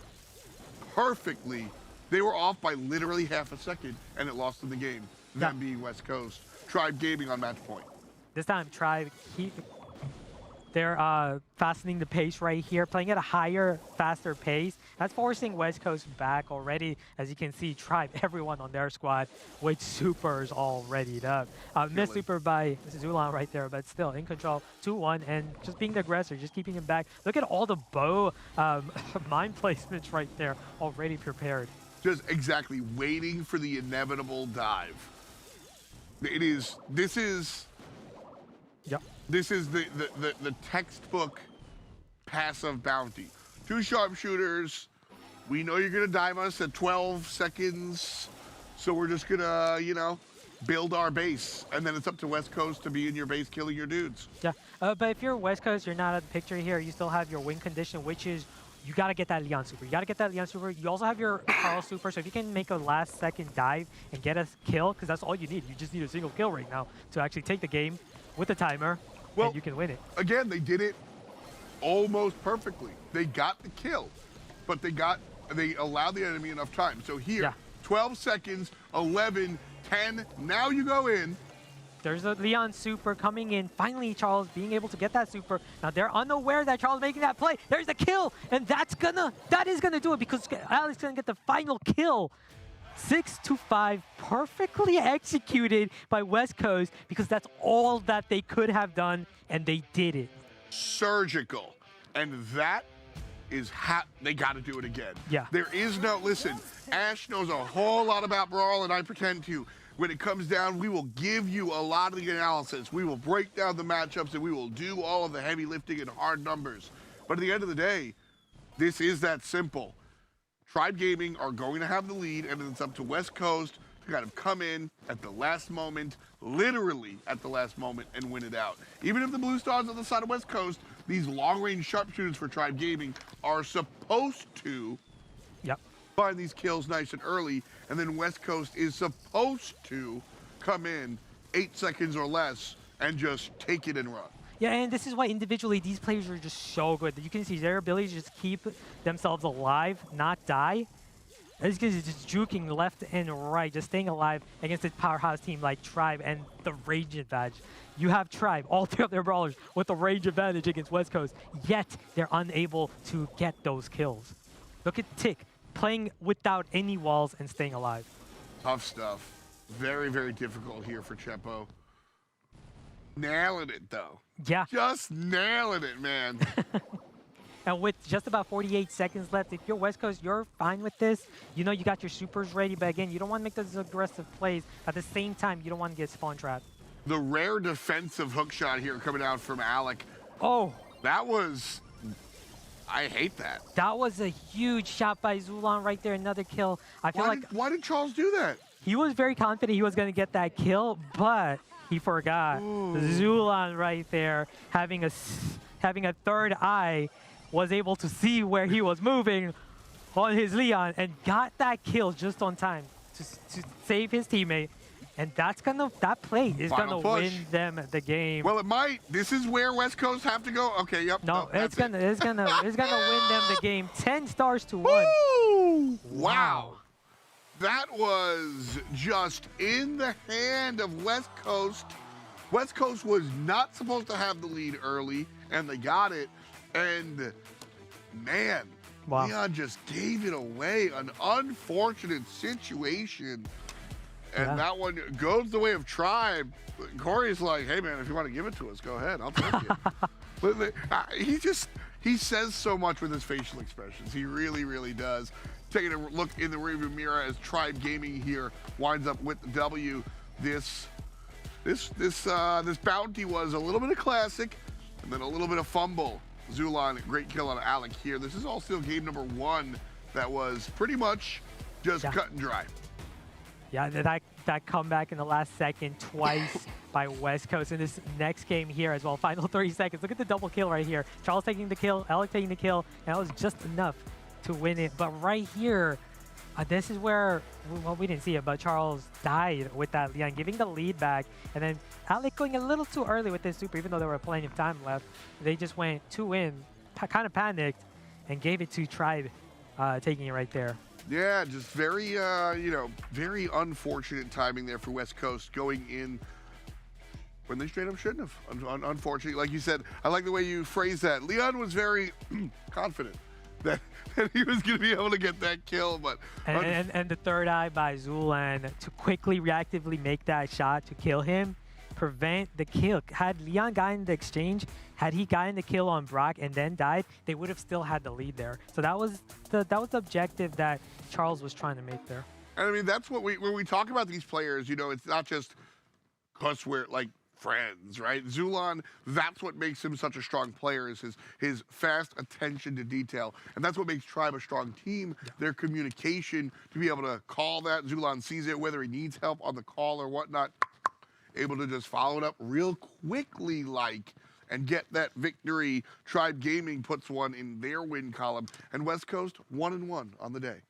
perfectly. They were off by literally half a second and it lost in the game. Them being West Coast. Tribe Gaming on match point. This time, Tribe, they're fastening the pace right here, playing at a higher, faster pace. That's forcing West Coast back already. As you can see, Tribe, everyone on their squad with supers all readied up. Missed super by Zulan right there, but still in control, 2-1, and just being the aggressor, just keeping him back. Look at all the bow mine placements right there, already prepared. Just exactly waiting for the inevitable dive. This is the textbook passive bounty. 2 sharpshooters. We know you're gonna dive us at 12 seconds, so we're just gonna, build our base, and then it's up to West Coast to be in your base killing your dudes. Yeah, but if you're West Coast, you're not at the picture here. You still have your win condition, which is you got to get that Leon super. You got to get that Leon super. You also have your Carl super, so if you can make a last-second dive and get a kill, because that's all you need. You just need a single kill right now to actually take the game with the timer, and you can win it. Again, they did it almost perfectly. They got the kill, but they allowed the enemy enough time. So here, 12 seconds, 11, 10, now you go in. There's a Leon super coming in. Finally, Charles being able to get that super. Now they're unaware that Charles making that play. There's the kill, and that is gonna do it because Alex gonna get the final kill. 6-5, perfectly executed by West Coast because that's all that they could have done, and they did it. Surgical, and that is they got to do it again. Yeah. There is no, listen, Ash knows a whole lot about Brawl, and I pretend to. When it comes down, we will give you a lot of the analysis. We will break down the matchups, and we will do all of the heavy lifting and hard numbers. But at the end of the day, this is that simple. Tribe Gaming are going to have the lead, and it's up to West Coast to kind of come in at the last moment, literally at the last moment, and win it out. Even if the Blue Stars on the side of West Coast, these long-range sharpshooters for Tribe Gaming are supposed to find these kills nice and early, and then West Coast is supposed to come in 8 seconds or less and just take it and run. Yeah, and this is why individually these players are just so good. You can see their ability to just keep themselves alive, not die. This guy is just juking left and right, just staying alive against a powerhouse team like Tribe and the range advantage. You have Tribe, all 3 of their brawlers with the range advantage against West Coast, yet they're unable to get those kills. Look at Tick playing without any walls and staying alive. Tough stuff. Very, very difficult here for Chepo. Nailing it, though. Yeah. Just nailing it, man. And with just about 48 seconds left, if you're West Coast, you're fine with this. You know you got your supers ready, but again, you don't want to make those aggressive plays. At the same time, you don't want to get spawn trapped. The rare defensive hook shot here coming out from Alec. Oh. That was... I hate that. That was a huge shot by Zulan right there. Another kill. I feel Why did Charles do that? He was very confident he was going to get that kill, but he forgot. Ooh. Zulan right there, having a third eye, was able to see where he was moving on his Leon and got that kill just on time to save his teammate. And that play is gonna win them the game. Well, it might. This is where West Coast have to go. Okay, yep. No, it's gonna win them the game. 10 stars to 1. Woo! Wow. That was just in the hand of West Coast. West Coast was not supposed to have the lead early, and they got it. And man, wow. Leon just gave it away. An unfortunate situation. And that one goes the way of Tribe. Corey's like, hey, man, if you want to give it to us, go ahead. I'll take it. He says so much with his facial expressions. He really, really does. Taking a look in the rearview mirror as Tribe Gaming here winds up with the W. This bounty was a little bit of classic and then a little bit of fumble. Zulan, great kill on Alec here. This is all still game number 1 that was pretty much just cut and dry. Yeah, that comeback in the last second twice by West Coast in this next game here as well. Final 30 seconds. Look at the double kill right here. Charles taking the kill, Alec taking the kill, and that was just enough to win it. But right here, this is where, well, we didn't see it, but Charles died with that Leon, giving the lead back. And then Alec going a little too early with this super, even though there were plenty of time left. They just went 2 in, kind of panicked, and gave it to Tribe, taking it right there. Yeah, just very, very unfortunate timing there for West Coast going in when they straight up shouldn't have. Unfortunately, like you said, I like the way you phrased that. Leon was very confident that he was going to be able to get that kill, but... And the third eye by Zulan to quickly, reactively make that shot to kill him, prevent the kill. Had Leon gotten the exchange, had he gotten the kill on Brock and then died, they would have still had the lead there. So that was the objective that Charles was trying to make there. And I mean, that's what when we talk about these players, you know, it's not just because we're like friends, right? Zulan, that's what makes him such a strong player, is his fast attention to detail. And that's what makes Tribe a strong team, their communication, to be able to call that. Zulan sees it, whether he needs help on the call or whatnot, able to just follow it up real quickly, and get that victory. Tribe Gaming puts one in their win column, and West Coast 1-1 on the day.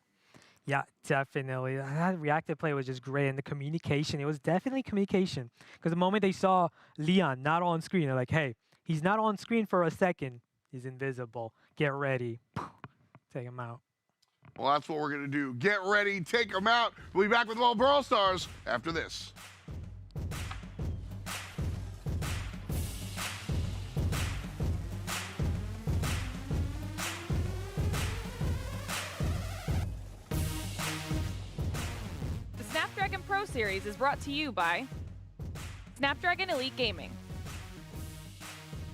Yeah, definitely. That reactive play was just great, and the communication, it was definitely communication. Because the moment they saw Leon not on screen, they're like, hey, he's not on screen for a second. He's invisible. Get ready. Take him out. Well, that's what we're going to do. Get ready, take him out. We'll be back with more Brawl Stars after this. Snapdragon Pro Series is brought to you by Snapdragon Elite Gaming,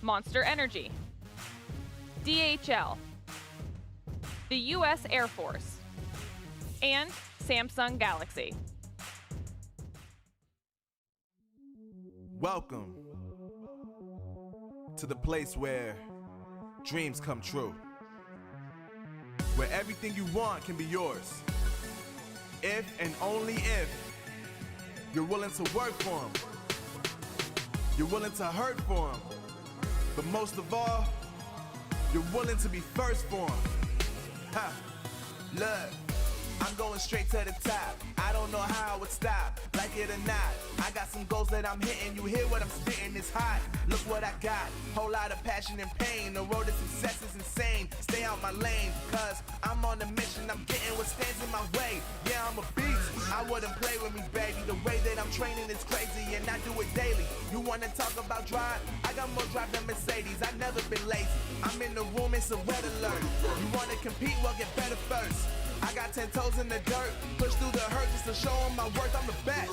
Monster Energy, DHL, the U.S. Air Force, and Samsung Galaxy. Welcome to the place where dreams come true, where everything you want can be yours. If and only if you're willing to work for them, you're willing to hurt for them, but most of all, you're willing to be first for them. Ha! Look, I'm going straight to the top. I don't know how I would stop, like it or not. I got some goals that I'm hitting. You hear what I'm spitting? It's hot. Look what I got. Whole lot of passion and pain. The road to success is insane. Stay out my lane, cause I'm on a mission. I'm getting what stands in my way. Yeah, I'm a beast. I wouldn't play with me, baby. The way that I'm training is crazy, and I do it daily. You wanna talk about drive? I got more drive than Mercedes. I've never been lazy. I'm in the room, it's a red alert. You wanna compete? Well, get better first. I got 10 toes in the dirt. Push through the hurt just to show them my worth. I'm the best.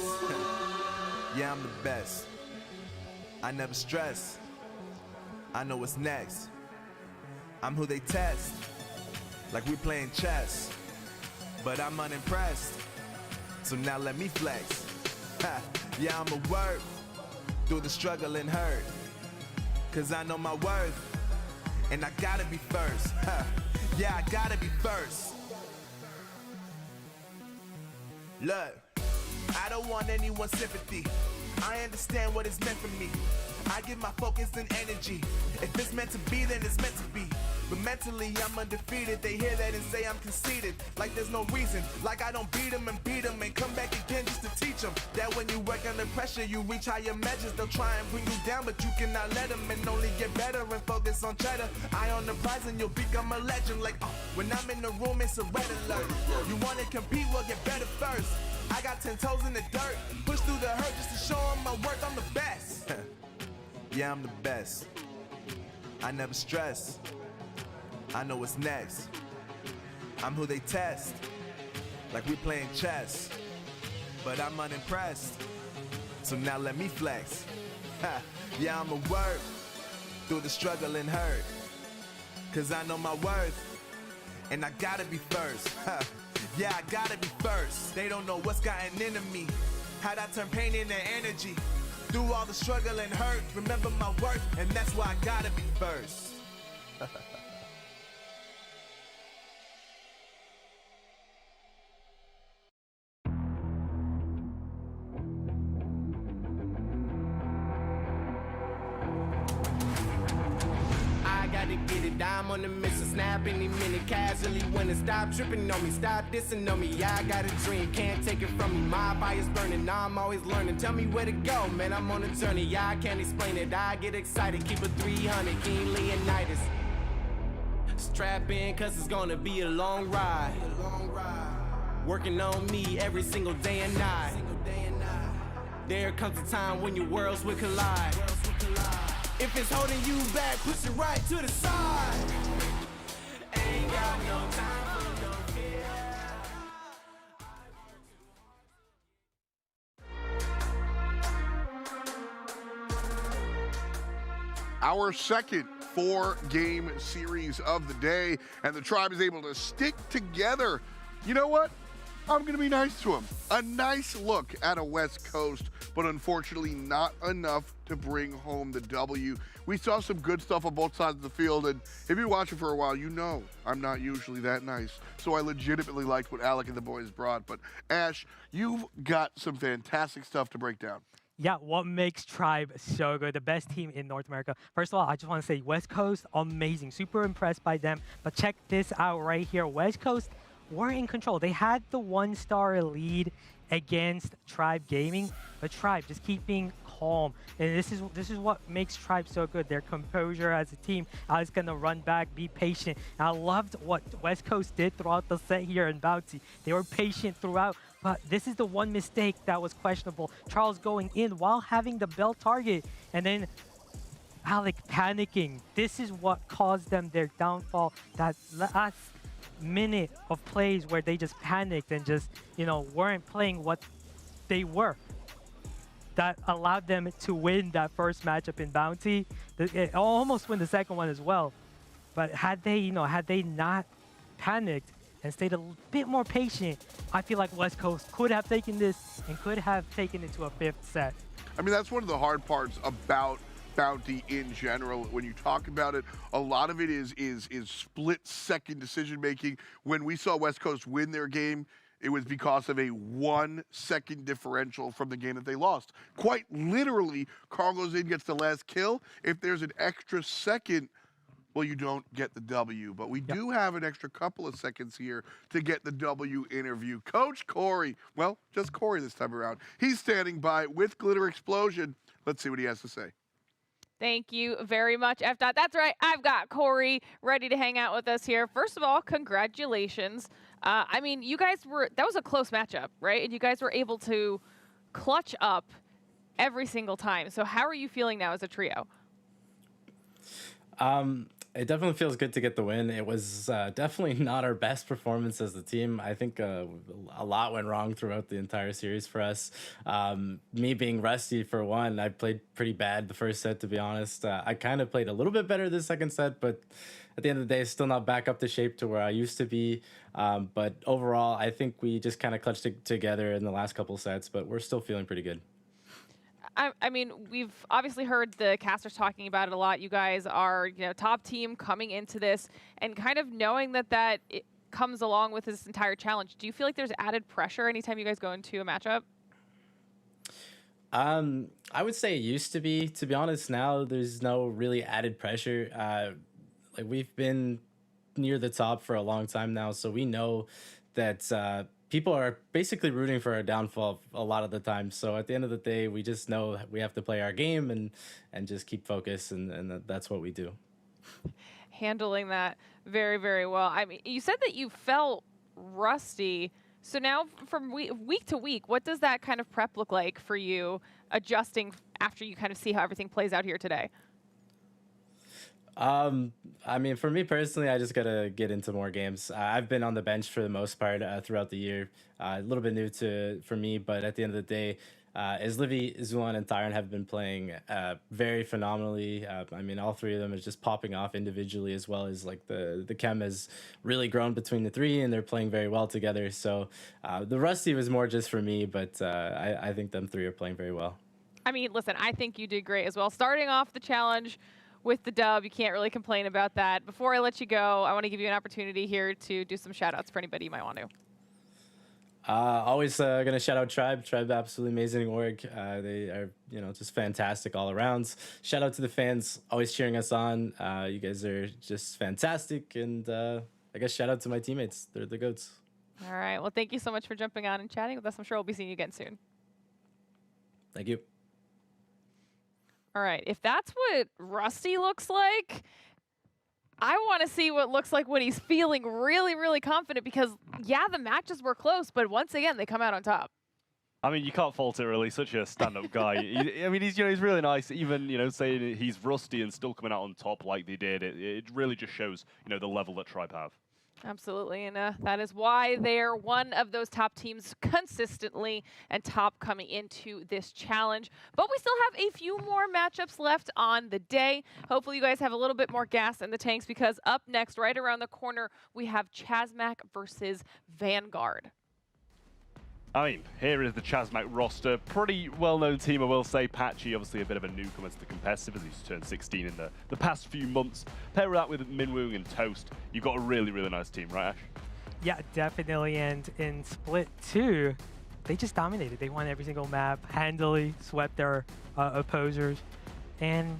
Yeah, I'm the best. I never stress. I know what's next. I'm who they test, like we playing chess. But I'm unimpressed, so now let me flex. Ha, yeah, I'm a work through the struggle and hurt, cause I know my worth, and I gotta be first. Ha, yeah, I gotta be first. Look, I don't want anyone's sympathy. I understand what it's meant for me. I give my focus and energy. If it's meant to be, then it's meant to be. But mentally, I'm undefeated. They hear that and say I'm conceited. Like there's no reason. Like I don't beat them and come back again just to teach them that when you work under pressure, you reach higher measures. They'll try and bring you down, but you cannot let them, and only get better and focus on cheddar. Eye on the prize and you'll become a legend. Like, when I'm in the room, it's a red alert. You wanna compete, well, get better first. I got 10 toes in the dirt. Push through the hurt just to show them my worth. I'm the best. Yeah, I'm the best. I never stress. I know what's next. I'm who they test, like we playing chess. But I'm unimpressed, so now let me flex. Ha, yeah, I'm a work through the struggle and hurt, cause I know my worth, and I gotta be first. Ha, yeah, I gotta be first. They don't know what's gotten into me, how'd I turn pain into energy. Through all the struggle and hurt, remember my worth, and that's why I gotta be first. I'm on the mission, snap any minute, casually when it stop tripping on me, stop dissing on me. Yeah, I got a dream, can't take it from me. My fire's burning, now I'm always learning. Tell me where to go, man, I'm on a journey. Yeah, I can't explain it, I get excited. Keep it 300, King Leonidas. Strap in, cause it's gonna be a long ride. Working on me every single day and night. There comes a time when your worlds will collide. If it's holding you back, push it right to the side. Ain't got no time for no fear. Our second 4-game series of the day, and the tribe is able to stick together. You know what? I'm going to be nice to them. A nice look at a West Coast, but unfortunately not enough to bring home the W. We saw some good stuff on both sides of the field, and if you're watching for a while, you know I'm not usually that nice. So I legitimately liked what Alec and the boys brought. But Ash, you've got some fantastic stuff to break down. Yeah, what makes Tribe so good? The best team in North America. First of all, I just want to say West Coast, amazing. Super impressed by them. But check this out right here. West Coast were in control. They had the 1-star lead against Tribe Gaming, but Tribe just keeping calm. And this is what makes Tribe so good. Their composure as a team. I was gonna run back, be patient. And I loved what West Coast did throughout the set here in Bounty. They were patient throughout, but this is the one mistake that was questionable. Charles going in while having the bell target, and then Alec panicking. This is what caused them their downfall. That last minute of plays where they just panicked and just, weren't playing what they were. That allowed them to win that first matchup in Bounty. It almost win the second one as well. But had they not panicked and stayed a bit more patient, I feel like West Coast could have taken this and could have taken it to a 5th set. I mean, that's one of the hard parts about Bounty in general. When you talk about it, a lot of it is split-second decision-making. When we saw West Coast win their game, it was because of a 1-second differential from the game that they lost. Quite literally, Carl goes in, gets the last kill. If there's an extra second, well, you don't get the W. But we do have an extra couple of seconds here to get the W interview. Coach Corey, well, just Corey this time around. He's standing by with Glitter Explosion. Let's see what he has to say. Thank you very much, F. That's right. I've got Corey ready to hang out with us here. First of all, congratulations. I mean, you guys that was a close matchup, right? And you guys were able to clutch up every single time. So how are you feeling now as a trio? It definitely feels good to get the win. It was definitely not our best performance as a team. I think a lot went wrong throughout the entire series for us. Me being rusty for one, I played pretty bad the first set, to be honest. I kind of played a little bit better the second set, but at the end of the day, still not back up to shape to where I used to be. But overall, I think we just kind of clutched it together in the last couple sets, but we're still feeling pretty good. I mean, we've obviously heard the casters talking about it a lot. You guys are, top team coming into this, and kind of knowing that it comes along with this entire challenge. Do you feel like there's added pressure anytime you guys go into a matchup? I would say it used to be. To be honest, now there's no really added pressure. Like, we've been near the top for a long time now, so we know that people are basically rooting for our downfall a lot of the time. So at the end of the day, we just know we have to play our game and just keep focused, and that's what we do. Handling that very, very well. I mean, you said that you felt rusty. So now from week to week, what does that kind of prep look like for you, adjusting after you kind of see how everything plays out here today? I mean, for me personally, I just got to get into more games. I've been on the bench for the most part throughout the year. A little bit new for me, but at the end of the day, Livy, Zulan, and Tyron have been playing very phenomenally. I mean, all three of them is just popping off individually, as well as like the chem has really grown between the three, and they're playing very well together. So the rusty was more just for me, but I think them three are playing very well. I mean, listen, I think you did great as well. Starting off the challenge with the dub, you can't really complain about that. Before I let you go, I want to give you an opportunity here to do some shout-outs for anybody you might want to. Always going to shout out Tribe. Tribe, absolutely amazing org. They are, just fantastic all around. Shout out to the fans, always cheering us on. You guys are just fantastic. And I guess shout out to my teammates. They're the GOATs. All right. Well, thank you so much for jumping on and chatting with us. I'm sure we'll be seeing you again soon. Thank you. All right. If that's what Rusty looks like, I want to see what looks like when he's feeling really, really confident, because, yeah, the matches were close, but once again, they come out on top. I mean, you can't fault it, really. Such a stand-up guy. I mean, he's really nice. Even, saying he's rusty and still coming out on top like they did, it really just shows, the level that Tribe have. Absolutely, and that is why they're one of those top teams consistently and top coming into this challenge. But we still have a few more matchups left on the day. Hopefully you guys have a little bit more gas in the tanks, because up next, right around the corner, we have Chazmac versus Vanguard. I mean, here is the Chazmac roster. Pretty well-known team, I will say. Patchy, obviously a bit of a newcomer to the competitive, as he's turned 16 in the past few months. Pair that with Minwoo and Toast, you've got a really, really nice team, right, Ash? Yeah, definitely. And in Split 2, they just dominated. They won every single map, handily swept their opposers. And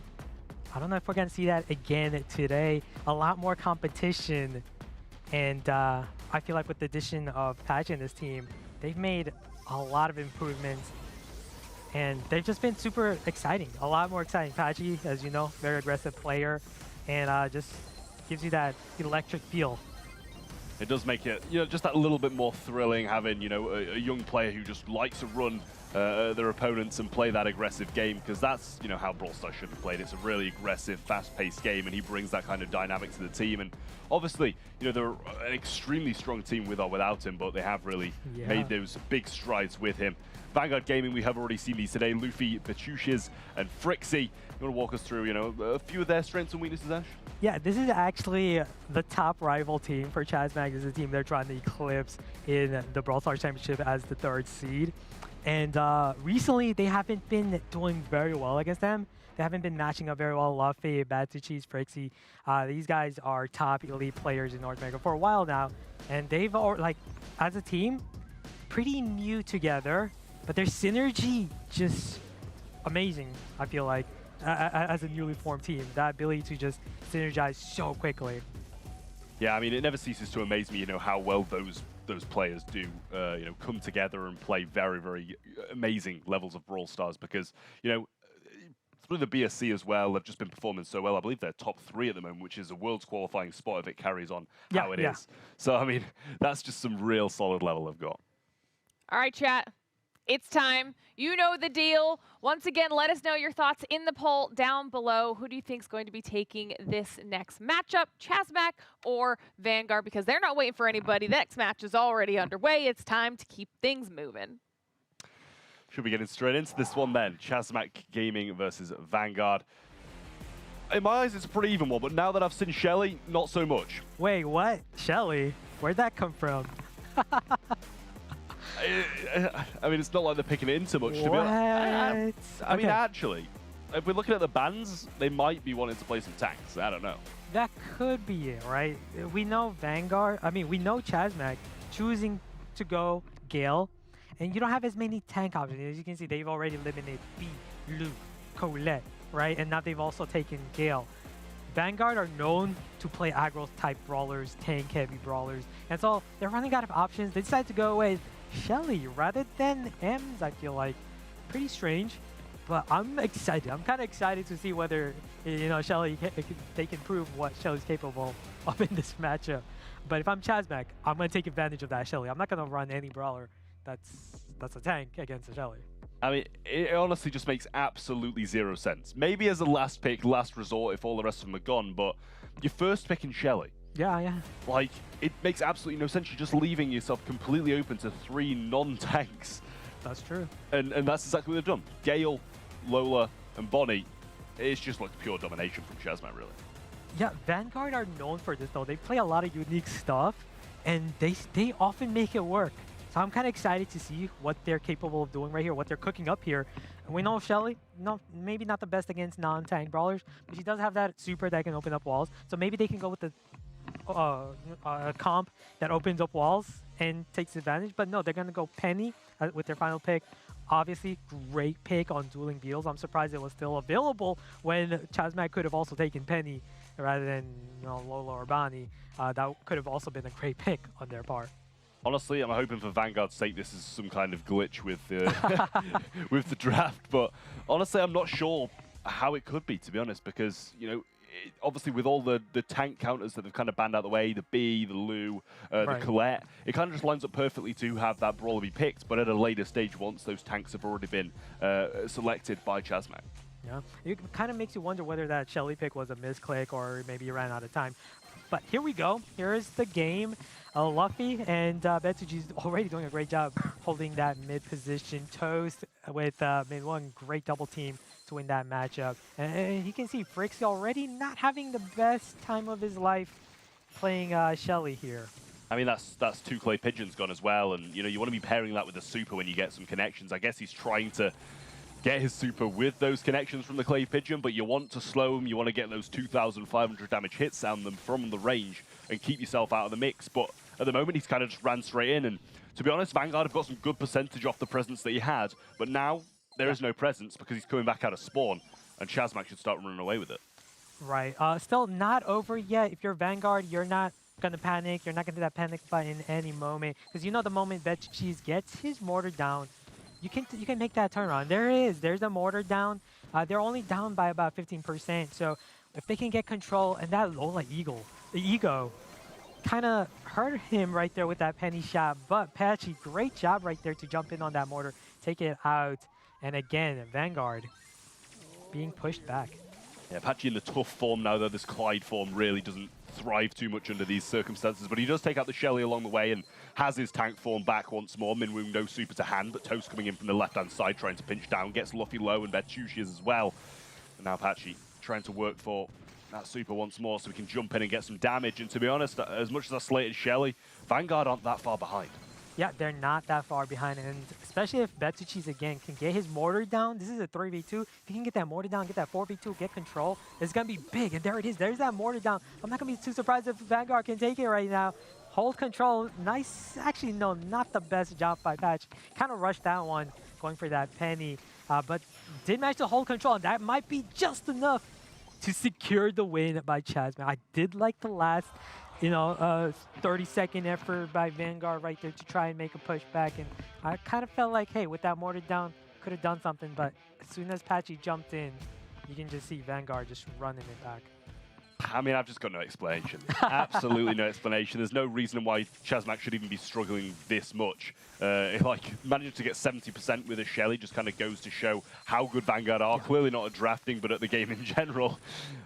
I don't know if we're going to see that again today. A lot more competition. And I feel like with the addition of Patchy in this team, they've made a lot of improvements, and they've just been super exciting, a lot more exciting. Patchy, as you know, very aggressive player, and just gives you that electric feel. It does make it, just that little bit more thrilling, having, a young player who just likes to run their opponents and play that aggressive game, because that's, how Brawl Stars should be played. It's a really aggressive, fast-paced game, and he brings that kind of dynamic to the team. And obviously, they're an extremely strong team with or without him, but they have really made those big strides with him. Vanguard Gaming, we have already seen these today. Luffy, Batushes, and Frixie. You want to walk us through, a few of their strengths and weaknesses, Ash? Yeah, this is actually the top rival team for Chazmac. This is a team they're trying to eclipse in the Brawl Stars Championship as the 3rd seed. And recently, they haven't been doing very well against them. They haven't been matching up very well. Luffy, Batushes, Frixie. These guys are top elite players in North America for a while now. And they've, as a team, pretty new together. But their synergy, just amazing, I feel like. as a newly formed team. That ability to just synergize so quickly. Yeah, I mean, it never ceases to amaze me, how well those players do, come together and play very, very amazing levels of Brawl Stars because, through the BSC as well, they've just been performing so well. I believe they're top 3 at the moment, which is a world's qualifying spot if it carries on how it is. So, I mean, that's just some real solid level they've got. All right, chat. It's time. You know the deal. Once again, let us know your thoughts in the poll down below. Who do you think is going to be taking this next matchup, Chazmac or Vanguard? Because they're not waiting for anybody. The next match is already underway. It's time to keep things moving. Should we get straight into this one then? Chazmac Gaming versus Vanguard. In my eyes, it's a pretty even one, but now that I've seen Shelly, not so much. Wait, what? Shelly? Where'd that come from? I mean, it's not like they're picking it into much, to be honest. I mean, actually, if we're looking at the bans, they might be wanting to play some tanks. I don't know. That could be it, right? We know Vanguard, we know Chazmac choosing to go Gale, and you don't have as many tank options. As you can see, they've already eliminated B, Luke, Colette, right? And now they've also taken Gale. Vanguard are known to play aggro-type brawlers, tank-heavy brawlers, and so they're running out of options. They decided to go with Shelly rather than Ems, I feel like. Pretty strange, but I'm excited. I'm kind of excited to see whether, Shelly, they can prove what Shelly's capable of in this matchup. But if I'm Chazmac, I'm going to take advantage of that Shelly. I'm not going to run any brawler that's a tank against a Shelly. I mean, it honestly just makes absolutely zero sense. Maybe as a last pick, last resort, if all the rest of them are gone, but you're first picking Shelly. Yeah. Like, it makes absolutely no sense. You're just leaving yourself completely open to 3 non-tanks. That's true. And that's exactly what they've done. Gale, Lola, and Bonnie, it's just like pure domination from Chazmac, really. Yeah, Vanguard are known for this, though. They play a lot of unique stuff, and they often make it work. So I'm kind of excited to see what they're capable of doing right here, what they're cooking up here. And we know Shelly, maybe not the best against non-tank brawlers, but she does have that super that can open up walls. So maybe they can go with the comp that opens up walls and takes advantage. But no, they're going to go Penny with their final pick. Obviously, great pick on dueling beetles. I'm surprised it was still available when Chazmac could have also taken Penny rather than Lola or Bonnie. That could have also been a great pick on their part. Honestly, I'm hoping for Vanguard's sake this is some kind of glitch with the with the draft. But honestly, I'm not sure how it could be, to be honest, because obviously with all the tank counters that have kind of banned out the way, the B, the Lu, the Colette, it kind of just lines up perfectly to have that brawler be picked, but at a later stage once those tanks have already been selected by Chazmac. Yeah, it kind of makes you wonder whether that Shelly pick was a misclick or maybe you ran out of time. But here we go. Here is the game. Luffy and Betsuji's already doing a great job holding that mid position. Toast with one great double team to win that matchup. And you can see Frixie already not having the best time of his life playing Shelly here. I mean, that's 2 clay pigeons gone as well, and you want to be pairing that with the super when you get some connections. I guess he's trying to get his super with those connections from the clay pigeon, but you want to slow him, you want to get those 2,500 damage hits on them from the range and keep yourself out of the mix. But at the moment, he's kind of just ran straight in, and to be honest, Vanguard have got some good percentage off the presence that he had, but now there is no presence because he's coming back out of spawn, and Chazmac should start running away with it. Right. Still not over yet. If you're Vanguard, you're not going to panic. You're not going to do that panic button in any moment, because the moment Betcheese gets his mortar down, you can make that turnaround. There's a mortar down. They're only down by about 15%. So if they can get control, and that Lola ego kind of hurt him right there with that penny shot. But Patchy, great job right there to jump in on that mortar, take it out. And again, Vanguard being pushed back. Yeah, Patchy in the tough form now, though. This Clyde form really doesn't thrive too much under these circumstances, but he does take out the Shelly along the way and has his tank form back once more. Minwoo no super to hand, but Toast coming in from the left-hand side trying to pinch down, gets Luffy low and Betchushi as well. And now Patchy trying to work for that super once more so we can jump in and get some damage. And to be honest, as much as I slated Shelly, Vanguard aren't that far behind. Yeah, they're not that far behind, and especially if Betsuchis again can get his mortar down. This is a 3v2. If he can get that mortar down, get that 4v2, get control, it's going to be big. And there it is. There's that mortar down. I'm not going to be too surprised if Vanguard can take it right now. Hold control. Nice. Actually, no, not the best job by Patch. Kind of rushed that one, going for that penny. but did manage to hold control, and that might be just enough to secure the win by Chasmac. I did like the last, 30-second effort by Vanguard right there to try and make a pushback, and I kind of felt like, hey, with that mortar down, could have done something, but as soon as Patchy jumped in, you can just see Vanguard just running it back. I mean, I've just got no explanation. Absolutely no explanation. There's no reason why Chasmac should even be struggling this much. Managing to get 70% with a Shelly just kind of goes to show how good Vanguard are. Clearly not at drafting, but at the game in general.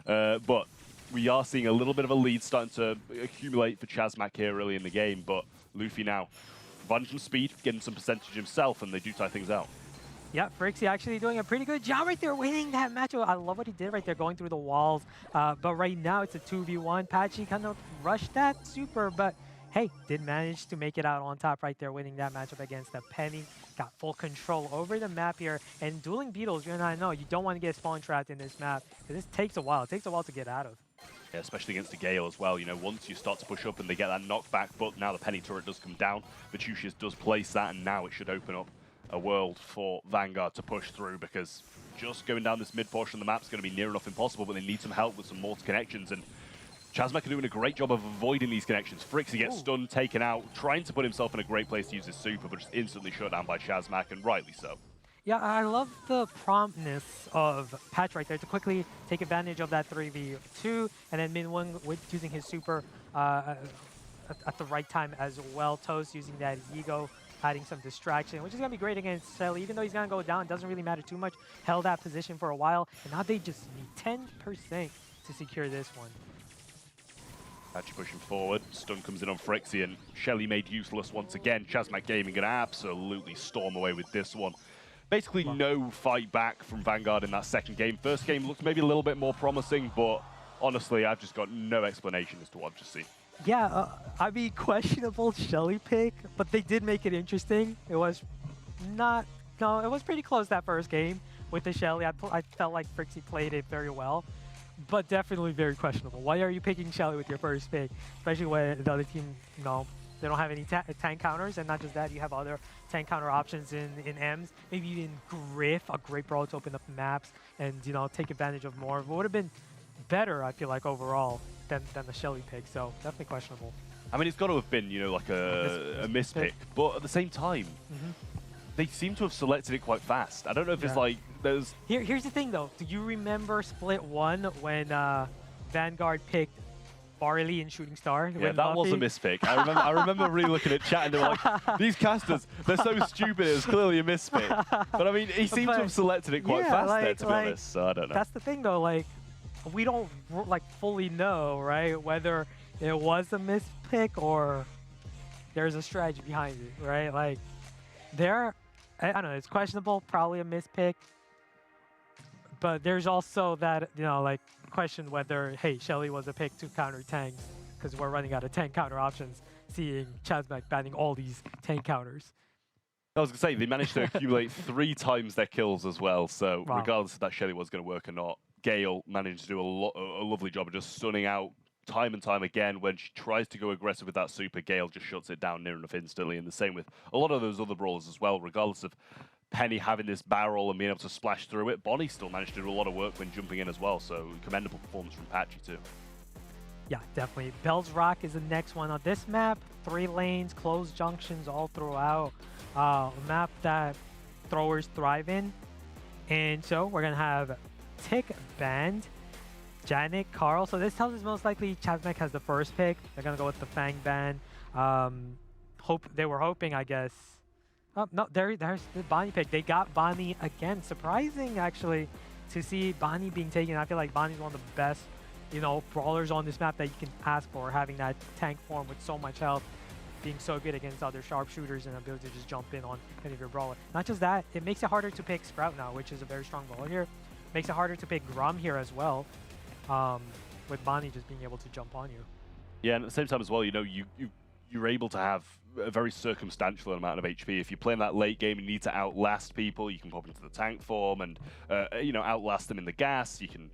But we are seeing a little bit of a lead starting to accumulate for Chasmac here early in the game. But Luffy now, advantage on speed, getting some percentage himself, and they do tie things out. Yeah, Frixie actually doing a pretty good job right there, winning that match. I love what he did right there, going through the walls. But right now, it's a 2v1. Patchy kind of rushed that super, but hey, did manage to make it out on top right there, winning that matchup against the Penny. Got full control over the map here. And dueling Beetles, you and I know, you don't want to get spawn trapped in this map, because this takes a while. It takes a while to get out of. Yeah, especially against the Gale as well. Once you start to push up and they get that knockback, but now the Penny turret does come down. Vitusius does place that, and now it should open up a world for Vanguard to push through, because just going down this mid portion of the map is going to be near enough impossible, but they need some help with some mortar connections, and Chasmac are doing a great job of avoiding these connections. Frixie gets stunned, taken out, trying to put himself in a great place to use his super, but just instantly shut down by Chasmac, and rightly so. Yeah, I love the promptness of Patch right there to quickly take advantage of that 3v2, and then Minwon with using his super at the right time as well. Toast using that ego, adding some distraction, which is going to be great against Shelly. Even though he's going to go down, it doesn't really matter too much. Held that position for a while, and now they just need 10% to secure this one. Patchy pushing forward, stun comes in on Frixie, and Shelly made useless once again. Chasmac Gaming going to absolutely storm away with this one. Basically no fight back from Vanguard in that second game. First game looked maybe a little bit more promising, but honestly, I've just got no explanation as to what I've just seen. Yeah, I mean, questionable Shelly pick, but they did make it interesting. It was it was pretty close that first game with the Shelly. I felt like Frixie played it very well, but definitely very questionable. Why are you picking Shelly with your first pick? Especially when the other team, they don't have any tank counters, and not just that, you have other tank counter options in Ems. Maybe even Griff, a great brawler to open up maps and, take advantage of more. It would have been better, I feel like, overall than the Shelly pick, so definitely questionable. I mean, it's got to have been, like a mispick, but at the same time, they seem to have selected it quite fast. I don't know if it's like there's... Here's the thing, though. Do you remember Split 1 when Vanguard picked Barley and Shooting Star? Yeah, that was a mispick. I remember really looking at chat and they were like, these casters, they're so stupid, it was clearly a mispick. But I mean, he seemed to have selected it quite fast there, to be honest, so I don't know. That's the thing, though, we don't fully know, right, whether it was a mispick or there's a strategy behind it, right? I don't know, it's questionable, probably a mispick. But there's also that, question whether, hey, Shelly was a pick to counter tanks, because we're running out of tank counter options, seeing Chasmac banning all these tank counters. I was going to say, they managed to accumulate 3 times their kills as well, so regardless if that Shelly was going to work or not, Gale managed to do a lovely job of just stunning out time and time again. When she tries to go aggressive with that super, Gale just shuts it down near enough instantly, and the same with a lot of those other brawlers as well, regardless of Penny having this barrel and being able to splash through it. Bonnie still managed to do a lot of work when jumping in as well, so commendable performance from Patchy too. Yeah, definitely. Bell's Rock is the next one on this map. 3 lanes, closed junctions all throughout. A map that throwers thrive in. And so we're going to have Tick banned, Janet, Carl. So this tells us most likely Chasmac has the first pick. They're going to go with the Fang ban. They were hoping, I guess. Oh, no, there's the Bonnie pick. They got Bonnie again. Surprising, actually, to see Bonnie being taken. I feel like Bonnie's one of the best, brawlers on this map that you can ask for, having that tank form with so much health, being so good against other sharpshooters and ability to just jump in on any of your brawler. Not just that, it makes it harder to pick Sprout now, which is a very strong brawler here. Makes it harder to pick Grum here as well, with Bonnie just being able to jump on you. Yeah, and at the same time as well, you're able to have a very circumstantial amount of HP. If you're playing that late game and you need to outlast people, you can pop into the tank form and outlast them in the gas. You can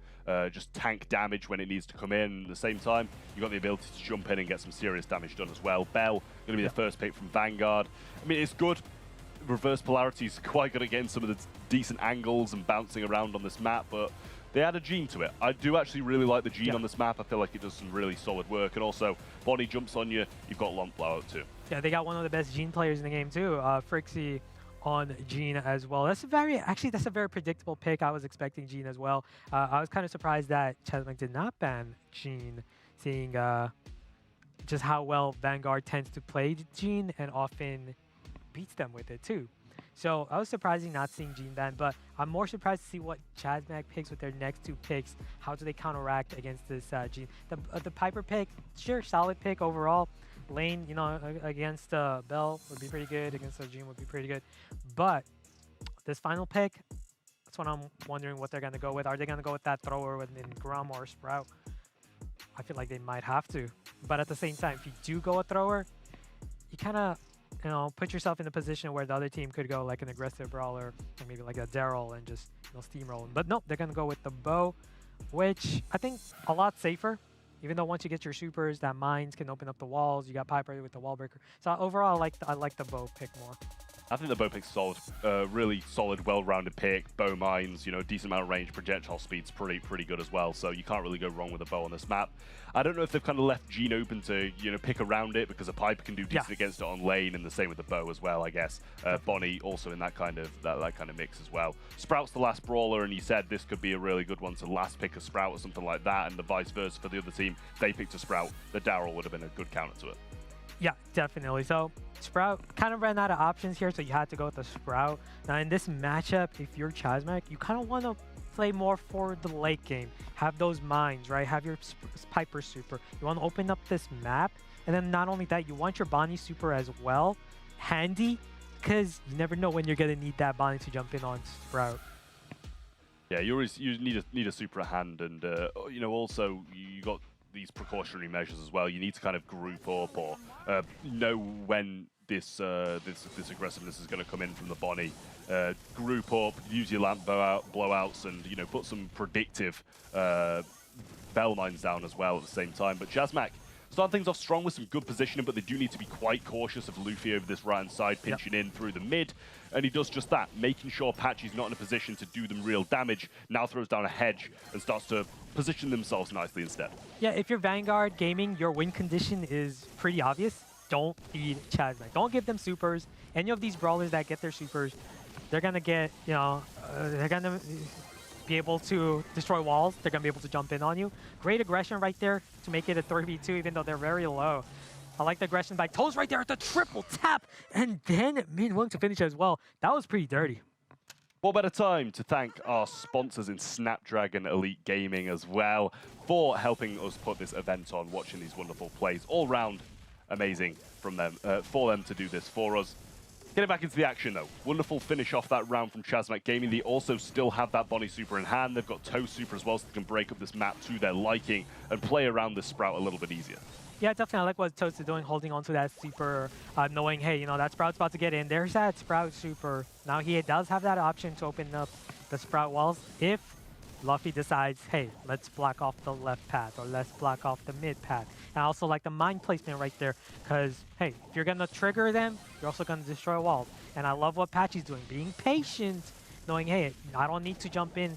just tank damage when it needs to come in. At the same time, you've got the ability to jump in and get some serious damage done as well. Bell going to be the first pick from Vanguard. I mean, it's good. reverse polarity is quite good at getting some of the decent angles and bouncing around on this map, but they add a Gene to it. I do actually really like the Gene on this map. I feel like it does some really solid work. And also, Bonnie jumps on you, you've got Lump Blowout too. Yeah, they got one of the best Gene players in the game too, Frixie on Gene as well. That's a very predictable pick. I was expecting Gene as well. I was kind of surprised that Chasmac did not ban Gene, seeing just how well Vanguard tends to play Gene and often beats them with it too. So I was surprised not seeing Gene ban, but I'm more surprised to see what Chasmac picks with their next 2 picks. How do they counteract against this Gene? The Piper pick, sure, solid pick overall. Lane, you know, against Bell would be pretty good. Against Gene would be pretty good. But this final pick, that's what I'm wondering what they're going to go with. Are they going to go with that thrower with Grum or Sprout? I feel like they might have to. But at the same time, if you do go a thrower, you kind of, you know, put yourself in a position where the other team could go like an aggressive brawler or maybe like a Daryl and just, you know, steamroll. But no, they're going to go with the bow, which I think a lot safer. Even though once you get your supers, that mines can open up the walls. You got Piper with the wall breaker. So overall, I like the bow pick more. I think the bow pick's solid, really solid, well-rounded pick. Bow mines, you know, decent amount of range, projectile speed's pretty good as well. So you can't really go wrong with a bow on this map. I don't know if they've kind of left Gene open to, you know, pick around it because a Piper can do decent against it on lane, and the same with the bow as well, I guess. Bonnie also in that kind of mix as well. Sprout's the last brawler, and you said this could be a really good one to last pick a Sprout or something like that, and the vice versa for the other team. They picked a Sprout. The Daryl would have been a good counter to it. Yeah, definitely. So Sprout kind of ran out of options here, so you had to go with the Sprout. Now in this matchup, if you're Chasmac, you kind of want to play more for the late game. Have those mines, right? Have your Piper super. You want to open up this map, and then not only that, you want your Bonnie super as well handy, because you never know when you're going to need that Bonnie to jump in on Sprout. Yeah, you need a super at hand, and you know, also you got these precautionary measures as well. You need to kind of group up or know when this aggressiveness is going to come in from the Bonnie. Group up, use your lamp blowouts, and you know, put some predictive bell mines down as well at the same time. But Chasmac start things off strong with some good positioning, but they do need to be quite cautious of Luffy over this right-hand side, pinching in through the mid, and he does just that, making sure Patchy's not in a position to do them real damage. Now throws down a hedge and starts to position themselves nicely instead. Yeah, if you're Vanguard Gaming, your win condition is pretty obvious. Don't feed Chasmac. Don't give them supers. Any of these brawlers that get their supers, they're gonna get, you know, they're gonna be able to destroy walls. They're going to be able to jump in on you. Great aggression right there to make it a 3v2, even though they're very low. I like the aggression by Toes right there at the triple tap. And then Min willing to finish as well. That was pretty dirty. What better time to thank our sponsors in Snapdragon Elite Gaming as well for helping us put this event on, watching these wonderful plays. All round amazing from them, for them to do this for us. Getting back into the action though. Wonderful finish off that round from Chasmac Gaming. They also still have that Bonnie super in hand. They've got Toe super as well, so they can break up this map to their liking and play around this Sprout a little bit easier. Yeah, definitely. I like what Toast is doing, holding onto that super, knowing, hey, you know, that Sprout's about to get in. There's that Sprout super. Now he does have that option to open up the Sprout walls if Luffy decides, hey, let's block off the left path or let's block off the mid path. And I also like the mine placement right there because, hey, if you're going to trigger them, you're also going to destroy walls. And I love what Patchy's doing, being patient, knowing, hey, I don't need to jump in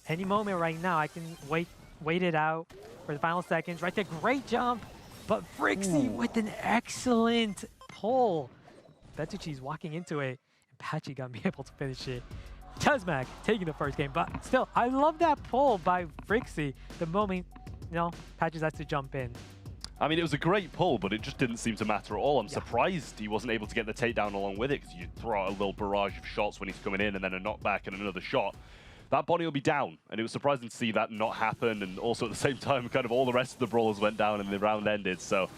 any moment right now. I can wait it out for the final seconds. Right there, great jump. But Frixie with an excellent pull. Betucci's walking into it, and Patchy gonna be able to finish it. Chasmac taking the first game, but still, I love that pull by Frixie. The moment, you know, Patchy has to jump in. I mean, it was a great pull, but it just didn't seem to matter at all. I'm surprised he wasn't able to get the takedown along with it, because you throw out a little barrage of shots when he's coming in, and then a knockback and another shot. That Bonnie will be down, and it was surprising to see that not happen, and also at the same time, kind of all the rest of the brawlers went down and the round ended. So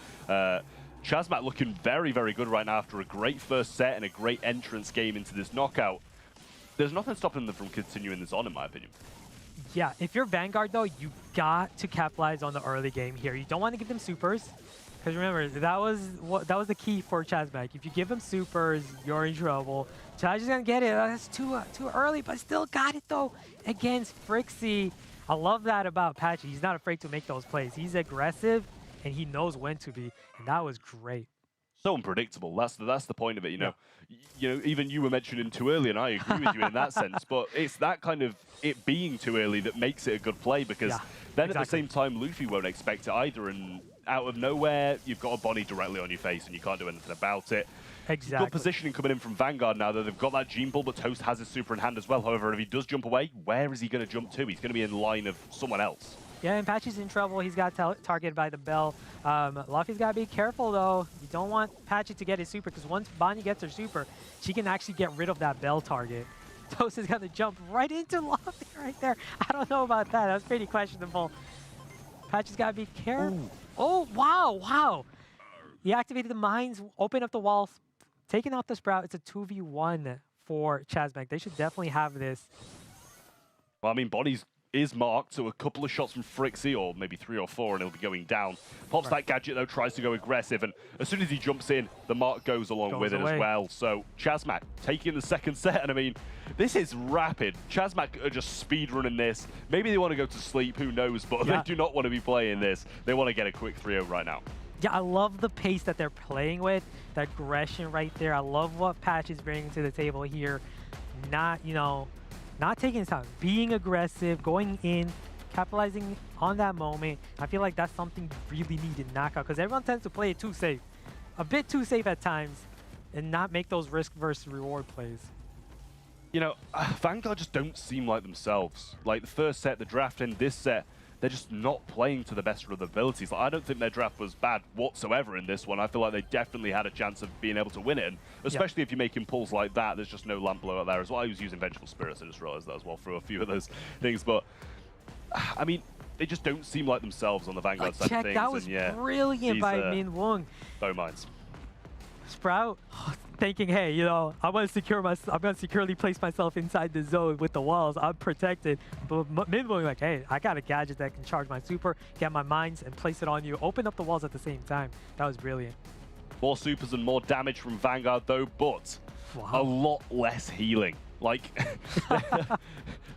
Chasmac looking very, very good right now after a great first set and a great entrance game into this knockout. There's nothing stopping them from continuing this on, in my opinion. Yeah, if you're Vanguard, though, you got to capitalize on the early game here. You don't want to give them supers, because remember, that was the key for Chasmac. If you give them supers, you're in trouble. Chaz is going to get it. That's too early, but still got it, though, against Frixie. I love that about Patchy. He's not afraid to make those plays. He's aggressive, and he knows when to be, and that was great. So unpredictable. That's the point of it, you know. You know, even you were mentioning too early, and I agree with you in that sense. But it's that kind of it being too early that makes it a good play, because then at the same time, Luffy won't expect it either, and out of nowhere, you've got a Bonnie directly on your face, and you can't do anything about it. Exactly. Good positioning coming in from Vanguard now, though. They've got that Gene Ball, but Toast has his super in hand as well. However, if he does jump away, where is he going to jump to? He's going to be in line of someone else. Yeah, and Patchy's in trouble. He's got targeted by the bell. Luffy's got to be careful, though. You don't want Patchy to get his super, because once Bonnie gets her super, she can actually get rid of that bell target. Toast is going to jump right into Luffy right there. I don't know about that. That's pretty questionable. Patchy's got to be careful. Ooh. Oh, wow. He activated the mines, opened up the walls, taking out the Sprout. It's a 2v1 for Chazmak. They should definitely have this. Well, I mean, Bonnie's is marked, so a couple of shots from Frixie, or maybe 3 or 4, and he'll be going down. Pops that gadget, though, tries to go aggressive, and as soon as he jumps in, the mark goes along with it as well. So Chazmak taking the second set, and I mean, this is rapid. Chazmak are just speedrunning this. Maybe they want to go to sleep, who knows, but they do not want to be playing this. They want to get a quick 3-0 right now. Yeah, I love the pace that they're playing with, the aggression right there. I love what Patch is bringing to the table here. Not taking his time, being aggressive, going in, capitalizing on that moment. I feel like that's something you really need in Knockout, because everyone tends to play it too safe. A bit too safe at times, and not make those risk versus reward plays. You know, Vanguard just don't seem like themselves. Like the first set, the draft, and this set, they're just not playing to the best of their abilities. Like, I don't think their draft was bad whatsoever in this one. I feel like they definitely had a chance of being able to win it, and especially if you're making pulls like that, there's just no lamp blow out there as well. I was using Vengeful Spirits, I just realized that as well through a few of those things, but I mean, they just don't seem like themselves on the Vanguard side of things. That was brilliant by Min Wong. Bow mines. Sprout thinking, hey, you know, I'm gonna securely place myself inside the zone with the walls. I'm protected. But Min Wong like, hey, I got a gadget that can charge my super, get my mines, and place it on you. Open up the walls at the same time. That was brilliant. More supers and more damage from Vanguard though, but a lot less healing. Like,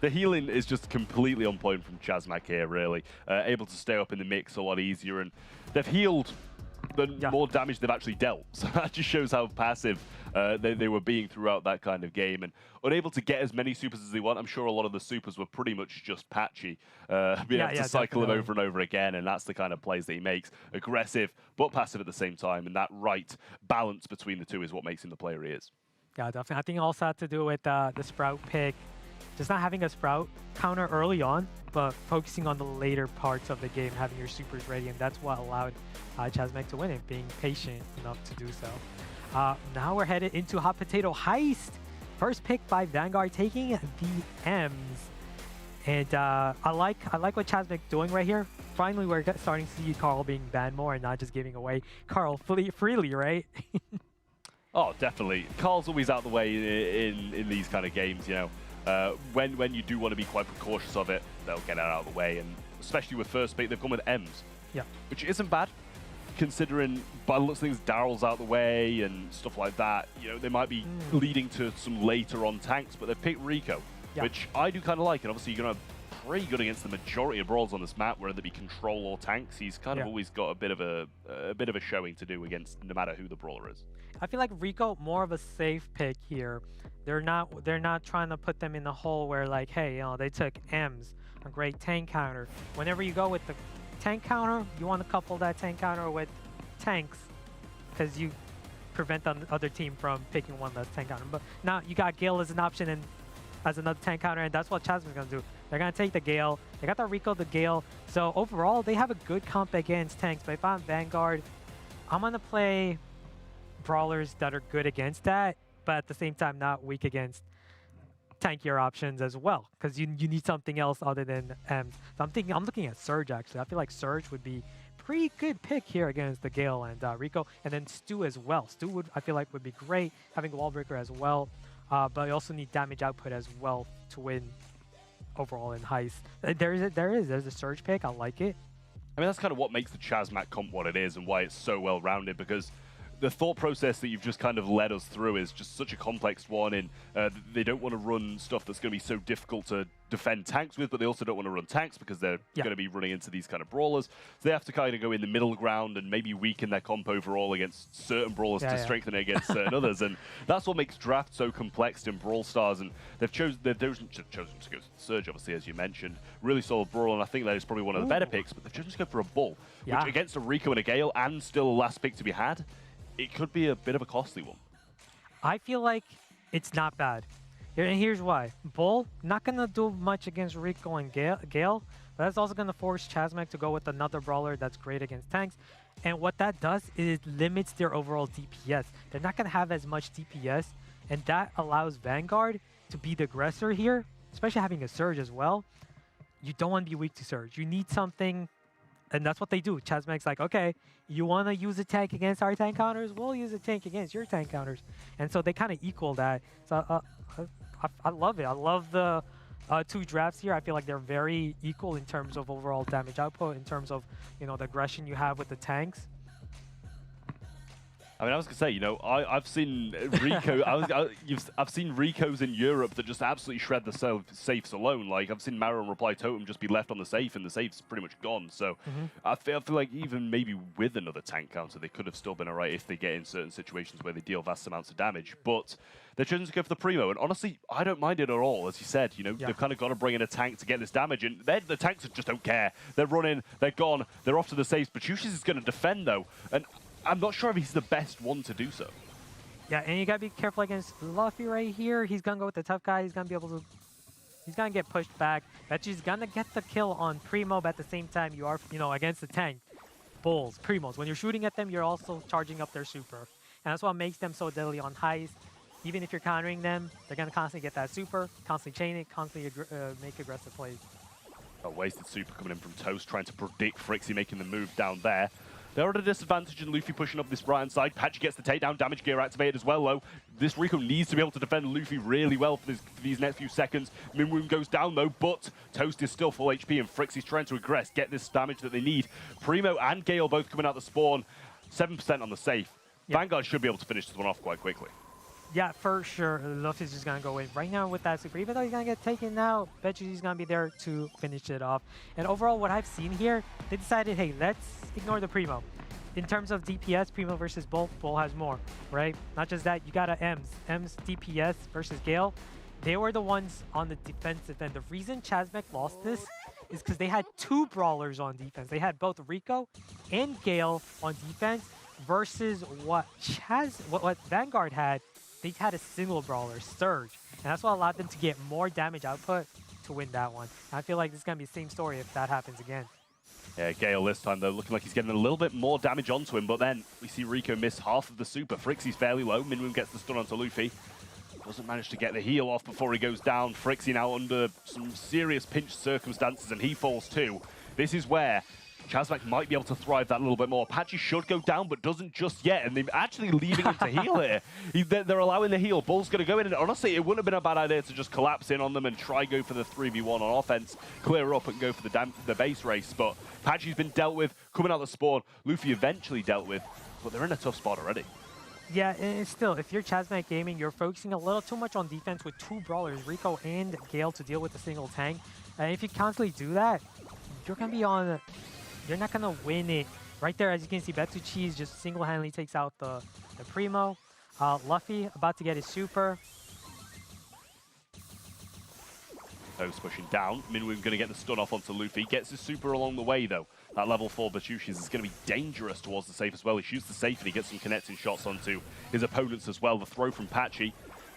the healing is just completely on point from Chazmak here, really. Able to stay up in the mix a lot easier, and they've healed the more damage they've actually dealt. So that just shows how passive they were being throughout that kind of game, and unable to get as many supers as they want. I'm sure a lot of the supers were pretty much just Patchy, being able to cycle them over and over again, and that's the kind of plays that he makes. Aggressive, but passive at the same time, and that right balance between the two is what makes him the player he is. Yeah, definitely. I think it also had to do with the Sprout pick. Just not having a Sprout counter early on, but focusing on the later parts of the game, having your supers ready, and that's what allowed Chazmak to win it, being patient enough to do so. Now we're headed into Hot Potato Heist. First pick by Vanguard, taking the M's. And I like what Chazmak doing right here. Finally, we're starting to see Carl being banned more and not just giving away Carl freely, right? Oh, definitely. Carl's always out the way in these kind of games, you know. When you do want to be quite precautious of it, they'll get it out of the way. And especially with first pick, they've gone with M's. Yeah. Which isn't bad, considering by the looks of things, Daryl's out the way and stuff like that. You know, they might be leading to some later on tanks, but they've picked Rico, which I do kind of like. And obviously, you're going to pretty good against the majority of brawls on this map, whether they be control or tanks. He's kind of always got a bit of a showing to do against no matter who the brawler is. I feel like Rico more of a safe pick here. They're not trying to put them in the hole where like, hey, you know, they took M's, a great tank counter. Whenever you go with the tank counter, you want to couple that tank counter with tanks, because you prevent the other team from picking one that's tank counter. But now you got Gale as an option and as another tank counter, and that's what Chazmak's gonna do. They're gonna take the Gale. They got the Rico, the Gale. So overall, they have a good comp against tanks. But if I'm Vanguard, I'm gonna play brawlers that are good against that, but at the same time not weak against tankier options as well, because you need something else other than M's. So I'm looking at Surge actually. I feel like Surge would be pretty good pick here against the Gale and Rico, and then Stu as well. Stu I feel like would be great having a wall breaker as well, but you also need damage output as well to win overall in Heist. There's a Surge pick. I like it. I mean, that's kind of what makes the Chazmak comp what it is and why it's so well-rounded, because the thought process that you've just kind of led us through is just such a complex one. In they don't want to run stuff that's going to be so difficult to defend tanks with, but they also don't want to run tanks because they're going to be running into these kind of brawlers. So they have to kind of go in the middle ground and maybe weaken their comp overall against certain brawlers to strengthen it against certain others. And that's what makes draft so complex in Brawl Stars. And they've chosen to go Surge, obviously, as you mentioned. Really solid Brawl, and I think that is probably one of the better picks, but they've chosen to go for a Bull, which against a Rico and a Gale and still a last pick to be had, it could be a bit of a costly one. I feel like it's not bad. And here's why. Bull, not going to do much against Rico and Gale, but that's also going to force Chasmac to go with another brawler that's great against tanks. And what that does is it limits their overall DPS. They're not going to have as much DPS, and that allows Vanguard to be the aggressor here, especially having a Surge as well. You don't want to be weak to Surge. You need something, and that's what they do. Chasmac's like, okay, you want to use a tank against our tank counters? We'll use a tank against your tank counters. And so they kind of equal that. So I love it. I love the two drafts here. I feel like they're very equal in terms of overall damage output, in terms of, you know, the aggression you have with the tanks. I mean, I was gonna say, you know, I've seen Rico. I've seen Ricos in Europe that just absolutely shred the safes alone. Like I've seen Mara and Reply Totem just be left on the safe, and the safe's pretty much gone. So I feel like even maybe with another tank counter, they could have still been alright if they get in certain situations where they deal vast amounts of damage. But they're choosing to go for the Primo, and honestly, I don't mind it at all. As you said, you know, they've kind of got to bring in a tank to get this damage, and the tanks just don't care. They're running, they're gone, they're off to the safes. Bachushis is going to defend though, and I'm not sure if he's the best one to do so. Yeah, and you gotta be careful against Luffy right here. He's gonna go with the tough guy. He's gonna be able to. He's gonna get pushed back. Bet he's gonna get the kill on Primo, but at the same time, you are, you know, against the tank. Bulls, Primos. When you're shooting at them, you're also charging up their super, and that's what makes them so deadly on heist. Even if you're countering them, they're gonna constantly get that super, constantly chain it, constantly make aggressive plays. A wasted super coming in from Toast, trying to predict Frixie making the move down there. They're at a disadvantage, and Luffy pushing up this right-hand side. Patchy gets the takedown, damage gear activated as well, though. This Rico needs to be able to defend Luffy really well for these next few seconds. Minwoom goes down, though, but Toast is still full HP, and Frixie's trying to aggress, get this damage that they need. Primo and Gale both coming out the spawn. 7% on the safe. Vanguard should be able to finish this one off quite quickly. Yeah, for sure. Luffy's just going to go in right now with that super. Even though he's going to get taken out, bet you he's going to be there to finish it off. And overall, what I've seen here, they decided, hey, let's ignore the Primo. In terms of DPS, Primo versus Bull, Bull has more, right? Not just that, you got a Ems. Ems DPS versus Gale. They were the ones on the defensive end. The reason Chasmac lost this is because they had two brawlers on defense. They had both Rico and Gale on defense versus what Vanguard had. They had a single brawler, Surge. And that's what allowed them to get more damage output to win that one. And I feel like this is going to be the same story if that happens again. Yeah, Gale this time, though, looking like he's getting a little bit more damage onto him, but then we see Rico miss half of the super. Frixie's fairly low. Minwoom gets the stun onto Luffy. Doesn't manage to get the heal off before he goes down. Frixie now under some serious pinch circumstances, and he falls too. This is where Chasmac might be able to thrive that a little bit more. Patchy should go down, but doesn't just yet, and they're actually leaving him to heal here. They're allowing the heal. Bull's going to go in, and honestly, it wouldn't have been a bad idea to just collapse in on them and try go for the 3v1 on offense, clear up and go for the base race, but Patchy's been dealt with, coming out the spawn. Luffy eventually dealt with, but they're in a tough spot already. Yeah, and still, if you're Chasmac Gaming, you're focusing a little too much on defense with two brawlers, Rico and Gale, to deal with a single tank. And if you constantly do that, you're going to be on... You're not going to win it. Right there, as you can see, Betsucheese just single-handedly takes out the Primo. Luffy about to get his super. Toast pushing down. Minwoom going to get the stun off onto Luffy. Gets his super along the way, though. That level 4 Bachushis is going to be dangerous towards the safe as well. He shoots the safe and he gets some connecting shots onto his opponents as well. The throw from Patchy.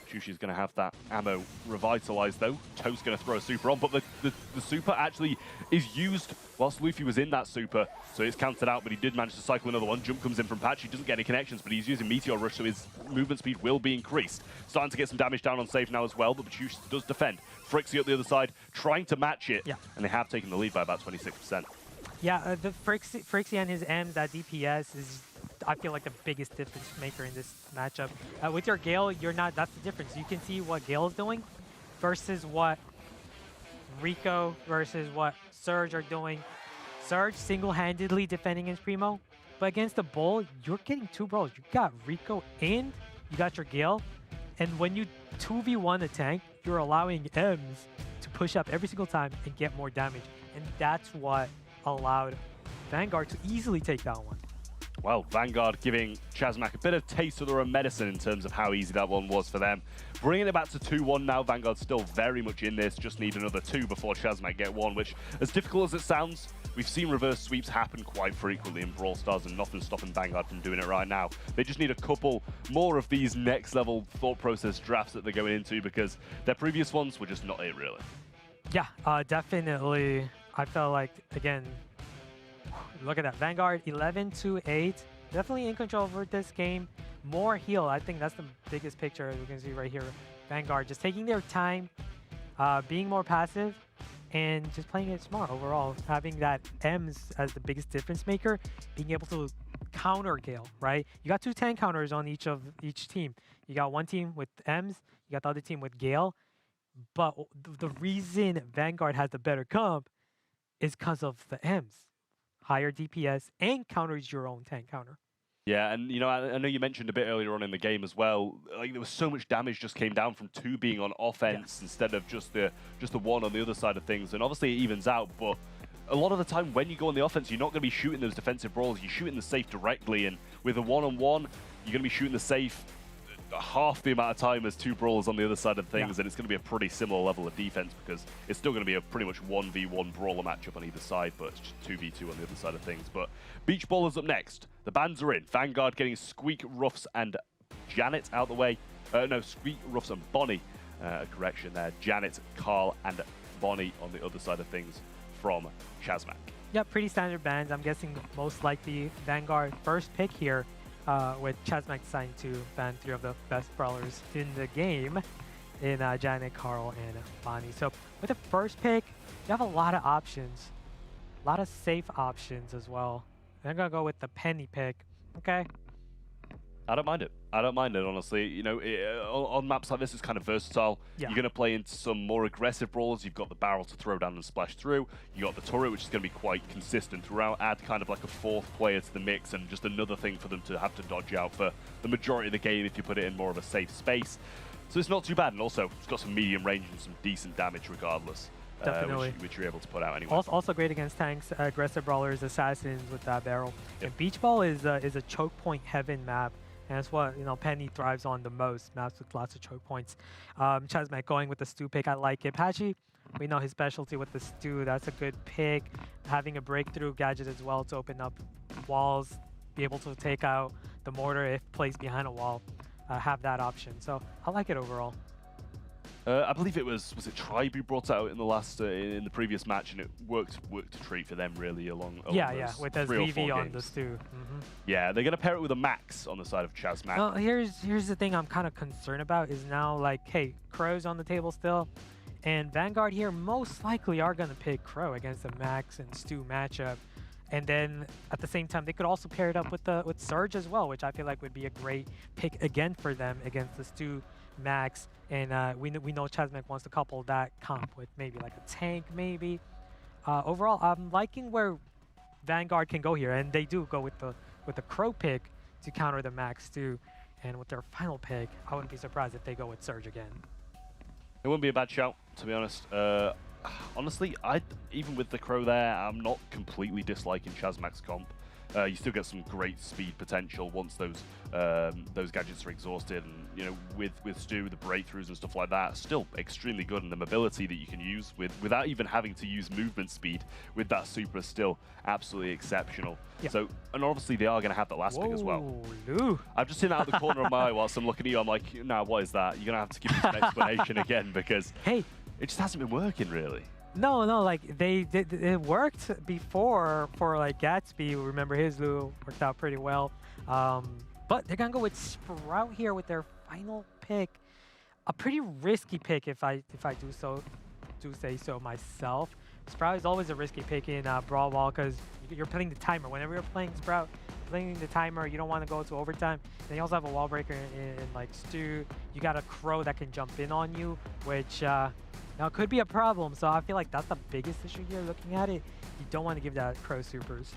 Bachushi is going to have that ammo revitalized, though. Toast going to throw a super on, but the super actually is used whilst Luffy was in that super, so it's counted out, but he did manage to cycle another one. Jump comes in from Patchy, doesn't get any connections, but he's using Meteor Rush, so his movement speed will be increased. Starting to get some damage down on safe now as well, but Bachushi does defend. Frixie at the other side, trying to match it, and they have taken the lead by about 26%. Yeah, the Frixie and his M's, that DPS is, I feel like, the biggest difference maker in this matchup. With your Gale, you're not, that's the difference. You can see what Gale is doing versus what Rico versus what Surge are doing. Surge single-handedly defending his Primo, but against the Bull, you're getting 2 Brawls. You got Rico and you got your Gale, and when you 2v1 a tank, you're allowing Ems to push up every single time and get more damage, and that's what allowed Vanguard to easily take that one. Well, Vanguard giving Chazmak a bit of taste of their own medicine in terms of how easy that one was for them. Bringing it back to 2-1 now. Vanguard still very much in this, just need another 2 before Chazmak get 1, which, as difficult as it sounds, we've seen reverse sweeps happen quite frequently in Brawl Stars, and nothing's stopping Vanguard from doing it right now. They just need a couple more of these next level thought process drafts that they're going into, because their previous ones were just not it, really. Yeah, definitely. I felt like, again, look at that. Vanguard 11-8. Definitely in control over this game. More heal. I think that's the biggest picture you can see right here. Vanguard just taking their time, being more passive, and just playing it smart overall. Having that Ems as the biggest difference maker, being able to counter Gale, right? You got 2 tank counters on each team. You got one team with Ems, you got the other team with Gale. But the reason Vanguard has the better comp is because of the Ems. Higher DPS and counters your own tank counter. Yeah, and you know, I know you mentioned a bit earlier on in the game as well, like there was so much damage just came down from 2 being on offense instead of just the 1 on the other side of things, and obviously it evens out, but a lot of the time when you go on the offense, you're not going to be shooting those defensive brawls, you're shooting the safe directly, and with a 1-on-1, you're going to be shooting the safe half the amount of time as 2 brawlers on the other side of things, and it's going to be a pretty similar level of defense because it's still going to be a pretty much 1v1 brawler matchup on either side, but it's just 2v2 on the other side of things. But Beach Ballers up next. The bans are in. Vanguard getting Squeak, Ruffs, and Janet out the way. No, Squeak, Ruffs, and Bonnie. Correction there. Janet, Carl, and Bonnie on the other side of things from Chazmak. Yeah, pretty standard bans. I'm guessing most likely Vanguard first pick here. With Chazmak deciding to ban 3 of the best brawlers in the game in Janet, Carl, and Bonnie. So with the first pick, you have a lot of options, a lot of safe options as well. And I'm going to go with the Penny pick, okay? I don't mind it. I don't mind it, honestly. You know, on maps like this, it's kind of versatile. Yeah. You're going to play into some more aggressive brawlers. You've got the barrel to throw down and splash through. You got the turret, which is going to be quite consistent throughout. Add kind of like a 4th player to the mix and just another thing for them to have to dodge out for the majority of the game if you put it in more of a safe space. So it's not too bad. And also, it's got some medium range and some decent damage regardless. Definitely. Which you're able to put out anyway. Also great against tanks, aggressive brawlers, assassins with that barrel. Yep. And Beach Ball is a choke point heaven map. And that's what, you know, Penny thrives on the most, maps with lots of choke points. Chazmak going with the Stew pick, I like it. Patchy, we know his specialty with the Stew, that's a good pick. Having a breakthrough gadget as well to open up walls, be able to take out the mortar if placed behind a wall, have that option. So I like it overall. I believe it was it Tribe who brought it out in the last in the previous match, and it worked a treat for them really along yeah, with the VV on the Stew. Yeah, they're gonna pair it with a Max on the side of Chazmak. Well, here's the thing I'm kind of concerned about is now, like, hey, Crow's on the table still, and Vanguard here most likely are gonna pick Crow against the Max and Stew matchup, and then at the same time they could also pair it up with Surge as well, which I feel like would be a great pick again for them against the Stew Max. And we know Chazmak wants to couple that comp with maybe like a tank, maybe. Overall, I'm liking where Vanguard can go here, and they do go with the Crow pick to counter the Max too. And with their final pick, I wouldn't be surprised if they go with Surge again. It wouldn't be a bad shout, to be honest. Honestly, even with the Crow there, I'm not completely disliking Chazmak's comp. You still get some great speed potential once those gadgets are exhausted, and you know, with Stu, the breakthroughs and stuff like that, still extremely good, and the mobility that you can use without even having to use movement speed with that super is still absolutely exceptional. Yeah. So, and obviously they are going to have that last pick as well. Lou. I've just seen that out the corner of my eye whilst I'm looking at you. I'm like, nah, what is that? You're going to have to give me some explanation again, because hey, it just hasn't been working really. No, like it worked before for like Gatsby. Remember his Lou worked out pretty well. But they're gonna go with Sprout here with their final pick. A pretty risky pick if I do say so myself. Sprout is always a risky pick in Brawl Ball because you're playing the timer. Whenever you're playing Sprout, playing the timer, you don't want to go to overtime. Then you also have a wall breaker in like Stu. You got a Crow that can jump in on you, which now it could be a problem. So I feel like that's the biggest issue here looking at it. You don't want to give that Crow supers.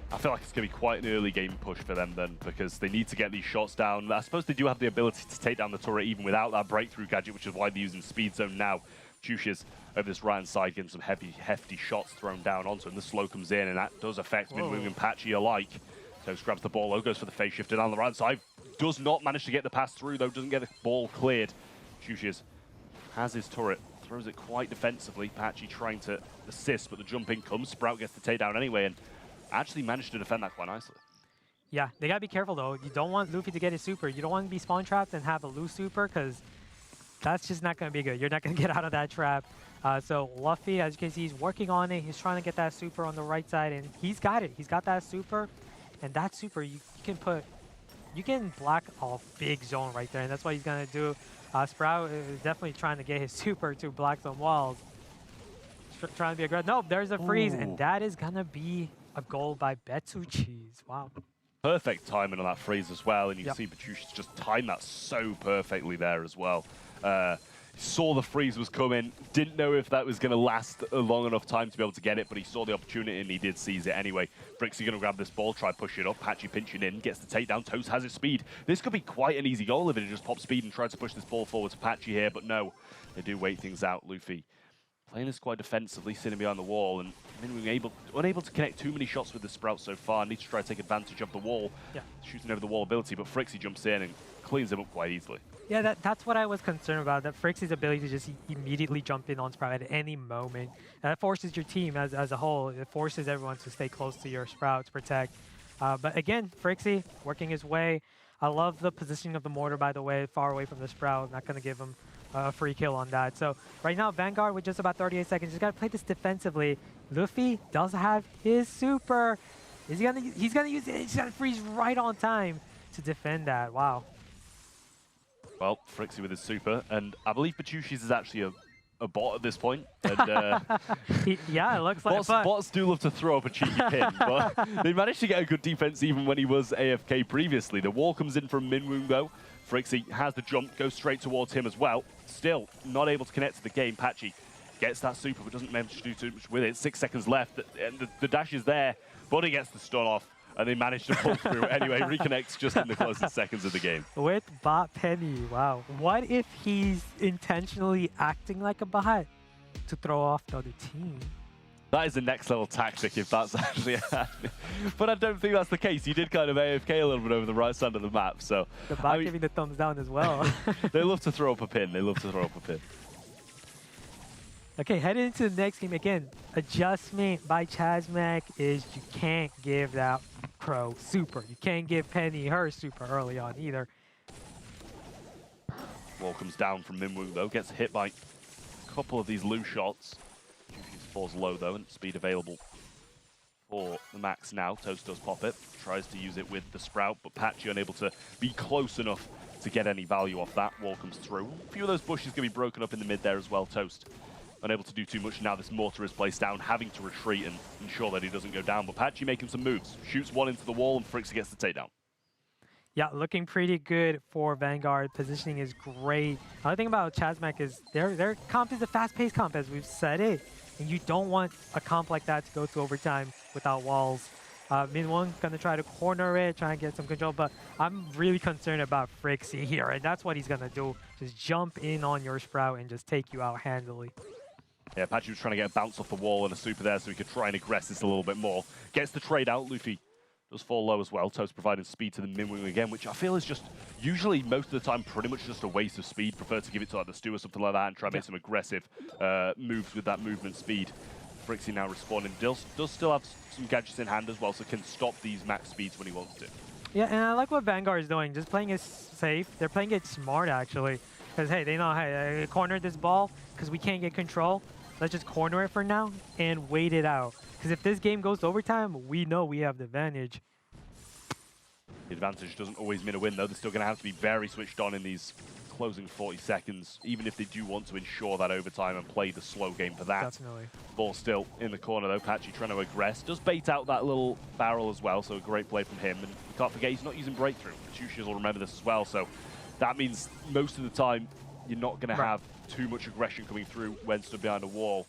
I feel like it's going to be quite an early game push for them then, because they need to get these shots down. I suppose they do have the ability to take down the turret even without that breakthrough gadget, which is why they're using Speed Zone now. Juices over this right-hand side, getting some hefty shots thrown down onto him. The slow comes in, and that does affect Minwoo and Patchy alike. Toast grabs the ball, though, goes for the phase shifter down the right side. Does not manage to get the pass through, though, doesn't get the ball cleared. Juices has his turret, throws it quite defensively. Patchy trying to assist, but the jump in comes. Sprout gets the takedown anyway, and actually managed to defend that quite nicely. Yeah, they gotta be careful though. You don't want Luffy to get his super. You don't want to be spawn trapped and have a loose super, because that's just not gonna be good. You're not gonna get out of that trap. So Luffy, as you can see, he's working on it. He's trying to get that super on the right side, and he's got it. He's got that super, and that super you can block a big zone right there, and that's what he's gonna do. Sprout is definitely trying to get his super to block some walls. Trying to be aggressive. Nope, there's a freeze, and that is gonna be a goal by Betsuchis. Wow. Perfect timing on that freeze as well, and you can see Petrucci's just timed that so perfectly there as well. Saw the freeze was coming, didn't know if that was going to last a long enough time to be able to get it, but he saw the opportunity and he did seize it anyway. Frixie going to grab this ball, try push it up, Patchy pinching in, gets the takedown, Toast has his speed. This could be quite an easy goal if it just pops speed and tries to push this ball forward to Patchy here, but no, they do wait things out. Luffy playing this quite defensively, sitting behind the wall, and unable to connect too many shots with the Sprout so far. Needs to try to take advantage of the wall, shooting over the wall ability, but Frixie jumps in and cleans him up quite easily. Yeah, that's what I was concerned about, that Frixie's ability to just immediately jump in on Sprout at any moment. And that forces your team as a whole. It forces everyone to stay close to your Sprout to protect. But again, Frixie working his way. I love the positioning of the mortar, by the way, far away from the Sprout. Not going to give him a free kill on that. So right now, Vanguard with just about 38 seconds. Just got to play this defensively. Luffy does have his super. He's gonna use it. He's gonna freeze right on time to defend that. Wow. Well, Frixie with his super, and I believe Petrucci's is actually a bot at this point. And, yeah, it looks like bots do love to throw up a cheeky pin, but they managed to get a good defense even when he was AFK previously. The wall comes in from Minwoo though. Frixie has the jump, goes straight towards him as well. Still not able to connect to the game. Patchy gets that super, but doesn't manage to do too much with it. 6 seconds left, and the dash is there, but he gets the stun off. And they managed to pull through. Anyway, reconnects just in the closest seconds of the game. With Bot Penny, wow. What if he's intentionally acting like a bot to throw off the other team? That is the next level tactic if that's actually happening. But I don't think that's the case. He did kind of AFK a little bit over the right side of the map. So the bot giving the thumbs down as well. They love to throw up a pin. They love to throw up a pin. Okay, heading into the next game. Again, adjustment by Chazmac is you can't give that Crow super. You can't give Penny her super early on either. Wall comes down from Minwoo though, gets hit by a couple of these loose shots. Falls low though, and speed available for the max now. Toast does pop it, tries to use it with the Sprout, but Patchy unable to be close enough to get any value off that. Wall comes through. A few of those bushes going to be broken up in the mid there as well. Toast unable to do too much now. This mortar is placed down, having to retreat and ensure that he doesn't go down. But Patchy making some moves. Shoots one into the wall, and Frixie gets the takedown. Yeah, looking pretty good for Vanguard. Positioning is great. Another thing about Chazmac is their comp is a fast-paced comp, as we've said it. And you don't want a comp like that to go to overtime without walls. Minwoo gonna try to corner it, try and get some control, but I'm really concerned about Frixie here, and that's what he's gonna do. Just jump in on your Sprout and just take you out handily. Yeah, Patchy was trying to get a bounce off the wall and a super there so he could try and aggress this a little bit more. Gets the trade out. Luffy does fall low as well. Toast providing speed to the Minwoo again, which I feel is just usually most of the time pretty much just a waste of speed. Prefer to give it to like the Stu or something like that and try and make some aggressive moves with that movement speed. Frixie now responding. Does still have some gadgets in hand as well, so can stop these max speeds when he wants to. Yeah, and I like what Vanguard is doing. Just playing it safe. They're playing it smart, actually. Because, hey, they know, hey, I cornered this ball because we can't get control. Let's just corner it for now and wait it out. Because if this game goes to overtime, we know we have the advantage. The advantage doesn't always mean a win, though. They're still going to have to be very switched on in these closing 40 seconds, even if they do want to ensure that overtime and play the slow game for that. Definitely. Ball still in the corner, though. Patchy trying to aggress. Does bait out that little barrel as well, so a great play from him. And you can't forget, he's not using breakthrough. Petrucci will remember this as well, so that means most of the time you're not going to have too much aggression coming through when stood behind a wall.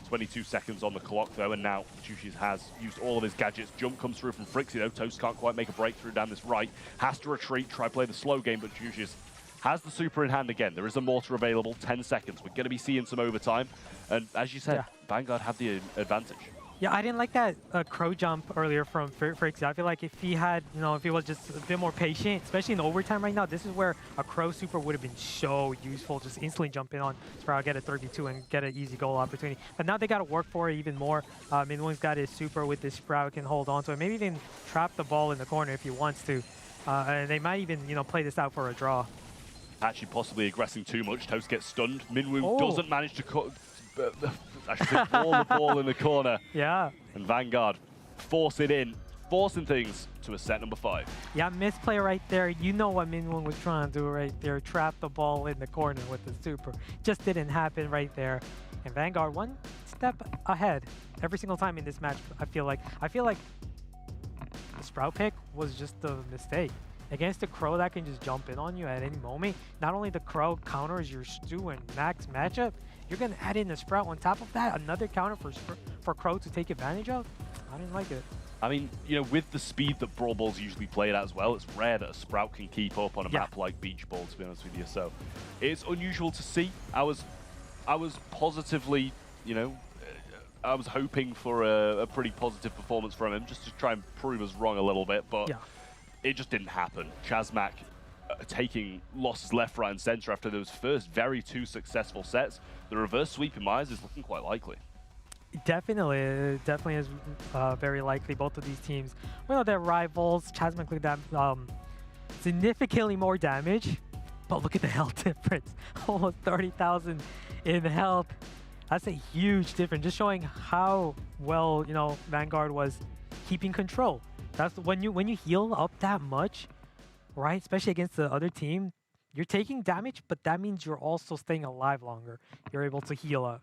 22 seconds on the clock though, and now Juices has used all of his gadgets. Jump comes through from Frixie though. Toast can't quite make a breakthrough down this right. Has to retreat, try play the slow game, but Juices has the super in hand again. There is a mortar available, 10 seconds. We're going to be seeing some overtime. And as you said, Vanguard have the advantage. Yeah, I didn't like that crow jump earlier from Frixie. I feel like if he had, if he was just a bit more patient, especially in overtime right now, this is where a crow super would have been so useful. Just instantly jump in on Sprout, get a 3v2, and get an easy goal opportunity. But now they got to work for it even more. Minwon's got his super with this Sprout, can hold on to it. Maybe even trap the ball in the corner if he wants to. And they might even, play this out for a draw. Actually possibly aggressing too much. Toast gets stunned. Minwoo doesn't manage to cut... I should say ball the ball in the corner. Yeah. And Vanguard force it in, forcing things to a set number 5. Yeah, misplay right there. You know what Minwon was trying to do right there. Trap the ball in the corner with the super. Just didn't happen right there. And Vanguard one step ahead every single time in this match. I feel like the Sprout pick was just a mistake. Against the Crow that can just jump in on you at any moment, not only the Crow counters your Stu and Max matchup, you're going to add in the Sprout on top of that, another counter for Crow to take advantage of? I didn't like it. I mean, with the speed that Brawl Ball's usually played at as well, it's rare that a Sprout can keep up on a map like Beach Ball, to be honest with you. So it's unusual to see. I was positively, I was hoping for a pretty positive performance from him, just to try and prove us wrong a little bit, but it just didn't happen. Chazmak taking losses left, right, and center after those first two successful sets. The reverse sweep in my eyes is looking quite likely. Definitely is very likely. Both of these teams, they're rivals. Chazmak with that significantly more damage, but look at the health difference. Almost 30,000 in health. That's a huge difference, just showing how well Vanguard was keeping control. That's when you heal up that much, right? Especially against the other team, you're taking damage, but that means you're also staying alive longer. You're able to heal up.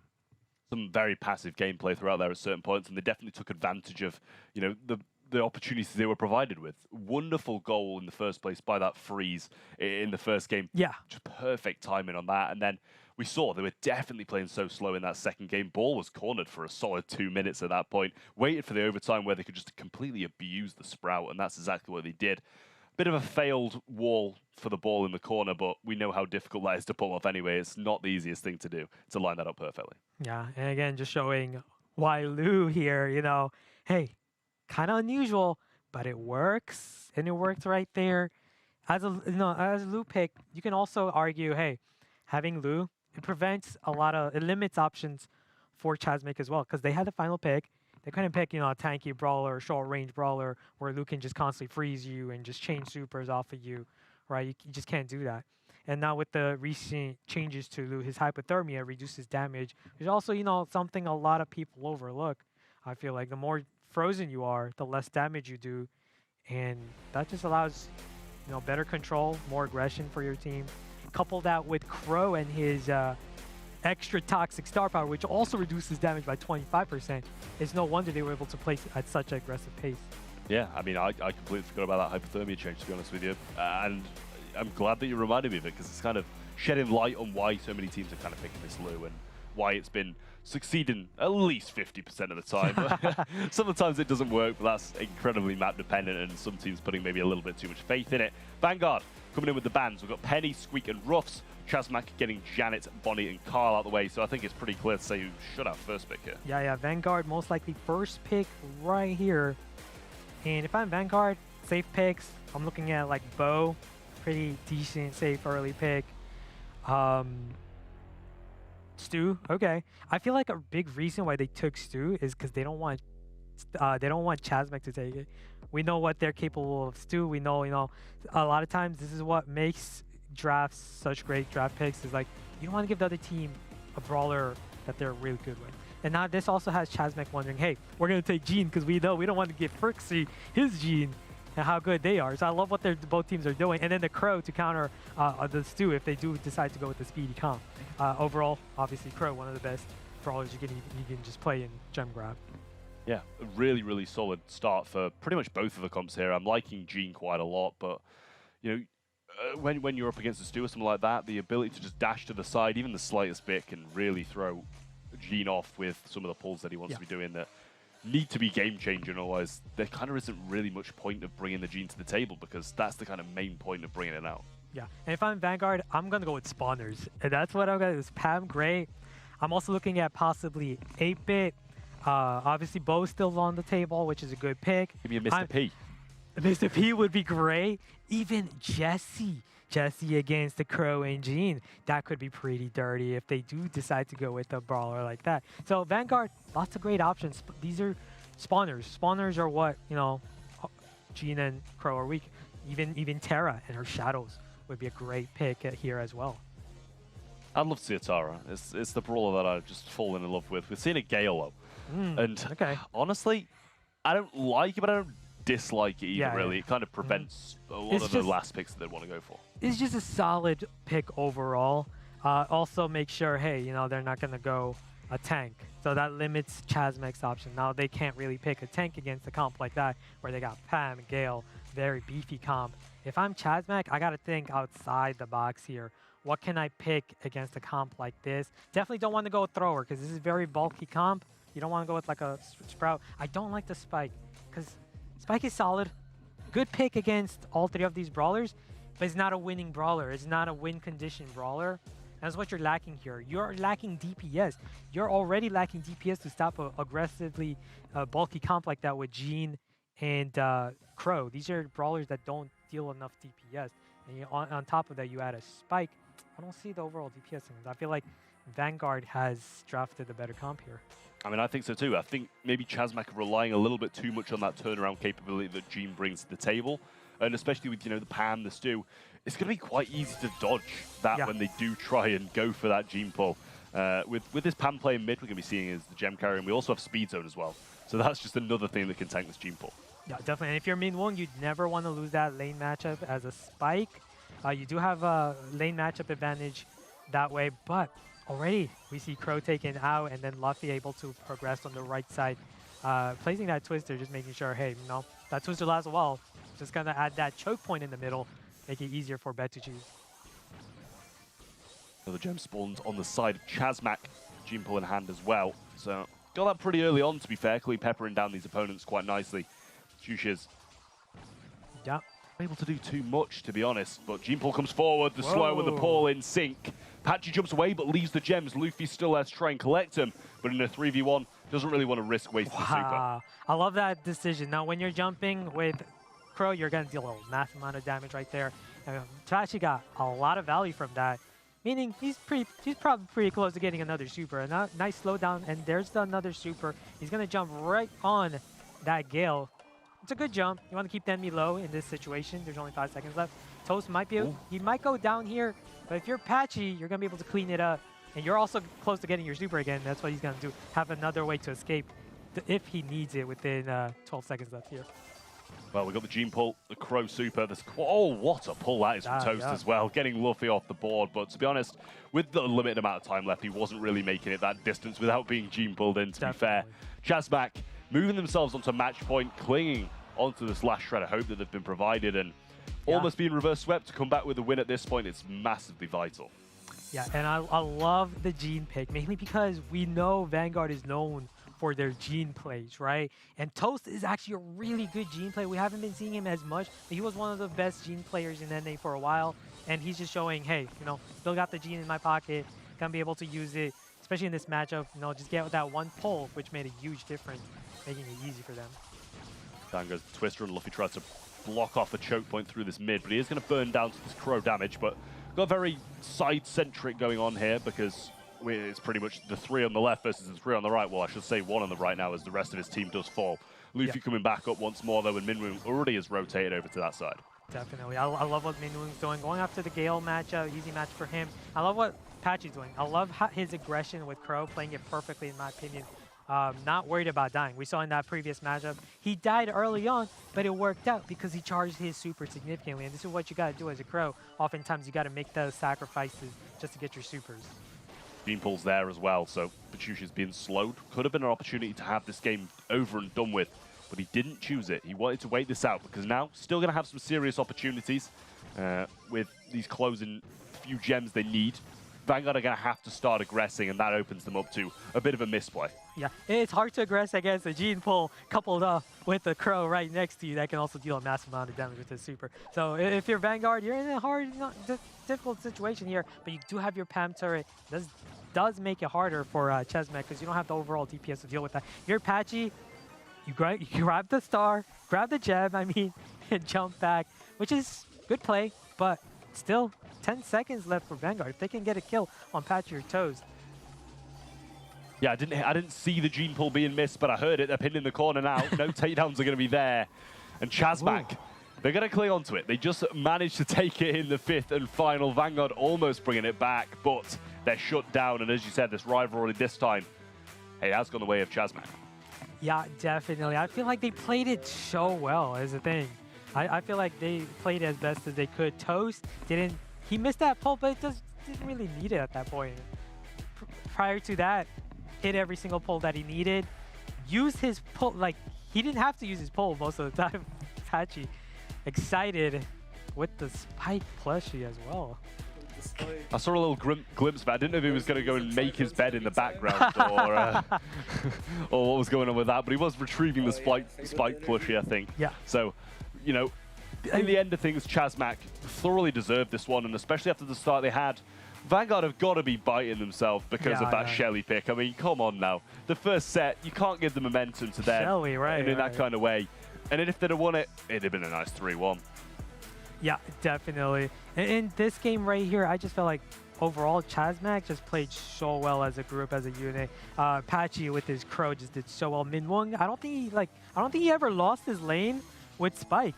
Some very passive gameplay throughout there at certain points, and they definitely took advantage of the opportunities they were provided with. Wonderful goal in the first place by that freeze in the first game. Yeah, just perfect timing on that, and then we saw they were definitely playing so slow in that second game. Ball was cornered for a solid 2 minutes at that point. Waited for the overtime where they could just completely abuse the Sprout, and that's exactly what they did. Bit of a failed wall for the ball in the corner, but we know how difficult that is to pull off anyway. It's not the easiest thing to do, to line that up perfectly. Yeah, and again, just showing why Lou here, hey, kind of unusual, but it works, and it works right there. As a Lou pick, you can also argue, hey, having Lou, it limits options for Chazmak as well, because they had the final pick. They couldn't pick, a tanky brawler or short range brawler where Lou can just constantly freeze you and just chain supers off of you, right? You just can't do that. And now with the recent changes to Lou, his hypothermia reduces damage, which is also, something a lot of people overlook. I feel like the more frozen you are, the less damage you do, and that just allows, better control, more aggression for your team. Couple that with Crow and his extra toxic star power, which also reduces damage by 25%. It's no wonder they were able to play at such an aggressive pace. Yeah, I mean, I completely forgot about that hypothermia change, to be honest with you. And I'm glad that you reminded me of it, because it's kind of shedding light on why so many teams are kind of picking this Lou and why it's been succeeding at least 50% of the time. Sometimes it doesn't work, but that's incredibly map dependent, and some teams putting maybe a little bit too much faith in it. Vanguard coming in with the bans. We've got Penny, Squeak, and Ruffs. Chazmak getting Janet, Bonnie, and Carl out the way, so I think it's pretty clear to say who should have first pick here. Yeah, Vanguard most likely first pick right here. And if I'm Vanguard, safe picks, I'm looking at like Bo, pretty decent, safe early pick. Stu, okay. I feel like a big reason why they took Stu is because they don't want Chazmak to take it. We know what they're capable of. Stu, we know, a lot of times this is what makes drafts such great draft picks, is like you don't want to give the other team a brawler that they're really good with. And now this also has Chazmak wondering, hey, we're going to take Gene because we know we don't want to give Frixie his Gene and how good they are. So I love what both teams are doing. And then the Crow to counter the Stu if they do decide to go with the speedy comp. Overall, obviously Crow, one of the best brawlers you can just play in gem grab. Yeah, a really, really solid start for pretty much both of the comps here. I'm liking Gene quite a lot, but when you're up against a Stu or something like that, the ability to just dash to the side, even the slightest bit, can really throw Gene off with some of the pulls that he wants to be doing that need to be game-changing, otherwise there kind of isn't really much point of bringing the Gene to the table, because that's the kind of main point of bringing it out. Yeah, and if I'm Vanguard, I'm going to go with spawners. And that's what I'm going to do, is Pam, Gray. I'm also looking at possibly 8-bit. Obviously, Bo's still on the table, which is a good pick. Give me a Mr. P. Mr. P would be great. Even Jesse against the Crow and Gene. That could be pretty dirty if they do decide to go with a brawler like that. So Vanguard, lots of great options. These are spawners. Spawners are what, you know, Gene and Crow are weak. Even Terra and her shadows would be a great pick here as well. I'd love to see a Tara. It's the brawler that I've just fallen in love with. We're seeing a Gale though. And honestly, I don't like it, but I don't dislike it either, really. It kind of prevents a lot of the last picks that they want to go for. It's just a solid pick overall. Also make sure, hey, you know, they're not going to go a tank. So that limits Chasmec's option. Now they can't really pick a tank against a comp like that, where they got Pam, Gale, very beefy comp. If I'm Chasmec, I got to think outside the box here. What can I pick against a comp like this? Definitely don't want to go with Thrower, because this is very bulky comp. You don't want to go with like a Sprout. I don't like the Spike, because Spike is solid. Good pick against all three of these brawlers, but it's not a winning brawler. It's not a win condition brawler. That's what you're lacking here. You're lacking DPS. You're already lacking DPS to stop a aggressively bulky comp like that with Gene and Crow. These are brawlers that don't deal enough DPS. And on top of that, you add a Spike. I don't see the overall DPS things. I feel like Vanguard has drafted a better comp here. I mean, I think so too. I think maybe Chasmec are relying a little bit too much on that turnaround capability that Gene brings to the table. And especially with, you know, the Pam, the Stew, it's going to be quite easy to dodge that when they do try and go for that Gene pull. With this Pam playing mid, we're going to be seeing as the gem carrier, and we also have Speed Zone as well. So that's just another thing that can tank this Gene pull. Yeah, definitely. And if you're Min Wong, you'd never want to lose that lane matchup as a Spike. You do have a lane matchup advantage that way, but already we see Crow taken out, and then Luffy able to progress on the right side. Placing that Twister, just making sure, hey, you know, that Twister lasts a while. Just going to add that choke point in the middle, make it easier for Bet to choose. Another gem spawns on the side of Chasmec, Gene pull in hand as well. So got that pretty early on, to be fair. Clearly peppering down these opponents quite nicely. Jushes. Yeah. Able to do too much, to be honest, but Gene pull comes forward, the slow and the pull in sync. Patchy jumps away but leaves the gems. Luffy still there to try and collect them, but in a 3v1, doesn't really want to risk wasting the super. I love that decision. Now, when you're jumping with Crow, you're going to deal a massive amount of damage right there. Patchy got a lot of value from that, meaning he's probably pretty close to getting another super. A nice slowdown, and there's another super. He's going to jump right on that Gale. It's a good jump. You want to keep the enemy low in this situation. There's only 5 seconds left. Toast might be he might go down here, but if you're Patchy, you're going to be able to clean it up. And you're also close to getting your super again. That's what he's going to do. Have another way to escape if he needs it within 12 seconds left here. Well, we got the Gene pull, the Crow super. Oh, what a pull that is from Toast as well. Getting Luffy off the board. But to be honest, with the limited amount of time left, he wasn't really making it that distance without being Gene pulled in, to be fair. Chasmec moving themselves onto match point, clinging onto this last shred of hope that they've been provided, and almost being reverse swept to come back with a win at this point. It's massively vital. Yeah, and I love the Gene pick, mainly because we know Vanguard is known for their Gene plays, right? And Toast is actually a really good Gene play. We haven't been seeing him as much, but he was one of the best Gene players in NA for a while, and he's just showing, hey, you know, still got the Gene in my pocket, gonna be able to use it, especially in this matchup, you know, just get that one pull, which made a huge difference, making it easy for them. Down goes the Twister, and Luffy tries to block off a choke point through this mid, but he is going to burn down to this Crow damage, but got very side-centric going on here, because it's pretty much the 3 on the left versus the 3 on the right. Well, I should say 1 on the right now, as the rest of his team does fall. Luffy coming back up once more, though, and Minwoo already has rotated over to that side. Definitely. I love what Minwoo's doing. Going after the Gale matchup, easy match for him. I love what Patchy's doing. I love his aggression with Crow, playing it perfectly, in my opinion. Not worried about dying. We saw in that previous matchup, he died early on, but it worked out because he charged his super significantly. And this is what you got to do as a Crow. Oftentimes, you got to make those sacrifices just to get your supers. Gene pulls there as well, so Pachuchia's being slowed. Could have been an opportunity to have this game over and done with, but he didn't choose it. He wanted to wait this out, because now still going to have some serious opportunities with these closing few gems they need. Vanguard are going to have to start aggressing, and that opens them up to a bit of a misplay. Yeah, it's hard to aggress against a gene pull coupled up with the Crow right next to you that can also deal a massive amount of damage with his super. So if you're Vanguard, you're in a hard, difficult situation here, but you do have your Pam turret. Does make it harder for Chesmek because you don't have the overall DPS to deal with that. If you're Patchy, you grab the star, grab the gem, I mean, and jump back, which is good play, but still 10 seconds left for Vanguard. If they can get a kill on Patchy or Toes. Yeah, I didn't see the gene pull being missed, but I heard it. They're pinned in the corner now. No takedowns are going to be there. And Chazmak, they're going to cling on to it. They just managed to take it in the 5th and final. Vanguard almost bringing it back, but they're shut down. And as you said, this rivalry this time, hey, that's gone the way of Chazmak. Yeah, definitely. I feel like they played it so well is the thing. I feel like they played it as best as they could. Toast he missed that pull, but didn't really need it at that point. Prior to that, hit every single pull that he needed. Used his pull, like, he didn't have to use his pull most of the time. Patchy, excited with the spike plushie as well. I saw a little glimpse of it. I didn't know if he was going to go and make his bed in the background or or what was going on with that, but he was retrieving the spike plushie, I think. Yeah. So, you know, in the end of things, Chazmak thoroughly deserved this one, and especially after the start they had, Vanguard have got to be biting themselves because of that Shelly pick. I mean, come on now. The first set, you can't give the momentum to them Shelly, right, in that kind of way. And then if they'd have won it, it'd have been a nice 3-1. Yeah, definitely. In this game right here, I just felt like overall Chazmak just played so well as a group, as a unit. Patchy with his Crow just did so well. Minwoo, I don't think he ever lost his lane with Spike.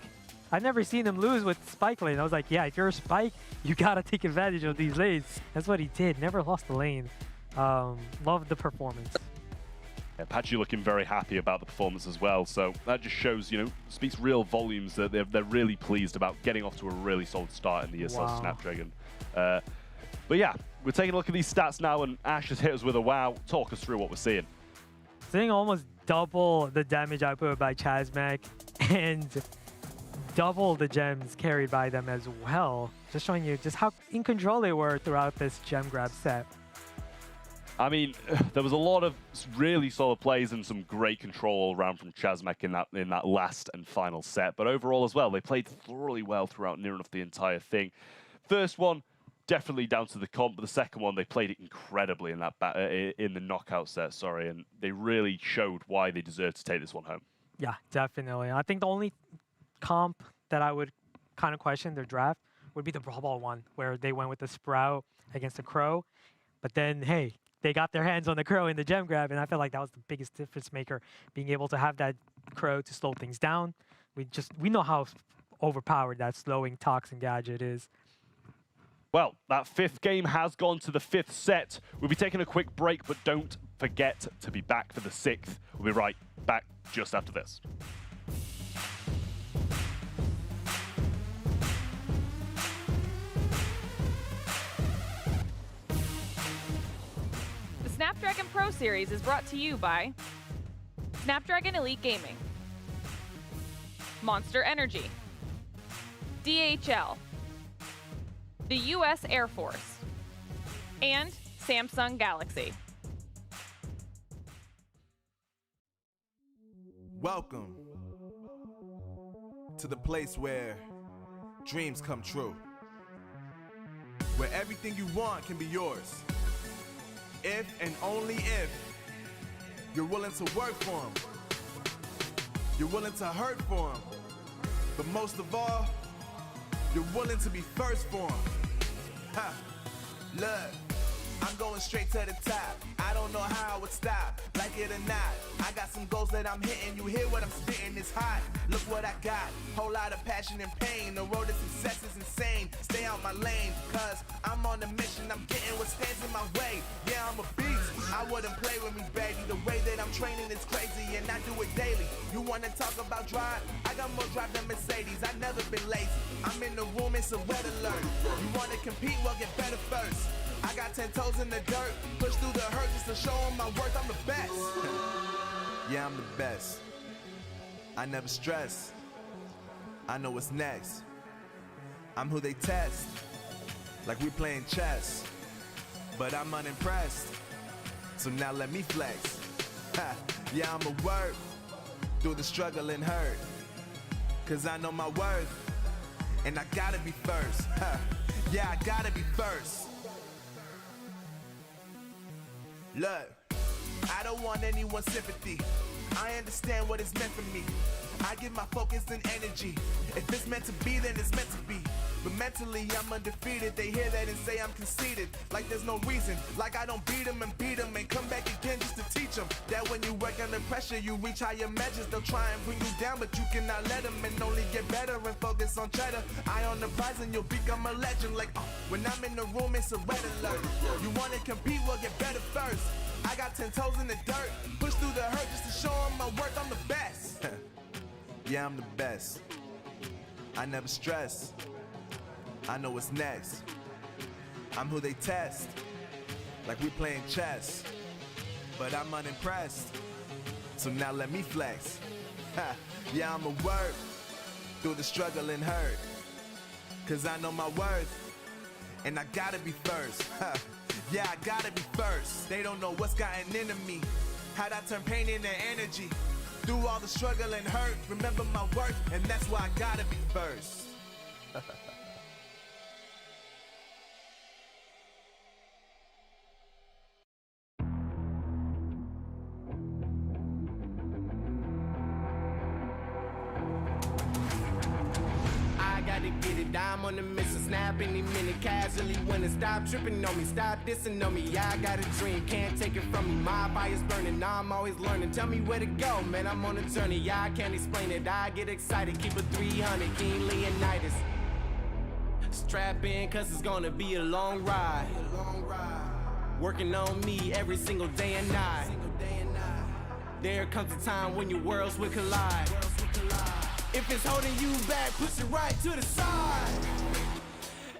I've never seen him lose with Spike lane. I was like, yeah, if you're a Spike, you gotta take advantage of these lanes. That's what he did. Never lost the lane. Loved the performance. Yeah, Patchy looking very happy about the performance as well. So that just shows, you know, speaks real volumes that they're really pleased about getting off to a really solid start in the ESL Snapdragon. But yeah, we're taking a look at these stats now, and Ash has hit us with a wow. Talk us through what we're seeing. Seeing almost double the damage output by Chazmak and double the gems carried by them as well. Just showing you just how in control they were throughout this gem grab set. I mean, there was a lot of really solid plays and some great control all around from Chazmak in that last and final set. But overall as well, they played thoroughly well throughout near enough the entire thing. First one, definitely down to the comp, but the second one, they played it incredibly in that in the knockout set, sorry, and they really showed why they deserved to take this one home. Yeah, definitely. I think the only comp that I would kind of question their draft would be the Brawl one, where they went with the Sprout against the Crow. But then, hey, they got their hands on the Crow in the gem grab, and I felt like that was the biggest difference maker, being able to have that Crow to slow things down. We know how overpowered that slowing toxin gadget is. Well, that 5th game has gone to the 5th set. We'll be taking a quick break, but don't forget to be back for the 6th. We'll be right back just after this. The Snapdragon Pro Series is brought to you by Snapdragon Elite Gaming, Monster Energy, DHL, the U.S. Air Force, and Samsung Galaxy. Welcome to the place where dreams come true, where everything you want can be yours, if and only if you're willing to work for them, you're willing to hurt for them, but most of all, you're willing to be first for them. Ha! Look, I'm going straight to the top. I don't know how I would stop, like it or not. I got some goals that I'm hitting. You hear what I'm spitting? It's hot. Look what I got. Whole lot of passion and pain. The road to success is insane. Stay out my lane, cause I'm on a mission. I'm getting what stands in my way. Yeah, I'm a beast. I wouldn't play with me, baby. The way that I'm training is crazy, and I do it daily. You wanna talk about drive? I got more drive than Mercedes. I never been lazy. I'm in the room, it's a red alert. You wanna compete? Well, get better first. I got 10 toes in the dirt, push through the hurt just to show them my worth. I'm the best. Yeah, I'm the best. I never stress. I know what's next. I'm who they test, like we playing chess. but I'm unimpressed. So now let me flex. Ha, yeah, I'ma work through the struggle and hurt. Cause I know my worth, and I gotta be first. Ha, yeah, I gotta be first. Look, I don't want anyone's sympathy. I understand what it's meant for me. I give my focus and energy. If it's meant to be, then it's meant to be. But mentally, I'm undefeated. They hear that and say I'm conceited. Like there's no reason. Like I don't beat them and come back again just to teach them that when you work under pressure, you reach higher measures. They'll try and bring you down, but you cannot let them, and only get better and focus on cheddar. Eye on the prize and you'll become a legend. Like, when I'm in the room, it's a red alert. You want to compete, well, get better first. I got 10 toes in the dirt. Push through the hurt just to show them my worth. I'm the best. Yeah, I'm the best. I never stress. I know what's next. I'm who they test, like we playing chess. But I'm unimpressed, so now let me flex. Ha, yeah, I'ma work through the struggle and hurt. Cause I know my worth, and I gotta be first. Ha, yeah, I gotta be first. They don't know what's gotten into me. How'd I turn pain into energy? Through all the struggle and hurt, remember my worth, and that's why I gotta be first. Get it, I'm on the mission, snap any minute, casually winning. Stop tripping on me, stop dissing on me. Yeah, I got a dream, can't take it from me. My fire's burning, I'm always learning. Tell me where to go, man, I'm on a journey. Yeah, I can't explain it, I get excited. Keep it 300, King Leonidas. Strap in, cause it's gonna be a long ride. Working on me every single day and night. There comes a time when your worlds will collide. If it's holding you back, push it right to the side.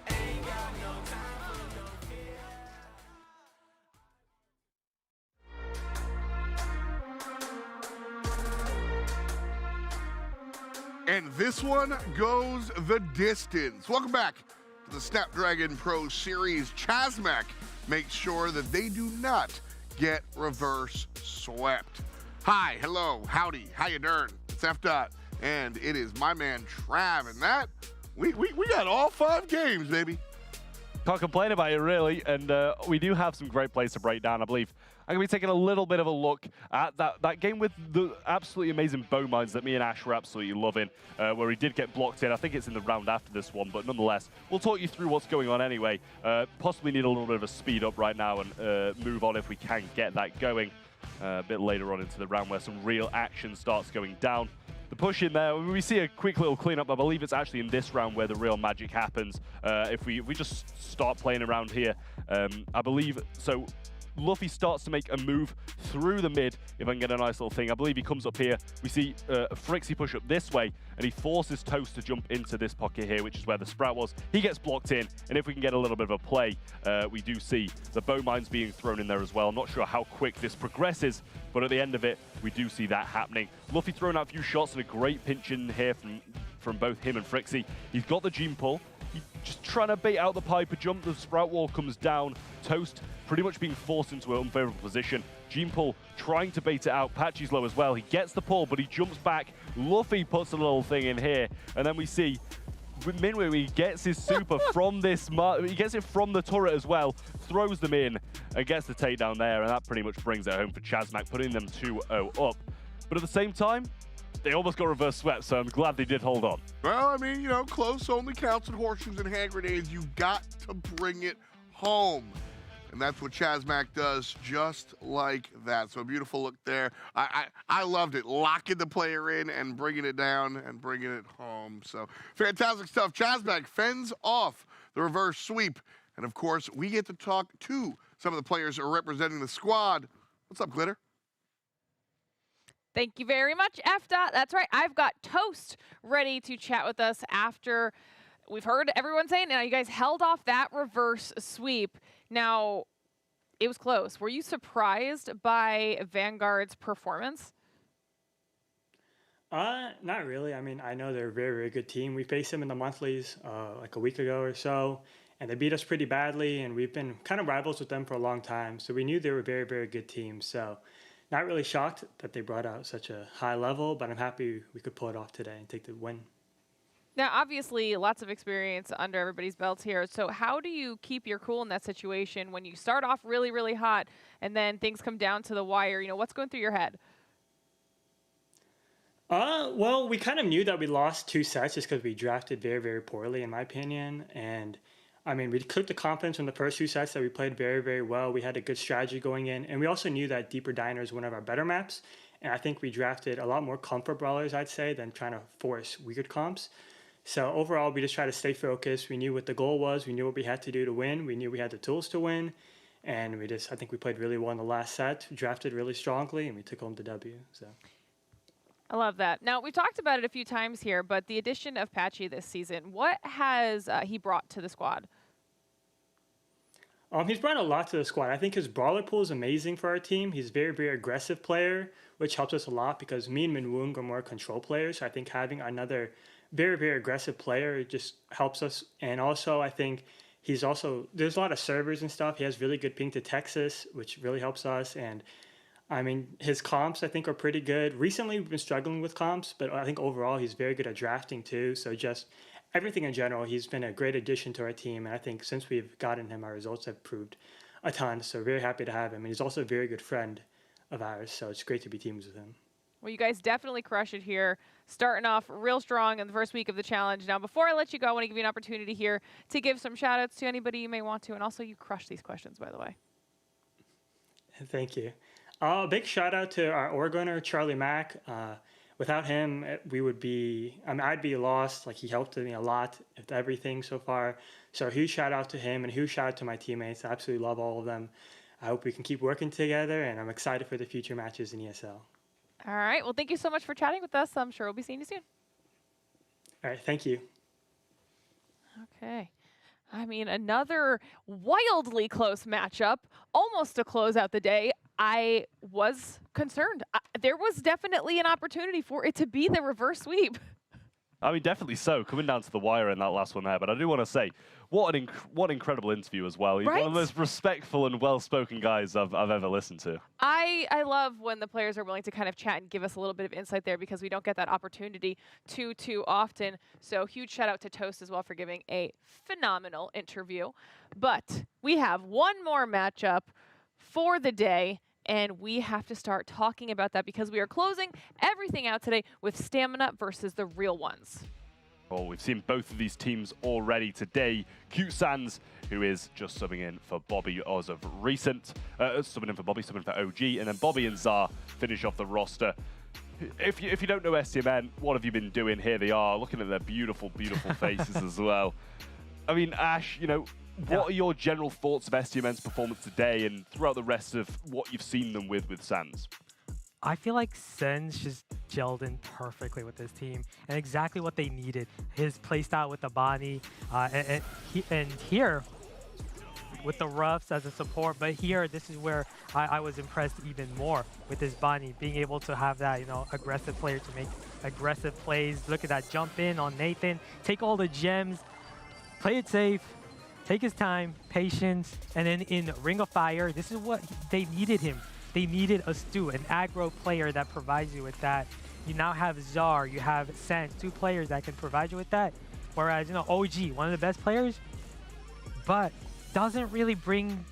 Ain't got no time for no kid. And this one goes the distance. Welcome back to the Snapdragon Pro Series. Chazmac makes sure that they do not get reverse swept. Hi, hello, howdy, how you doing? It's F. And it is my man Trav, and that we got all 5 games, baby. Can't complain about it, really, and we do have some great plays to break down. I believe I'm going to be taking a little bit of a look at that game with the absolutely amazing bow mines that me and Ash were absolutely loving, where he did get blocked in. I think it's in the round after this one, but nonetheless, we'll talk you through what's going on anyway. Possibly need a little bit of a speed up right now and move on if we can get that going a bit later on into the round where some real action starts going down. The push in there, we see a quick little cleanup. I believe it's actually in this round where the real magic happens. If we just start playing around here, I believe, so Luffy starts to make a move through the mid, if I can get a nice little thing. I believe he comes up here. We see Frixie push up this way, and he forces Toast to jump into this pocket here, which is where the Sprout was. He gets blocked in, and if we can get a little bit of a play, we do see the bow mines being thrown in there as well. I'm not sure how quick this progresses, but at the end of it, we do see that happening. Luffy throwing out a few shots and a great pinch in here from both him and Frixie. He's got the Gene pull. He's just trying to bait out the Piper jump. The Sprout wall comes down. Toast pretty much being forced into an unfavorable position. Gene pull trying to bait it out. Patchy's low as well. He gets the pull, but he jumps back. Luffy puts a little thing in here, and then we see Minwoo, he gets his super from this, he gets it from the turret as well, throws them in, and gets the takedown there, and that pretty much brings it home for Chazmac, putting them 2-0 up. But at the same time, they almost got reverse swept, so I'm glad they did hold on. Well, I mean, you know, close only counts in horseshoes and hand grenades. You got to bring it home. And that's what Chazmac does, just like that. So a beautiful look there. I loved it, locking the player in and bringing it down and bringing it home. So fantastic stuff. Chazmac fends off the reverse sweep. And of course, we get to talk to some of the players who are representing the squad. What's up, Glitter? Thank you very much, F. That's right. I've got Toast ready to chat with us after we've heard everyone saying, now you guys held off that reverse sweep. Now, it was close. Were you surprised by Vanguard's performance? Not really. I mean, I know they're a very, very good team. We faced them in the monthlies like a week ago or so, and they beat us pretty badly, and we've been kind of rivals with them for a long time. So we knew they were a very, very good team. So not really shocked that they brought out such a high level, but I'm happy we could pull it off today and take the win. Now, obviously, lots of experience under everybody's belts here. So how do you keep your cool in that situation when you start off really, really hot and then things come down to the wire? You know, what's going through your head? Well, we kind of knew that we lost 2 sets just because we drafted very, very poorly, in my opinion. And I mean, we took the confidence from the first 2 sets that we played very, very well. We had a good strategy going in. And we also knew that Deeper Diner is one of our better maps. And I think we drafted a lot more comfort brawlers, I'd say, than trying to force weird comps. So overall, we just try to stay focused. We knew what the goal was. We knew what we had to do to win. We knew we had the tools to win. And I think we played really well in the last set, drafted really strongly, and we took home the W. So. I love that. Now, we've talked about it a few times here, but the addition of Patchy this season, what has he brought to the squad? He's brought a lot to the squad. I think his brawler pool is amazing for our team. He's a very, very aggressive player, which helps us a lot because me and Minwoong are more control players. So I think having another very, very aggressive player just helps us. And also, I think there's a lot of servers and stuff. He has really good ping to Texas, which really helps us. And I mean, his comps, I think, are pretty good. Recently, we've been struggling with comps, but I think overall, he's very good at drafting, too. So just everything in general, he's been a great addition to our team. And I think since we've gotten him, our results have proved a ton. So very happy to have him. And he's also a very good friend of ours. So it's great to be teams with him. Well, you guys definitely crush it here, starting off real strong in the first week of the challenge. Now, before I let you go, I want to give you an opportunity here to give some shout-outs to anybody you may want to. And also, you crush these questions, by the way. Thank you. Big shout out to our Oregoner, Charlie Mack. Without him, I'd be lost. Like, he helped me a lot with everything so far. So a huge shout out to him and a huge shout out to my teammates. I absolutely love all of them. I hope we can keep working together, and I'm excited for the future matches in ESL. All right. Well, thank you so much for chatting with us. I'm sure we'll be seeing you soon. All right. Thank you. Okay. I mean, another wildly close matchup, almost to close out the day. I was concerned. There was definitely an opportunity for it to be the reverse sweep. I mean, definitely so, coming down to the wire in that last one there. But I do want to say, what an incredible interview as well. He's right? one of the most respectful and well-spoken guys I've ever listened to. I love when the players are willing to kind of chat and give us a little bit of insight there because we don't get that opportunity too often. So huge shout out to Toast as well for giving a phenomenal interview. But we have one more matchup for the day, and we have to start talking about that because we are closing everything out today with Stamina versus the Real Ones. Well, we've seen both of these teams already today. Cute Sans, who is just subbing in for Bobby as of recent. Subbing in for Bobby, subbing for OG. And then Bobby and Zar finish off the roster. If you don't know STMN, what have you been doing? Here they are, looking at their beautiful, beautiful faces as well. I mean, Ash, you know, what are your general thoughts of STMN's performance today and throughout the rest of what you've seen them with Sans? I feel like Sen's just gelled in perfectly with this team and exactly what they needed. His playstyle with the Bonnie and here with the Ruffs as a support, but here this is where I was impressed even more with this Bonnie, being able to have that, you know, aggressive player to make aggressive plays. Look at that jump in on Nathan, take all the gems, play it safe, take his time, patience, and then in Ring of Fire, this is what they needed him. They needed a Stu, an aggro player that provides you with that. You now have Zar, you have Sans, 2 players that can provide you with that. Whereas, you know, OG, one of the best players, but doesn't really bring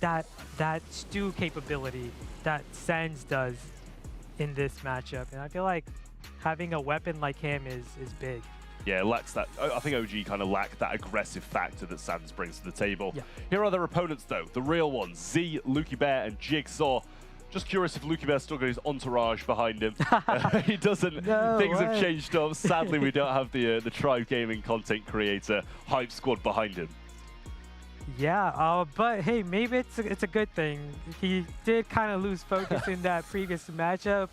that Stu capability that Sans does in this matchup. And I feel like having a weapon like him is big. Yeah, it lacks that. I think OG kind of lacked that aggressive factor that Sans brings to the table. Yeah. Here are their opponents, though. The real ones, Z, Lukey Bear, and Jigsaw. Just curious if Lukey Bear's still got his entourage behind him. He doesn't. No Things way. have changed up. Sadly, we don't have the Tribe Gaming content creator hype squad behind him. Yeah, but hey, maybe it's a good thing. He did kind of lose focus in that previous matchup,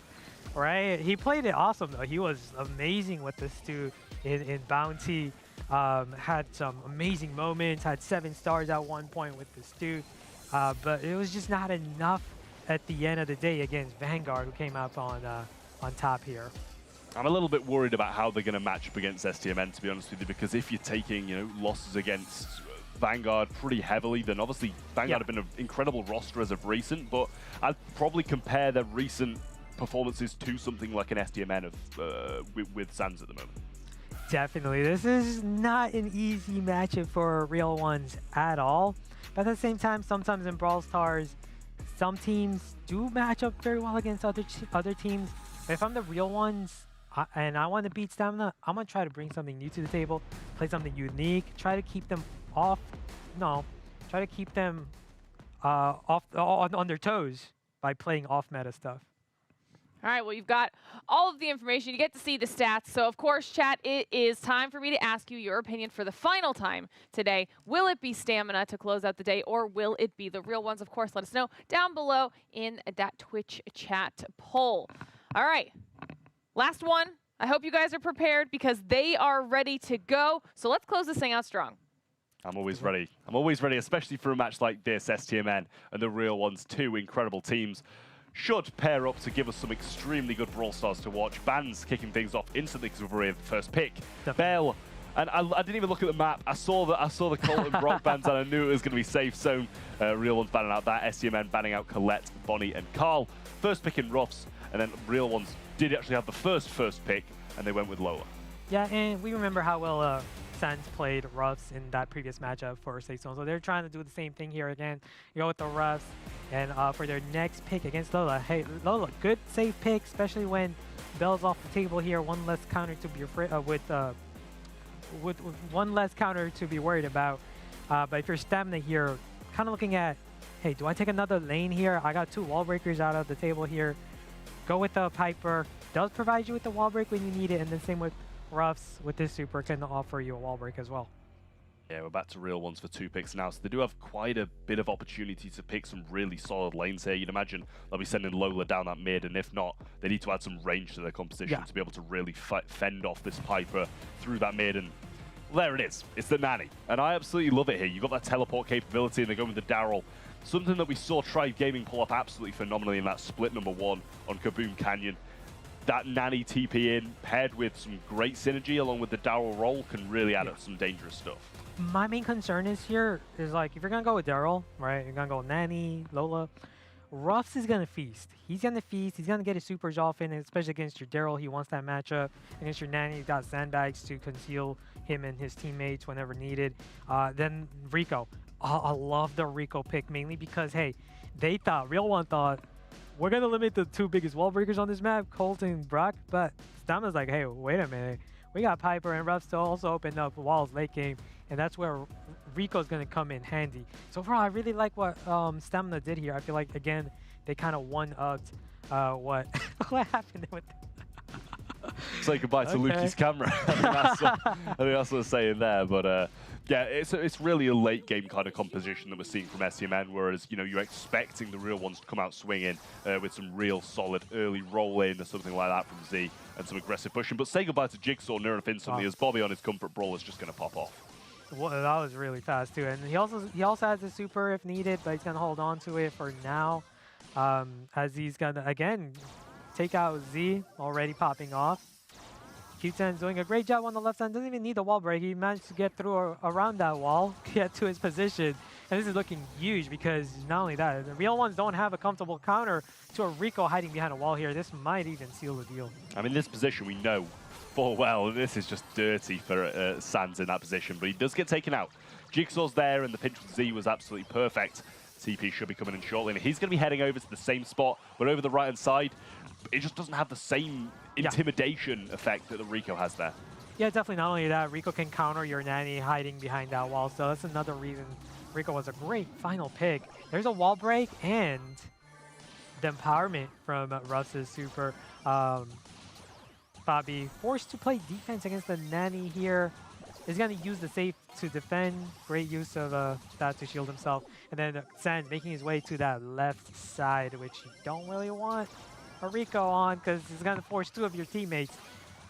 right? He played it awesome, though. He was amazing with this dude in Bounty. Had some amazing moments, had 7 stars at one point with this dude. But it was just not enough at the end of the day against Vanguard, who came up on top here. I'm a little bit worried about how they're going to match up against STMN, to be honest with you, because if you're taking, you know, losses against Vanguard pretty heavily, then obviously Vanguard have been an incredible roster as of recent, but I'd probably compare their recent performances to something like an STMN with Sans at the moment. Definitely. This is not an easy matchup for real ones at all. But at the same time, sometimes in Brawl Stars, some teams do match up very well against other teams. But if I'm the real ones and I want to beat Stamina, I'm going to try to bring something new to the table, play something unique, try to keep them try to keep them on their toes by playing off-meta stuff. All right, well, you've got all of the information. You get to see the stats. So, of course, chat, it is time for me to ask you your opinion for the final time today. Will it be Stamina to close out the day, or will it be the real ones? Of course, let us know down below in that Twitch chat poll. All right, last one. I hope you guys are prepared because they are ready to go. So let's close this thing out strong. I'm always ready. I'm always ready, especially for a match like this. STMN and the real ones, two incredible teams, should pair up to give us some extremely good Brawl Stars to watch. Bands kicking things off instantly because we've already had the first pick. Bell, and I didn't even look at the map. I saw the Colt and Brock bands, and I knew it was going to be safe zone. Real ones banning out that. STMN banning out Colette, Bonnie, and Carl. First pick in Ruffs, and then real ones did actually have the first pick, and they went with Lola. Yeah, and we remember how well Sans played Ruffs in that previous matchup for Safe Zone. So they're trying to do the same thing here again. You go with the Ruffs, and for their next pick against Lola. Hey, Lola, good safe pick, especially when Bell's off the table here. One less counter to be afraid with one less counter to be worried about. But if you're Stamina here, kind of looking at, hey, do I take another lane here? I got two wall breakers out of the table here. Go with the Piper. Does provide you with the wall break when you need it, and then same with Ruffs with this super can offer you a wall break as well. Yeah, we're back to real ones for 2 picks now, so they do have quite a bit of opportunity to pick some really solid lanes here. You'd imagine they'll be sending Lola down that mid, and if not, they need to add some range to their composition to be able to really fend off this Piper through that mid, and there it is. It's the Nanny, and I absolutely love it here. You've got that teleport capability, and they're going with the Daryl. Something that we saw Tribe Gaming pull up absolutely phenomenally in that split #1 on Kaboom Canyon. That Nanny TP in, paired with some great synergy along with the Daryl roll, can really add up some dangerous stuff. My main concern is here is like, if you're going to go with Daryl, right, you're going to go Nanny, Lola, Ruffs is going to feast. He's going to feast. He's going to get his supers off in, especially against your Daryl. He wants that matchup. Against your Nanny, you've got sandbags to conceal him and his teammates whenever needed. Then Rico. I love the Rico pick, mainly because, hey, Real One thought, we're going to limit the 2 biggest wall breakers on this map, Colt and Brock, but Stamina's like, hey, wait a minute. We got Piper and Ruffs to also open up walls late game, and that's where Rico's going to come in handy. So overall, I really like what Stamina did here. I feel like, again, they kind of one-upped what happened with Say goodbye to Lukey's camera. I think that's what I'm saying there, but yeah, it's really a late game kind of composition that we're seeing from STMN, whereas, you know, you're expecting the real ones to come out swinging with some real solid early roll in or something like that from Z and some aggressive pushing. But say goodbye to Jigsaw near enough instantly as Bobby on his comfort brawl is just going to pop off. Well, that was really fast too, and he also has a super if needed, but he's going to hold on to it for now, as he's going to again take out Z, already popping off. Q10's doing a great job on the left side. Doesn't even need the wall break. He managed to get through around that wall, get to his position. And this is looking huge because not only that, the real ones don't have a comfortable counter to a Rico hiding behind a wall here. This might even seal the deal. I mean, this position we know full well. This is just dirty for Sans in that position, but he does get taken out. Jigsaw's there, and the pinch with Z was absolutely perfect. TP should be coming in shortly, and he's going to be heading over to the same spot, but over the right-hand side, it just doesn't have the same intimidation effect that the Rico has there. Yeah, definitely. Not only that, Rico can counter your Nanny hiding behind that wall, so that's another reason Rico was a great final pick. There's a wall break and the empowerment from Russ's super. Bobby forced to play defense against the Nanny here. Is going to use the safe to defend. Great use of that to shield himself. And then Sans making his way to that left side, which you don't really want a Rico on because he's going to force 2 of your teammates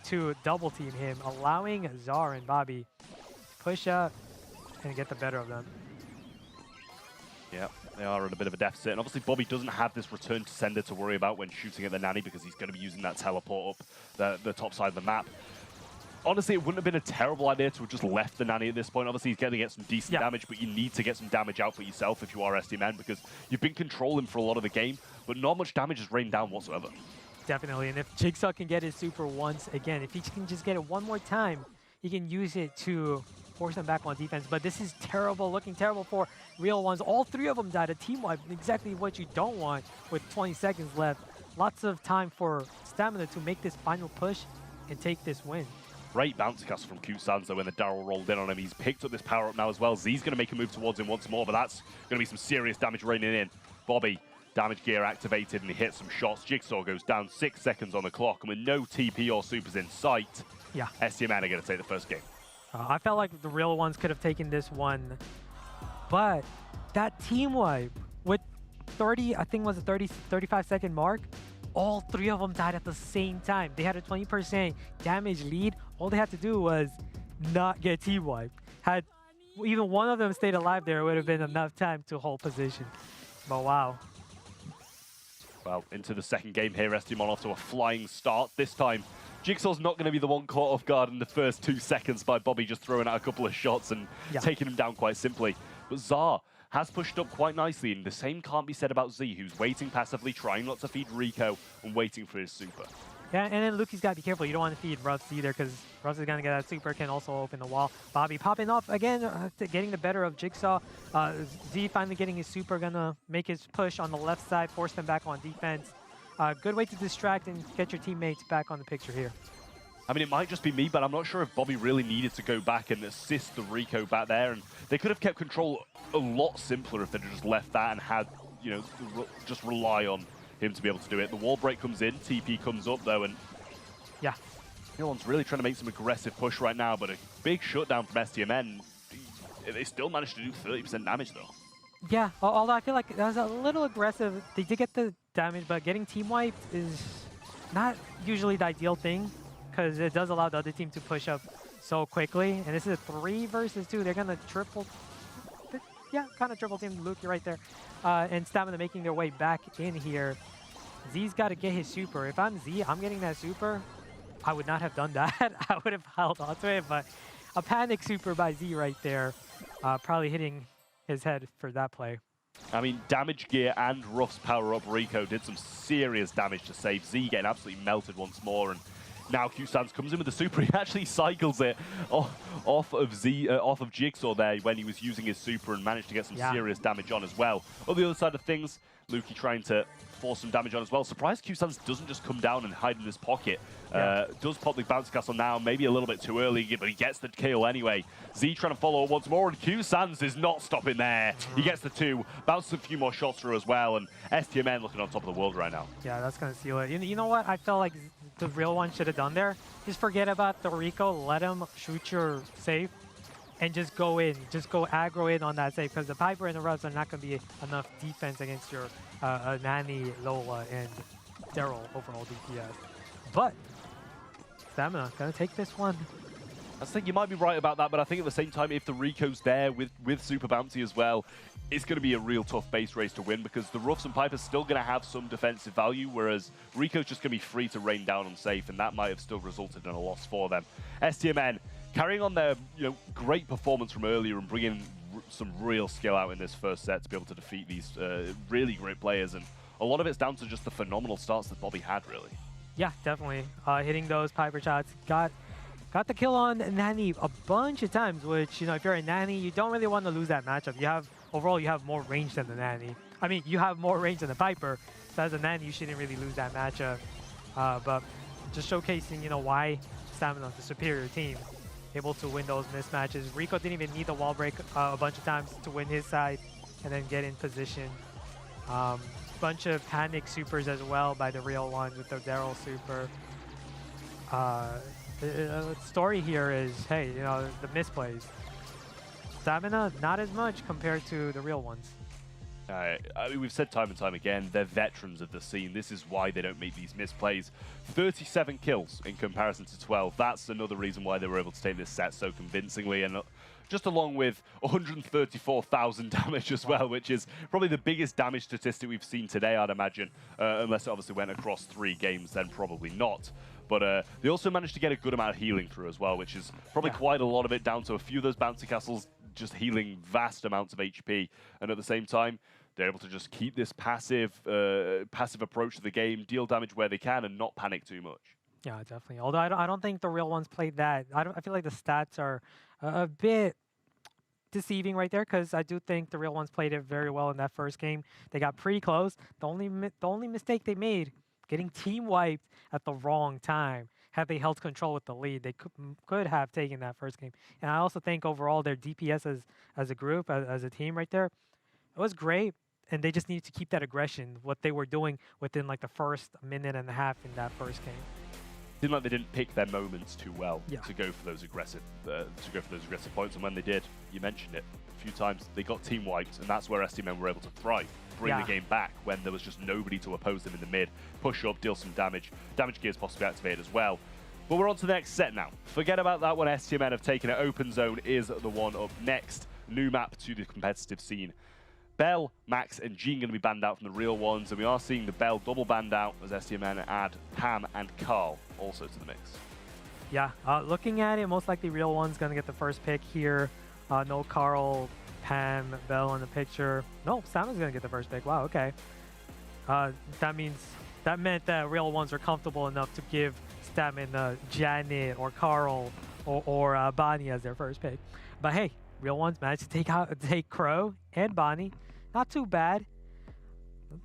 to double team him, allowing Czar and Bobby to push up and get the better of them. Yeah, they are at a bit of a deficit. And obviously Bobby doesn't have this return to sender to worry about when shooting at the Nanny because he's going to be using that teleport up the top side of the map. honestly, it wouldn't have been a terrible idea to have just left the Nanny at this point. Obviously, he's going to get some decent damage, but you need to get some damage out for yourself if you are SDMN, because you've been controlling for a lot of the game, but not much damage has rained down whatsoever. Definitely, and if Jigsaw can get his super once again, if he can just get it one more time, he can use it to force them back on defense. But this is terrible, looking terrible for Real Ones. All three of them died, a team wipe, exactly what you don't want with 20 seconds left. Lots of time for Stamina to make this final push and take this win. Great bounce castle from Q-Sanzo when the Daryl rolled in on him. He's picked up this power-up now as well. Z's going to make a move towards him once more, but that's going to be some serious damage raining in. Bobby, damage gear activated, and he hits some shots. Jigsaw goes down 6 seconds on the clock, and with no TP or supers in sight, SDMN are going to take the first game. I felt like the Real Ones could have taken this one, but that team wipe with 30, I think was a 35-second mark, all three of them died at the same time. They had a 20% damage lead. All they had to do was not get team wiped. Had even one of them stayed alive there, it would have been enough time to hold position. But wow. Well, into the second game here, SDMN off to a flying start. This time, Jigsaw's not going to be the one caught off guard in the first 2 seconds by Bobby just throwing out a couple of shots and taking him down quite simply. But Zar has pushed up quite nicely, and the same can't be said about Z, who's waiting passively, trying not to feed Rico, and waiting for his super. Yeah, and then Luki's got to be careful. You don't want to feed Ruffs either, because Ruffs is going to get that super, can also open the wall. Bobby popping off again, getting the better of Jigsaw. Z finally getting his super, going to make his push on the left side, force them back on defense. Good way to distract and get your teammates back on the picture here. I mean, it might just be me, but I'm not sure if Bobby really needed to go back and assist the Rico back there. And they could have kept control a lot simpler if they'd just left that and had, you know, just rely on him to be able to do it. The wall break comes in, TP comes up though, and no one's really trying to make some aggressive push right now, but a big shutdown from SDMN. They still managed to do 30% damage though. Yeah, although I feel like that was a little aggressive. They did get the damage, but getting team wiped is not usually the ideal thing, because it does allow the other team to push up so quickly. And this is a 3 versus 2. They're going to triple team Luki right there. And Stamina making their way back in here. Z's got to get his super. If I'm Z, I'm getting that super. I would not have done that. I would have held on to it, but a panic super by Z right there. Probably hitting his head for that play. I mean, damage gear and Ruff's power-up Rico did some serious damage to save Z, getting absolutely melted once more. And now Q-Sans comes in with the super. He actually cycles it off of Jigsaw there when he was using his super and managed to get some serious damage on as well. On the other side of things, Luki trying to force some damage on as well. Surprised Q-Sans doesn't just come down and hide in his pocket. Does pop the bounce castle now, maybe a little bit too early, but he gets the kill anyway. Z trying to follow once more, and Q-Sans is not stopping there. He gets the 2, bounces a few more shots through as well, and STMN looking on top of the world right now. Yeah, that's going to seal it. You know what I felt like the Real One should have done there? Just forget about the Rico, let him shoot your safe, and just go in. Just go aggro in on that safe, because the Piper and the Ruffs are not going to be enough defense against your Nani, Lola, and Daryl overall DPS. But Stamina going to take this one. I think you might be right about that, but I think at the same time, if the Rico's there with Super Bounty as well, it's going to be a real tough base race to win, because the Ruffs and Pipers still going to have some defensive value, whereas Rico's just going to be free to rain down on safe, and that might have still resulted in a loss for them. STMN carrying on their great performance from earlier and bringing some real skill out in this first set to be able to defeat these really great players, and a lot of it's down to just the phenomenal starts that Bobby had, really. Yeah, definitely. Hitting those Piper shots. Got the kill on Nani a bunch of times, which, if you're a Nani, you don't really want to lose that matchup. Overall, you have more range than the Nani. I mean, you have more range than the Piper, so as a Nani, you shouldn't really lose that matchup. But just showcasing, why Stamina, the superior team, able to win those mismatches. Rico didn't even need the wall break a bunch of times to win his side and then get in position. Bunch of panic supers as well by the Real Ones with the Daryl super. The story here is, hey, the misplays. Stamina, not as much compared to the Real Ones. I mean, we've said time and time again, they're veterans of the scene. This is why they don't make these misplays. 37 kills in comparison to 12. That's another reason why they were able to take this set so convincingly. And just along with 134,000 damage as well, which is probably the biggest damage statistic we've seen today, I'd imagine. Unless it obviously went across 3 games, then probably not. But they also managed to get a good amount of healing through as well, which is probably quite a lot of it down to a few of those bouncy castles just healing vast amounts of HP. And at the same time, they're able to just keep this passive approach to the game, deal damage where they can, and not panic too much. Yeah, definitely. Although I don't think the real ones played that. I feel like the stats are a bit deceiving right there, because I do think the real ones played it very well in that first game. They got pretty close. The only mistake they made, getting team wiped at the wrong time. Had they held control with the lead, they could have taken that first game. And I also think overall their DPS as a group, as a team right there, it was great. And they just needed to keep that aggression, what they were doing within like the first minute and a half in that first game. Seemed like they didn't pick their moments too well Yeah. to go for those aggressive points. And when they did, you mentioned it a few times, they got team wiped, and that's where STMN were able to thrive, bring the game back when there was just nobody to oppose them in the mid, push up, deal some damage gears possibly activated as well. But we're on to the next set now. Forget about that one. STMN have taken it. Open Zone is the one up next. New map to the competitive scene. Bell, Max, and Jean going to be banned out from the real ones, and we are seeing the Bell double banned out as STMN add Pam and Carl also to the mix. Yeah, looking at it, most likely real one's going to get the first pick here. No Carl, Pam, Bell in the picture. No, Salmon's going to get the first pick. Wow, okay. That meant that real ones are comfortable enough to give Stamina Janet or Carl or Bonnie as their first pick. But hey, real ones managed to take Crow and Bonnie. Not too bad.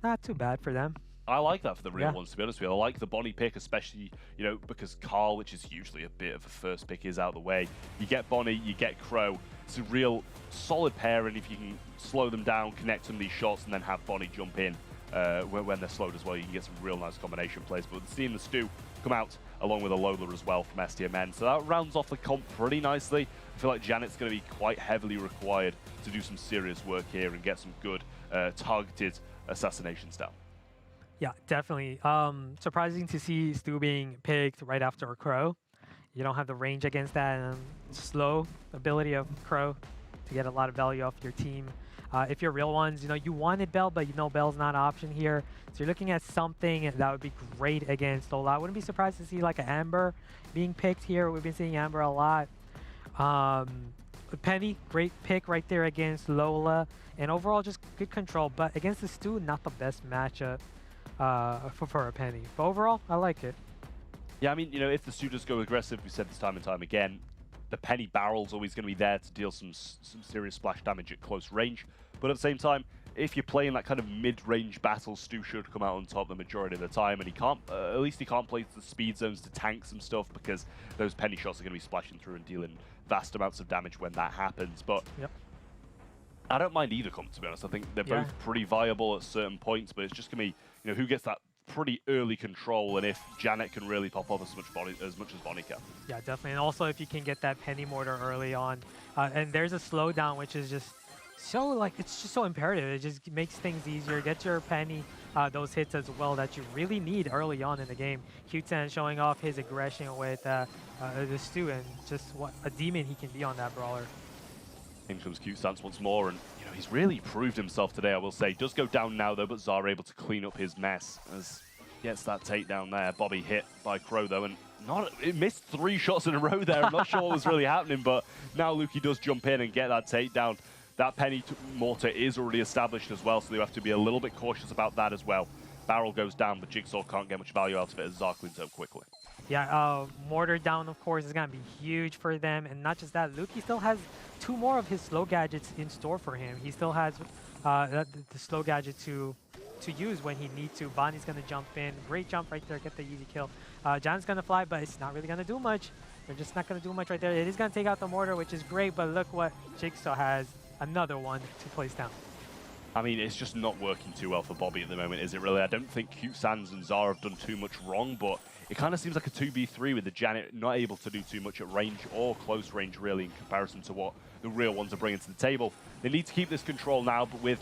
Not too bad for them. I like that for the real ones, to be honest with you. I like the Bonnie pick, especially, you know, because Carl, which is usually a bit of a first pick, is out of the way. You get Bonnie, you get Crow. It's a real solid pair, and if you can slow them down, connect some of these shots, and then have Bonnie jump in when they're slowed as well, you can get some real nice combination plays. But seeing the Stu come out along with a Lola as well from STMN, so that rounds off the comp pretty nicely. I feel like Janet's going to be quite heavily required to do some serious work here and get some good targeted assassinations down. Yeah, definitely. Surprising to see Stu being picked right after Crow. You don't have the range against that slow ability of Crow to get a lot of value off your team. If you're real ones, you know, you wanted Bell, but you know Bell's not an option here. So you're looking at something that would be great against Lola. I wouldn't be surprised to see like an Amber being picked here. We've been seeing Amber a lot. Penny, great pick right there against Lola. And overall, just good control. But against the Stu, not the best matchup for a Penny. But overall, I like it. Yeah, I mean, you know, if the Stu does go aggressive, we said this time and time again, the Penny barrel's always going to be there to deal some serious splash damage at close range. But at the same time, if you're playing that kind of mid-range battle, Stu should come out on top the majority of the time, and he can't, at least he can't play the speed zones to tank some stuff, because those Penny shots are going to be splashing through and dealing vast amounts of damage when that happens. But I don't mind either comp, to be honest. I think they're both pretty viable at certain points, but it's just going to be, you know, who gets that pretty early control, and if Janet can really pop off as much as Bonnie can. Yeah, definitely. And also if you can get that Penny mortar early on. And there's a slowdown, which is just so, like, it's just so imperative. It just makes things easier. Get your Penny those hits as well that you really need early on in the game. Q10 showing off his aggression with the Stu, and just what a demon he can be on that brawler. In comes Q-Stance once more, and you know, he's really proved himself today, I will say. Does go down now though, but Zara able to clean up his mess as gets that takedown there. Bobby hit by Crow though, and it missed 3 shots in a row there. I'm not sure what was really happening, but now Lukey does jump in and get that takedown. That Penny mortar is already established as well, so they have to be a little bit cautious about that as well. Barrel goes down, but Jigsaw can't get much value out of it as Zara cleans up quickly. Yeah, mortar down, of course, is going to be huge for them. And not just that, Lukey still has 2 more of his slow gadgets in store for him. He still has the slow gadget to use when he needs to. Bonnie's going to jump in. Great jump right there, get the easy kill. Jan's going to fly, but it's not really going to do much. They're just not going to do much right there. It is going to take out the mortar, which is great, but look what Jigsaw has. Another one to place down. I mean, it's just not working too well for Bobby at the moment, is it really? I don't think Cute Sands and Zara have done too much wrong, but it kind of seems like a 2v3 with the Janet not able to do too much at range or close range, really, in comparison to what the real ones are bringing to the table. They need to keep this control now, but with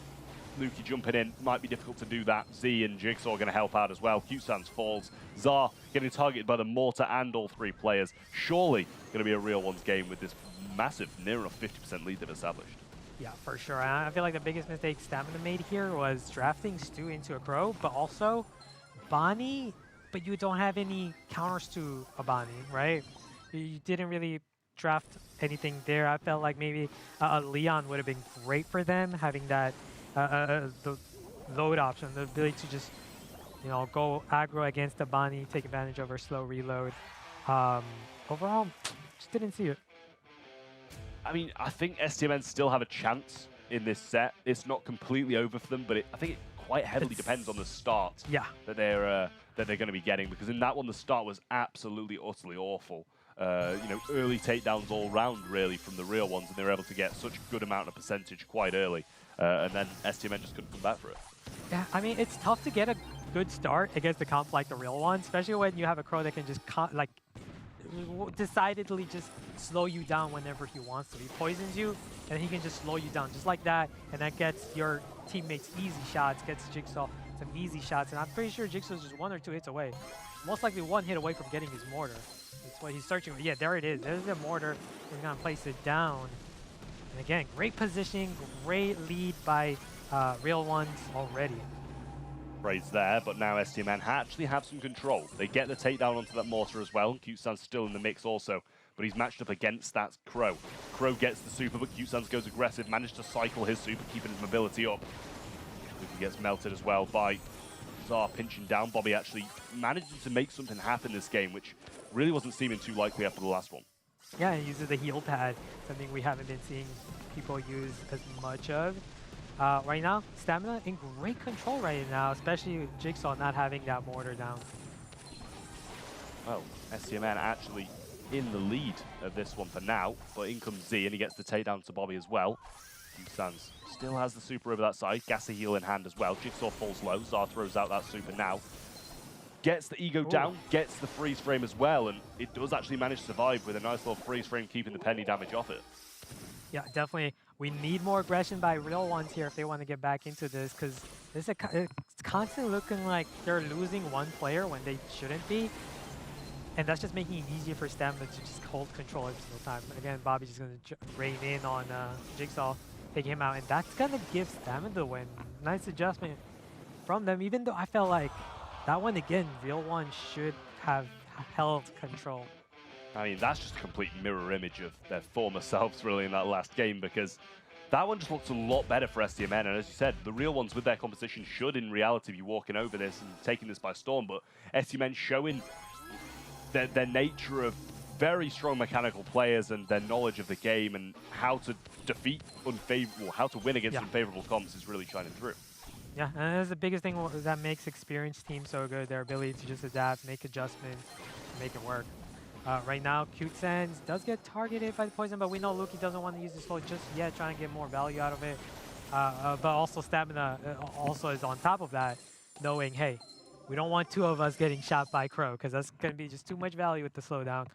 Lukey jumping in, might be difficult to do that. Z and Jigsaw are going to help out as well. Cute Sands falls. Zara getting targeted by the mortar and all 3 players. Surely going to be a real ones game with this massive, near enough 50% lead they've established. Yeah, for sure. I feel like the biggest mistake Stamina made here was drafting Stu into a Crow, but also Bonnie but you don't have any counters to Abani, right? You didn't really draft anything there. I felt like maybe Leon would have been great for them, having that the load option, the ability to just go aggro against Abani, take advantage of her slow reload. Overall, just didn't see it. I mean, I think STMN still have a chance in this set. It's not completely over for them, but I think it quite heavily depends on the start that they're going to be getting, because in that one the start was absolutely utterly awful. Early takedowns all round really from the real ones, and they were able to get such a good amount of percentage quite early, and then STMN just couldn't come back for it. Yeah, I mean, it's tough to get a good start against the comp like the real one, especially when you have a Crow that can just decidedly just slow you down whenever he wants to. He poisons you, and he can just slow you down just like that, and that gets your teammates easy shots, gets Jigsaw some easy shots, and I'm pretty sure Jigsaw's just 1 or 2 hits away. Most likely 1 hit away from getting his mortar. That's what he's searching for. Yeah, there it is. There's the mortar. We're going to place it down. And again, great positioning, great lead by Real Ones already. Braids there, but now STMN actually have some control. They get the takedown onto that mortar as well. Q-Sans still in the mix also, but he's matched up against that Crow. Crow gets the super, but Q-Sans goes aggressive, managed to cycle his super, keeping his mobility up. He gets melted as well by Zar pinching down. Bobby actually managing to make something happen this game, which really wasn't seeming too likely after the last one. Yeah, he uses the heal pad, something we haven't been seeing people use as much of. Right now, Stamina in great control right now, especially with Jigsaw not having that mortar down. Well, STMN actually in the lead of this one for now, but in comes Z, and he gets the takedown to Bobby as well. Q-Sans still has the super over that side, Gasser heal in hand as well. Jigsaw falls low, Zar throws out that super now. Gets the ego down, gets the freeze frame as well, and it does actually manage to survive with a nice little freeze frame, keeping the penny damage off it. Yeah, definitely. We need more aggression by Real Ones here if they want to get back into this, because it's constantly looking like they're losing one player when they shouldn't be. And that's just making it easier for Stamina to just hold control every single time. Again, Bobby's just going to rain in on Jigsaw, taking him out, and that's going to give Stamina the win. Nice adjustment from them, even though I felt like that one, again, Real One should have held control. I mean, that's just a complete mirror image of their former selves, really, in that last game, because that one just looks a lot better for STMN. And as you said, the Real Ones with their composition should, in reality, be walking over this and taking this by storm. But STMN showing their nature of very strong mechanical players and their knowledge of the game and how to defeat unfavorable, how to win against unfavorable comps is really shining through. Yeah, and that's the biggest thing that makes experienced teams so good, their ability to just adapt, make adjustments, make it work. Right now, Q-Sans does get targeted by the poison, but we know Luki doesn't want to use the slow just yet, trying to get more value out of it. But also Stamina also is on top of that, knowing, hey, we don't want 2 of us getting shot by Crow, because that's going to be just too much value with the slowdown.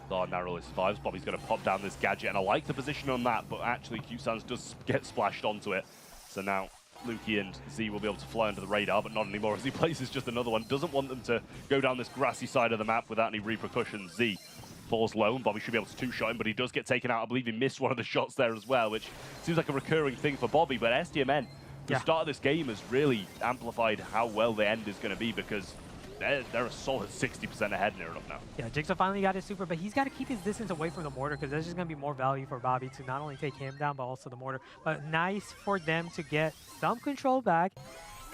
Zar narrowly survives. Bobby's going to pop down this gadget, and I like the position on that, but actually Q-Sans does get splashed onto it. So now Luki and Z will be able to fly under the radar, but not anymore, as he places just another one. Doesn't want them to go down this grassy side of the map without any repercussions. Z falls low, and Bobby should be able to 2-shot him, but he does get taken out. I believe he missed one of the shots there as well, which seems like a recurring thing for Bobby. But STMN, the start of this game has really amplified how well the end is going to be, because they're a solid 60% ahead near enough now. Yeah, Jigsaw finally got his super, but he's got to keep his distance away from the mortar, because there's just going to be more value for Bobby to not only take him down, but also the mortar. But nice for them to get some control back.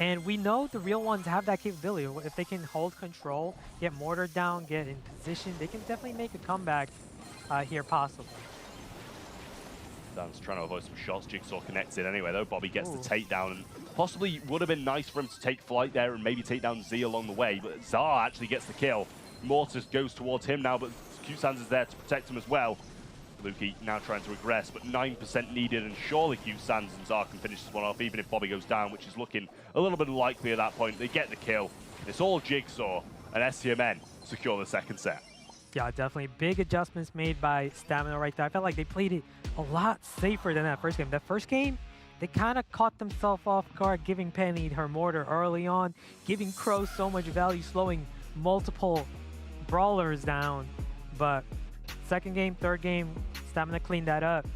And we know the Real Ones have that capability. If they can hold control, get mortar down, get in position, they can definitely make a comeback here possible. Dan's trying to avoid some shots. Jigsaw connects it anyway, though. Bobby gets the takedown, and possibly would have been nice for him to take flight there and maybe take down Z along the way, but Zar actually gets the kill. Mortis goes towards him now, but Q-Sans is there to protect him as well. Luki now trying to regress, but 9% needed, and surely Q-Sans and Zar can finish this one off, even if Bobby goes down, which is looking a little bit unlikely at that point. They get the kill. It's all Jigsaw, and STMN secure the second set. Yeah, definitely big adjustments made by Stamina right there. I felt like they played it a lot safer than that first game. That first game, they kind of caught themselves off guard, giving Penny her mortar early on, giving Crow so much value, slowing multiple brawlers down. But second game, third game, Stamina cleaned that up.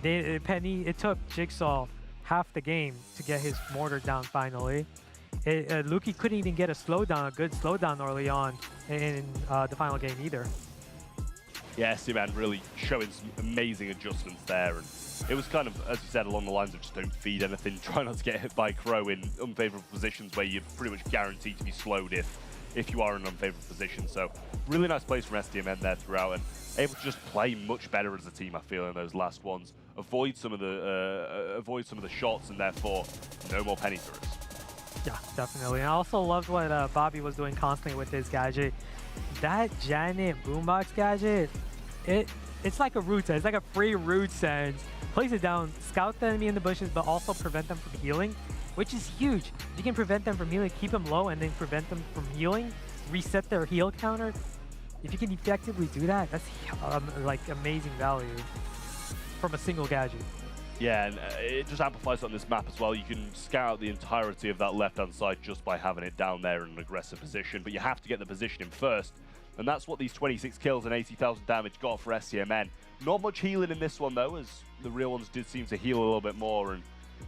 It took Jigsaw half the game to get his mortar down finally. Luki couldn't even get a good slowdown early on in the final game either. Yeah, SCMN really showing some amazing adjustments there. And it was kind of, as you said, along the lines of just don't feed anything, try not to get hit by Crow in unfavorable positions where you're pretty much guaranteed to be slowed if you are in an unfavorable position. So really nice plays from SDMN there throughout, and able to just play much better as a team, I feel, in those last ones. Avoid some of the shots, and therefore no more penny throws. Yeah, definitely. And I also loved what Bobby was doing constantly with his gadget. That Janet boombox gadget, it's like a root sense. It's like a free root sense. Place it down, scout the enemy in the bushes, but also prevent them from healing, which is huge. You can prevent them from healing, keep them low, and then prevent them from healing, reset their heal counter. If you can effectively do that, that's like amazing value from a single gadget. Yeah, and it just amplifies on this map as well. You can scout out the entirety of that left-hand side just by having it down there in an aggressive position, but you have to get the position in first, and that's what these 26 kills and 80,000 damage got for SCMN. Not much healing in this one, though, as the real ones did seem to heal a little bit more and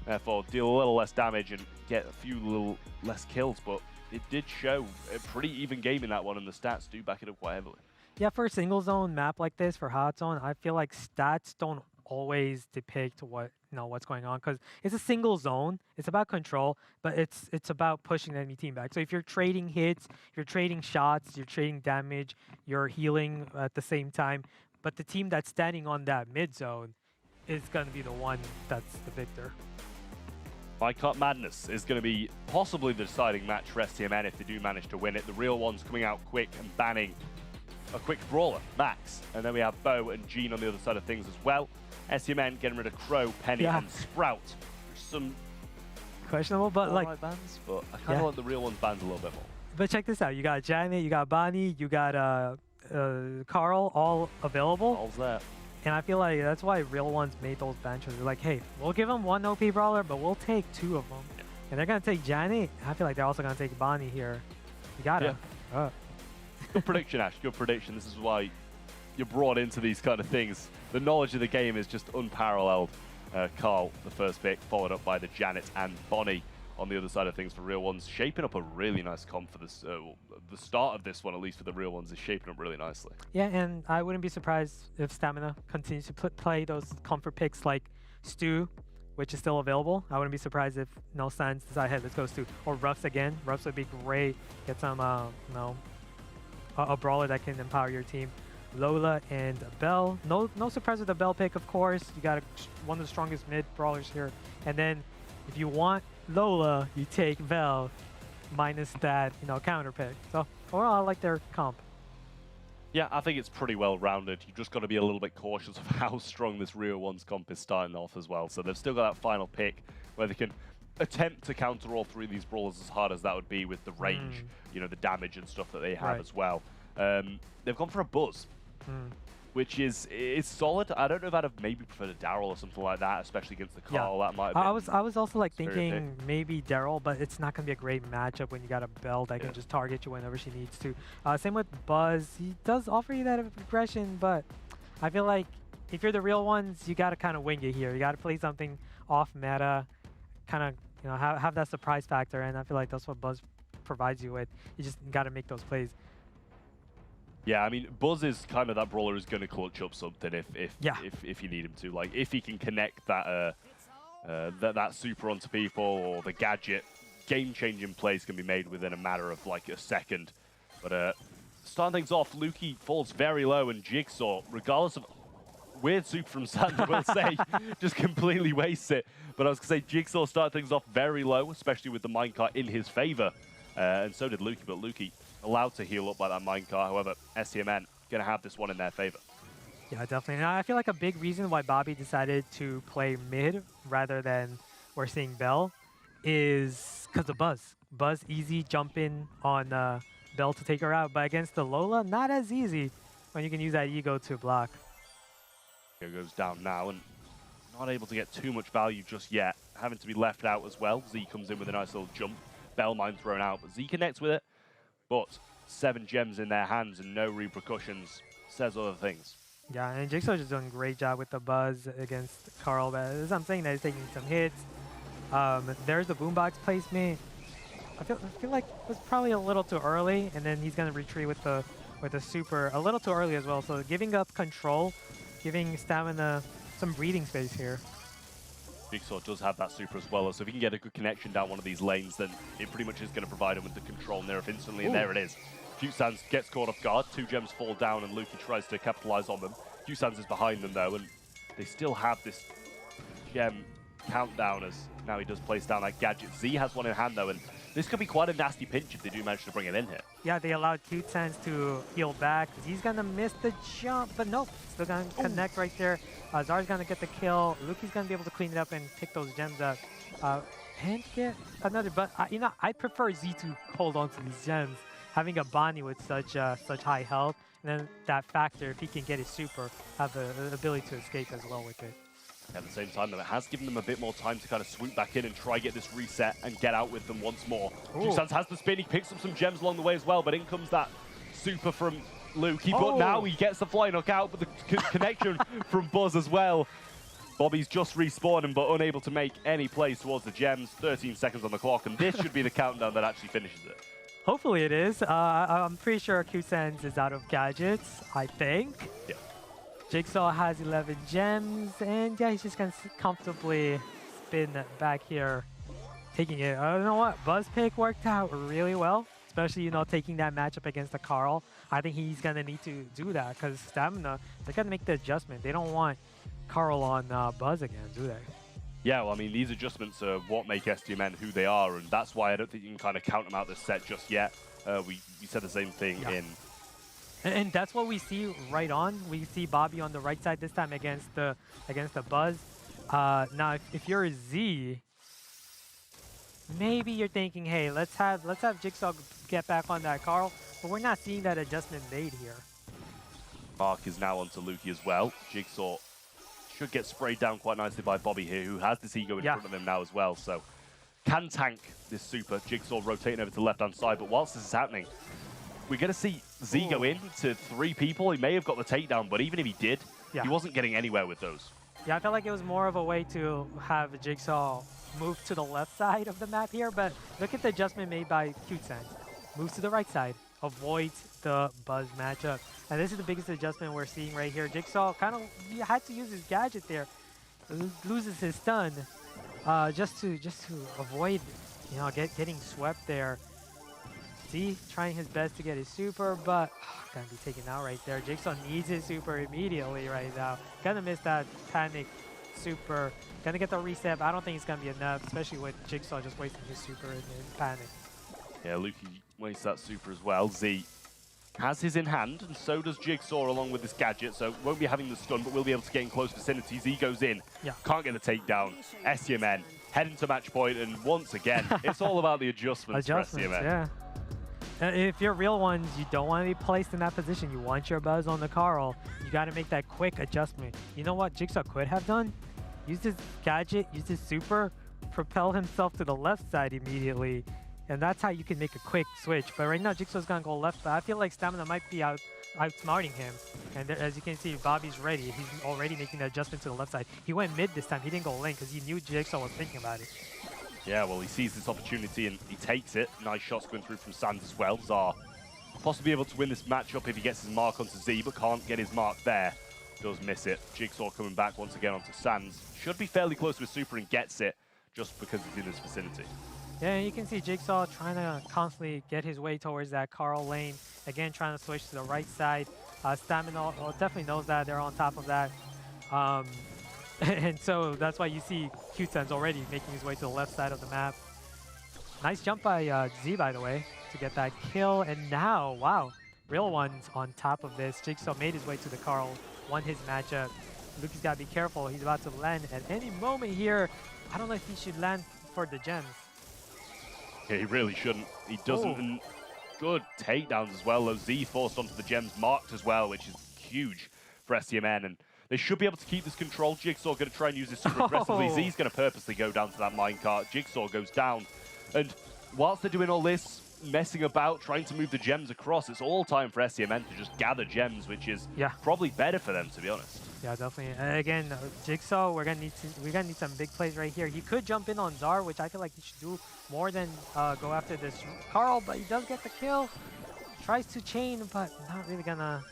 therefore deal a little less damage and get a few little less kills, but it did show a pretty even game in that one, and the stats do back it up quite heavily. Yeah, for a single zone map like this, for hot zone, I feel like stats don't always depict what's going on, because it's a single zone. It's about control, but it's about pushing the enemy team back. So if you're trading hits, you're trading shots, you're trading damage, you're healing at the same time, but the team that's standing on that mid zone is going to be the one that's the victor. Minecart Madness is going to be possibly the deciding match for STMN if they do manage to win it. The real ones coming out quick and banning a quick brawler, Max. And then we have Bo and Gene on the other side of things as well. STMN getting rid of Crow, Penny, and Sprout. Some questionable, but like bans, but I kind of want the real ones banned a little bit more. But check this out. You got Janet, you got Bonnie, you got Carl, all available. All's there. And I feel like that's why real ones made those benches. They're like, hey, we'll give them one OP brawler, but we'll take two of them. Yeah. And they're going to take Janet. I feel like they're also going to take Bonnie here. You got it. Yeah. Good prediction, Ash. Good prediction. This is why you're brought into these kind of things. The knowledge of the game is just unparalleled. Carl, the first pick, followed up by the Janet and Bonnie on the other side of things for real ones. Shaping up a really nice comp for this. The start of this one, at least for the real ones, is shaping up really nicely. Yeah, and I wouldn't be surprised if Stamina continues to play those comfort picks like Stu, which is still available. I wouldn't be surprised if No Sans decide, hey, let's go Stu. Or Ruffs again. Ruffs would be great. Get some, a brawler that can empower your team. Lola and Belle. No surprise with the Belle pick, of course. You got one of the strongest mid brawlers here. And then if you want Lola, you take Belle minus that, counter pick. So overall, I like their comp. Yeah, I think it's pretty well rounded. You just got to be a little bit cautious of how strong this real ones comp is starting off as well. So they've still got that final pick where they can attempt to counter all three of these brawlers, as hard as that would be with the range, the damage and stuff that they have as well. They've gone for a Buzz, which is solid. I don't know if I'd have maybe preferred a Daryl or something like that, especially against the Carl. That might have been I was also like thinking maybe Daryl, but it's not going to be a great matchup when you got a Belle that can just target you whenever she needs to. Same with Buzz. He does offer you that aggression, but I feel like if you're the real ones, you got to kind of wing it here. You got to play something off meta, kind of have that surprise factor, and I feel like that's what Buzz provides you with. You just got to make those plays. Yeah, I mean, Buzz is kind of that brawler who's going to clutch up something if you need him to. Like, if he can connect that that super onto people or the gadget, game-changing plays can be made within a matter of like a second. But starting things off, Luki falls very low, and Jigsaw, regardless of weird super from Sander, will say, just completely wastes it. But I was going to say, Jigsaw started things off very low, especially with the minecart in his favor. And so did Luki, but Luki allowed to heal up by that minecart. However, STMN going to have this one in their favor. Yeah, definitely. And I feel like a big reason why Bobby decided to play mid rather than we're seeing Belle is because of Buzz. Buzz easy jump in on Belle to take her out, but against the Lola, not as easy when you can use that ego to block. Here goes down now and not able to get too much value just yet. Having to be left out as well. Z comes in with a nice little jump. Belle mine thrown out, but Z connects with it. But 7 gems in their hands and no repercussions says other things. Yeah, and Jigsaw's just doing a great job with the Buzz against Carl. But as I'm saying that, he's taking some hits. There's the boombox placement. I feel like it was probably a little too early, and then he's gonna retreat with the super a little too early as well. So giving up control, giving Stamina some breathing space here. Jigsaw does have that super as well, so if he can get a good connection down one of these lanes, then it pretty much is going to provide him with the control Nerf instantly, and there it is. Q-Sans gets caught off guard, 2 gems fall down, and Lukey tries to capitalize on them. Q-Sans is behind them though, and they still have this gem countdown as now he does place down that gadget. Z has one in hand though, and this could be quite a nasty pinch if they do manage to bring it in here. Yeah, they allowed Q-Sans to heal back. He's gonna miss the jump, but nope, still gonna connect right there. Zar's gonna get the kill. Lukey's gonna be able to clean it up and pick those gems up. And get another, but you know, I prefer Z to hold on to these gems. Having a Bonnie with such high health, and then that factor, if he can get his super, have the ability to escape as well with it. At the same time, though, it has given them a bit more time to kind of swoop back in and try get this reset and get out with them once more. Q-Sans has the spin, he picks up some gems along the way as well, but in comes that super from Lukey, but now he gets the fly knockout, but the connection from Buzz as well. Bobby's just respawning, but unable to make any plays towards the gems. 13 seconds on the clock, and this should be the countdown that actually finishes it. Hopefully it is. I'm pretty sure Q-Sans is out of gadgets, I think. Yeah. Jigsaw has 11 gems, and yeah, he's just gonna comfortably spin back here, taking it. You know what? Buzz pick worked out really well, especially, you know, taking that matchup against the Carl. I think he's gonna need to do that because Stamina, they're gonna make the adjustment. They don't want Carl on Buzz again, do they? Yeah, well, I mean, these adjustments are what make SDMN who they are, and that's why I don't think you can kind of count them out this set just yet. We said the same thing in... And that's what we see right on. We see Bobby on the right side this time against the Buzz. Now, if you're a Z, maybe you're thinking, hey, let's have Jigsaw get back on that Carl, but we're not seeing that adjustment made here. Mark is now onto Lukey as well. Jigsaw should get sprayed down quite nicely by Bobby here, who has this ego in front of him now as well, so can tank this super. Jigsaw rotating over to the left-hand side, but whilst this is happening, we're going to see Z go in to 3 people. He may have got the takedown, but even if he did, he wasn't getting anywhere with those. Yeah, I felt like it was more of a way to have Jigsaw move to the left side of the map here, but look at the adjustment made by Q-Sans. Moves to the right side, avoids the Buzz matchup. And this is the biggest adjustment we're seeing right here. Jigsaw kind of had to use his gadget there, loses his stun, just to avoid, you know, getting swept there. Z trying his best to get his super, but gonna be taken out right there. Jigsaw needs his super immediately right now. Gonna miss that panic super. Gonna get the reset, but I don't think it's gonna be enough, especially with Jigsaw just wasting his super in panic. Yeah, Lukey wastes that super as well. Z has his in hand, and so does Jigsaw along with this gadget, so won't be having the stun, but will be able to get in close vicinity. Z goes in, can't get the takedown. SDMN heading to match point, and once again, it's all about the adjustments for SDMN. Yeah. If you're real ones, you don't want to be placed in that position. You want your Buzz on the Carl. You got to make that quick adjustment. You know what Jigsaw could have done? Use his gadget, use his super, propel himself to the left side immediately. And that's how you can make a quick switch. But right now, Jigsaw's going to go left. But I feel like Stamina might be outsmarting him. And there, as you can see, Bobby's ready. He's already making the adjustment to the left side. He went mid this time. He didn't go lane because he knew Jigsaw was thinking about it. Yeah, well, he sees this opportunity and he takes it. Nice shots going through from Sans as well. Zar possibly able to win this matchup if he gets his mark onto Z, but can't get his mark there. Does miss it. Jigsaw coming back once again onto Sans. Should be fairly close to his super and gets it just because he's in this vicinity. Yeah, you can see Jigsaw trying to constantly get his way towards that Carl lane. Again, trying to switch to the right side. Stamina definitely knows that. They're on top of that. And so that's why you see Q-Sans already making his way to the left side of the map. Nice jump by Z, by the way, to get that kill. And now, wow, Real One's on top of this. Jigsaw made his way to the Carl, won his matchup. Luke's got to be careful. He's about to land at any moment here. I don't know if he should land for the gems. Yeah, he really shouldn't. He doesn't. And good takedowns as well, though. Z forced onto the gems, marked as well, which is huge for STMN. And they should be able to keep this control. Jigsaw going to try and use this super aggressively. Z's going to purposely go down to that minecart. Jigsaw goes down. And whilst they're doing all this, messing about, trying to move the gems across, it's all time for STMN to just gather gems, which is probably better for them, to be honest. Yeah, definitely. Again, Jigsaw, we're gonna need some big plays right here. He could jump in on Zar, which I feel like he should do more than go after this Carl, but he does get the kill. Tries to chain, but not really gonna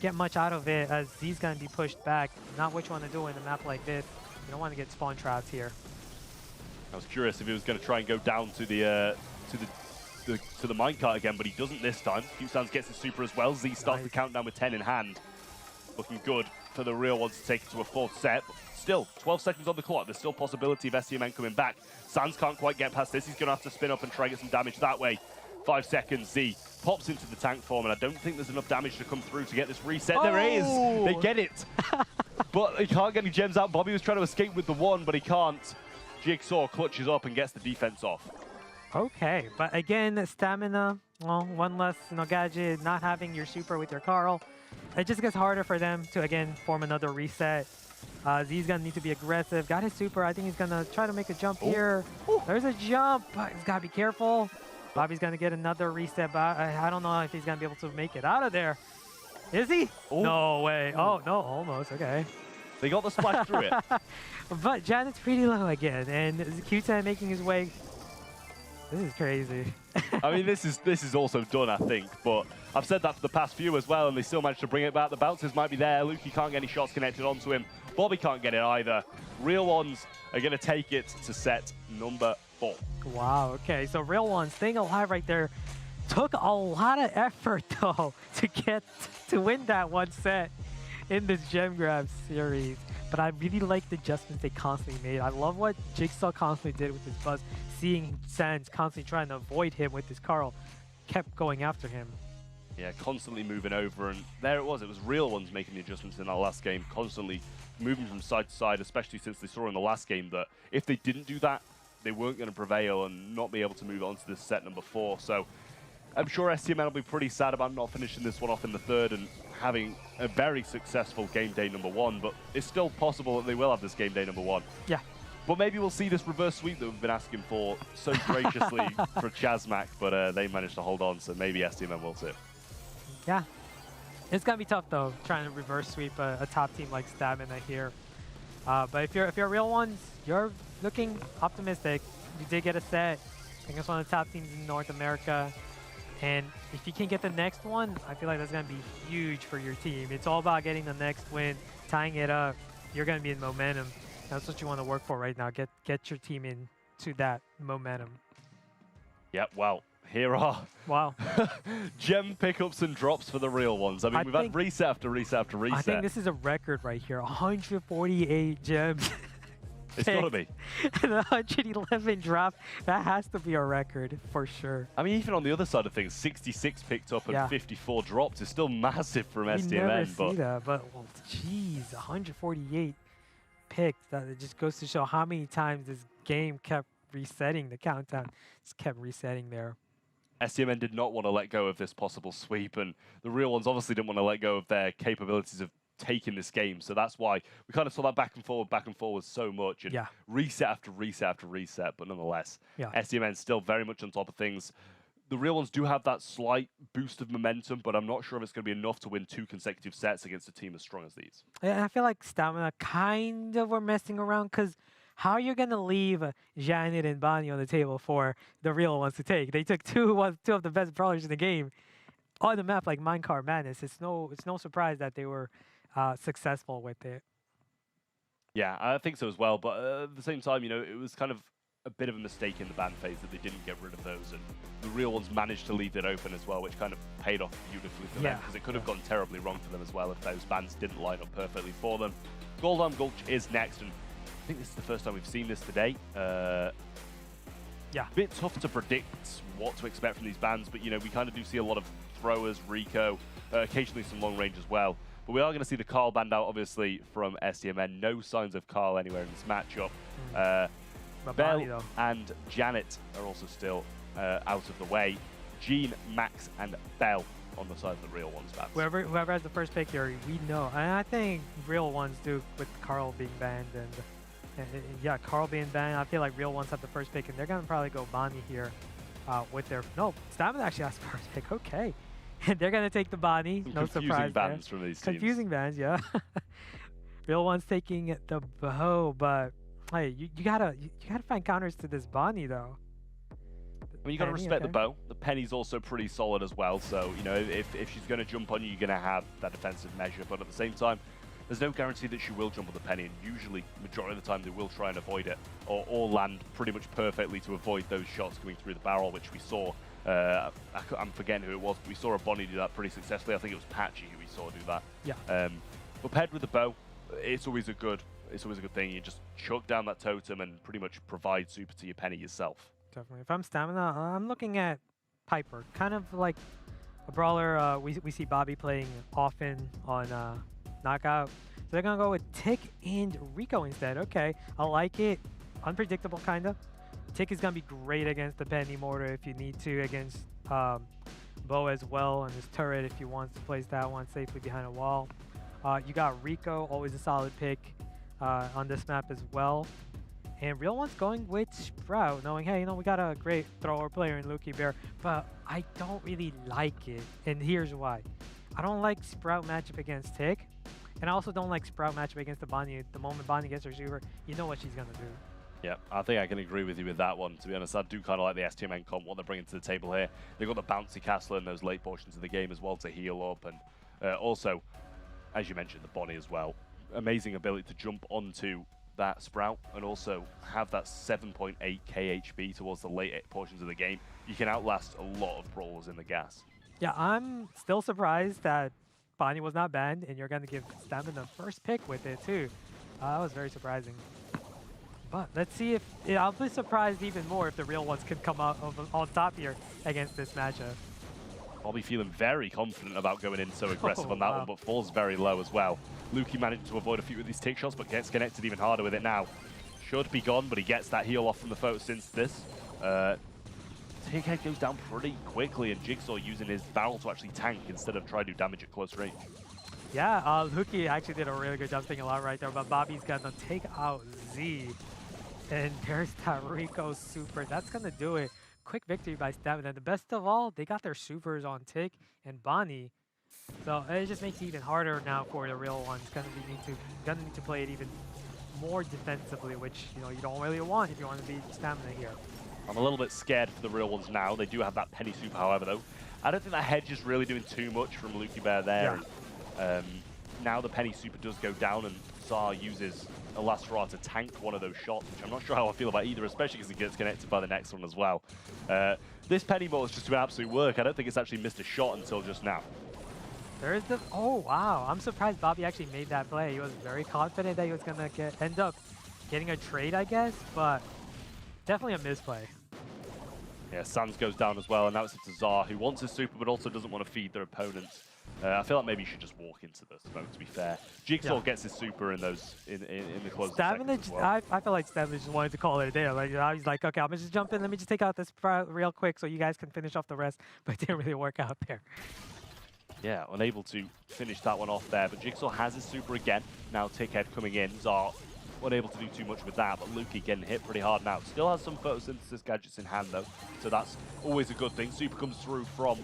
get much out of it as he's gonna be pushed back. Not what you want to do in a map like this. You don't want to get spawn trapped here. I was curious if he was going to try and go down to the minecart again, but he doesn't this time. Q-Sans gets his super as well. Z starts the countdown with 10 in hand. Looking good for the real ones to take it to a fourth set. But still, 12 seconds on the clock. There's still possibility of SCMN coming back. Sans can't quite get past this. He's going to have to spin up and try and get some damage that way. 5 seconds, Z pops into the tank form, and I don't think there's enough damage to come through to get this reset. There is! They get it! But he can't get any gems out. Bobby was trying to escape with the one, but he can't. Jigsaw clutches up and gets the defense off. Okay, but again, stamina, well, one less gadget, not having your super with your Carl. It just gets harder for them to, again, form another reset. Z's gonna need to be aggressive. Got his super. I think he's gonna try to make a jump here. There's a jump, but he's gotta be careful. Bobby's gonna get another reset, but I don't know if he's gonna be able to make it out of there. Is he? No way. Oh, no, almost. Okay. They got the splash through it. But Janet's pretty low again, and Q10 making his way. This is crazy. I mean, this is also done, I think, but I've said that for the past few as well, and they still managed to bring it back. The bounces might be there. Luki can't get any shots connected onto him. Bobby can't get it either. Real ones are going to take it to set number 4. Wow, okay, so Real One staying alive right there. Took a lot of effort, though, to win that one set in this Gem Grab series. But I really like the adjustments they constantly made. I love what Jigsaw constantly did with his buzz. Seeing Sans constantly trying to avoid him with his Carl, kept going after him. Yeah, constantly moving over, and there it was. It was Real Ones making the adjustments in our last game, constantly moving from side to side, especially since they saw in the last game that if they didn't do that, they weren't going to prevail and not be able to move on to this set number 4. So I'm sure STMN will be pretty sad about not finishing this one off in the third and having a very successful game day number 1, but it's still possible that they will have this game day number 1. Yeah. But maybe we'll see this reverse sweep that we've been asking for so graciously for Chazmac, but they managed to hold on, so maybe STMN will too. Yeah. It's going to be tough, though, trying to reverse sweep a top team like Stamina here. But if you're Real Ones, you're looking optimistic. You did get a set against one of the top teams in North America. And if you can get the next one, I feel like that's going to be huge for your team. It's all about getting the next win, tying it up. You're going to be in momentum. That's what you want to work for right now. Get your team into that momentum. Yep, well, here are gem pickups and drops for the Real Ones. I mean, we've had reset after reset after reset. I think this is a record right here. 148 gems. It's got to be. And 111 drop. That has to be a record for sure. I mean, even on the other side of things, 66 picked up and 54 dropped is still massive from STMN. Never see that, but well, geez, 148 picked. That it just goes to show how many times this game kept resetting the countdown. Just kept resetting there. STMN did not want to let go of this possible sweep, and the Real Ones obviously didn't want to let go of their capabilities of taking this game. So that's why we kind of saw that back and forward so much, and reset after reset after reset. But nonetheless, STMN still very much on top of things. The Real Ones do have that slight boost of momentum, but I'm not sure if it's going to be enough to win 2 consecutive sets against a team as strong as these. Yeah, I feel like Stamina kind of were messing around, because how are you going to leave Janet and Bonnie on the table for the Real Ones to take? They took two of the best brawlers in the game on the map like Minecart Madness. It's no surprise that they were successful with it. Yeah, I think so as well. But at the same time, you know, it was kind of a bit of a mistake in the ban phase that they didn't get rid of those, and the Real Ones managed to leave it open as well, which kind of paid off beautifully for them, because it could have gone terribly wrong for them as well if those bans didn't line up perfectly for them. Golden Gulch is next, and I think this is the first time we've seen this today. A bit tough to predict what to expect from these bans, but you know, we kind of do see a lot of throwers, Rico, occasionally some long range as well. But we are going to see the Carl banned out, obviously, from STMN. No signs of Carl anywhere in this matchup. Belle and Janet are also still out of the way. Jean, Max, and Belle on the side of the Real Ones bans. Whoever has the first pick here, we know. And I think Real Ones do, with Carl being banned. And Carl being banned, I feel like Real Ones have the first pick, and they're going to probably go Bonnie here with their... No, Stamina actually has the first pick. Okay. And they're going to take the Bonnie. No surprise bans from these teams. Confusing bans, yeah. Real One's taking the bow, but hey, you gotta find counters to this Bonnie though. I mean, you got to respect the bow. The penny's also pretty solid as well. So, you know, if she's going to jump on you, you're going to have that defensive measure. But at the same time, there's no guarantee that she will jump on the penny. And usually, majority of the time, they will try and avoid it or land pretty much perfectly to avoid those shots coming through the barrel, which we saw. I'm forgetting who it was, but we saw a Bonnie do that pretty successfully. I think it was Patchy who we saw do that. Yeah. But paired with the bow, it's always a good thing. You just chuck down that totem and pretty much provide super to your penny yourself. Definitely. If I'm stamina, I'm looking at Piper, kind of like a brawler we see Bobby playing often on Knockout. So they're gonna go with Tick and Rico instead. Okay, I like it. Unpredictable, kind of. Tick is gonna be great against the Penny Mortar if you need to, against Bo as well, and his turret if you want to place that one safely behind a wall. You got Rico, always a solid pick on this map as well. And Real One's going with Sprout, knowing, hey, you know, we got a great thrower player in Lucky Bear, but I don't really like it, and here's why. I don't like Sprout matchup against Tick, and I also don't like Sprout matchup against the Bonnie. The moment Bonnie gets her super, you know what she's gonna do. Yeah, I think I can agree with you with that one. To be honest, I do kind of like the STMN comp, what they're bringing to the table here. They've got the bouncy castle in those late portions of the game as well to heal up, and also, as you mentioned, the Bonnie as well. Amazing ability to jump onto that Sprout and also have that 7.8 KHP towards the late portions of the game. You can outlast a lot of brawlers in the gas. Yeah, I'm still surprised that Bonnie was not banned, and you're going to give Stamina the first pick with it too. That was very surprising. But let's see if I'll be surprised even more if the Real Ones can come out on top here against this matchup. I'll be feeling very confident about going in so aggressive on that wow. one, but falls very low as well. Lukey managed to avoid a few of these tick shots, but gets connected even harder with it now. Should be gone, but he gets that heal off from the photosynthesis. Tickhead goes down pretty quickly, and Jigsaw using his barrel to actually tank instead of try to do damage at close range. Yeah, Lukey actually did a really good job thinking a lot right there, but Bobby's gonna take out Z. And there's that Rico super. That's gonna do it. Quick victory by Stamina. And the best of all, they got their supers on Tick and Bonnie. So it just makes it even harder now for the Real Ones. Gonna need to play it even more defensively, which you don't really want if you want to be Stamina here. I'm a little bit scared for the Real Ones now. They do have that penny super, however, though. I don't think that hedge is really doing too much from Lukey Bear there. Yeah. And, now the penny super does go down, and Zar uses a last hurrah to tank one of those shots, which I'm not sure how I feel about either, especially because he gets connected by the next one as well. This penny mortar is just doing absolute work. I don't think it's actually missed a shot until just now. There's the... Oh, wow. I'm surprised Bobby actually made that play. He was very confident that he was going to end up getting a trade, I guess, but definitely a misplay. Yeah, Sans goes down as well, and now it's to Zar, who wants his super but also doesn't want to feed their opponents. I feel like maybe you should just walk into the smoke, to be fair. Jigsaw gets his super in those in the closing seconds as well. I feel like Stamina just wanted to call it a day. Like, he's like, okay, I'm going to just jump in. Let me just take out this real quick so you guys can finish off the rest. But it didn't really work out there. Yeah, unable to finish that one off there. But Jigsaw has his super again. Now Tickhead coming in. Zar unable to do too much with that, but Lukey getting hit pretty hard now. Still has some photosynthesis gadgets in hand, though. So that's always a good thing. Super comes through from...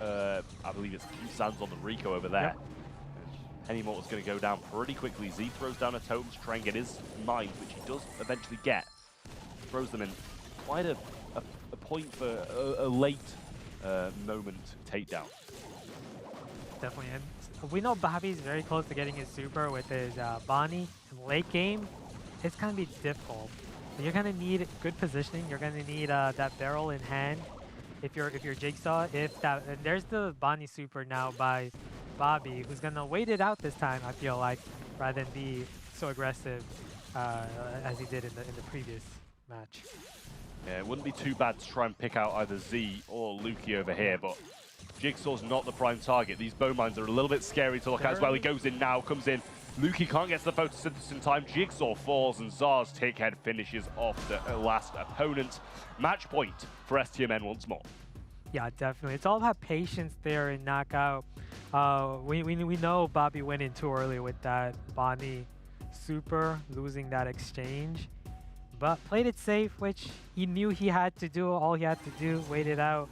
I believe it's Q-Sans on the Rico over there. Yep. Penny Mortar's going to go down pretty quickly. Z throws down a totem to try and get his mines, which he does eventually get. Throws them in quite a point for a late moment takedown. Definitely. And we know Bobby's very close to getting his super with his Bonnie. In late game, it's going to be difficult. You're going to need good positioning. You're going to need that barrel in hand. If you're Jigsaw, and there's the Bonnie super now by Bobby, who's gonna wait it out this time. I feel like, rather than be so aggressive as he did in the previous match. Yeah, it wouldn't be too bad to try and pick out either Z or Lukey over here, but Jigsaw's not the prime target. These bow mines are a little bit scary to look at as well. He goes in now, comes in. Lukey can't get to the photosynthesis in time. Jigsaw falls, and Zar's Tickhead finishes off the last opponent. Match point for STMN once more. Yeah, definitely. It's all about patience there in Knockout. We know Bobby went in too early with that Bonnie super, losing that exchange. But played it safe, which he knew he had to do. All he had to do, wait it out.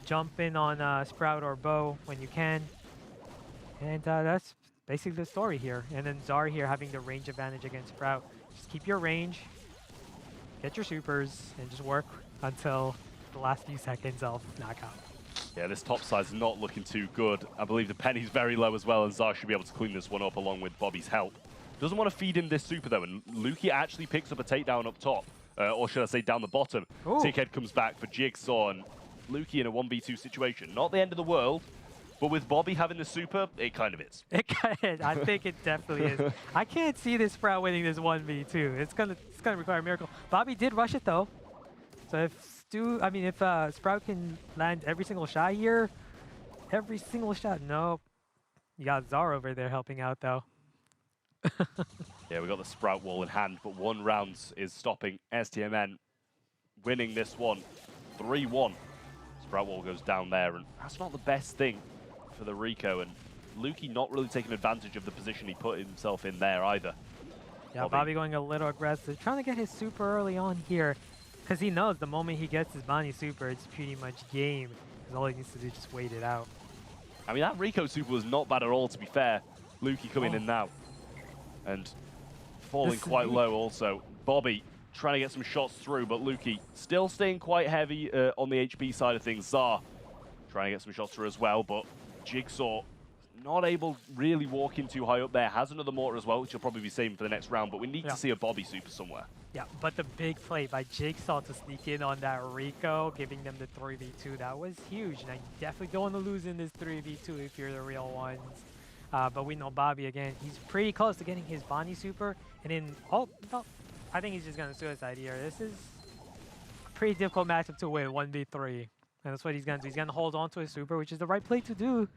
Jump in on Sprout or Bow when you can. And that's basically the story here. And then Zar here having the range advantage against Sprout. Just keep your range, get your supers, and just work until the last few seconds of knockout. Yeah, this top side's not looking too good. I believe the penny's very low as well, and Zar should be able to clean this one up along with Bobby's help. Doesn't want to feed in this super though, and Lukey actually picks up a takedown up top. Or should I say down the bottom. Tickhead comes back for Jigsaw, and Lukey in a 1v2 situation. Not the end of the world, but with Bobby having the super, it kind of is. I think it definitely is. I can't see this Sprout winning this 1v2. It's gonna require a miracle. Bobby did rush it though. So if Sprout can land every single shot here, every single shot, nope. You got Zar over there helping out though. Yeah, we got the Sprout wall in hand, but 1 round is stopping STMN winning this one. 3-1. Sprout wall goes down there, and that's not the best thing for the Rico, and Lukey not really taking advantage of the position he put himself in there either. Yeah, Bobby going a little aggressive, trying to get his super early on here, because he knows the moment he gets his Bonnie super, it's pretty much game, because all he needs to do is just wait it out. I mean, that Rico super was not bad at all, to be fair. Lukey coming in now, and falling quite low also. Bobby trying to get some shots through, but Lukey still staying quite heavy on the HP side of things. Zar trying to get some shots through as well, but Jigsaw not able to really walk in too high up there. Has another mortar as well, which will probably be saving for the next round, but we need to see a Bobby super somewhere. Yeah, but the big play by Jigsaw to sneak in on that Rico, giving them the 3v2, that was huge. And I definitely don't want to lose in this 3v2 if you're the real ones. But we know Bobby, again, he's pretty close to getting his Bonnie super. And then, oh, no, I think he's just going to suicide here. This is a pretty difficult matchup to win, 1v3. And that's what he's going to do. He's going to hold on to his super, which is the right play to do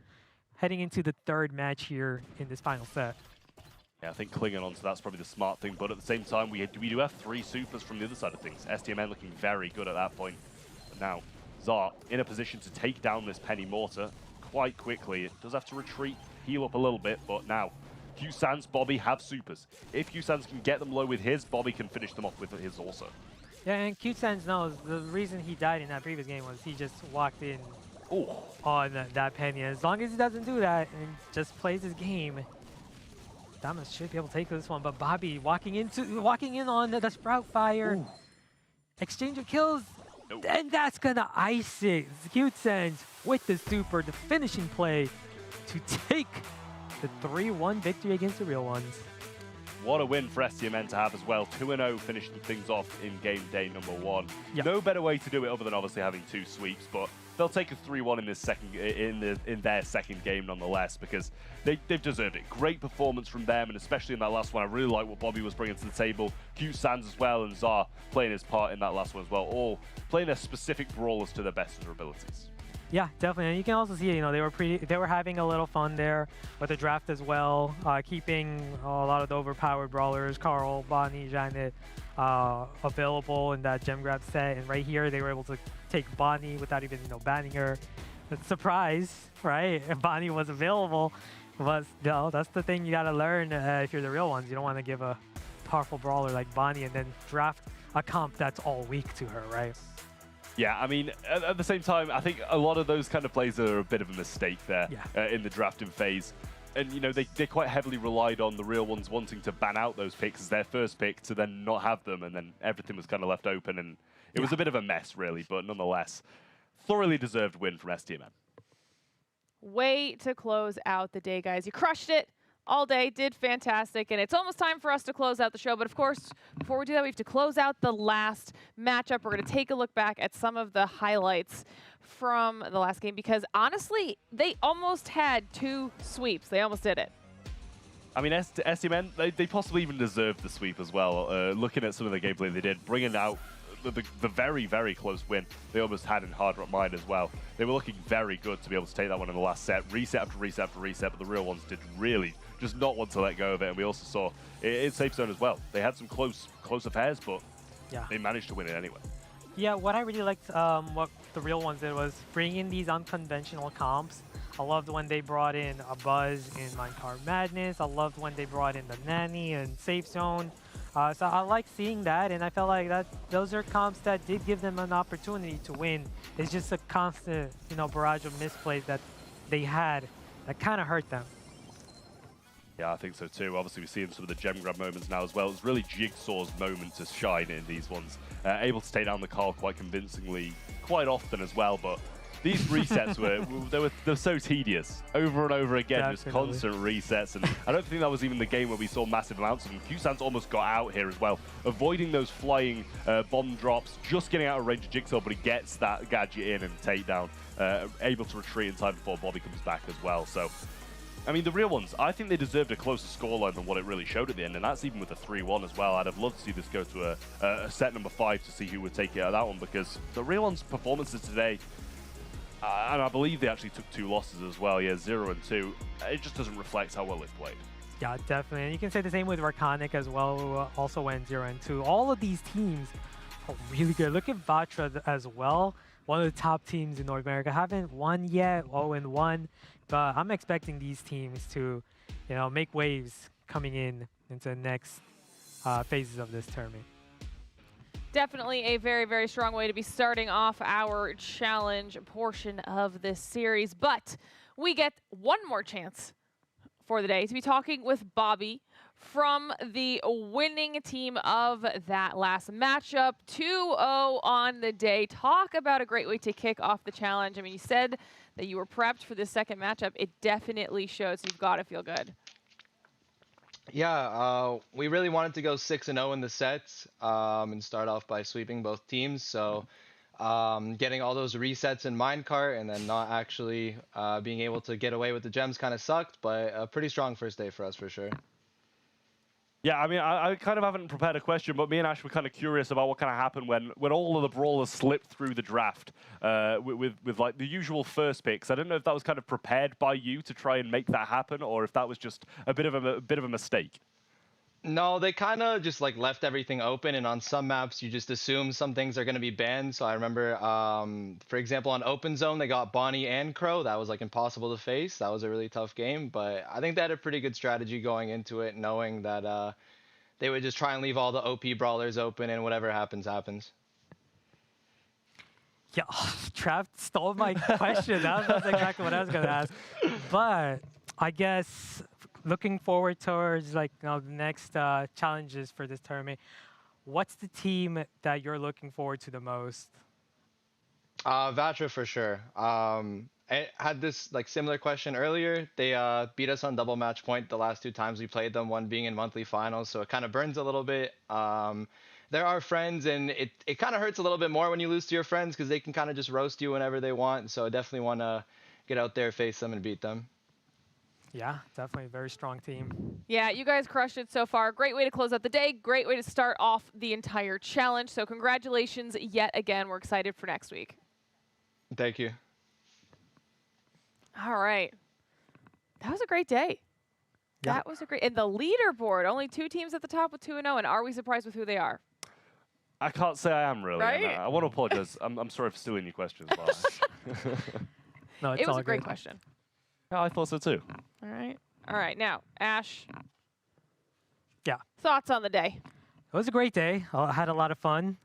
heading into the 3rd match here in this final set. Yeah, I think clinging on to that's probably the smart thing, but at the same time, we do have 3 supers from the other side of things. STMN looking very good at that point. But now, Zar in a position to take down this Penny Mortar quite quickly. It does have to retreat, heal up a little bit, but now, Q-Sans, Bobby have supers. If Q-Sans can get them low with his, Bobby can finish them off with his also. Yeah, and Q-Sans knows the reason he died in that previous game was he just walked in on that Penny. As long as he doesn't do that and just plays his game, Damas should be able to take this one. But Bobby walking in on the Sprout Fire, exchange of kills, and that's gonna ice it. Q-Sans with the super, the finishing play to take the 3-1 victory against the real ones. What a win for STMN to have as well. 2-0 finishing things off in game day number 1. Yep. No better way to do it other than obviously having 2 sweeps, but they'll take a 3-1 in their second game nonetheless, because they've deserved it. Great performance from them, and especially in that last one, I really like what Bobby was bringing to the table. Q-Sans as well, and Zar playing his part in that last one as well. All playing their specific brawlers to their best of their abilities. Yeah, definitely. And you can also see, they were having a little fun there with the draft as well, keeping a lot of the overpowered brawlers, Carl, Bonnie, Janet, available in that gem grab set. And right here, they were able to take Bonnie without even, banning her. Surprise, right? If Bonnie was available, but no, that's the thing you gotta learn if you're the real ones. You don't want to give a powerful brawler like Bonnie and then draft a comp that's all weak to her, right? Yeah, I mean, at the same time, I think a lot of those kind of plays are a bit of a mistake there in the drafting phase. And, they quite heavily relied on the real ones wanting to ban out those picks as their first pick to then not have them, and then everything was kind of left open, and it was a bit of a mess, really, but nonetheless, thoroughly deserved win from STMN. Way to close out the day, guys. You crushed it all day, did fantastic, and it's almost time for us to close out the show. But of course, before we do that, we have to close out the last matchup. We're going to take a look back at some of the highlights from the last game, because honestly, they almost had 2 sweeps. They almost did it. I mean, STMN, they possibly even deserved the sweep as well. Looking at some of the gameplay they did, bringing out the very, very close win they almost had in Hard Rock Mine as well. They were looking very good to be able to take that one in the last set. Reset after reset after reset, but the real ones did really just not want to let go of it. And we also saw in Safe Zone as well. They had some close affairs, but they managed to win it anyway. Yeah, what I really liked, what the real ones did was bring in these unconventional comps. I loved when they brought in a Buzz in Minecart Madness. I loved when they brought in the Nanny and Safe Zone. So I like seeing that, and I felt like those are comps that did give them an opportunity to win. It's just a constant, barrage of misplays that they had that kind of hurt them. Yeah, I think so too. Obviously, we're seeing some of the gem grab moments now as well. It's really Jigsaw's moment to shine in these ones. Able to take down the Carl quite convincingly, quite often as well. But these resets were so tedious, over and over again, Definitely. just constant resets. And I don't think that was even the game where we saw massive amounts of them. Q-Sans almost got out here as well, avoiding those flying bomb drops, just getting out of range of Jigsaw, but he gets that gadget in and takedown, able to retreat in time before Bobby comes back as well. So. I mean, the real ones, I think they deserved a closer scoreline than what it really showed at the end, and that's even with a 3-1 as well. I'd have loved to see this go to a set number 5 to see who would take it out of that one, because the real ones' performances today, and I believe they actually took 2 losses as well, yeah, 0 and 2. It just doesn't reflect how well they've played. Yeah, definitely. And you can say the same with Rakonic as well, who also went 0 and 2. All of these teams are really good. Look at Vatra as well. One of the top teams in North America. Haven't won yet, 0 and 1. But I'm expecting these teams to, make waves coming into the next phases of this tournament. Definitely a very, very strong way to be starting off our challenge portion of this series. But we get one more chance for the day to be talking with Bobby from the winning team of that last matchup. 2-0 on the day. Talk about a great way to kick off the challenge. I mean, you said that you were prepped for this second matchup. It definitely shows. You've got to feel good. Yeah, we really wanted to go 6-0 in the sets and start off by sweeping both teams. So getting all those resets in minecart and then not actually being able to get away with the gems kind of sucked, but a pretty strong first day for us for sure. Yeah, I mean, I kind of haven't prepared a question, but me and Ash were kind of curious about what kind of happened when all of the brawlers slipped through the draft with like the usual first picks. I don't know if that was kind of prepared by you to try and make that happen, or if that was just a bit of a mistake. No, they kind of just like left everything open, and on some maps you just assume some things are going to be banned. So I remember, for example, on Open Zone they got Bonnie and Crow. That was like impossible to face. That was a really tough game, but I think they had a pretty good strategy going into it, knowing that they would just try and leave all the OP brawlers open, and whatever happens, happens. Yeah, Trav stole my question. That's exactly what I was going to ask. But I guess looking forward towards the next challenges for this tournament, what's the team that you're looking forward to the most? Vatra for sure. I had this similar question earlier. They beat us on double match point the last 2 times we played them, one being in monthly finals, so it kind of burns a little bit. They're our friends, and it kind of hurts a little bit more when you lose to your friends because they can kind of just roast you whenever they want. So I definitely want to get out there, face them, and beat them. Yeah, definitely a very strong team. Yeah, you guys crushed it so far. Great way to close out the day. Great way to start off the entire challenge. So congratulations yet again. We're excited for next week. Thank you. All right. That was a great day. Yeah. That was a great... And the leaderboard, only 2 teams at the top with 2-0. And are we surprised with who they are? I can't say I am really. Right? And I want to apologize. I'm sorry for stealing your questions. No, it's It was all a great good. question. Yeah, I thought so too. All right. All right. Now, Ash. Yeah. Thoughts on the day? It was a great day. I had a lot of fun.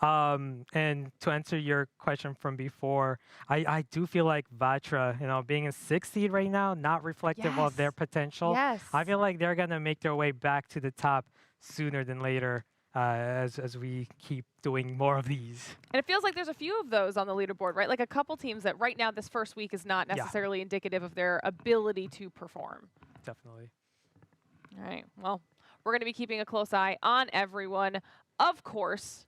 And to answer your question from before, I do feel like Vatra, being a 6th seed right now, not reflective of their potential. Yes. I feel like they're going to make their way back to the top sooner than later as we keep doing more of these. And it feels like there's a few of those on the leaderboard, right? Like a couple teams that right now this first week is not necessarily indicative of their ability to perform. Definitely. All right. Well, we're going to be keeping a close eye on everyone, of course.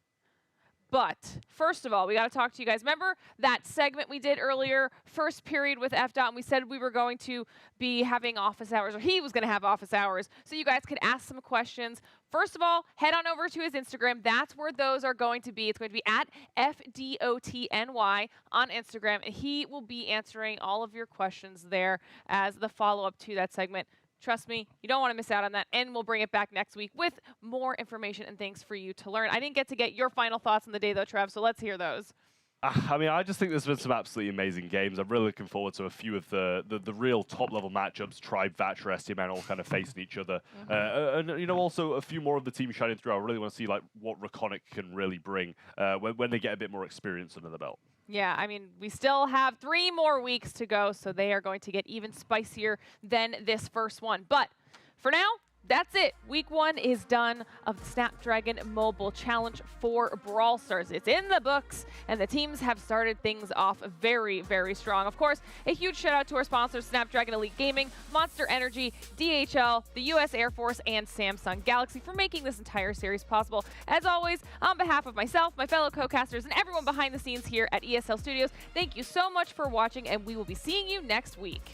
But first of all, we got to talk to you guys. Remember that segment we did earlier, first period with FDOT, and we said we were going to be having office hours, or he was going to have office hours, so you guys could ask some questions. First of all, head on over to his Instagram. That's where those are going to be. It's going to be at FDOTNY on Instagram, and he will be answering all of your questions there as the follow-up to that segment. Trust me, you don't want to miss out on that, and we'll bring it back next week with more information and things for you to learn. I didn't get to get your final thoughts on the day, though, Trev, so let's hear those. I mean, I just think there's been some absolutely amazing games. I'm really looking forward to a few of the real top-level matchups. Tribe, Vatra, STMN all kind of facing each other. And, also a few more of the teams shining through. I really want to see, what Rakonic can really bring when they get a bit more experience under the belt. Yeah, I mean, we still have 3 more weeks to go, so they are going to get even spicier than this first one. But For now, that's it. Week 1 is done of the Snapdragon Mobile Challenge for Brawl Stars. It's in the books, and the teams have started things off very, very strong. Of course, a huge shout out to our sponsors, Snapdragon Elite Gaming, Monster Energy, DHL, the US Air Force, and Samsung Galaxy for making this entire series possible. As always, on behalf of myself, my fellow co-casters, and everyone behind the scenes here at ESL Studios, thank you so much for watching, and we will be seeing you next week.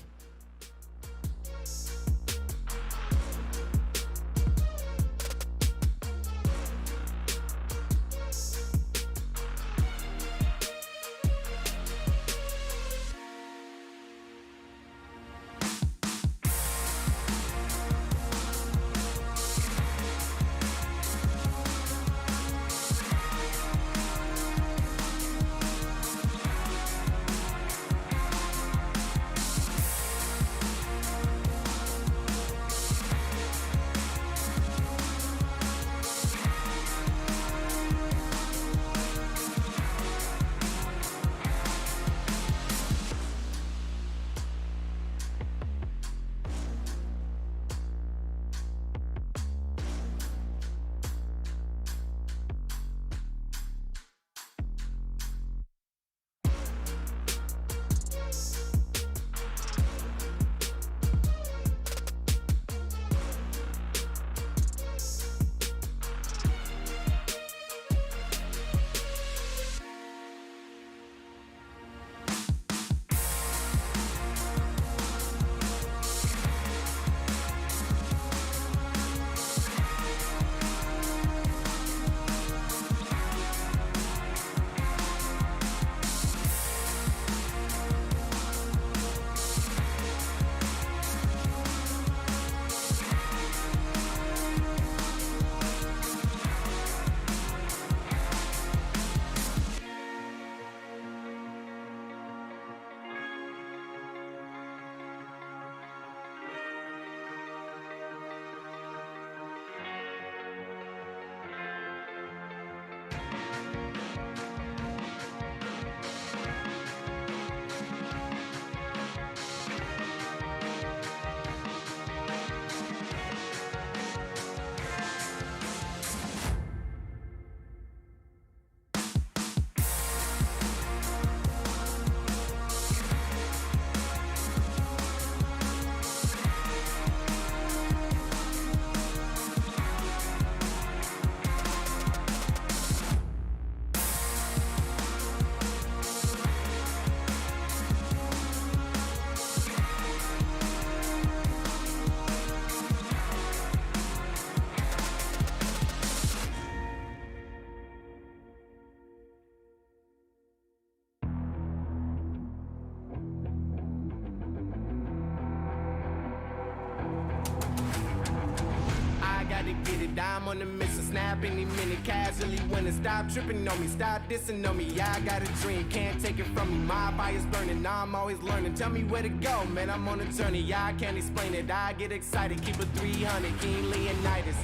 Get it, I'm on the mission, snap any minute, casually winning. Stop tripping on me, stop dissing on me. Yeah, I got a dream, can't take it from me. My fire's burning, I'm always learning. Tell me where to go, man, I'm on a journey. Yeah, I can't explain it, I get excited. Keep it 300, King Leonidas.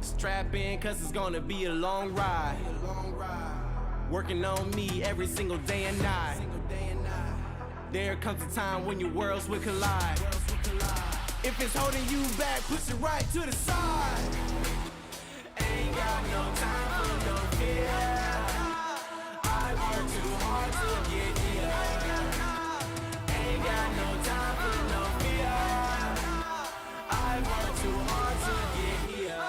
Strap in, cause it's gonna be a long ride. Working on me every single day and night. There comes a time when your worlds will collide. If it's holding you back, push it right to the side. Ain't got no time for no fear. I work too hard to get here. Ain't got no time for no fear. I work too hard to get here.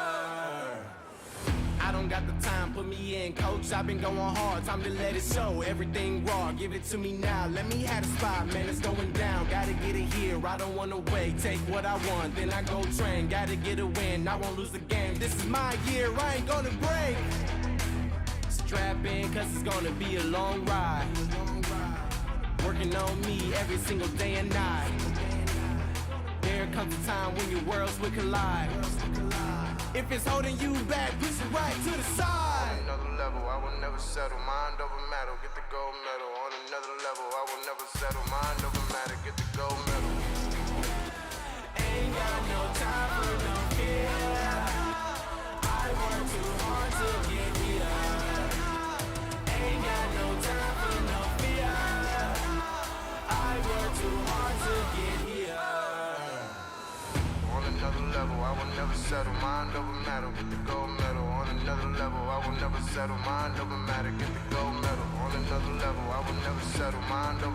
I don't got the time, put me in, coach. I've been going hard, time to let it show. Everything raw, give it to me now. Let me have the spot, man, it's going down. Gotta get it here, I don't wanna wait. Take what I want, then I go train. Gotta get a win, I won't lose the game. This is my year, I ain't gonna break. Strap in, cause it's gonna be a long ride. Working on me every single day and night. There comes a time when your worlds will collide. If it's holding you back, push it right to the side. On another level, I will never settle. Mind over matter, get the gold medal. On another level, I will never settle. Mind over matter, get the gold medal. Ain't got no time for no fear. I work too hard to get here. Ain't got no time for no fear. I work too hard to get here. On another level, I will never settle. Mind over matter, get the gold medal. On another level, I will never settle. Mind over matter, get the gold medal. On another level, I will never settle. Mind over